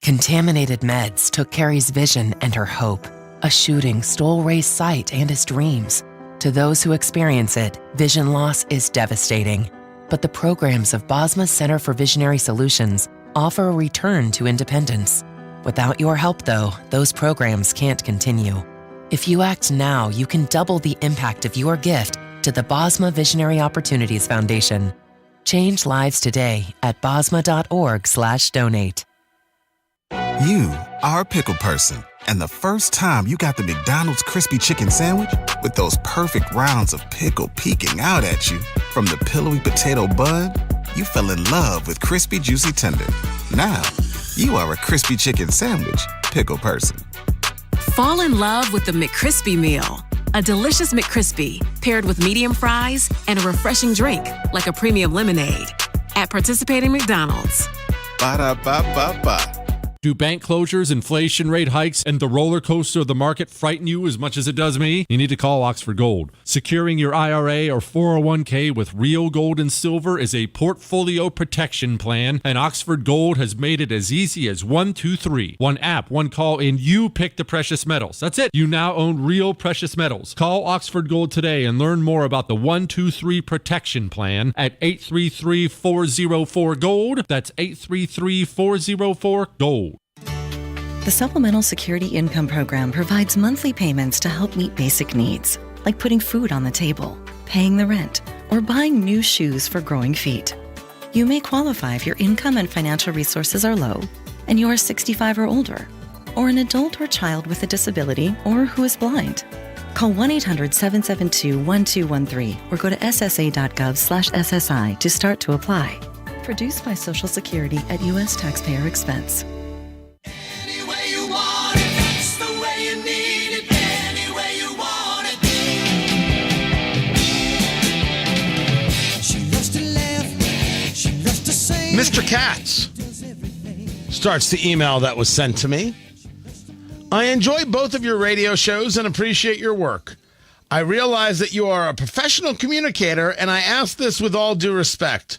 Contaminated meds took Carrie's vision and her hope. A shooting stole Ray's sight and his dreams. To those who experience it, vision loss is devastating. But the programs of Bosma's Center for Visionary Solutions offer a return to independence. Without your help, though, those programs can't continue. If you act now, you can double the impact of your gift to the Bosma Visionary Opportunities Foundation. Change lives today at bosma.org/donate. You are a pickle person, and the first time you got the McDonald's crispy chicken sandwich with those perfect rounds of pickle peeking out at you from the pillowy potato bun, you fell in love with crispy, juicy tender. Now, you are a crispy chicken sandwich pickle person. Fall in love with the McCrispy Meal. A delicious McCrispy paired with medium fries and a refreshing drink like a premium lemonade. At participating McDonald's. Ba-da-ba-ba-ba. Do bank closures, inflation rate hikes, and the roller coaster of the market frighten you as much as it does me? You need to call Oxford Gold. Securing your IRA or 401k with real gold and silver is a portfolio protection plan, and Oxford Gold has made it as easy as 1, 2, 3. One app, one call, and you pick the precious metals. That's it. You now own real precious metals. Call Oxford Gold today and learn more about the 1, 2, 3 protection plan at 833-404-GOLD. That's 833-404-GOLD. The Supplemental Security Income Program provides monthly payments to help meet basic needs, like putting food on the table, paying the rent, or buying new shoes for growing feet. You may qualify if your income and financial resources are low, and you are 65 or older, or an adult or child with a disability or who is blind. Call 1-800-772-1213 or go to ssa.gov/SSI to start to apply. Produced by Social Security at U.S. taxpayer expense. Mr. Katz starts the email that was sent to me. I enjoy both of your radio shows and appreciate your work. I realize that you are a professional communicator, and I ask this with all due respect.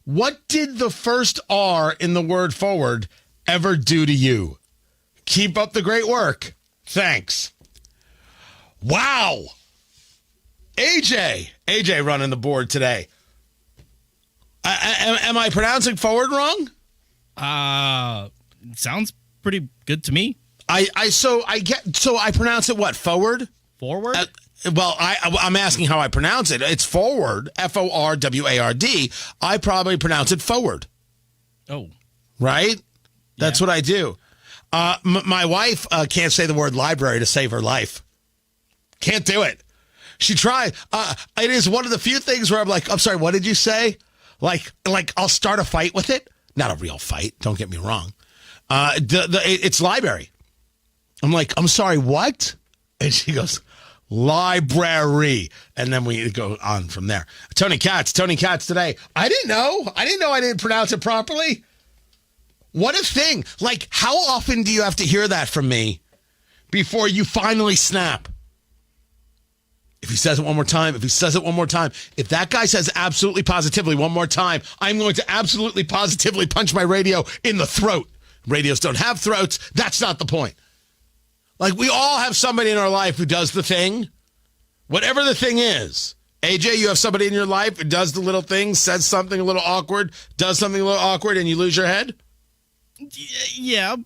What did the first R in the word forward ever do to you? Keep up the great work. Thanks. Wow. AJ running the board today. Am I pronouncing forward wrong? Sounds pretty good to me. I pronounce it what? Forward? Forward? I'm asking how I pronounce it. It's forward, Forward. I probably pronounce it forward. Oh. Right? That's what I do. My wife can't say the word library to save her life. Can't do it. She tried. It is one of the few things where I'm like, I'm sorry, what did you say? Like I'll start a fight with it. Not a real fight. Don't get me wrong. It's library. I'm like, I'm sorry, what? And she goes, library. And then we go on from there. Tony Katz today. I didn't know I didn't pronounce it properly. What a thing. Like, how often do you have to hear that from me before you finally snap? If he says it one more time, if that guy says absolutely positively one more time, I'm going to absolutely positively punch my radio in the throat. Radios don't have throats. That's not the point. Like, we all have somebody in our life who does the thing, whatever the thing is. AJ, you have somebody in your life who does the little thing, says something a little awkward, does something a little awkward, and you lose your head? Yeah.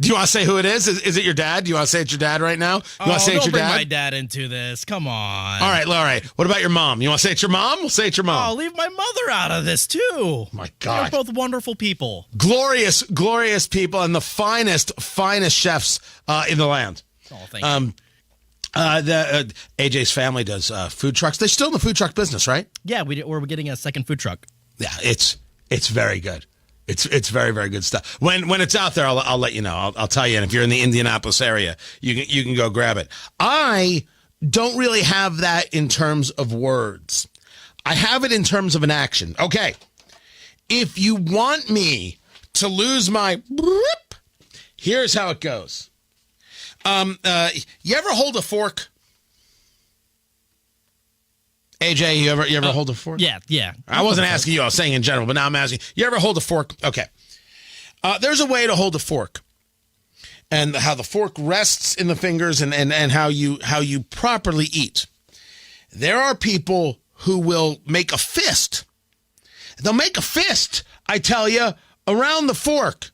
Do you want to say who it is? Is it your dad? Do you want to say it's your dad right now? Don't bring my dad into this. Come on. All right. What about your mom? You want to say it's your mom? We'll say it's your mom. Oh, leave my mother out of this, too. My God. They're both wonderful people. Glorious people and the finest chefs in the land. Oh, thank you. AJ's family does food trucks. They're still in the food truck business, right? Yeah, we're getting a second food truck. Yeah, it's very good. It's very, very good stuff. When it's out there, I'll let you know. I'll tell you. And if you're in the Indianapolis area, you can go grab it. I don't really have that in terms of words. I have it in terms of an action. Okay. If you want me to lose my here's how it goes. You ever hold a fork? AJ, you ever hold a fork? Yeah. I wasn't asking you. I was saying in general, but now I'm asking. You ever hold a fork? Okay. There's a way to hold a fork, and how the fork rests in the fingers, and how you properly eat. There are people who will make a fist. They'll make a fist, I tell you, around the fork.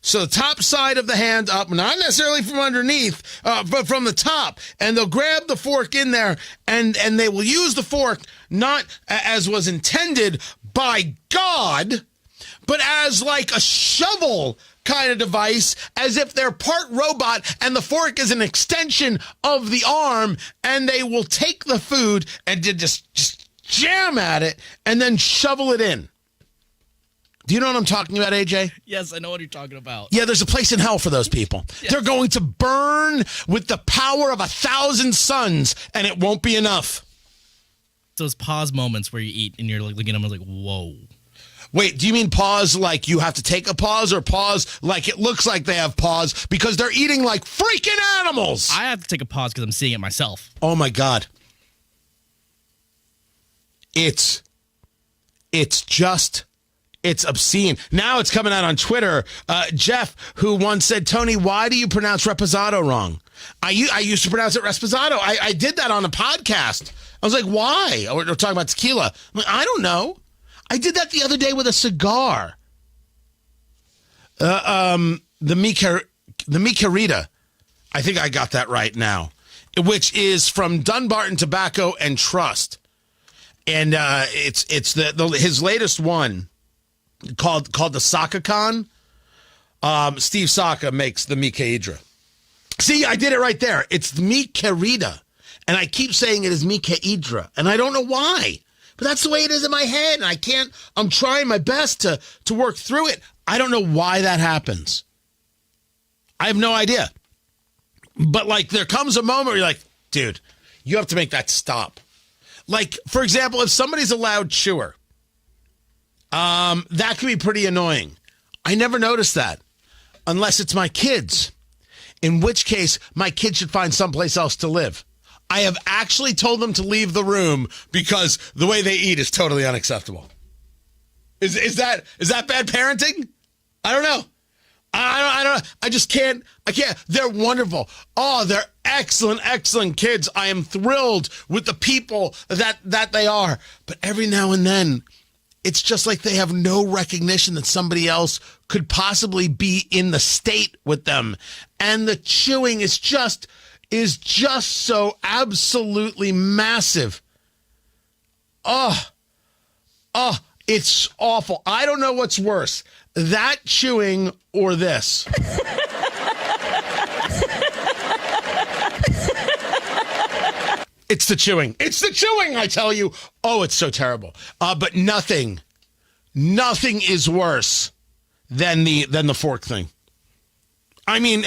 So the top side of the hand up, not necessarily from underneath, but from the top. And they'll grab the fork in there, and they will use the fork not as was intended by God, but as like a shovel kind of device, as if they're part robot and the fork is an extension of the arm, and they will take the food and just jam at it and then shovel it in. Do you know what I'm talking about, AJ? Yes, I know what you're talking about. Yeah, there's a place in hell for those people. Yes. They're going to burn with the power of 1,000 suns, and it won't be enough. Those pause moments where you eat and you're like looking at them like, whoa. Wait, do you mean pause like you have to take a pause, or pause like it looks like they have pause because they're eating like freaking animals? I have to take a pause because I'm seeing it myself. Oh, my God. It's obscene. Now it's coming out on Twitter. Jeff, who once said, Tony, why do you pronounce reposado wrong? I used to pronounce it Resposado. I did that on a podcast. I was like, why? We're talking about tequila. I'm like, I don't know. I did that the other day with a cigar. The Micarita. I think I got that right now. Which is from Dunbarton Tobacco and Trust. And it's his latest one. Called the Saka Khan. Steve Saka makes the Micaidra. See, I did it right there. It's mi querida. And I keep saying it as mi queridra. And I don't know why. But that's the way it is in my head. And I'm trying my best to work through it. I don't know why that happens. I have no idea. But like, there comes a moment where you're like, dude, you have to make that stop. Like, for example, if somebody's a loud chewer, that can be pretty annoying. I never notice that unless it's my kids, in which case my kids should find someplace else to live. I have actually told them to leave the room because the way they eat is totally unacceptable. Is that bad parenting? I don't know. I don't. I just can't. I can't. They're wonderful. Oh, they're excellent kids. I am thrilled with the people that they are. But every now and then, it's just like they have no recognition that somebody else could possibly be in the state with them, and the chewing is just so absolutely massive. Oh, it's awful. I don't know what's worse, that chewing or this. It's the chewing. It's the chewing, I tell you. Oh, it's so terrible. But nothing is worse than the fork thing. I mean,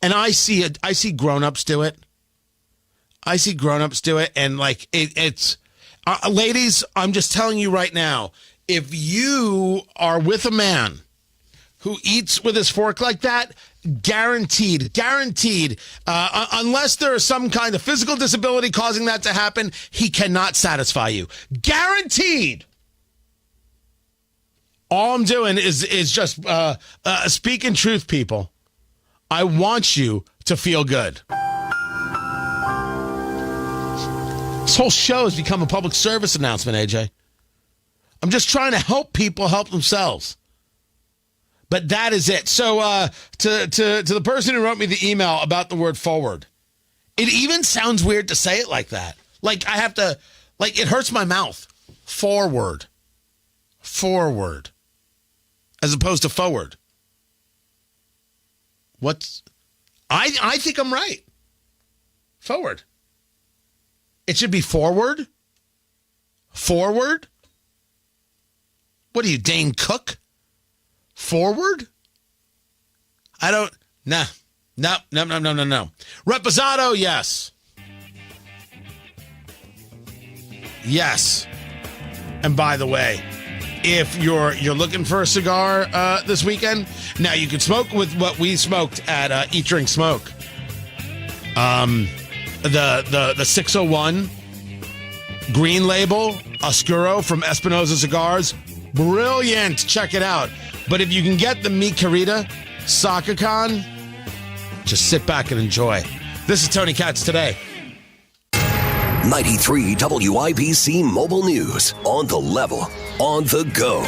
and I see grown-ups do it. And like it's ladies, I'm just telling you right now, if you are with a man who eats with his fork like that, guaranteed, unless there is some kind of physical disability causing that to happen, he cannot satisfy you. Guaranteed. All I'm doing is just speaking truth, people. I want you to feel good. This whole show has become a public service announcement, AJ. I'm just trying to help people help themselves. But that is it. So to the person who wrote me the email about the word forward, it even sounds weird to say it like that. Like I have to, like it hurts my mouth. Forward. As opposed to forward. I think I'm right. Forward. It should be forward. Forward. What are you, Dane Cook? Forward? I don't. No. Reposado, yes. Yes. And by the way, if you're looking for a cigar this weekend, now you can smoke with what we smoked at Eat, Drink, Smoke. The 601 Green Label Oscuro from Espinosa Cigars. Brilliant. Check it out. But if you can get the Mi Querida Saka-Con, just sit back and enjoy. This is Tony Katz Today. 93 WIBC Mobile News. On the level. On the go.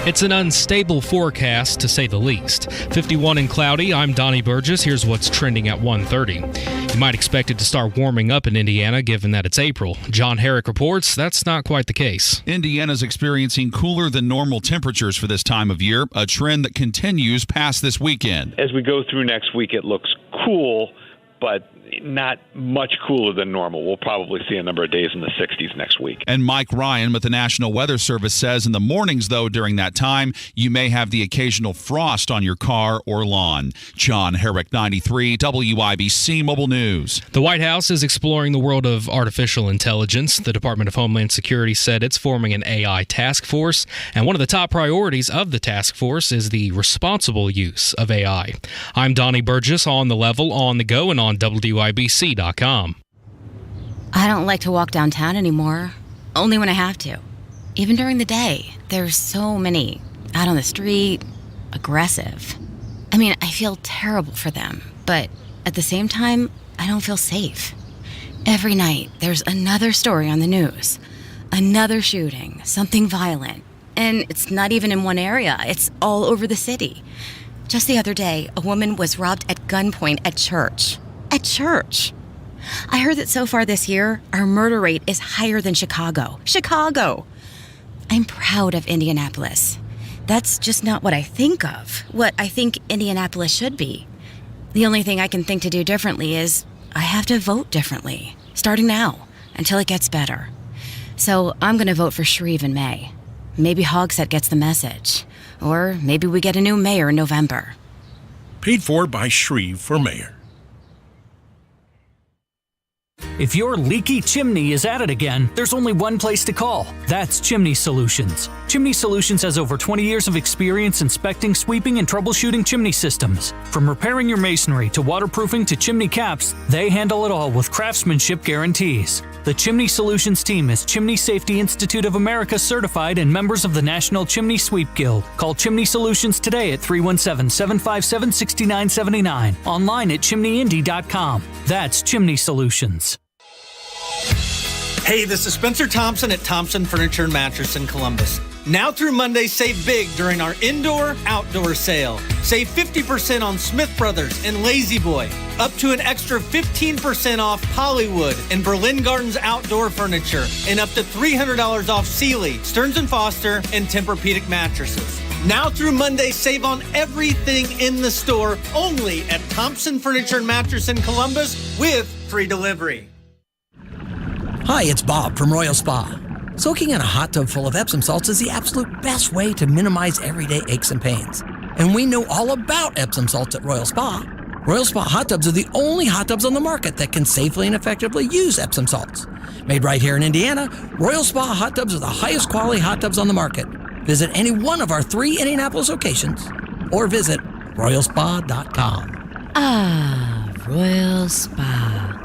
It's an unstable forecast, to say the least. 51 and cloudy. I'm Donnie Burgess. Here's what's trending at 1:30. You might expect it to start warming up in Indiana, given that it's April. John Herrick reports that's not quite the case. Indiana's experiencing cooler than normal temperatures for this time of year, a trend that continues past this weekend. As we go through next week, it looks cool, but not much cooler than normal. We'll probably see a number of days in the 60s next week. And Mike Ryan with the National Weather Service says in the mornings, though, during that time, you may have the occasional frost on your car or lawn. John Herrick, 93 WIBC Mobile News. The White House is exploring the world of artificial intelligence. The Department of Homeland Security said it's forming an AI task force, and one of the top priorities of the task force is the responsible use of AI. I'm Donnie Burgess, on the level, on the go, and on WIBC.com. I don't like to walk downtown anymore, only when I have to. Even during the day, there's so many out on the street, aggressive. I mean, I feel terrible for them, but at the same time, I don't feel safe. Every night, there's another story on the news, another shooting, something violent. And it's not even in one area, it's all over the city. Just the other day, a woman was robbed at gunpoint at church. At church. I heard that so far this year, our murder rate is higher than Chicago. Chicago! I'm proud of Indianapolis. That's just not what I think of, what I think Indianapolis should be. The only thing I can think to do differently is I have to vote differently, starting now, until it gets better. So I'm going to vote for Shreve in May. Maybe Hogsett gets the message. Or maybe we get a new mayor in November. Paid for by Shreve for mayor. If your leaky chimney is at it again, there's only one place to call. That's Chimney Solutions. Chimney Solutions has over 20 years of experience inspecting, sweeping, and troubleshooting chimney systems. From repairing your masonry to waterproofing to chimney caps, they handle it all with craftsmanship guarantees. The Chimney Solutions team is Chimney Safety Institute of America certified and members of the National Chimney Sweep Guild. Call Chimney Solutions today at 317-757-6979. Online at chimneyindy.com. That's Chimney Solutions. Hey, this is Spencer Thompson at Thompson Furniture and Mattress in Columbus. Now through Monday, save big during our indoor-outdoor sale. Save 50% on Smith Brothers and Lazy Boy. Up to an extra 15% off Hollywood and Berlin Gardens outdoor furniture. And up to $300 off Sealy, Stearns & Foster, and Tempur-Pedic mattresses. Now through Monday, save on everything in the store only at Thompson Furniture and Mattress in Columbus with free delivery. Hi, it's Bob from Royal Spa. Soaking in a hot tub full of Epsom salts is the absolute best way to minimize everyday aches and pains. And we know all about Epsom salts at Royal Spa. Royal Spa hot tubs are the only hot tubs on the market that can safely and effectively use Epsom salts. Made right here in Indiana, Royal Spa hot tubs are the highest quality hot tubs on the market. Visit any one of our 3 Indianapolis locations or visit royalspa.com. Ah, Royal Spa.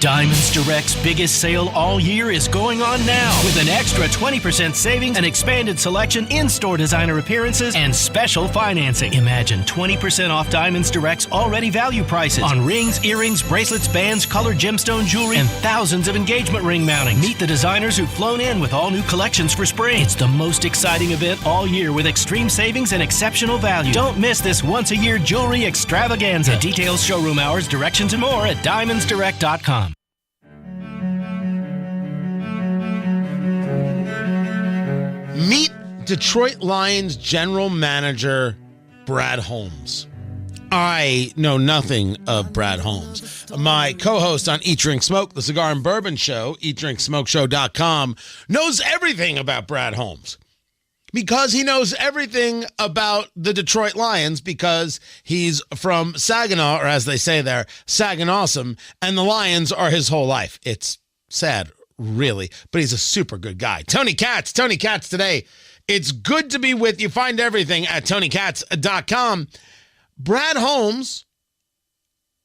Diamonds Direct's biggest sale all year is going on now with an extra 20% savings, an expanded selection, in-store designer appearances, and special financing. Imagine 20% off Diamonds Direct's already value prices on rings, earrings, bracelets, bands, colored gemstone jewelry, and thousands of engagement ring mountings. Meet the designers who've flown in with all new collections for spring. It's the most exciting event all year with extreme savings and exceptional value. Don't miss this once-a-year jewelry extravaganza. Details, showroom hours, directions, and more at diamondsdirect.com. Meet Detroit Lions general manager Brad Holmes. I know nothing of Brad Holmes. My co-host on Eat, Drink, Smoke, the Cigar and Bourbon Show, eatdrinksmokeshow.com, knows everything about Brad Holmes because he knows everything about the Detroit Lions because he's from Saginaw, or as they say there, Saginawsome, and the Lions are his whole life. It's sad, really, but he's a super good guy. Tony Katz today. It's good to be with you. Find everything at tonykatz.com. Brad Holmes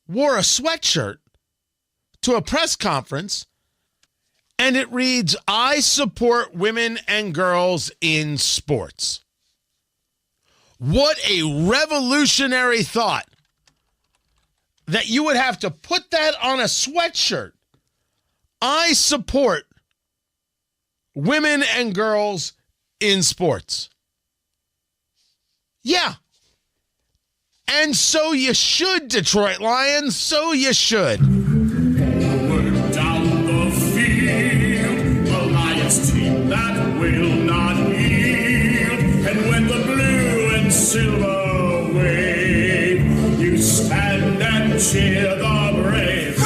wore a sweatshirt to a press conference, and it reads, "I support women and girls in sports." What a revolutionary thought that you would have to put that on a sweatshirt. I support women and girls in sports. Yeah. And so you should, Detroit Lions. So you should. Down the field, the Lions team that will not yield. And when the blue and silver wave, you stand and cheer the brave.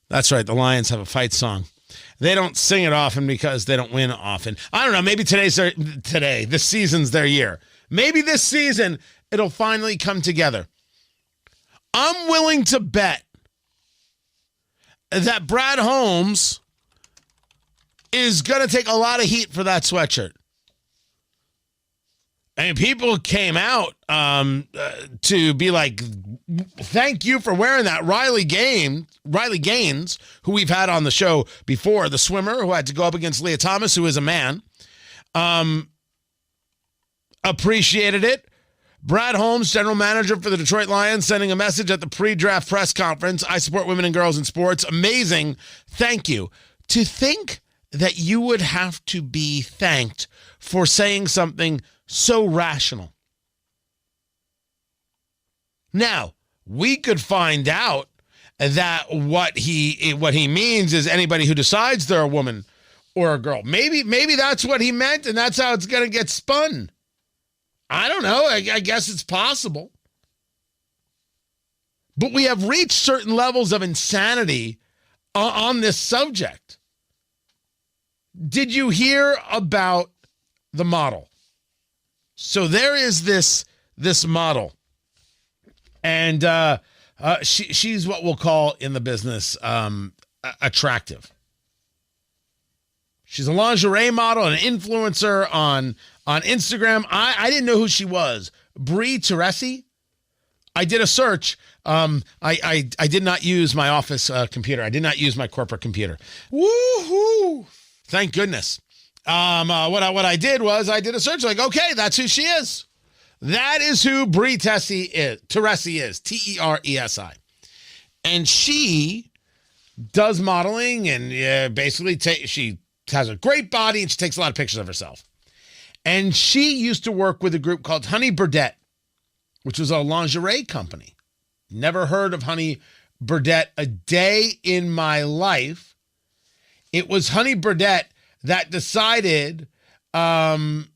That's right. The Lions have a fight song. They don't sing it often because they don't win often. I don't know. Maybe this season's their year. Maybe this season it'll finally come together. I'm willing to bet that Brad Holmes is going to take a lot of heat for that sweatshirt. And people came out to be like, thank you for wearing that. Riley Gaines, who we've had on the show before, the swimmer who had to go up against Leah Thomas, who is a man, appreciated it. Brad Holmes, general manager for the Detroit Lions, sending a message at the pre-draft press conference. I support women and girls in sports. Amazing. Thank you. To think that you would have to be thanked for saying something so rational. Now, we could find out that what he means is anybody who decides they're a woman or a girl. Maybe that's what he meant, and that's how it's going to get spun. I don't know. I guess it's possible. But we have reached certain levels of insanity on this subject. Did you hear about the model? So there is this model, and she's what we'll call in the business attractive. She's a lingerie model, an influencer on Instagram. I didn't know who she was. Brie Teresi. I did a search. I did not use my office computer. I did not use my corporate computer. Woohoo! Thank goodness. What I did was I did a search. Like, okay, that's who she is. That is who Brie Teresi is. Teresi. And she does modeling, and basically she has a great body, and she takes a lot of pictures of herself. And she used to work with a group called Honey Birdette, which was a lingerie company. Never heard of Honey Birdette a day in my life. It was Honey Birdette that decided that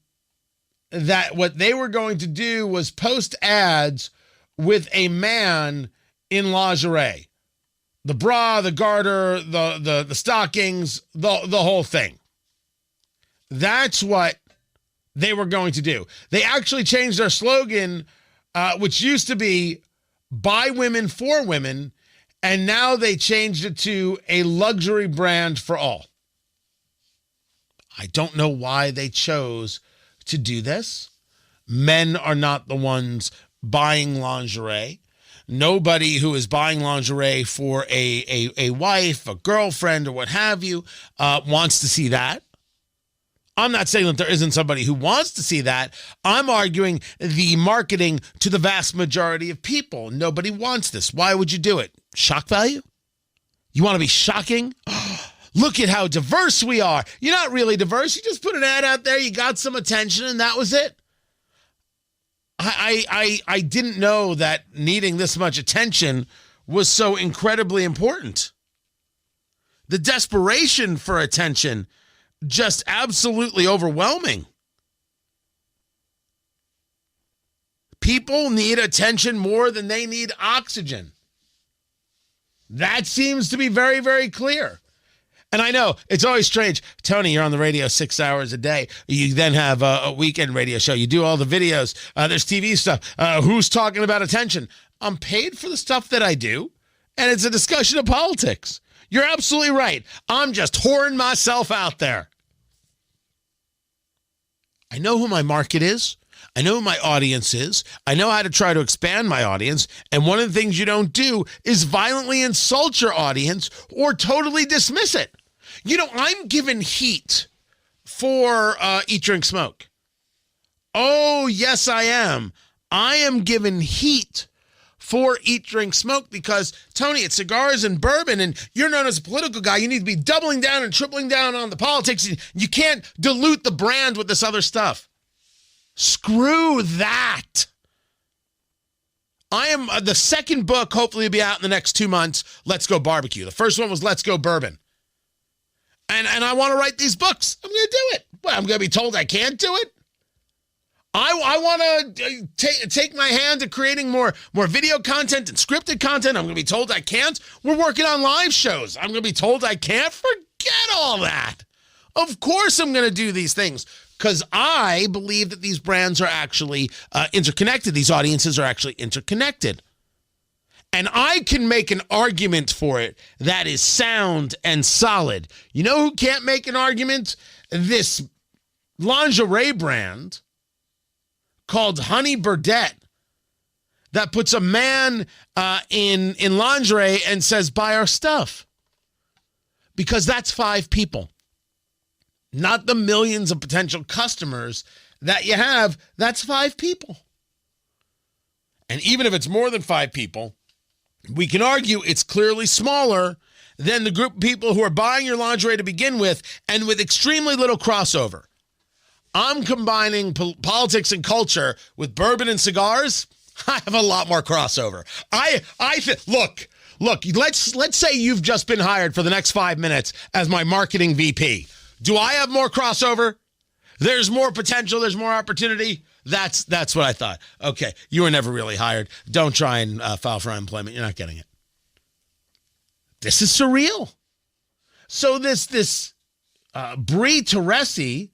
what they were going to do was post ads with a man in lingerie. The bra, the garter, the stockings, the whole thing. That's what they were going to do. They actually changed their slogan, which used to be by women for women, and now they changed it to a luxury brand for all. I don't know why they chose to do this. Men are not the ones buying lingerie. Nobody who is buying lingerie for a wife, a girlfriend, or what have you wants to see that. I'm not saying that there isn't somebody who wants to see that. I'm arguing the marketing to the vast majority of people. Nobody wants this. Why would you do it? Shock value? You want to be shocking? Look at how diverse we are. You're not really diverse. You just put an ad out there, you got some attention, and that was it. I didn't know that needing this much attention was so incredibly important. The desperation for attention, just absolutely overwhelming. People need attention more than they need oxygen. That seems to be very, very clear. And I know it's always strange. Tony, you're on the radio 6 hours a day. You then have a weekend radio show. You do all the videos. There's TV stuff. Who's talking about attention? I'm paid for the stuff that I do, and it's a discussion of politics. You're absolutely right. I'm just whoring myself out there. I know who my market is. I know who my audience is. I know how to try to expand my audience. And one of the things you don't do is violently insult your audience or totally dismiss it. You know, I'm given heat for Eat, Drink, Smoke. Oh, yes, I am. I am given heat for Eat, Drink, Smoke because, Tony, it's cigars and bourbon, and you're known as a political guy. You need to be doubling down and tripling down on the politics. You can't dilute the brand with this other stuff. Screw that. I am the second book, hopefully, will be out in the next 2 months. Let's Go Barbecue. The first one was Let's Go Bourbon. And I want to write these books. I'm going to do it. Well, I'm going to be told I can't do it. I want to take my hand to creating more video content and scripted content. I'm going to be told I can't. We're working on live shows. I'm going to be told I can't. Forget all that. Of course I'm going to do these things because I believe that these brands are actually interconnected. These audiences are actually interconnected. And I can make an argument for it that is sound and solid. You know who can't make an argument? This lingerie brand called Honey Birdette that puts a man in lingerie and says, buy our stuff. Because that's 5 people. Not the millions of potential customers that you have. That's 5 people. And even if it's more than 5 people, we can argue it's clearly smaller than the group of people who are buying your lingerie to begin with and with extremely little crossover. I'm combining politics and culture with bourbon and cigars. I have a lot more crossover. Look, let's say you've just been hired for the next 5 minutes as my marketing VP. Do I have more crossover? There's more potential. There's more opportunity. That's what I thought. Okay, you were never really hired. Don't try and file for unemployment. You're not getting it. This is surreal. So this Bree Teresi,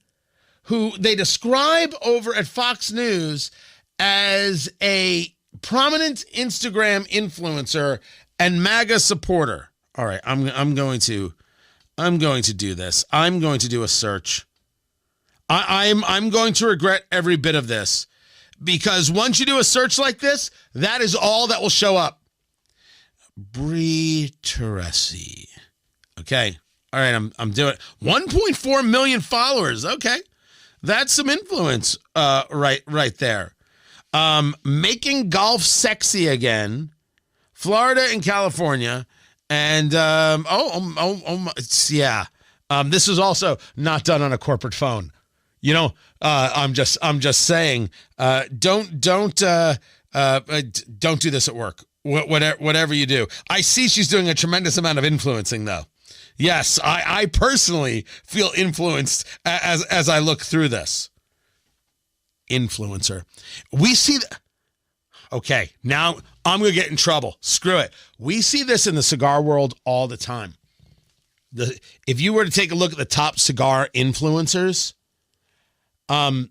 who they describe over at Fox News as a prominent Instagram influencer and MAGA supporter. All right, I'm going to do this. I'm going to do a search. I'm going to regret every bit of this, because once you do a search like this, that is all that will show up. Bree Teresi. Okay. All right, I'm doing it. 1.4 million followers. Okay. That's some influence right there. Making golf sexy again. Florida and California. And yeah. This is also not done on a corporate phone. You know, I'm just saying, don't do this at work. Whatever you do. I see she's doing a tremendous amount of influencing, though. Yes, I personally feel influenced as I look through this. Influencer. We see okay, now I'm going to get in trouble. Screw it. We see this in the cigar world all the time. If you were to take a look at the top cigar influencers, I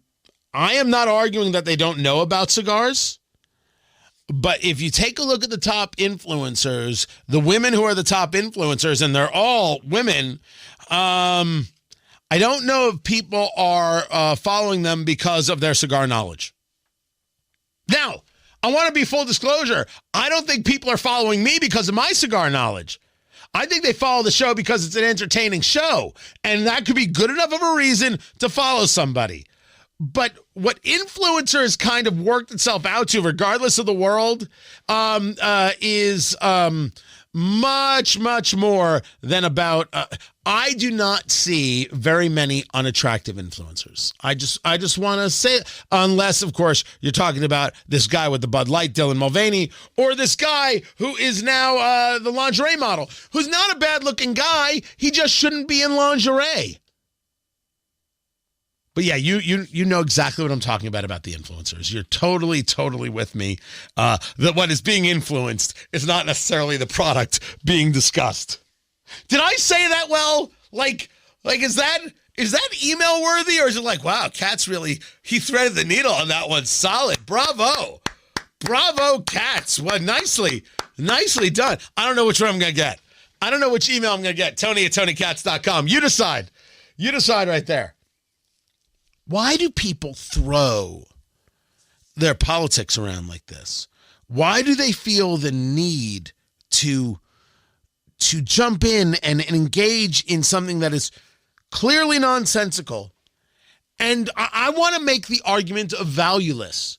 am not arguing that they don't know about cigars. But if you take a look at the top influencers, the women who are the top influencers, and they're all women, I don't know if people are following them because of their cigar knowledge. Now, I want to be full disclosure. I don't think people are following me because of my cigar knowledge. I think they follow the show because it's an entertaining show, and that could be good enough of a reason to follow somebody. But what influencers kind of worked itself out to, regardless of the world, is much, much more than about. I do not see very many unattractive influencers. I just want to say, unless, of course, you're talking about this guy with the Bud Light, Dylan Mulvaney, or this guy who is now the lingerie model, who's not a bad-looking guy. He just shouldn't be in lingerie. But yeah, you know exactly what I'm talking about the influencers. You're totally with me. That what is being influenced is not necessarily the product being discussed. Did I say that well? Like is that email worthy, or is it like, wow, Katz he threaded the needle on that one. Solid. Bravo, Katz. Well, nicely done. I don't know which one I'm gonna get. I don't know which email I'm gonna get. Tony@TonyKatz.com. You decide. You decide right there. Why do people throw their politics around like this? Why do they feel the need to jump in and engage in something that is clearly nonsensical? And I want to make the argument of valueless.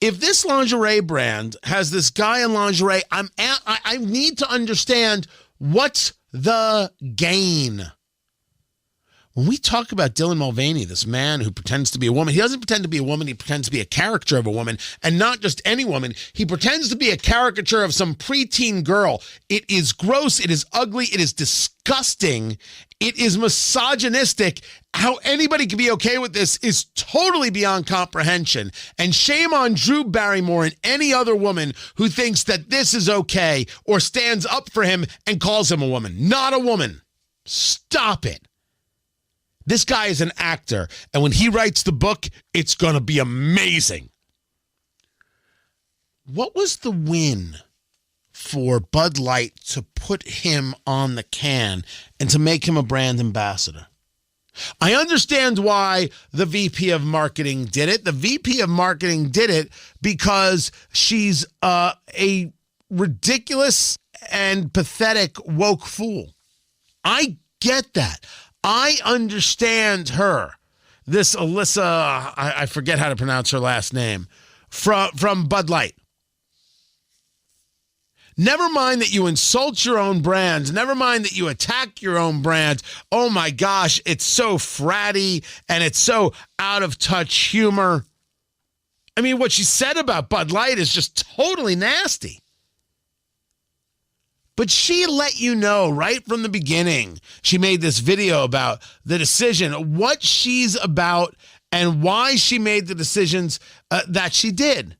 If this lingerie brand has this guy in lingerie, I need to understand what's the gain. When we talk about Dylan Mulvaney, this man who pretends to be a woman, he doesn't pretend to be a woman. He pretends to be a caricature of a woman, and not just any woman. He pretends to be a caricature of some preteen girl. It is gross. It is ugly. It is disgusting. It is misogynistic. How anybody can be okay with this is totally beyond comprehension. And shame on Drew Barrymore and any other woman who thinks that this is okay or stands up for him and calls him a woman. Not a woman. Stop it. This guy is an actor, and when he writes the book, it's going to be amazing. What was the win for Bud Light to put him on the can and to make him a brand ambassador? I understand why the VP of marketing did it. The VP of marketing did it because she's a ridiculous and pathetic woke fool. I get that. I understand her. This Alyssa, I forget how to pronounce her last name, from Bud Light. Never mind that you insult your own brand. Never mind that you attack your own brand. Oh my gosh, it's so fratty and it's so out of touch humor. I mean, what she said about Bud Light is just totally nasty. But she let you know right from the beginning. She made this video about the decision, what she's about and why she made the decisions that she did.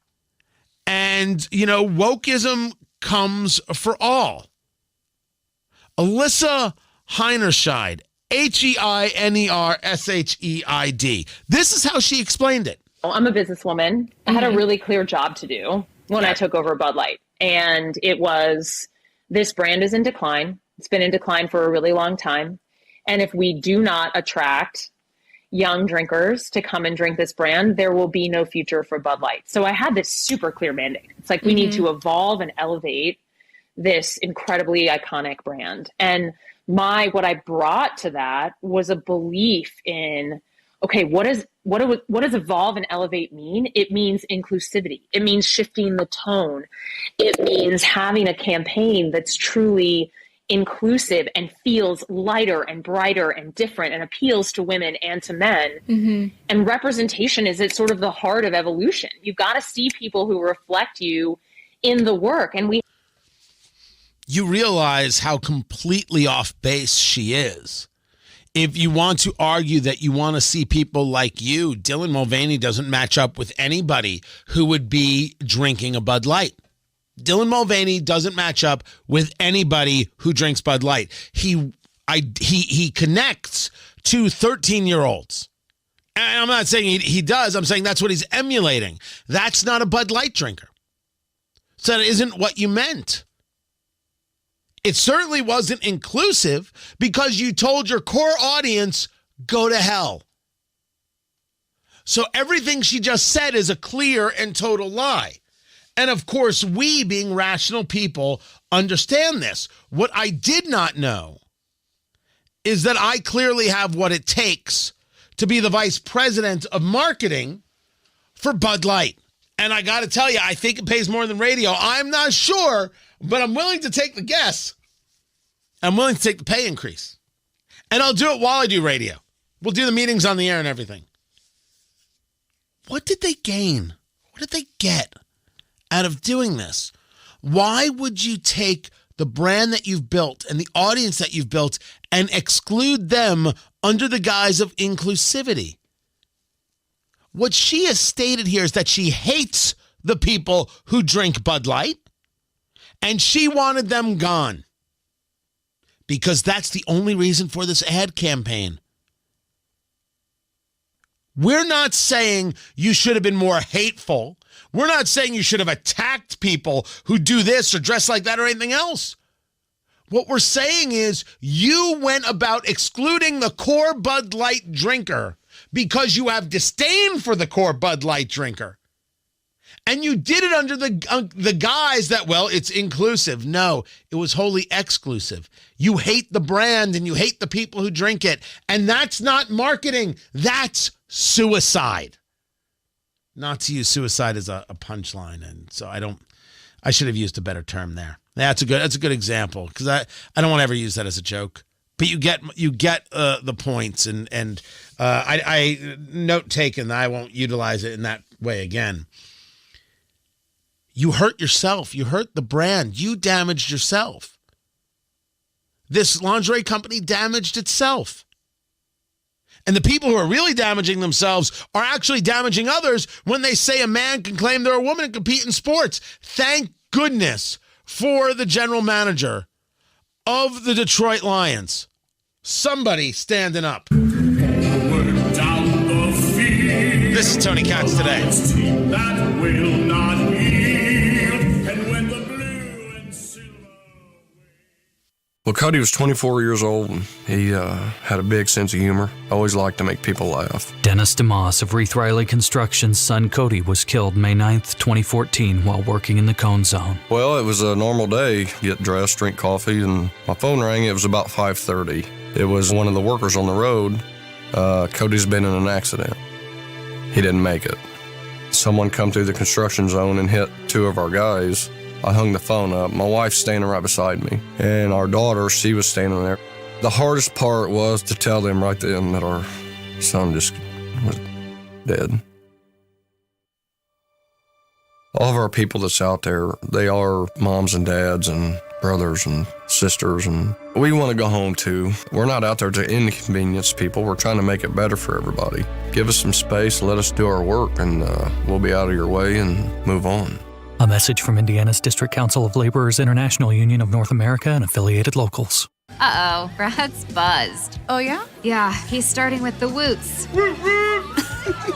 And, wokeism comes for all. Alyssa Heinerscheid, Heinerscheid. This is how she explained it. I'm a businesswoman. I had a really clear job to do when I took over Bud Light. And it was, this brand is in decline. It's been in decline for a really long time. And if we do not attract young drinkers to come and drink this brand, there will be no future for Bud Light. So I had this super clear mandate. It's like, we need to evolve and elevate this incredibly iconic brand. And what I brought to that was a belief in, okay, what does evolve and elevate mean? It means inclusivity. It means shifting the tone. It means having a campaign that's truly inclusive and feels lighter and brighter and different and appeals to women and to men. And representation is at sort of the heart of evolution. You've got to see people who reflect you in the work. And you realize how completely off base she is. If you want to argue that you want to see people like you, Dylan Mulvaney doesn't match up with anybody who would be drinking a Bud Light. Dylan Mulvaney doesn't match up with anybody who drinks Bud Light. He connects to 13-year-olds. And I'm not saying he does. I'm saying that's what he's emulating. That's not a Bud Light drinker. So that isn't what you meant. It certainly wasn't inclusive because you told your core audience, go to hell. So everything she just said is a clear and total lie. And of course, we, being rational people, understand this. What I did not know is that I clearly have what it takes to be the vice president of marketing for Bud Light. And I got to tell you, I think it pays more than radio. I'm not sure, but I'm willing to take the guess. I'm willing to take the pay increase. And I'll do it while I do radio. We'll do the meetings on the air and everything. What did they gain? What did they get out of doing this? Why would you take the brand that you've built and the audience that you've built and exclude them under the guise of inclusivity? What she has stated here is that she hates the people who drink Bud Light, and she wanted them gone. Because that's the only reason for this ad campaign. We're not saying you should have been more hateful. We're not saying you should have attacked people who do this or dress like that or anything else. What we're saying is you went about excluding the core Bud Light drinker because you have disdain for the core Bud Light drinker. And you did it under the guise that, well, it's inclusive. No, it was wholly exclusive. You hate the brand and you hate the people who drink it. And that's not marketing. That's suicide. Not to use suicide as a punchline. And so I should have used a better term there. That's a good example because I don't want to ever use that as a joke. But you get the points and I note taken. I won't utilize it in that way again. You hurt yourself. You hurt the brand. You damaged yourself. This lingerie company damaged itself. And the people who are really damaging themselves are actually damaging others when they say a man can claim they're a woman and compete in sports. Thank goodness for the general manager of the Detroit Lions. Somebody standing up. This is Tony Katz Today. That will not Well, Cody was 24 years old, and he had a big sense of humor. Always liked to make people laugh. Dennis DeMoss of Reith Riley Construction's son Cody was killed May 9th, 2014 while working in the Cone Zone. Well, it was a normal day. Get dressed, drink coffee, and my phone rang. It was about 5:30. It was one of the workers on the road. Cody's been in an accident. He didn't make it. Someone come through the construction zone and hit two of our guys. I hung the phone up. My wife's standing right beside me, and our daughter, she was standing there. The hardest part was to tell them right then that our son just was dead. All of our people that's out there, they are moms and dads, and brothers and sisters, and we want to go home too. We're not out there to inconvenience people. We're trying to make it better for everybody. Give us some space, let us do our work, and we'll be out of your way and move on. A message from Indiana's District Council of Laborers International Union of North America and affiliated locals. Uh-oh, Brad's buzzed. Oh, yeah? Yeah, he's starting with the woots.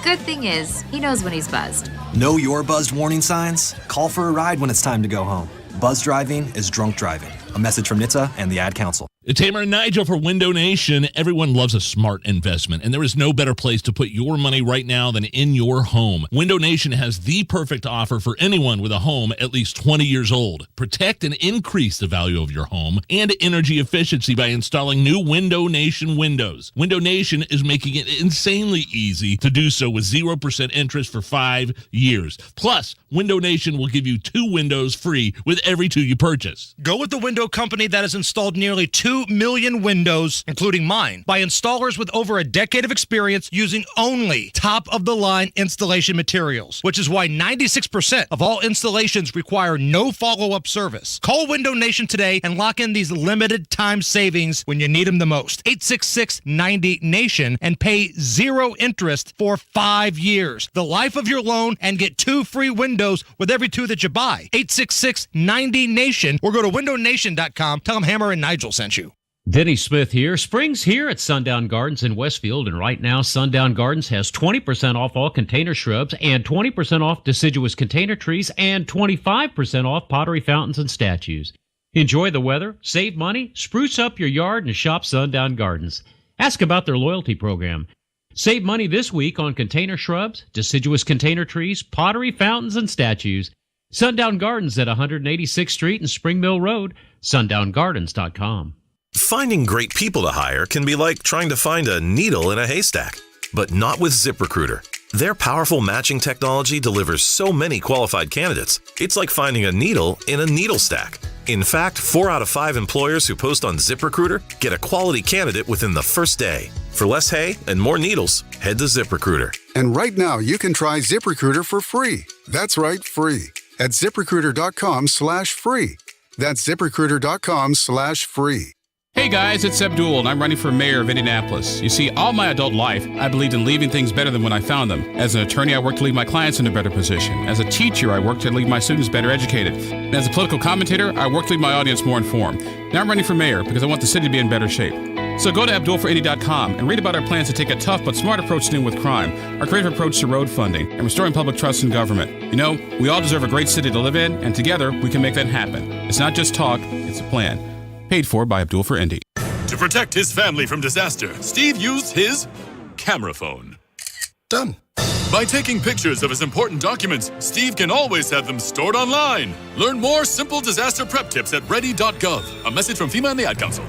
Good thing is, he knows when he's buzzed. Know your buzzed warning signs? Call for a ride when it's time to go home. Buzz driving is drunk driving. A message from NHTSA and the Ad Council. Tamer and Nigel for Window Nation. Everyone loves a smart investment, and there is no better place to put your money right now than in your home. Window Nation has the perfect offer for anyone with a home at least 20 years old. Protect and increase the value of your home and energy efficiency by installing new Window Nation windows. Window Nation is making it insanely easy to do so with 0% interest for 5 years. Plus, Window Nation will give you 2 windows free with every 2 you purchase. Go with the window company that has installed nearly 2 million windows, including mine, by installers with over a decade of experience using only top-of-the-line installation materials, which is why 96% of all installations require no follow-up service. Call Window Nation today and lock in these limited time savings when you need them the most. 866-90-NATION and pay 0 interest for 5 years. The life of your loan, and get 2 free windows with every 2 that you buy. 866-90-NATION or go to windownation.com. Tell them Hammer and Nigel sent you. Denny Smith here. Spring's here at Sundown Gardens in Westfield, and right now Sundown Gardens has 20% off all container shrubs and 20% off deciduous container trees and 25% off pottery fountains and statues. Enjoy the weather, save money, spruce up your yard, and shop Sundown Gardens. Ask about their loyalty program. Save money this week on container shrubs, deciduous container trees, pottery fountains, and statues. Sundown Gardens at 186th Street and Spring Mill Road, sundown.gardens.com. Finding great people to hire can be like trying to find a needle in a haystack, but not with ZipRecruiter. Their powerful matching technology delivers so many qualified candidates, it's like finding a needle in a needle stack. In fact, 4 out of 5 employers who post on ZipRecruiter get a quality candidate within the first day. For less hay and more needles, head to ZipRecruiter. And right now, you can try ZipRecruiter for free. That's right, free. At ZipRecruiter.com/free. That's ZipRecruiter.com/free. Hey guys, it's Abdul, and I'm running for mayor of Indianapolis. You see, all my adult life, I believed in leaving things better than when I found them. As an attorney, I worked to leave my clients in a better position. As a teacher, I worked to leave my students better educated. And as a political commentator, I worked to leave my audience more informed. Now I'm running for mayor because I want the city to be in better shape. So go to AbdulForIndy.com and read about our plans to take a tough but smart approach to dealing with crime, our creative approach to road funding, and restoring public trust in government. You know, we all deserve a great city to live in, and together we can make that happen. It's not just talk, it's a plan. Paid for by Abdul for Indy. To protect his family from disaster, Steve used his camera phone. Done. By taking pictures of his important documents, Steve can always have them stored online. Learn more simple disaster prep tips at ready.gov. A message from FEMA and the Ad Council.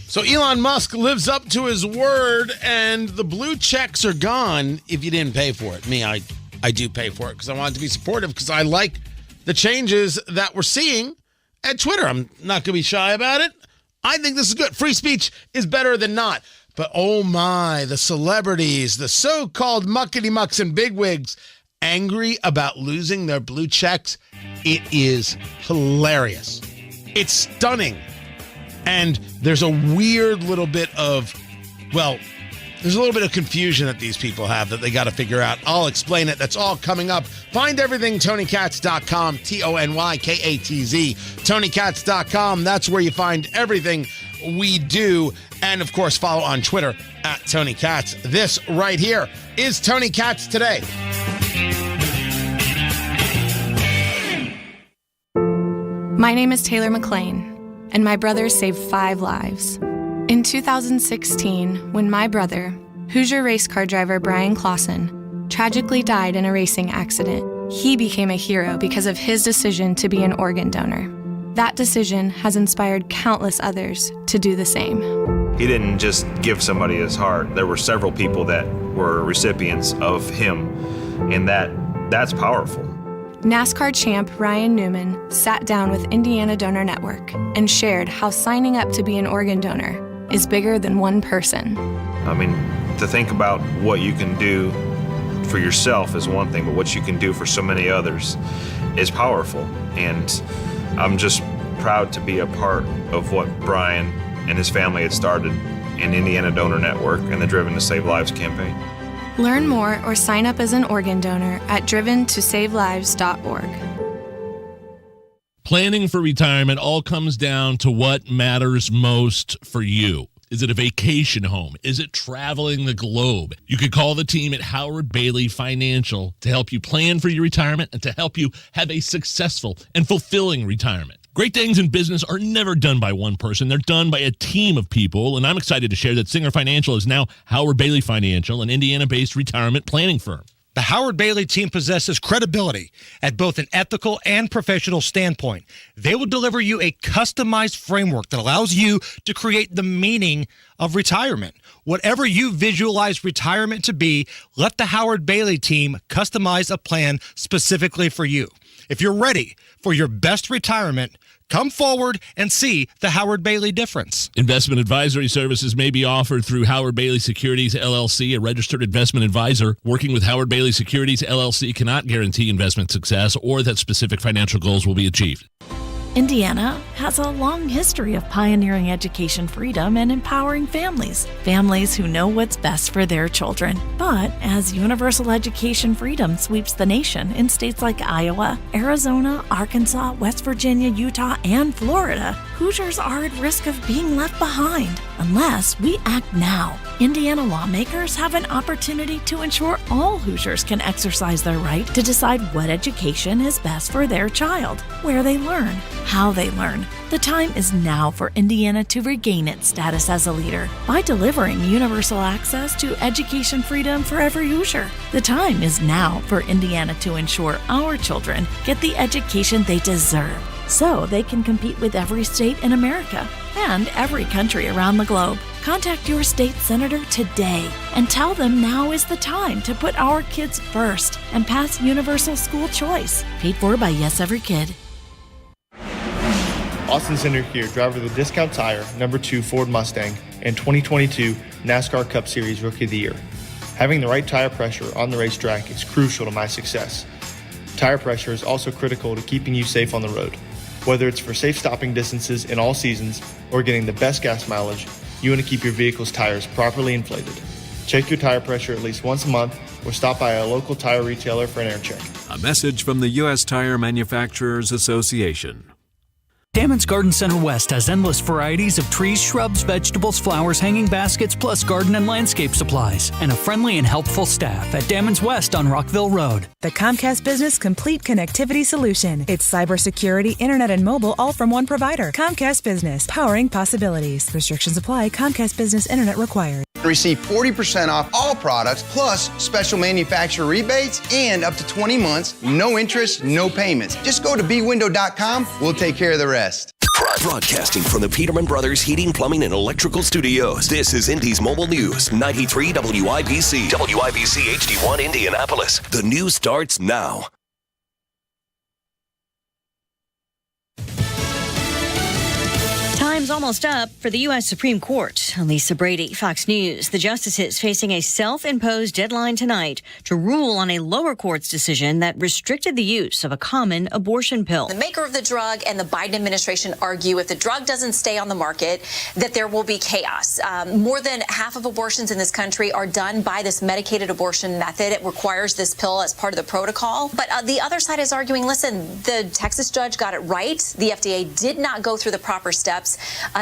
So Elon Musk lives up to his word, and the blue checks are gone if you didn't pay for it. I do pay for it because I want to be supportive, because I like the changes that we're seeing at Twitter. I'm not going to be shy about it. I think this is good. Free speech is better than not. But oh my, the celebrities, the so-called muckety-mucks and bigwigs, angry about losing their blue checks. It is hilarious. It's stunning. And there's a weird little bit of, there's a little bit of confusion that these people have that they got to figure out. I'll explain it. That's all coming up. Find everything, TonyKatz.com, TonyKatz. TonyKatz.com. That's where you find everything we do. And, of course, follow on Twitter at Tony Katz. This right here is Tony Katz Today. My name is Taylor McLean, and my brother saved 5 lives. In 2016, when my brother, Hoosier race car driver Brian Clausen, tragically died in a racing accident, he became a hero because of his decision to be an organ donor. That decision has inspired countless others to do the same. He didn't just give somebody his heart. There were several people that were recipients of him, and that's powerful. NASCAR champ Ryan Newman sat down with Indiana Donor Network and shared how signing up to be an organ donor is bigger than one person. I mean, to think about what you can do for yourself is one thing, but what you can do for so many others is powerful. And I'm just proud to be a part of what Brian and his family had started in Indiana Donor Network and the Driven to Save Lives campaign. Learn more or sign up as an organ donor at driventosavelives.org. Planning for retirement all comes down to what matters most for you. Is it a vacation home? Is it traveling the globe? You could call the team at Howard Bailey Financial to help you plan for your retirement and to help you have a successful and fulfilling retirement. Great things in business are never done by one person. They're done by a team of people, and I'm excited to share that Singer Financial is now Howard Bailey Financial, an Indiana-based retirement planning firm. The Howard Bailey team possesses credibility at both an ethical and professional standpoint. They will deliver you a customized framework that allows you to create the meaning of retirement. Whatever you visualize retirement to be, let the Howard Bailey team customize a plan specifically for you. If you're ready for your best retirement, come forward and see the Howard Bailey difference. Investment advisory services may be offered through Howard Bailey Securities, LLC, a registered investment advisor. Working with Howard Bailey Securities, LLC cannot guarantee investment success or that specific financial goals will be achieved. Indiana has a long history of pioneering education freedom and empowering families who know what's best for their children. But as universal education freedom sweeps the nation in states like Iowa, Arizona, Arkansas, West Virginia, Utah, and Florida, Hoosiers are at risk of being left behind unless we act now. Indiana lawmakers have an opportunity to ensure all Hoosiers can exercise their right to decide what education is best for their child, where they learn, how they learn. The time is now for Indiana to regain its status as a leader by delivering universal access to education freedom for every Hoosier. The time is now for Indiana to ensure our children get the education they deserve so they can compete with every state in America and every country around the globe. Contact your state senator today and tell them now is the time to put our kids first and pass universal school choice. Paid for by Yes Every Kid. Austin Center here, driver of the Discount Tire, number 2 Ford Mustang, and 2022 NASCAR Cup Series Rookie of the Year. Having the right tire pressure on the racetrack is crucial to my success. Tire pressure is also critical to keeping you safe on the road. Whether it's for safe stopping distances in all seasons or getting the best gas mileage, you want to keep your vehicle's tires properly inflated. Check your tire pressure at least once a month or stop by a local tire retailer for an air check. A message from the U.S. Tire Manufacturers Association. Damon's Garden Center West has endless varieties of trees, shrubs, vegetables, flowers, hanging baskets, plus garden and landscape supplies, and a friendly and helpful staff at Damon's West on Rockville Road. The Comcast Business Complete Connectivity Solution. It's cybersecurity, internet, and mobile all from one provider. Comcast Business, powering possibilities. Restrictions apply. Comcast Business Internet required. Receive 40% off all products, plus special manufacturer rebates and up to 20 months, no interest, no payments. Just go to bwindow.com. We'll take care of the rest. Broadcasting from the Peterman Brothers Heating, Plumbing, and Electrical Studios, this is Indy's Mobile News, 93 WIBC. WIBC HD1 Indianapolis. The news starts now. Time's almost up for the U.S. Supreme Court. Lisa Brady, Fox News. The justices facing a self-imposed deadline tonight to rule on a lower court's decision that restricted the use of a common abortion pill. The maker of the drug and the Biden administration argue if the drug doesn't stay on the market, that there will be chaos. More than half of abortions in this country are done by this medicated abortion method. It requires this pill as part of the protocol. But the other side is arguing, listen, the Texas judge got it right. The FDA did not go through the proper steps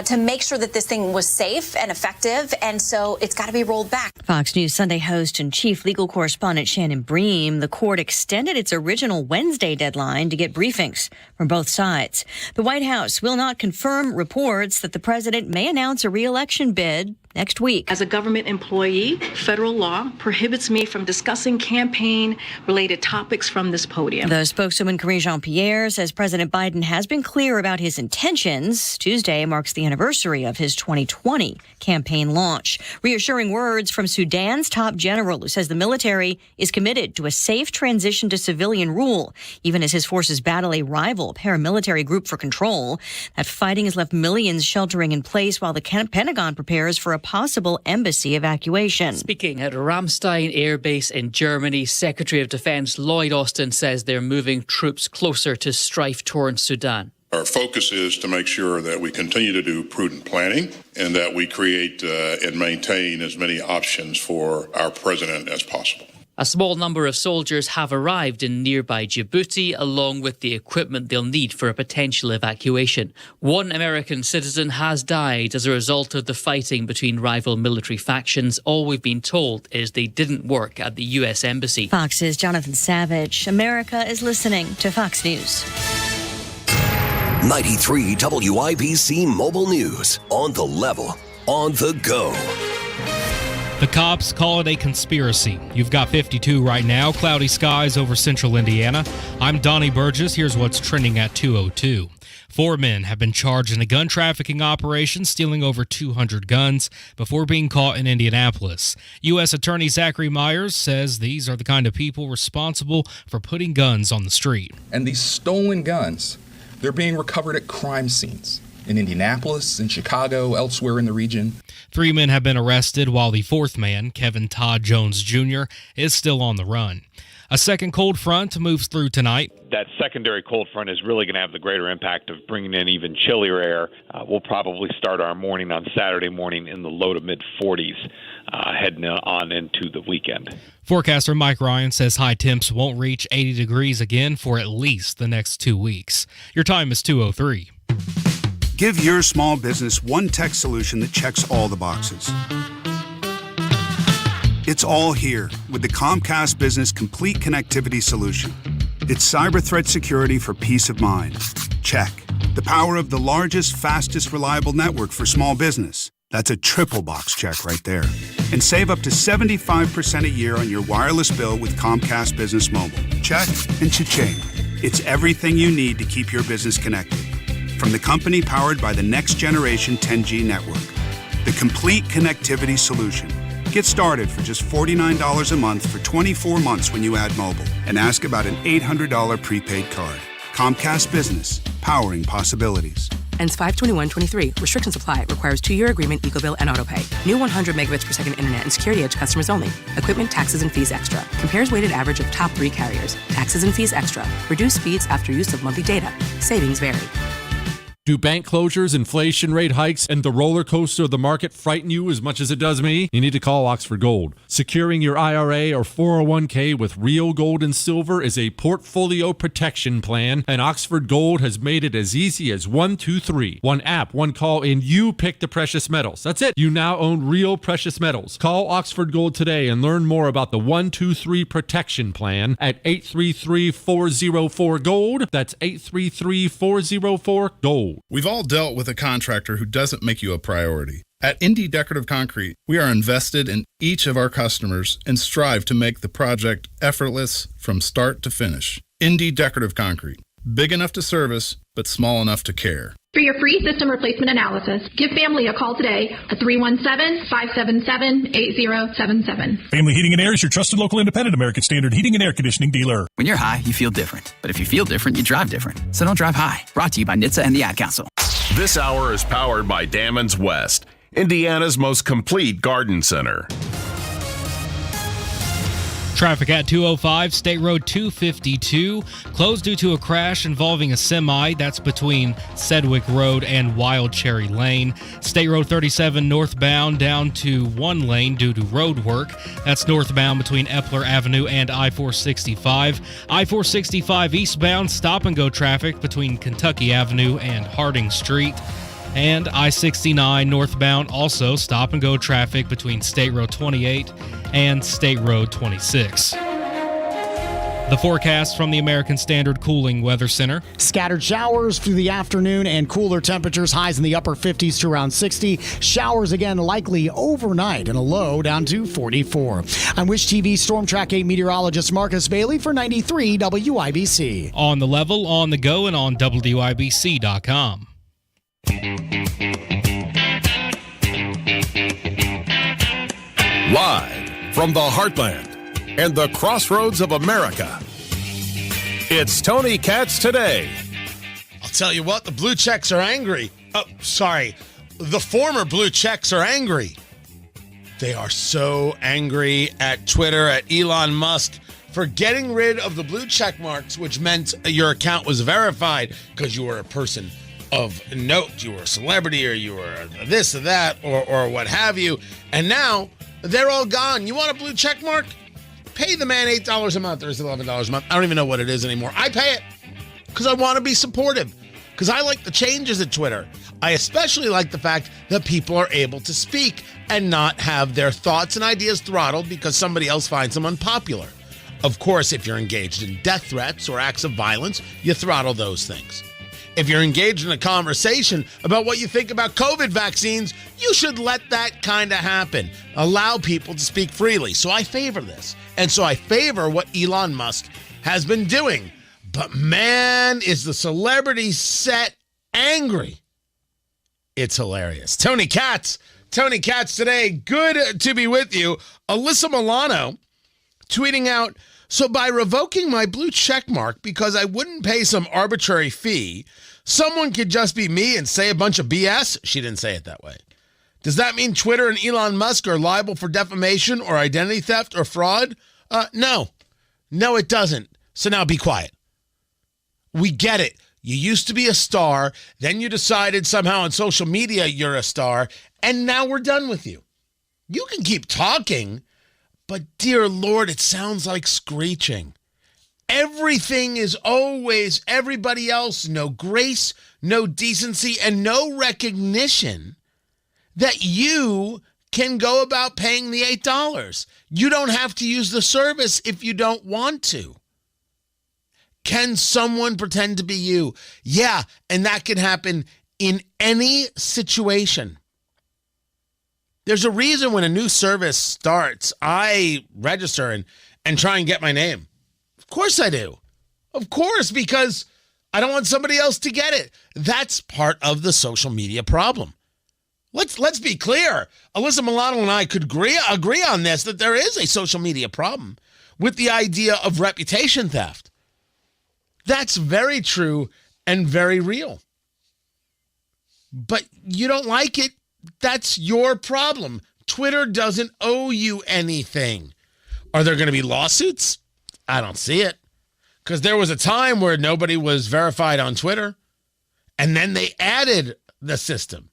to make sure that this thing was safe and effective, and so it's got to be rolled back. Fox News Sunday host and chief legal correspondent Shannon Bream. The court extended its original Wednesday deadline to get briefings from both sides. The White House will not confirm reports that the president may announce a reelection bid next week. As a government employee, federal law prohibits me from discussing campaign-related topics from this podium. The spokeswoman, Karine Jean-Pierre, says President Biden has been clear about his intentions. Tuesday marks the anniversary of his 2020 campaign launch. Reassuring words from Sudan's top general, who says the military is committed to a safe transition to civilian rule, even as his forces battle a rival paramilitary group for control. That fighting has left millions sheltering in place while the Pentagon prepares for a possible embassy evacuation. Speaking at Ramstein Air Base in Germany, Secretary of Defense Lloyd Austin says they're moving troops closer to strife-torn Sudan. Our focus is to make sure that we continue to do prudent planning and that we create and maintain as many options for our president as possible. A small number of soldiers have arrived in nearby Djibouti, along with the equipment they'll need for a potential evacuation. One American citizen has died as a result of the fighting between rival military factions. All we've been told is they didn't work at the U.S. Embassy. Fox's Jonathan Savage. America is listening to Fox News. 93 WIBC Mobile News. On the level, on the go. The cops call it a conspiracy. You've got 52 right now, cloudy skies over central Indiana. I'm Donnie Burgess. Here's what's trending at 2:02. 4 men have been charged in a gun trafficking operation, stealing over 200 guns before being caught in Indianapolis. U.S. Attorney Zachary Myers says these are the kind of people responsible for putting guns on the street. And these stolen guns, they're being recovered at crime scenes in Indianapolis, in Chicago, elsewhere in the region. 3 men have been arrested, while the 4th man, Kevin Todd Jones Jr., is still on the run. A second cold front moves through tonight. That secondary cold front is really going to have the greater impact of bringing in even chillier air. We'll probably start our morning on Saturday morning in the low to mid 40s, heading on into the weekend. Forecaster Mike Ryan says high temps won't reach 80 degrees again for at least the next 2 weeks. Your time is 2:03. Give your small business one tech solution that checks all the boxes. It's all here with the Comcast Business Complete Connectivity Solution. It's cyber threat security for peace of mind. Check. The power of the largest, fastest, reliable network for small business. That's a triple box check right there. And save up to 75% a year on your wireless bill with Comcast Business Mobile. Check and cha-ching. It's everything you need to keep your business connected. From the company powered by the next generation 10G network. The Complete Connectivity Solution. Get started for just $49 a month for 24 months when you add mobile. And ask about an $800 prepaid card. Comcast Business. Powering possibilities. Ends 5/21/23. Restrictions apply. Requires 2-year agreement, EcoBill, and autopay. New 100 megabits per second internet and security edge customers only. Equipment, taxes, and fees extra. Compares weighted average of top 3 carriers. Taxes and fees extra. Reduced speeds after use of monthly data. Savings vary. Do bank closures, inflation rate hikes, and the roller coaster of the market frighten you as much as it does me? You need to call Oxford Gold. Securing your IRA or 401k with real gold and silver is a portfolio protection plan, and Oxford Gold has made it as easy as 1, 2, 3. One app, one call, and you pick the precious metals. That's it. You now own real precious metals. Call Oxford Gold today and learn more about the 1, 2, 3 protection plan at 833-404-GOLD. That's 833-404-GOLD. We've all dealt with a contractor who doesn't make you a priority. At Indy Decorative Concrete, we are invested in each of our customers and strive to make the project effortless from start to finish. Indy Decorative Concrete. Big enough to service, but small enough to care. For your free system replacement analysis, give Family a call today at 317-577-8077. Family Heating and Air is your trusted local independent American Standard heating and air conditioning dealer. When you're high, you feel different. But if you feel different, you drive different. So don't drive high. Brought to you by NHTSA and the Ad Council. This hour is powered by Dammons West, Indiana's most complete garden center. Traffic at 205, State Road 252, closed due to a crash involving a semi. That's between Sedgwick Road and Wild Cherry Lane. State Road 37 northbound down to 1 lane due to road work. That's northbound between Epler Avenue and I-465. I-465 eastbound stop-and-go traffic between Kentucky Avenue and Harding Street. And I-69 northbound also stop-and-go traffic between State Road 28 and State Road 26. The forecast from the American Standard Cooling Weather Center. Scattered showers through the afternoon and cooler temperatures, highs in the upper 50s to around 60. Showers again likely overnight and a low down to 44. I'm Wish TV Storm Track 8 meteorologist Marcus Bailey for 93 WIBC. On the level, on the go, and on WIBC.com. Live from the heartland and the crossroads of America, it's Tony Katz Today. I'll tell you what, the Blue Checks are angry. Oh, sorry. The former Blue Checks are angry. They are so angry at Twitter, at Elon Musk, for getting rid of the blue check marks, which meant your account was verified because you were a person of note. You were a celebrity, or you were this or that, or what have you. And now they're all gone. You want a blue check mark? Pay the man $8 a month, or is it $11 a month? I don't even know what it is anymore. I pay it because I want to be supportive, because I like the changes at Twitter. I especially like the fact that people are able to speak and not have their thoughts and ideas throttled because somebody else finds them unpopular. Of course, if you're engaged in death threats or acts of violence, you throttle those things. If you're engaged in a conversation about what you think about COVID vaccines, you should let that kind of happen. Allow people to speak freely. So I favor this. And so I favor what Elon Musk has been doing. But man, is the celebrity set angry. It's hilarious. Tony Katz today. Good to be with you. Alyssa Milano tweeting out, so by revoking my blue check mark because I wouldn't pay some arbitrary fee, someone could just be me and say a bunch of BS? She didn't say it that way. Does that mean Twitter and Elon Musk are liable for defamation or identity theft or fraud? No. No, it doesn't. So now be quiet. We get it. You used to be a star, then you decided somehow on social media you're a star, and now we're done with you. You can keep talking, but dear Lord, it sounds like screeching. Everything is always everybody else. No grace, no decency, and no recognition that you can go about paying the $8. You don't have to use the service if you don't want to. Can someone pretend to be you? Yeah, and that can happen in any situation. There's a reason when a new service starts, I register and try and get my name. Of course I do. Of course, because I don't want somebody else to get it. That's part of the social media problem. Let's be clear. Alyssa Milano and I could agree on this, that there is a social media problem with the idea of reputation theft. That's very true and very real. But you don't like it, that's your problem. Twitter doesn't owe you anything. Are there going to be lawsuits? I don't see it. Because there was a time where nobody was verified on Twitter, and then they added the system.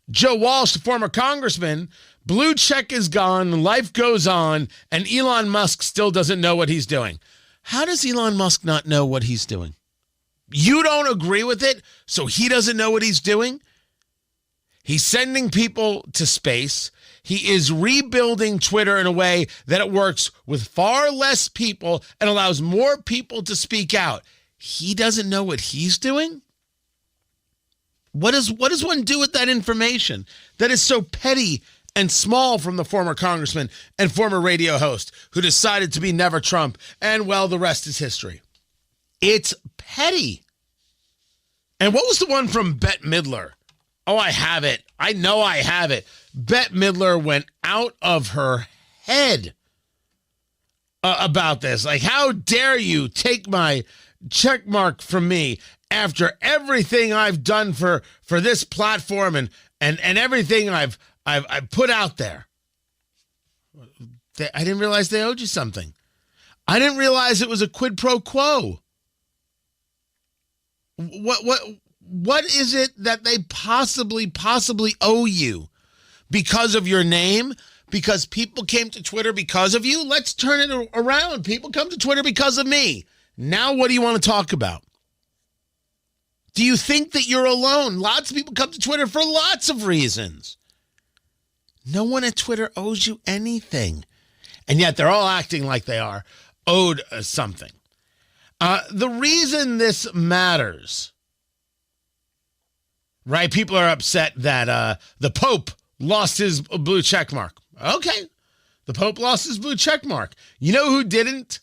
Joe Walsh, the former congressman, blue check is gone, life goes on, and Elon Musk still doesn't know what he's doing. How does Elon Musk not know what he's doing? You don't agree with it, so he doesn't know what he's doing? He's sending people to space. He is rebuilding Twitter in a way that it works with far less people and allows more people to speak out. He doesn't know what he's doing? What does one do with that information that is so petty and small from the former congressman and former radio host who decided to be never Trump, and, well, the rest is history? It's petty. And what was the one from Bette Midler? Oh, I have it. I know I have it. Bette Midler went out of her head about this. Like, how dare you take my check mark from me after everything I've done for this platform and everything I've put out there. I didn't realize they owed you something. I didn't realize it was a quid pro quo. What is it that they possibly owe you? Because of your name? Because people came to Twitter because of you? Let's turn it around. People come to Twitter because of me. Now what do you want to talk about? Do you think that you're alone? Lots of people come to Twitter for lots of reasons. No one at Twitter owes you anything. And yet they're all acting like they are owed something. The reason this matters, right? People are upset that the Pope lost his blue check mark. Okay. The Pope lost his blue check mark. You know who didn't?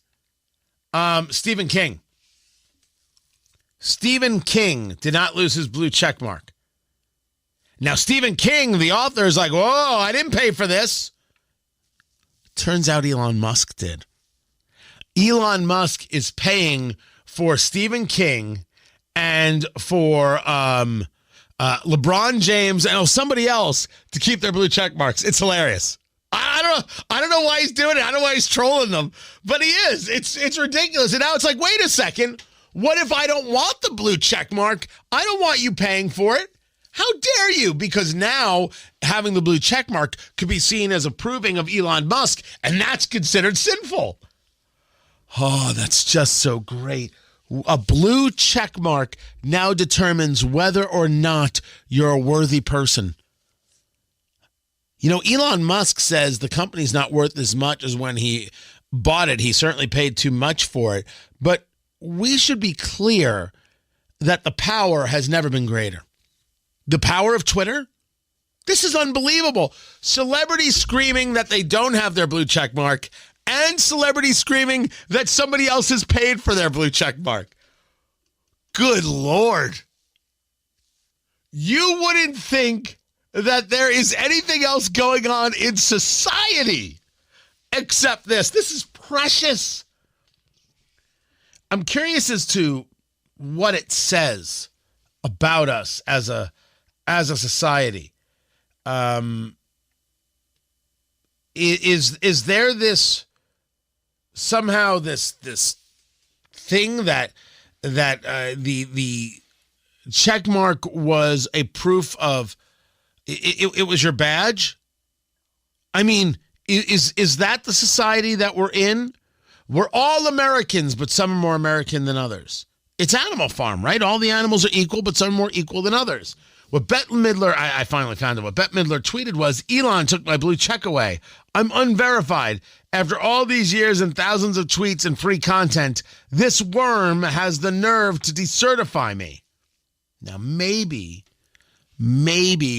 Stephen King. Stephen King did not lose his blue check mark. Now, Stephen King, the author, is like, whoa, I didn't pay for this. Turns out Elon Musk did. Elon Musk is paying for Stephen King and for LeBron James and somebody else to keep their blue check marks. It's hilarious. I don't know why he's doing it. I don't know why he's trolling them, but he is. It's ridiculous. And now it's like, wait a second. What if I don't want the blue check mark? I don't want you paying for it. How dare you? Because now having the blue check mark could be seen as approving of Elon Musk, and that's considered sinful. Oh, that's just so great. A blue check mark now determines whether or not you're a worthy person. You know, Elon Musk says the company's not worth as much as when he bought it. He certainly paid too much for it. But we should be clear that the power has never been greater. The power of Twitter? This is unbelievable. Celebrities screaming that they don't have their blue check mark, and celebrities screaming that somebody else has paid for their blue check mark. Good Lord. You wouldn't think that there is anything else going on in society except this. This is precious. I'm curious as to what it says about us as a society. Is there this somehow this thing that the check mark was a proof of it was your badge? I mean, is that the society that we're in? We're all Americans, but some are more American than others. It's Animal Farm, right? All the animals are equal, but some are more equal than others. What Bette Midler, I finally found it. What Bette Midler tweeted was, Elon took my blue check away. I'm unverified. After all these years and thousands of tweets and free content, this worm has the nerve to decertify me. Now, maybe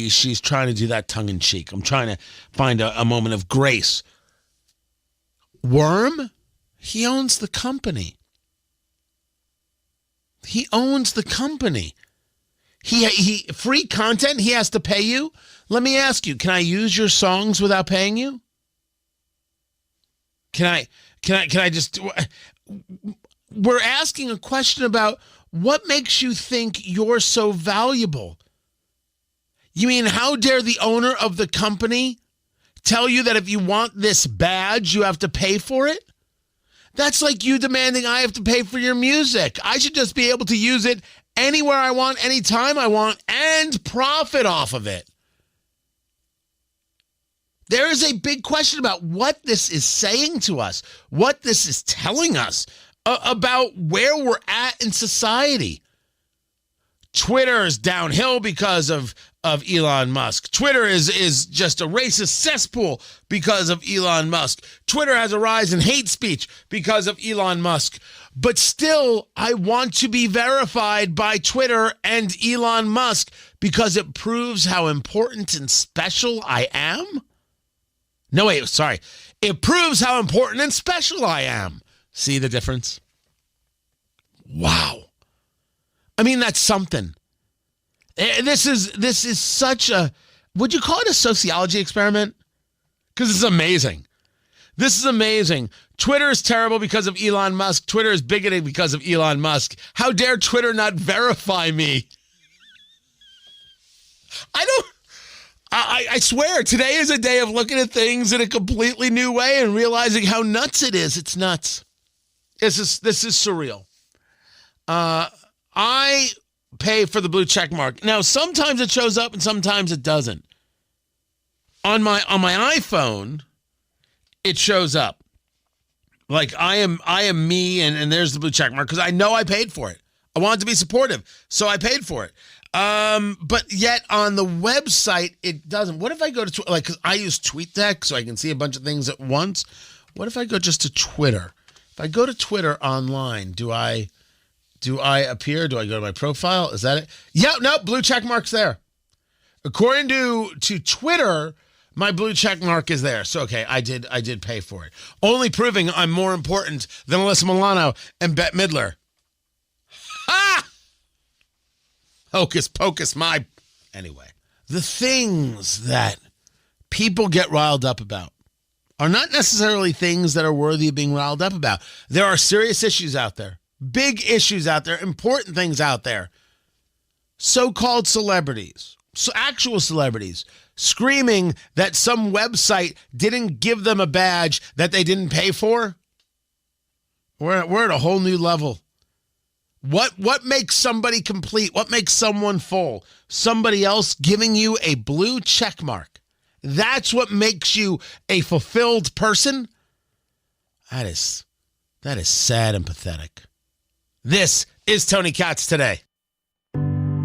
she's trying to do that tongue-in-cheek. I'm trying to find a moment of grace. Worm? He owns the company. He owns the company. He free content, he has to pay you? Let me ask you, can I use your songs without paying you? Can I just... We're asking a question about what makes you think you're so valuable. You mean, how dare the owner of the company tell you that if you want this badge, you have to pay for it? That's like you demanding I have to pay for your music. I should just be able to use it anywhere I want, anytime I want, and profit off of it. There is a big question about what this is saying to us, what this is telling us about where we're at in society. Twitter is downhill because of Elon Musk. Twitter is just a racist cesspool because of Elon Musk. Twitter has a rise in hate speech because of Elon Musk. But still, I want to be verified by Twitter and Elon Musk because it proves how important and special I am. No, wait, sorry. It proves how important and special I am. See the difference? Wow. I mean, that's something. This is such a, would you call it a sociology experiment? Because it's amazing. This is amazing. Twitter is terrible because of Elon Musk. Twitter is bigoted because of Elon Musk. How dare Twitter not verify me? I swear, today is a day of looking at things in a completely new way and realizing how nuts it is. It's nuts. This is surreal. I pay for the blue check mark. Now, sometimes it shows up and sometimes it doesn't. On my iPhone, it shows up. Like I am me and there's the blue check mark because I know I paid for it. I wanted to be supportive, so I paid for it. But yet on the website, it doesn't. What if I go to, cause I use TweetDeck so I can see a bunch of things at once. What if I go just to Twitter? If I go to Twitter online, do I appear? Do I go to my profile? Is that it? Yeah, no, blue check mark's there. According to Twitter, my blue check mark is there. So, okay, I did pay for it. Only proving I'm more important than Alyssa Milano and Bette Midler. Ha! Hocus pocus, Anyway, the things that people get riled up about are not necessarily things that are worthy of being riled up about. There are serious issues out there, big issues out there, important things out there. so-called celebrities, actual celebrities, screaming that some website didn't give them a badge that they didn't pay for. We're at a whole new level. What makes somebody complete? What makes someone full? Somebody else giving you a blue check mark. That's what makes you a fulfilled person? That is sad and pathetic. This is Tony Katz Today.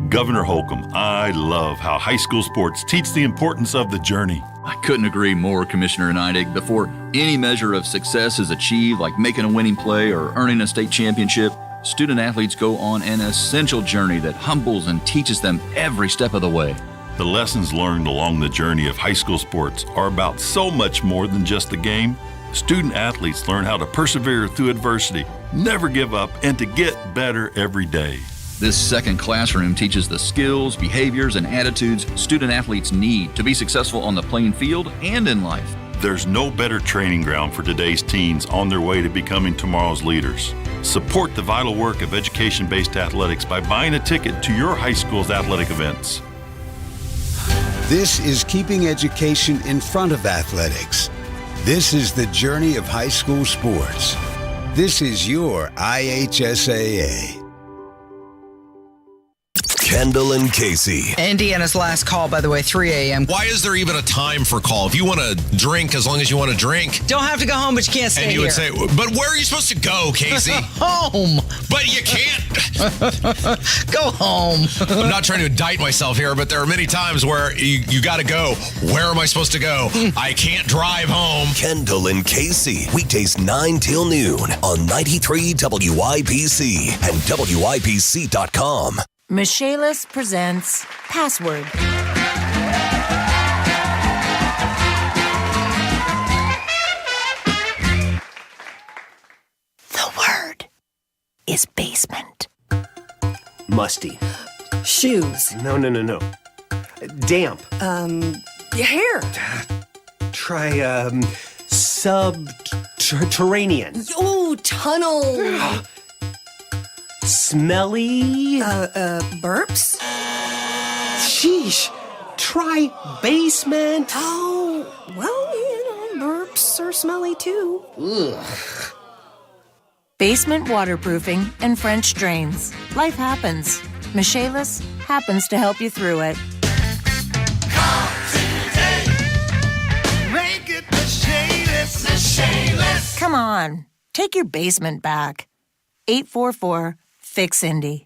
Governor Holcomb, I love how high school sports teach the importance of the journey. I couldn't agree more, Commissioner Indy. Before any measure of success is achieved, like making a winning play or earning a state championship, student athletes go on an essential journey that humbles and teaches them every step of the way. The lessons learned along the journey of high school sports are about so much more than just the game. Student athletes learn how to persevere through adversity, never give up, and to get better every day. This second classroom teaches the skills, behaviors, and attitudes student athletes need to be successful on the playing field and in life. There's no better training ground for today's teens on their way to becoming tomorrow's leaders. Support the vital work of education-based athletics by buying a ticket to your high school's athletic events. This is keeping education in front of athletics. This is the journey of high school sports. This is your IHSAA. Kendall and Casey. Indiana's last call, by the way, 3 a.m. Why is there even a time for call? If you want to drink, as long as you want to drink. Don't have to go home, but you can't stay here. And you would say, but where are you supposed to go, Casey? Home. But you can't. Go home. I'm not trying to indict myself here, but there are many times where you got to go. Where am I supposed to go? I can't drive home. Kendall and Casey, weekdays 9 till noon on 93 WIBC and WIBC.com. Michaelis presents Password. The word is basement. Musty. Shoes. No. Damp. Your hair. Try, subterranean. Ooh, tunnel. Smelly. Burps? Sheesh. Try basement. Oh, well, burps are smelly too. Ugh. Basement waterproofing and French drains. Life happens. Michaelis happens to help you through it. Make it Michaelis. Come on, take your basement back. 844-FIX-INDY.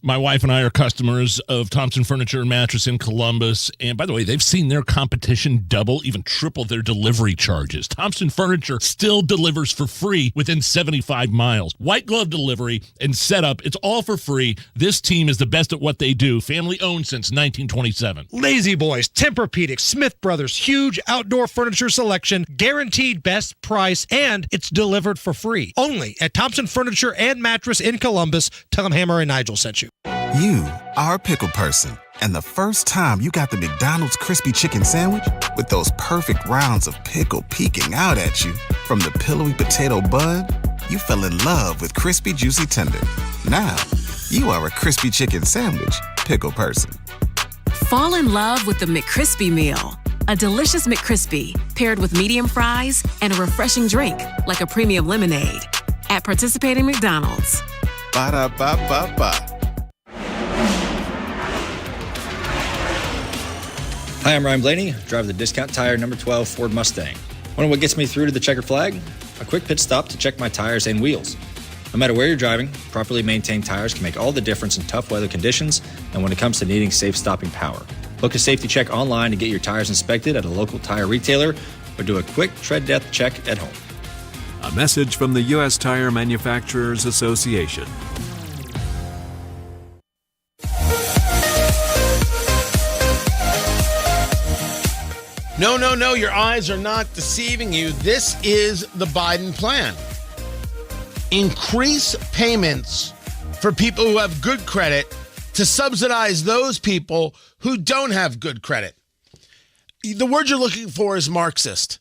My wife and I are customers of Thompson Furniture and Mattress in Columbus. And by the way, they've seen their competition double, even triple their delivery charges. Thompson Furniture still delivers for free within 75 miles. White glove delivery and setup, it's all for free. This team is the best at what they do. Family owned since 1927. Lazy Boys, Tempur-Pedic, Smith Brothers, huge outdoor furniture selection, guaranteed best price, and it's delivered for free. Only at Thompson Furniture and Mattress in Columbus. Tell them Hammer and Nigel sent you. You are a pickle person, and the first time you got the McDonald's crispy chicken sandwich with those perfect rounds of pickle peeking out at you from the pillowy potato bun, you fell in love with crispy, juicy tender. Now, you are a crispy chicken sandwich pickle person. Fall in love with the McCrispy Meal. A delicious McCrispy paired with medium fries and a refreshing drink like a premium lemonade. At participating McDonald's. Ba-da-ba-ba-ba. Hi, I'm Ryan Blaney, driver of the discount tire number 12 Ford Mustang. Wonder what gets me through to the checkered flag? A quick pit stop to check my tires and wheels. No matter where you're driving, properly maintained tires can make all the difference in tough weather conditions and when it comes to needing safe stopping power. Book a safety check online to get your tires inspected at a local tire retailer or do a quick tread depth check at home. A message from the U.S. Tire Manufacturers Association. No, your eyes are not deceiving you. This is the Biden plan. Increase payments for people who have good credit to subsidize those people who don't have good credit. The word you're looking for is Marxist.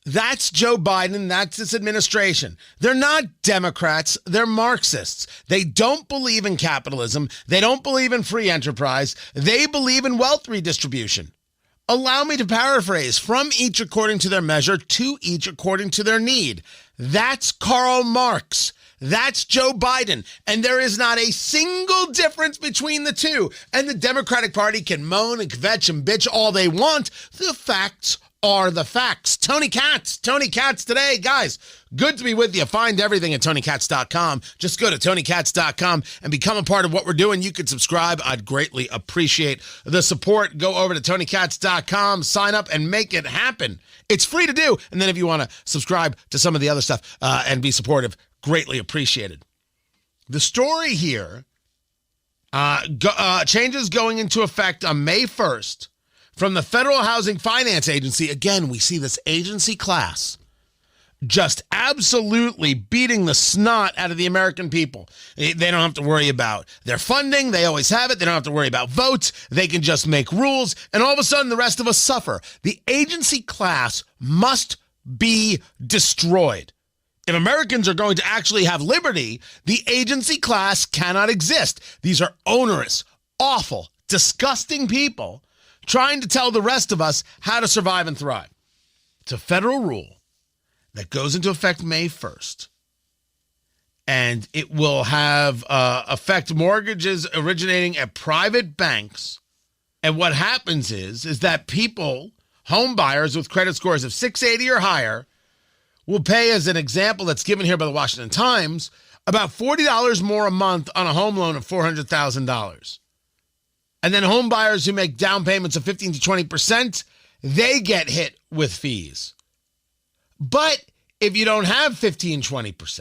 That's Joe Biden. That's this administration. They're not Democrats. They're Marxists. They don't believe in capitalism. They don't believe in free enterprise. They believe in wealth redistribution. Allow me to paraphrase: from each according to their measure, to each according to their need. That's Karl Marx. That's Joe Biden. And there is not a single difference between the two. And the Democratic Party can moan and kvetch and bitch all they want. The facts are the facts. Tony Katz today. Guys, good to be with you. Find everything at TonyKatz.com. Just go to TonyKatz.com and become a part of what we're doing. You can subscribe. I'd greatly appreciate the support. Go over to TonyKatz.com, sign up, and make it happen. It's free to do. And then if you want to subscribe to some of the other stuff and be supportive, greatly appreciated. The story here, changes going into effect on May 1st from the Federal Housing Finance Agency. Again, we see this agency class just absolutely beating the snot out of the American people. They don't have to worry about their funding. They always have it. They don't have to worry about votes. They can just make rules. And all of a sudden, the rest of us suffer. The agency class must be destroyed. If Americans are going to actually have liberty, the agency class cannot exist. These are onerous, awful, disgusting people trying to tell the rest of us how to survive and thrive. It's a federal rule that goes into effect May 1st. And it will have affect mortgages originating at private banks. And what happens is that people, home buyers with credit scores of 680 or higher, will pay, as an example that's given here by the Washington Times, about $40 more a month on a home loan of $400,000. And then home buyers who make down payments of 15 to 20%, they get hit with fees. But if you don't have 15, 20%,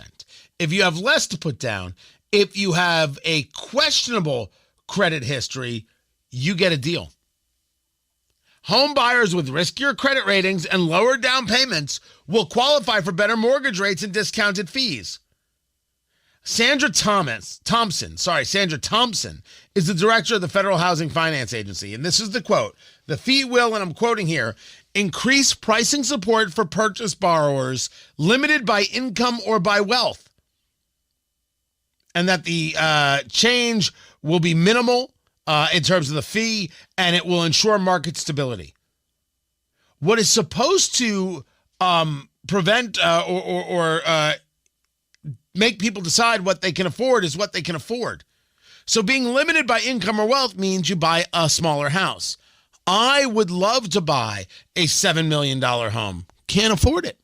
if you have less to put down, if you have a questionable credit history, you get a deal. Home buyers with riskier credit ratings and lower down payments will qualify for better mortgage rates and discounted fees. Sandra Thompson is the director of the Federal Housing Finance Agency. And this is the quote: the fee will, and I'm quoting here, increase pricing support for purchase borrowers limited by income or by wealth. And that the change will be minimal in terms of the fee, and it will ensure market stability. What is supposed to prevent or make people decide what they can afford is what they can afford. So being limited by income or wealth means you buy a smaller house. I would love to buy a $7 million home. Can't afford it.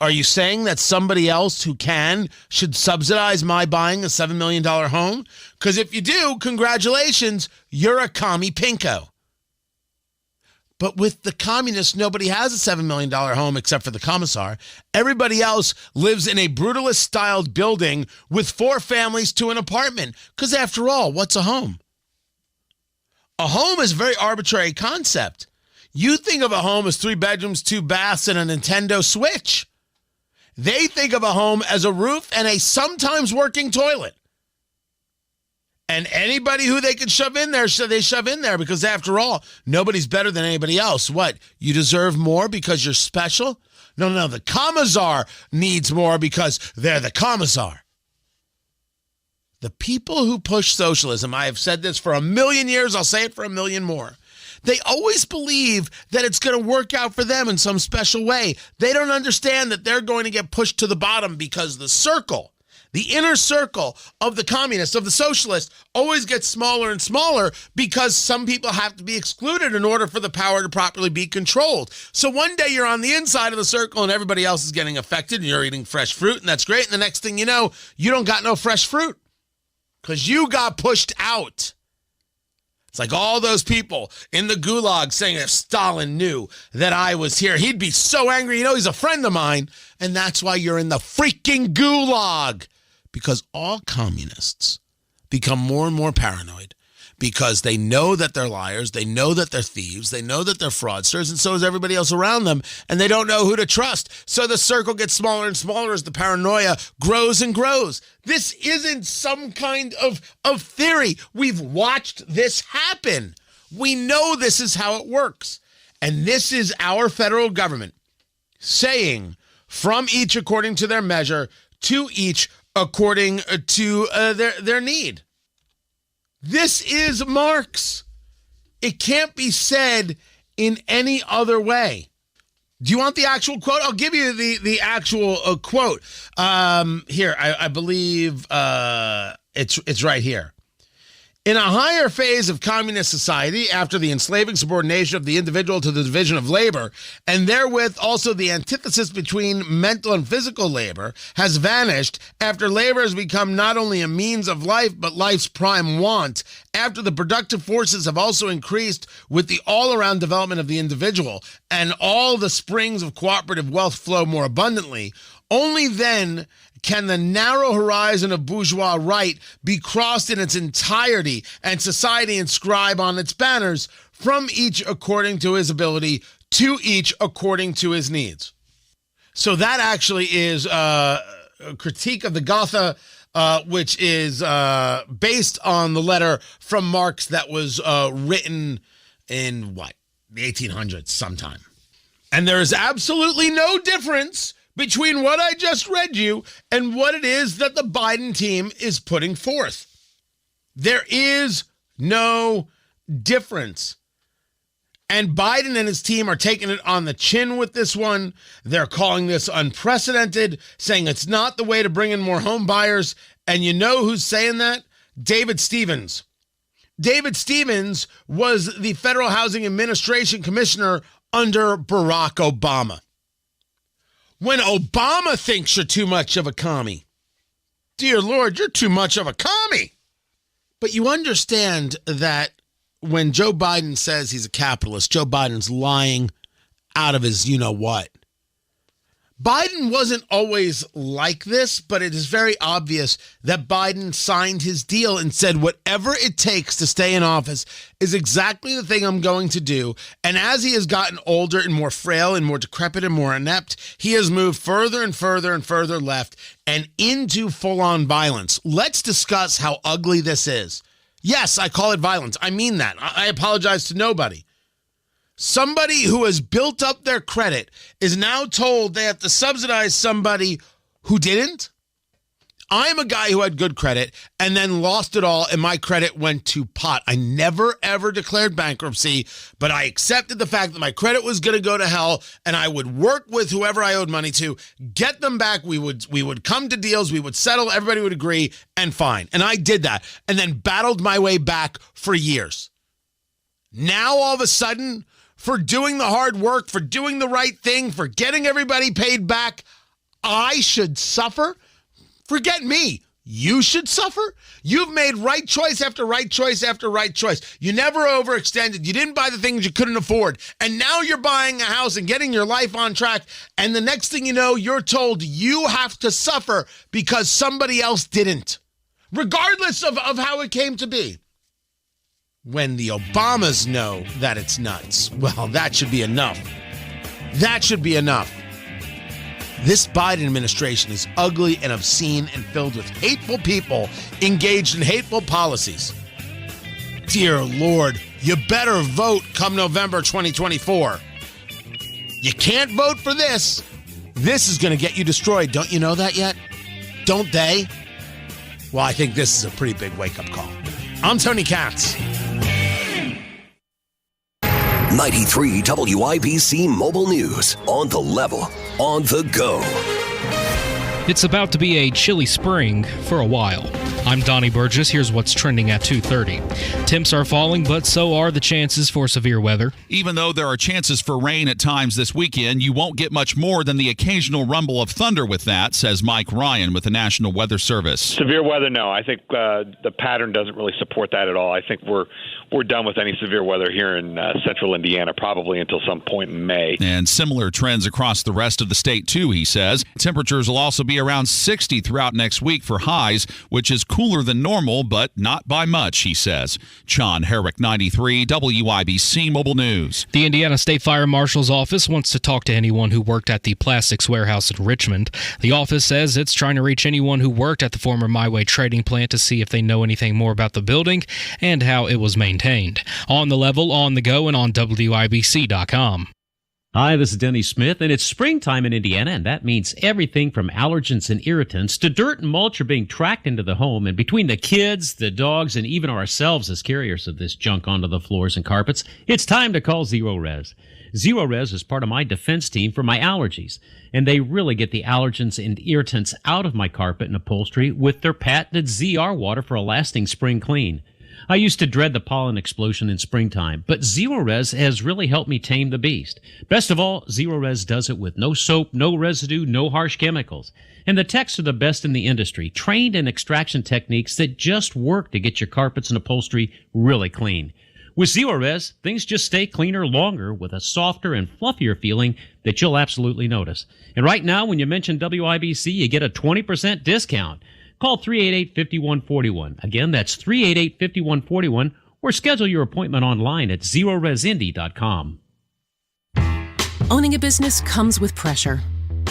Are you saying that somebody else who can should subsidize my buying a $7 million home? Because if you do, congratulations, you're a commie pinko. But with the communists, nobody has a $7 million home except for the commissar. Everybody else lives in a brutalist-styled building with 4 families to an apartment. Because after all, what's a home? A home is a very arbitrary concept. You think of a home as 3 bedrooms, 2 baths, and a Nintendo Switch. They think of a home as a roof and a sometimes working toilet. And anybody who they can shove in there, they shove in there, because after all, nobody's better than anybody else. What? You deserve more because you're special? No, the commissar needs more because they're the commissar. The people who push socialism, I have said this for 1,000,000 years, I'll say it for 1,000,000 more. They always believe that it's going to work out for them in some special way. They don't understand that they're going to get pushed to the bottom because the circle, the inner circle of the communists, of the socialists, always gets smaller and smaller because some people have to be excluded in order for the power to properly be controlled. So one day you're on the inside of the circle and everybody else is getting affected and you're eating fresh fruit, and that's great. And the next thing you know, you don't got no fresh fruit because you got pushed out. It's like all those people in the gulag saying if Stalin knew that I was here, he'd be so angry. You know, he's a friend of mine. And that's why you're in the freaking gulag. Because all communists become more and more paranoid because they know that they're liars, they know that they're thieves, they know that they're fraudsters, and so is everybody else around them, and they don't know who to trust. So the circle gets smaller and smaller as the paranoia grows and grows. This isn't some kind of theory. We've watched this happen. We know this is how it works. And this is our federal government saying from each according to their measure, to each according to their need. This is Marx. It can't be said in any other way. Do you want the actual quote? I'll give you the actual quote. Here, I believe it's right here. In a higher phase of communist society, after the enslaving subordination of the individual to the division of labor, and therewith also the antithesis between mental and physical labor, has vanished, after labor has become not only a means of life, but life's prime want, after the productive forces have also increased with the all-around development of the individual, and all the springs of cooperative wealth flow more abundantly, only then can the narrow horizon of bourgeois right be crossed in its entirety and society inscribe on its banners, from each according to his ability, to each according to his needs. So that actually is a critique of the Gotha, which is based on the letter from Marx that was written in, the 1800s sometime. And there is absolutely no difference between what I just read you and what it is that the Biden team is putting forth. There is no difference. And Biden and his team are taking it on the chin with this one. They're calling this unprecedented, saying it's not the way to bring in more home buyers. And you know who's saying that? David Stevens. David Stevens was the Federal Housing Administration Commissioner under Barack Obama. When Obama thinks you're too much of a commie, dear Lord, you're too much of a commie. But you understand that when Joe Biden says he's a capitalist, Joe Biden's lying out of his you-know-what. Biden wasn't always like this, but it is very obvious that Biden signed his deal and said whatever it takes to stay in office is exactly the thing I'm going to do. And as he has gotten older and more frail and more decrepit and more inept, he has moved further and further and further left and into full-on violence. Let's discuss how ugly this is. Yes, I call it violence. I mean that. I apologize to nobody. Somebody who has built up their credit is now told they have to subsidize somebody who didn't. I'm a guy who had good credit and then lost it all, and my credit went to pot. I never, ever declared bankruptcy, but I accepted the fact that my credit was going to go to hell, and I would work with whoever I owed money to, get them back. We would come to deals. We would settle. Everybody would agree, and fine. And I did that and then battled my way back for years. Now, all of a sudden, for doing the hard work, for doing the right thing, for getting everybody paid back, I should suffer? Forget me. You should suffer? You've made right choice after right choice after right choice. You never overextended. You didn't buy the things you couldn't afford. And now you're buying a house and getting your life on track. And the next thing you know, you're told you have to suffer because somebody else didn't, regardless of how it came to be. When the Obamas know that it's nuts, well, that should be enough. That should be enough. This Biden administration is ugly and obscene and filled with hateful people engaged in hateful policies. Dear Lord, you better vote come November 2024. You can't vote for this. This is going to get you destroyed. Don't you know that yet? Don't they? Well, I think this is a pretty big wake-up call. I'm Tony Katz. 93 WIBC Mobile News. On the level, on the go. It's about to be a chilly spring for a while. I'm Donnie Burgess. Here's what's trending at 2:30. Temps are falling, but so are the chances for severe weather. Even though there are chances for rain at times this weekend, you won't get much more than the occasional rumble of thunder with that, says Mike Ryan with the National Weather Service. Severe weather, no. I think the pattern doesn't really support that at all. I think we're done with any severe weather here in central Indiana, probably until some point in May. And similar trends across the rest of the state, too, he says. Temperatures will also be around 60 throughout next week for highs, which is cooler than normal, but not by much, he says. John Herrick, 93 WIBC Mobile News. The Indiana State Fire Marshal's office wants to talk to anyone who worked at the plastics warehouse in Richmond. The office says it's trying to reach anyone who worked at the former My Way trading plant to see if they know anything more about the building and how it was maintained. On the level, on the go, and on WIBC.com. Hi, this is Denny Smith, and it's springtime in Indiana, and that means everything from allergens and irritants to dirt and mulch are being tracked into the home, and between the kids, the dogs, and even ourselves as carriers of this junk onto the floors and carpets, it's time to call Zero Res. Zero Res is part of my defense team for my allergies, and they really get the allergens and irritants out of my carpet and upholstery with their patented ZR water for a lasting spring clean. I used to dread the pollen explosion in springtime, but Zero Res has really helped me tame the beast. Best of all, Zero Res does it with no soap, no residue, no harsh chemicals. And the techs are the best in the industry, trained in extraction techniques that just work to get your carpets and upholstery really clean. With Zero Res, things just stay cleaner longer with a softer and fluffier feeling that you'll absolutely notice. And right now, when you mention WIBC, you get a 20% discount. Call 388-5141. Again, that's 388-5141, or schedule your appointment online at zeroresindy.com. Owning a business comes with pressure.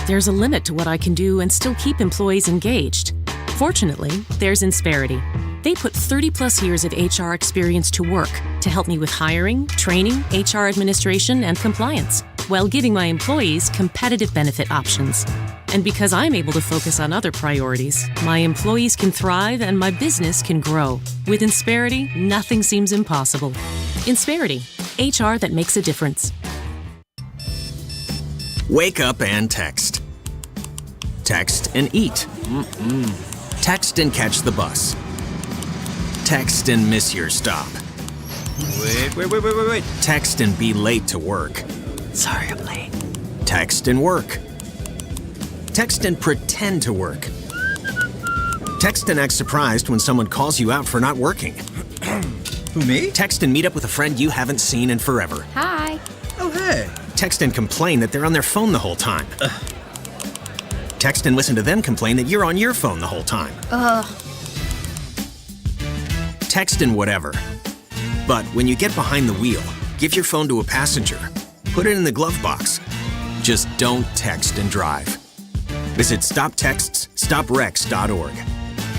There's a limit to what I can do and still keep employees engaged. Fortunately, there's Insperity. They put 30-plus years of HR experience to work to help me with hiring, training, HR administration, and compliance, while giving my employees competitive benefit options. And because I'm able to focus on other priorities, my employees can thrive and my business can grow. With Insperity, nothing seems impossible. Insperity, HR that makes a difference. Wake up and text. Text and eat. Text and catch the bus. Text and miss your stop. Wait. Text and be late to work. Sorry, I'm late. Text and work. Text and pretend to work. Text and act surprised when someone calls you out for not working. Who, me? Text and meet up with a friend you haven't seen in forever. Hi. Oh, hey. Text and complain that they're on their phone the whole time. Text and listen to them complain that you're on your phone the whole time. Text and whatever. But when you get behind the wheel, give your phone to a passenger. Put it in the glove box. Just don't text and drive. Visit StopTextsStopWrecks.org.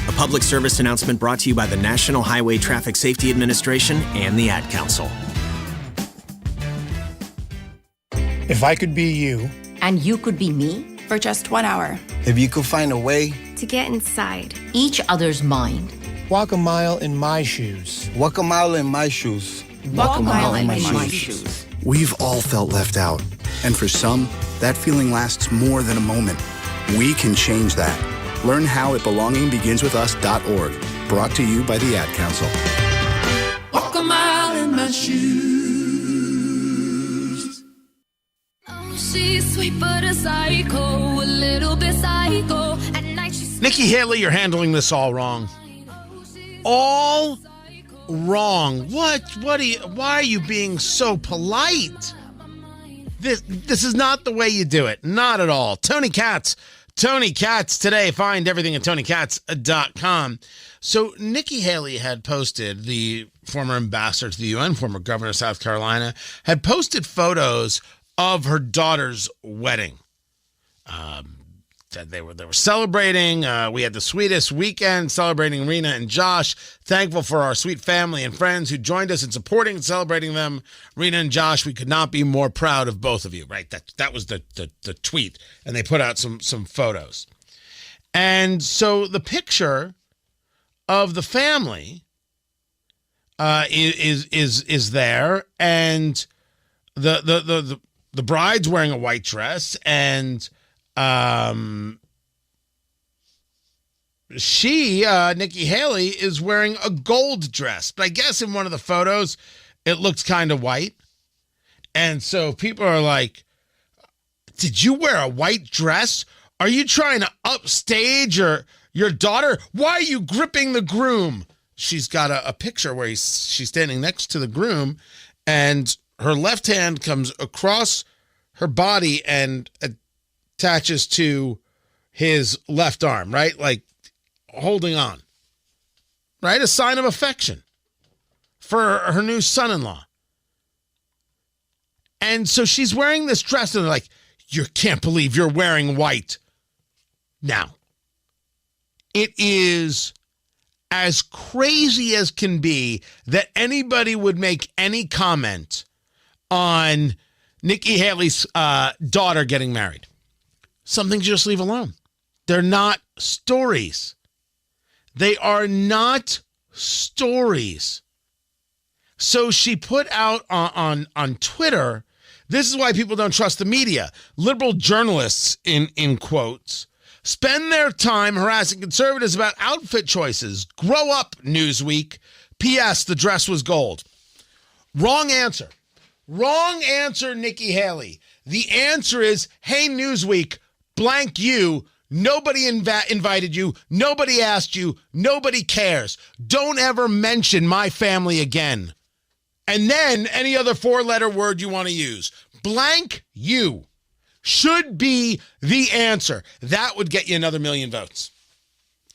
A public service announcement brought to you by the National Highway Traffic Safety Administration and the Ad Council. If I could be you. And you could be me? For just 1 hour. If you could find a way. To get inside. Each other's mind. Walk a mile in my shoes. Walk a mile in my shoes. Walk a mile in my shoes. We've all felt left out. And for some, that feeling lasts more than a moment. We can change that. Learn how at belongingbeginswithus.org. Brought to you by the Ad Council. Walk a mile in my shoes. Oh, she's sweet but a psycho, a little bit psycho. At night she's Nikky Haley, you're handling this all wrong. All wrong. Why are you being so polite? This is not the way you do it. Not at all. Tony Katz today. Find everything at TonyKatz.com. So Nikky Haley had posted, the former ambassador to the UN, former governor of South Carolina, had posted photos of her daughter's wedding. They were celebrating. We had the sweetest weekend celebrating Rena and Josh. Thankful for our sweet family and friends who joined us in supporting and celebrating them. Rena and Josh, we could not be more proud of both of you. Right? That was the tweet, and they put out some photos. And so the picture of the family is there, and the bride's wearing a white dress, and Nikky Haley is wearing a gold dress, but I guess in one of the photos it looks kind of white. And so people are like, did you wear a white dress? Are you trying to upstage your daughter? Why are you gripping the groom? She's got a picture where she's standing next to the groom, and her left hand comes across her body and attaches to his left arm, right? Like holding on, right? A sign of affection for her new son-in-law. And so she's wearing this dress, and they're like, you can't believe you're wearing white. Now, it is as crazy as can be that anybody would make any comment on Nikki Haley's daughter getting married. Something to just leave alone. They're not stories. They are not stories. So she put out on Twitter, this is why people don't trust the media. Liberal journalists, in quotes, spend their time harassing conservatives about outfit choices. Grow up, Newsweek. P.S. The dress was gold. Wrong answer. Wrong answer, Nikki Haley. The answer is, hey, Newsweek, blank you. Nobody invited you. Nobody asked you. Nobody cares. Don't ever mention my family again. And then any other four-letter word you want to use. Blank you should be the answer. That would get you another 1 million votes.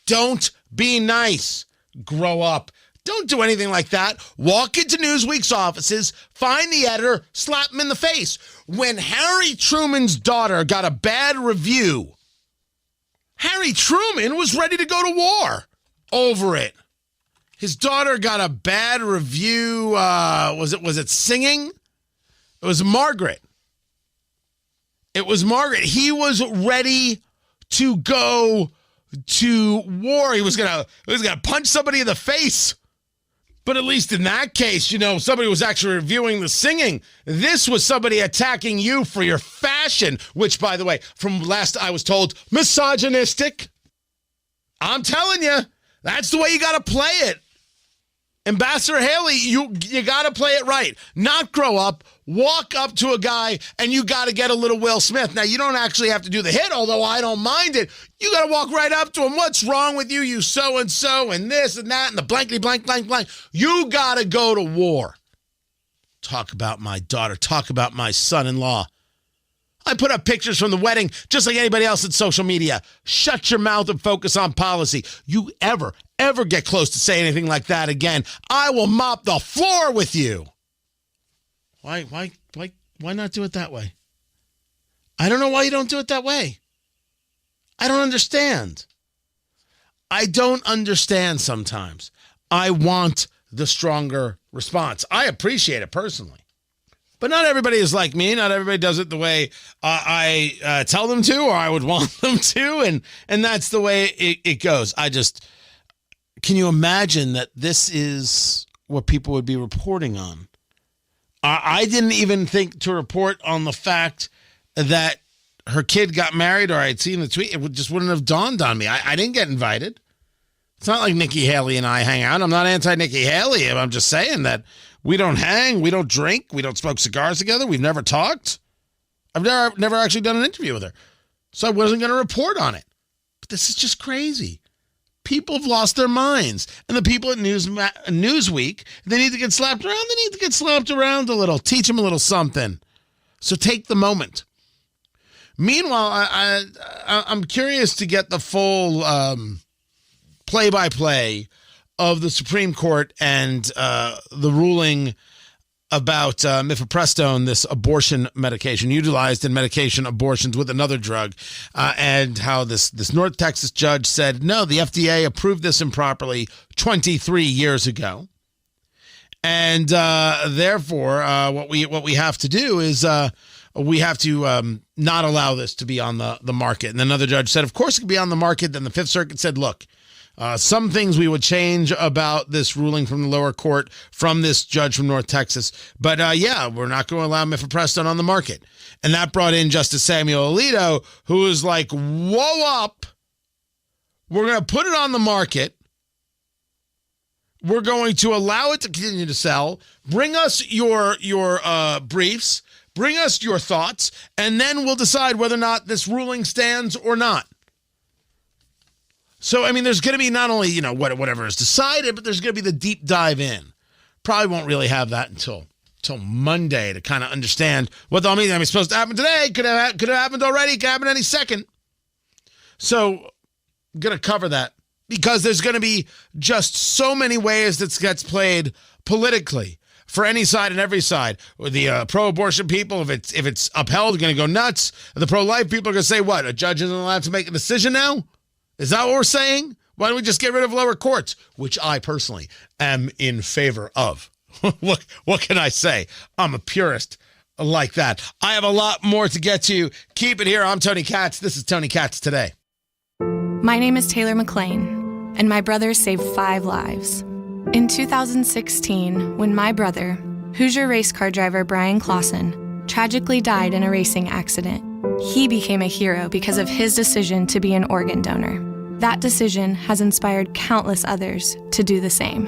Don't be nice. Grow up. Don't do anything like that. Walk into Newsweek's offices, find the editor, slap him in the face. When Harry Truman's daughter got a bad review, Harry Truman was ready to go to war over it. His daughter got a bad review. Was it singing? It was Margaret. It was Margaret. He was ready to go to war. He was gonna punch somebody in the face. But at least in that case, somebody was actually reviewing the singing. This was somebody attacking you for your fashion, which, by the way, from last I was told, misogynistic. I'm telling you, that's the way you got to play it. Ambassador Haley, you got to play it right. Not grow up, walk up to a guy, and you got to get a little Will Smith. Now, you don't actually have to do the hit, although I don't mind it. You got to walk right up to him. What's wrong with you, you so-and-so, and this and that, and the blankety blank, blank, blank. You got to go to war. Talk about my daughter. Talk about my son-in-law. I put up pictures from the wedding just like anybody else in social media. Shut your mouth and focus on policy. You ever get close to saying anything like that again, I will mop the floor with you. Why not do it that way? I don't know why you don't do it that way. I don't understand. I don't understand sometimes. I want the stronger response. I appreciate it personally. But not everybody is like me. Not everybody does it the way I tell them to, or I would want them to, and that's the way it goes. Can you imagine that this is what people would be reporting on? I didn't even think to report on the fact that her kid got married, or I'd seen the tweet. It just wouldn't have dawned on me. I didn't get invited. It's not like Nikki Haley and I hang out. I'm not anti-Nikki Haley. I'm just saying that we don't hang, we don't drink, we don't smoke cigars together. We've never talked. I've never actually done an interview with her. So I wasn't going to report on it. But this is just crazy. People have lost their minds. And the people at Newsweek, they need to get slapped around. They need to get slapped around a little. Teach them a little something. So take the moment. Meanwhile, I'm curious to get the full play-by-play of the Supreme Court and the ruling about mifepristone, this abortion medication utilized in medication abortions with another drug, and how this North Texas judge said, no, the FDA approved this improperly 23 years ago. And therefore, what we have to do is we have to not allow this to be on the market. And another judge said, of course it could be on the market. Then the Fifth Circuit said, look, some things we would change about this ruling from the lower court from this judge from North Texas. But we're not going to allow mifepristone on the market. And that brought in Justice Samuel Alito, who was like, whoa up. We're going to put it on the market. We're going to allow it to continue to sell. Bring us your briefs. Bring us your thoughts. And then we'll decide whether or not this ruling stands or not. So, I mean, there's going to be not only, whatever is decided, but there's going to be the deep dive in. Probably won't really have that until Monday to kind of understand what the all means. I mean, it's supposed to happen today. Could have happened already. Could happen any second. So, I'm going to cover that because there's going to be just so many ways that gets played politically for any side and every side. The pro-abortion people, if it's upheld, are going to go nuts. The pro-life people are going to say, what? A judge isn't allowed to make a decision now? Is that what we're saying? Why don't we just get rid of lower courts? Which I personally am in favor of. What can I say? I'm a purist. like that. I have a lot more to get to. Keep it here. I'm Tony Katz. This is Tony Katz Today. My name is Taylor McLean, and my brother saved 5 lives. In 2016, when my brother, Hoosier race car driver Brian Clausen, tragically died in a racing accident, he became a hero because of his decision to be an organ donor. That decision has inspired countless others to do the same.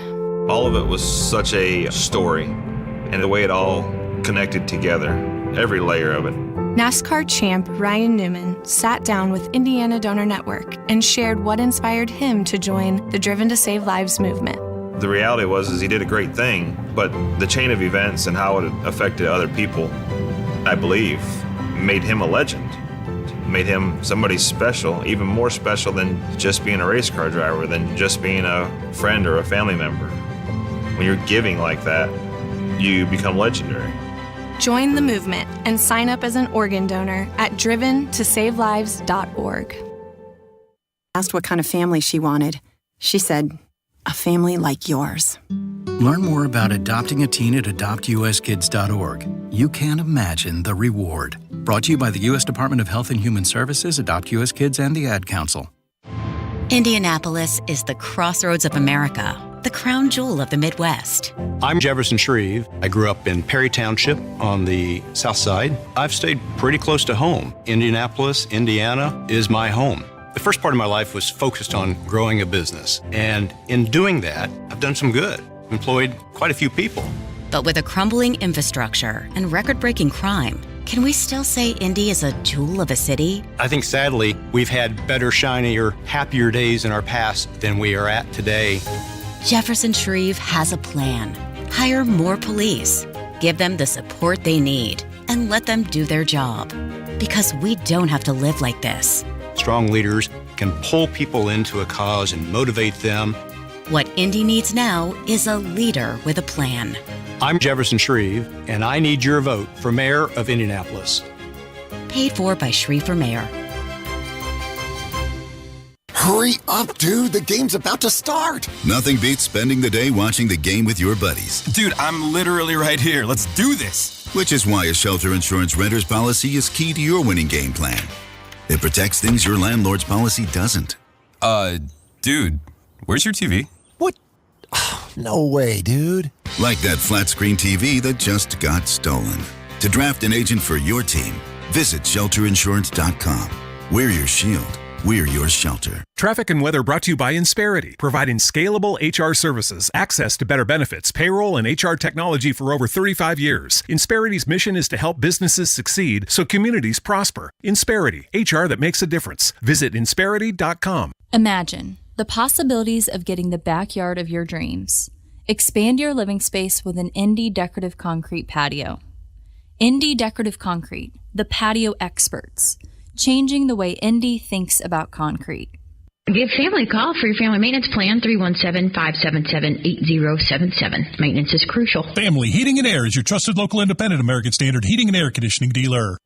All of it was such a story, and the way it all connected together, every layer of it. NASCAR champ Ryan Newman sat down with Indiana Donor Network and shared what inspired him to join the Driven to Save Lives movement. The reality was he did a great thing, but the chain of events and how it affected other people, I believe, made him a legend. Made him somebody special, even more special than just being a race car driver, than just being a friend or a family member. When you're giving like that, you become legendary. Join the movement and sign up as an organ donor at driventosavelives.org. Asked what kind of family she wanted. She said, a family like yours. Learn more about adopting a teen at adoptuskids.org. You can't imagine the reward. Brought to you by the U.S. Department of Health and Human Services, Adopt U.S. Kids, and the Ad Council. Indianapolis is the crossroads of America, the crown jewel of the Midwest. I'm Jefferson Shreve. I grew up in Perry Township on the south side. I've stayed pretty close to home. Indianapolis, Indiana is my home. The first part of my life was focused on growing a business. And in doing that, I've done some good. Employed quite a few people. But with a crumbling infrastructure and record-breaking crime, can we still say Indy is a jewel of a city? I think sadly, we've had better, shinier, happier days in our past than we are at today. Jefferson Shreve has a plan. Hire more police, give them the support they need, and let them do their job. Because we don't have to live like this. Strong leaders can pull people into a cause and motivate them. What Indy needs now is a leader with a plan. I'm Jefferson Shreve, and I need your vote for Mayor of Indianapolis. Paid for by Shreve for Mayor. Hurry up, dude. The game's about to start. Nothing beats spending the day watching the game with your buddies. Dude, I'm literally right here. Let's do this. Which is why a shelter insurance renter's policy is key to your winning game plan. It protects things your landlord's policy doesn't. Dude, where's your TV? What? No way, dude. Like that flat screen TV that just got stolen. To draft an agent for your team, visit shelterinsurance.com. We're your shield. We're your shelter. Traffic and weather brought to you by Insperity, providing scalable HR services, access to better benefits, payroll, and HR technology for over 35 years. Insperity's mission is to help businesses succeed so communities prosper. Insperity, HR that makes a difference. Visit Insperity.com. Imagine the possibilities of getting the backyard of your dreams. Expand your living space with an Indy decorative concrete patio. Indy Decorative Concrete, the patio experts. Changing the way Indy thinks about concrete. Give family a call for your family maintenance plan, 317-577-8077. Maintenance is crucial. Family Heating and Air is your trusted local independent American Standard heating and air conditioning dealer.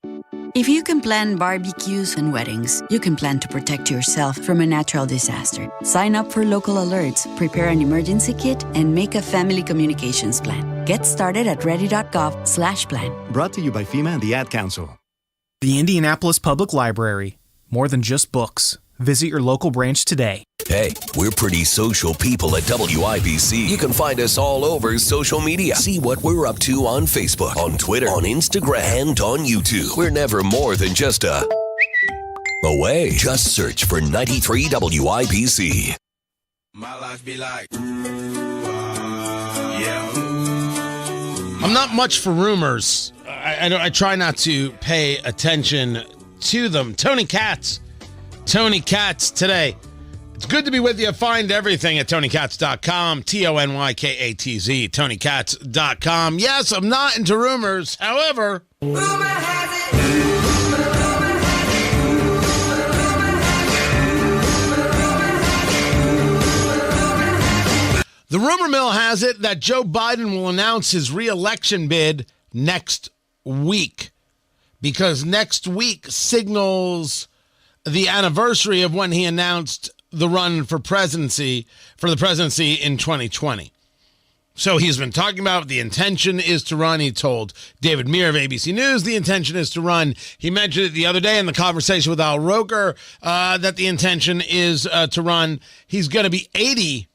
If you can plan barbecues and weddings, you can plan to protect yourself from a natural disaster. Sign up for local alerts, prepare an emergency kit, and make a family communications plan. Get started at ready.gov/plan. Brought to you by FEMA and the Ad Council. The Indianapolis Public Library. More than just books. Visit your local branch today. Hey, we're pretty social people at WIBC. You can find us all over social media. See what we're up to on Facebook, on Twitter, on Instagram, and on YouTube. We're never more than just away. Just search for 93 WIBC. My life be like, I'm not much for rumors. I try not to pay attention to them. Tony Katz today. It's good to be with you. Find everything at TonyKatz.com, TonyKatz, TonyKatz.com. Yes, I'm not into rumors. However, the rumor mill has it that Joe Biden will announce his reelection bid next week, because next week signals the anniversary of when he announced the run for the presidency in 2020. So he's been talking about the intention is to run. He told David Muir of ABC News the intention is to run. He mentioned it the other day in the conversation with Al Roker that the intention is to run. He's going to be 80.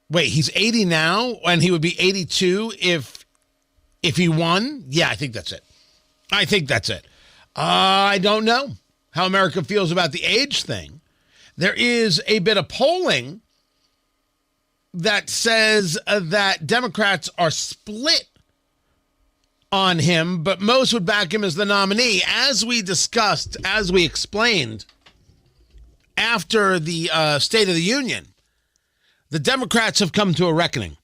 Wait, he's 80 now, and he would be 82 if he won? Yeah, I think that's it. I don't know how America feels about the age thing. There is a bit of polling that says that Democrats are split on him, but most would back him as the nominee. As we discussed, as we explained, after the State of the Union, the Democrats have come to a reckoning.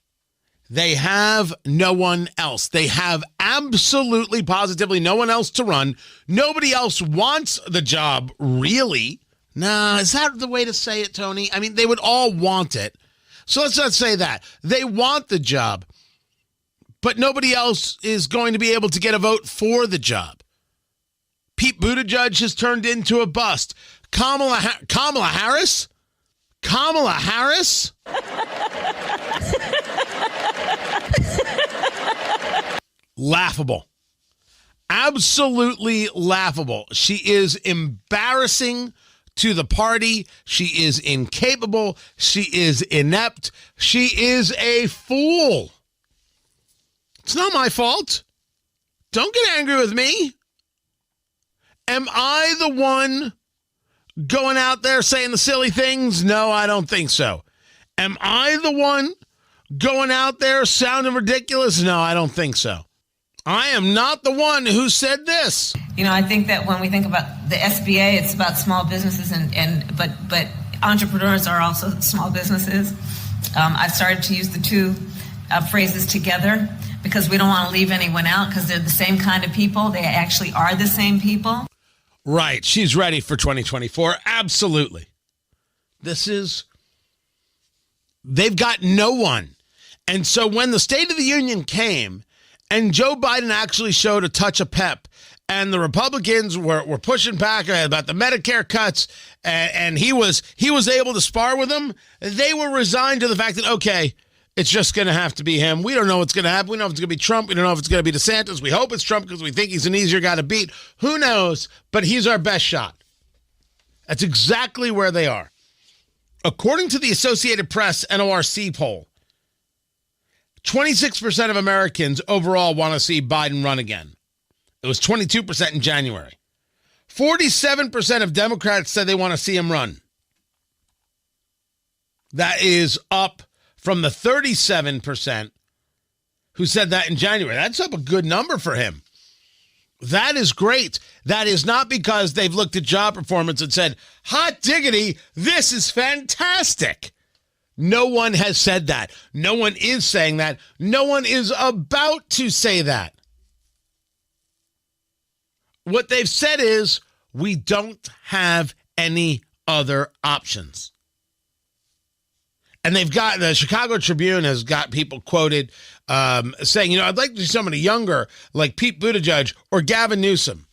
They have no one else. They have absolutely, positively no one else to run. Nobody else wants the job, really. Nah, is that the way to say it, Tony? I mean, they would all want it. So let's not say that. They want the job, but nobody else is going to be able to get a vote for the job. Pete Buttigieg has turned into a bust. Kamala Harris? Kamala Harris? Laughable. Absolutely laughable. She is embarrassing to the party. She is incapable. She is inept. She is a fool. It's not my fault. Don't get angry with me. Am I the one going out there saying the silly things? No, I don't think so. Am I the one going out there sounding ridiculous? No, I don't think so. I am not the one who said this. You know, I think that when we think about the SBA, it's about small businesses, but entrepreneurs are also small businesses. I've started to use the two phrases together because we don't want to leave anyone out because they're the same kind of people. They actually are the same people. Right. She's ready for 2024. Absolutely. They've got no one. And so when the State of the Union came and Joe Biden actually showed a touch of pep and the Republicans were pushing back about the Medicare cuts and he was able to spar with them, they were resigned to the fact that, okay, it's just going to have to be him. We don't know what's going to happen. We don't know if it's going to be Trump. We don't know if it's going to be DeSantis. We hope it's Trump because we think he's an easier guy to beat. Who knows? But he's our best shot. That's exactly where they are. According to the Associated Press NORC poll, 26% of Americans overall want to see Biden run again. It was 22% in January. 47% of Democrats said they want to see him run. That is up from the 37% who said that in January. That's up a good number for him. That is great. That is not because they've looked at job performance and said, hot diggity, this is fantastic. No one has said that. No one is saying that. No one is about to say that. What they've said is, we don't have any other options. And they've got, the Chicago Tribune has got people quoted saying, I'd like to see somebody younger like Pete Buttigieg or Gavin Newsom.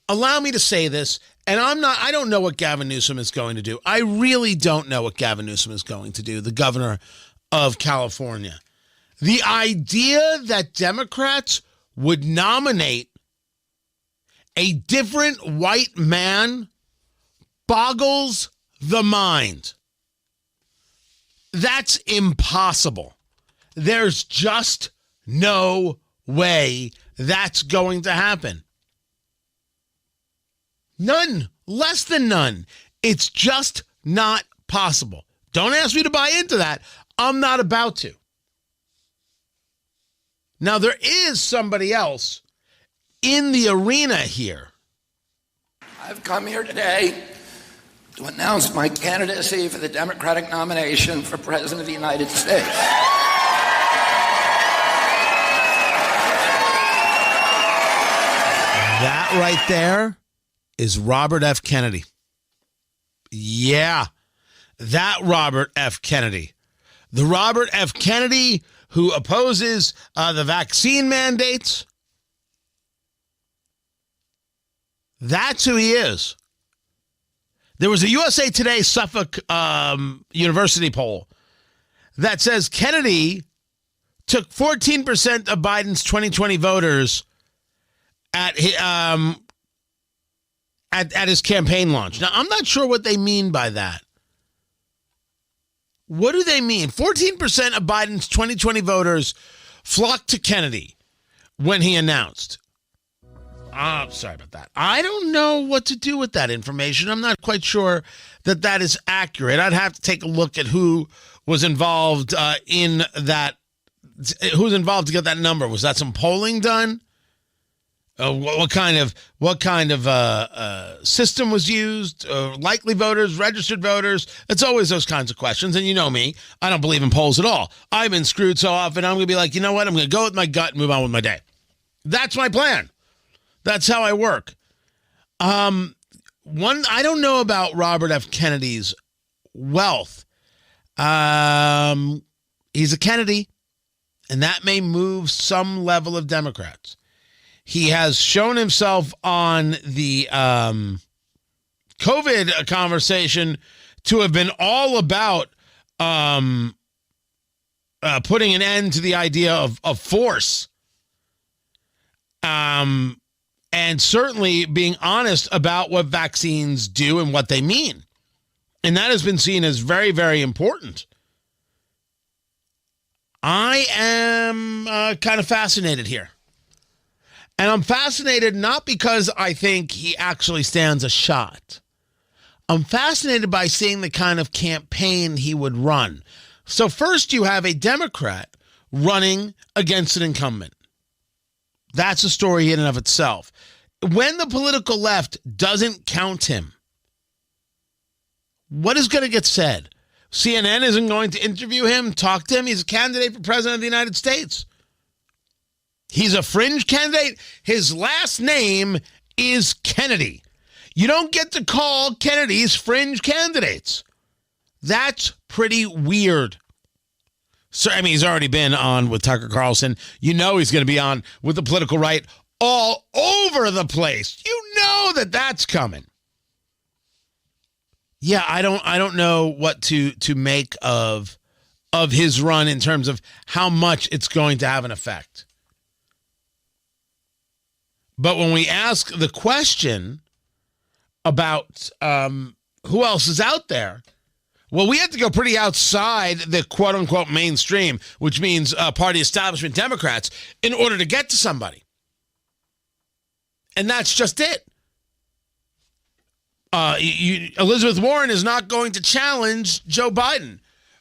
Allow me to say this, and I don't know what Gavin Newsom is going to do. I really don't know what Gavin Newsom is going to do, the governor of California. The idea that Democrats would nominate a different white man boggles the mind. That's impossible. There's just no way that's going to happen. None. Less than none. It's just not possible. Don't ask me to buy into that. I'm not about to. Now, there is somebody else in the arena here. I've come here today to announce my candidacy for the Democratic nomination for President of the United States. That right there is Robert F. Kennedy. Yeah, that Robert F. Kennedy. The Robert F. Kennedy who opposes the vaccine mandates. That's who he is. There was a USA Today Suffolk University poll that says Kennedy took 14% of Biden's 2020 voters at his campaign launch. Now, I'm not sure what they mean by that. What do they mean? 14% of Biden's 2020 voters flocked to Kennedy when he announced. Sorry about that. I don't know what to do with that information. I'm not quite sure that that is accurate. I'd have to take a look at who was involved in that. Who's involved to get that number? Was that some polling done? What kind of system was used? Likely voters, registered voters? It's always those kinds of questions. And you know me, I don't believe in polls at all. I've been screwed so often. I'm going to be like, you know what? I'm going to go with my gut and move on with my day. That's my plan. That's how I work. I don't know about Robert F. Kennedy's wealth. He's a Kennedy, and that may move some level of Democrats. He has shown himself on the COVID conversation to have been all about putting an end to the idea of force. And certainly being honest about what vaccines do and what they mean. And that has been seen as very, very important. I am kind of fascinated here. And I'm fascinated not because I think he actually stands a shot. I'm fascinated by seeing the kind of campaign he would run. So first you have a Democrat running against an incumbent. That's a story in and of itself. When the political left doesn't count him, what is going to get said? CNN isn't going to interview him, talk to him. He's a candidate for president of the United States. He's a fringe candidate. His last name is Kennedy. You don't get to call Kennedys fringe candidates. That's pretty weird. So, I mean, he's already been on with Tucker Carlson. You know he's going to be on with the political right all over the place. You know that that's coming. Yeah, I don't know what to make of his run in terms of how much it's going to have an effect. But when we ask the question about who else is out there, well, we have to go pretty outside the quote-unquote mainstream, which means party establishment Democrats, in order to get to somebody. And that's just it. Elizabeth Warren is not going to challenge Joe Biden.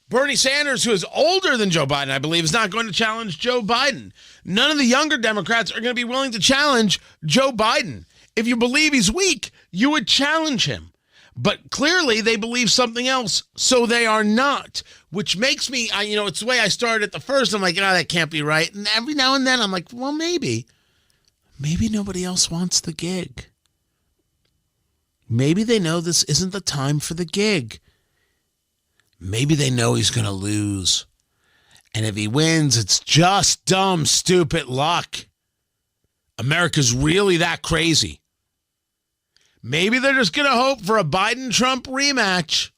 Bernie Sanders, who is older than Joe Biden, I believe, is not going to challenge Joe Biden. None of the younger Democrats are going to be willing to challenge Joe Biden. If you believe he's weak, you would challenge him. But clearly they believe something else, so they are not, which makes me, it's the way I started at the first. I'm like, that can't be right. And every now and then I'm like, well, maybe nobody else wants the gig. Maybe they know this isn't the time for the gig. Maybe they know he's going to lose. And if he wins, it's just dumb, stupid luck. America's really that crazy. Maybe they're just going to hope for a Biden-Trump rematch.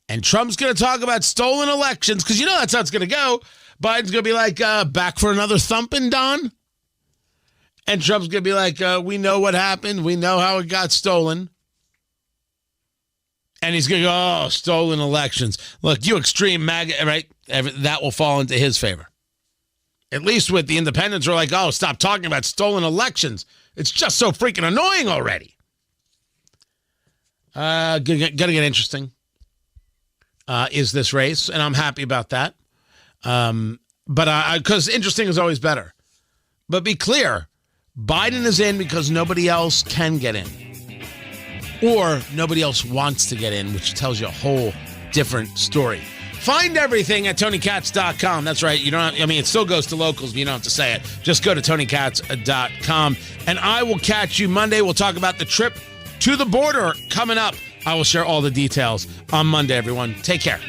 And Trump's going to talk about stolen elections, because you know that's how it's going to go. Biden's going to be like, back for another thumping, Don? And Trump's going to be like, we know what happened. We know how it got stolen. And he's going to go, stolen elections. Look, you extreme MAGA, right? That will fall into his favor. At least with the independents are like, stop talking about stolen elections. It's just so freaking annoying already. Gonna get interesting. Is this race? And I'm happy about that. But because interesting is always better. But be clear, Biden is in because nobody else can get in. Or nobody else wants to get in, which tells you a whole different story. Find everything at TonyKatz.com. That's right. It still goes to locals, but you don't have to say it. Just go to TonyKatz.com. And I will catch you Monday. We'll talk about the trip to the border coming up. I will share all the details on Monday, everyone. Take care.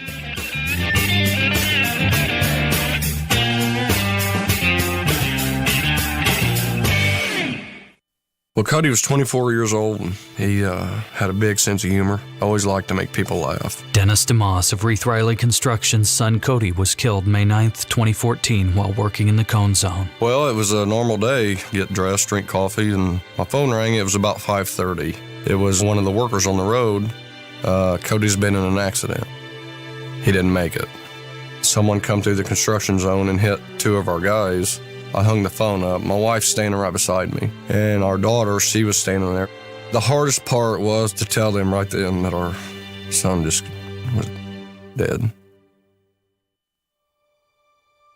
Well, Cody was 24 years old, and he had a big sense of humor. Always liked to make people laugh. Dennis DeMoss of Reith Riley Construction's son Cody was killed May 9th, 2014 while working in the Cone Zone. Well, it was a normal day. Get dressed, drink coffee, and my phone rang. It was about 5:30. It was one of the workers on the road. Cody's been in an accident. He didn't make it. Someone come through the construction zone and hit two of our guys. I hung the phone up. My wife's standing right beside me, and our daughter, she was standing there. The hardest part was to tell them right then that our son just was dead.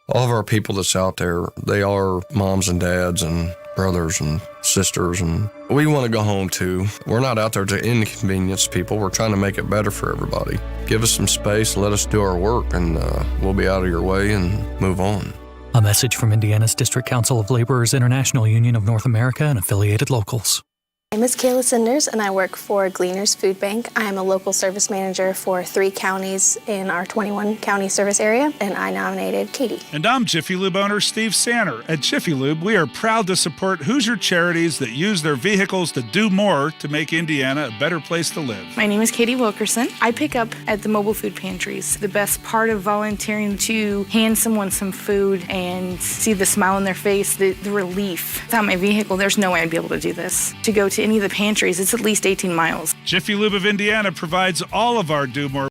All of our people that's out there, they are moms and dads and brothers and sisters, and we want to go home too. We're not out there to inconvenience people. We're trying to make it better for everybody. Give us some space, let us do our work, and we'll be out of your way and move on. A message from Indiana's District Council of Laborers International Union of North America and affiliated locals. My name is Kayla Sinders, and I work for Gleaners Food Bank. I am a local service manager for 3 counties in our 21-county service area, and I nominated Katie. And I'm Jiffy Lube owner Steve Sanner. At Jiffy Lube, we are proud to support Hoosier charities that use their vehicles to do more to make Indiana a better place to live. My name is Katie Wilkerson. I pick up at the mobile food pantries. The best part of volunteering to hand someone some food and see the smile on their face, the relief. Without my vehicle, there's no way I'd be able to do this. To go to any of the pantries, it's at least 18 miles. Jiffy Lube of Indiana provides all of our Do More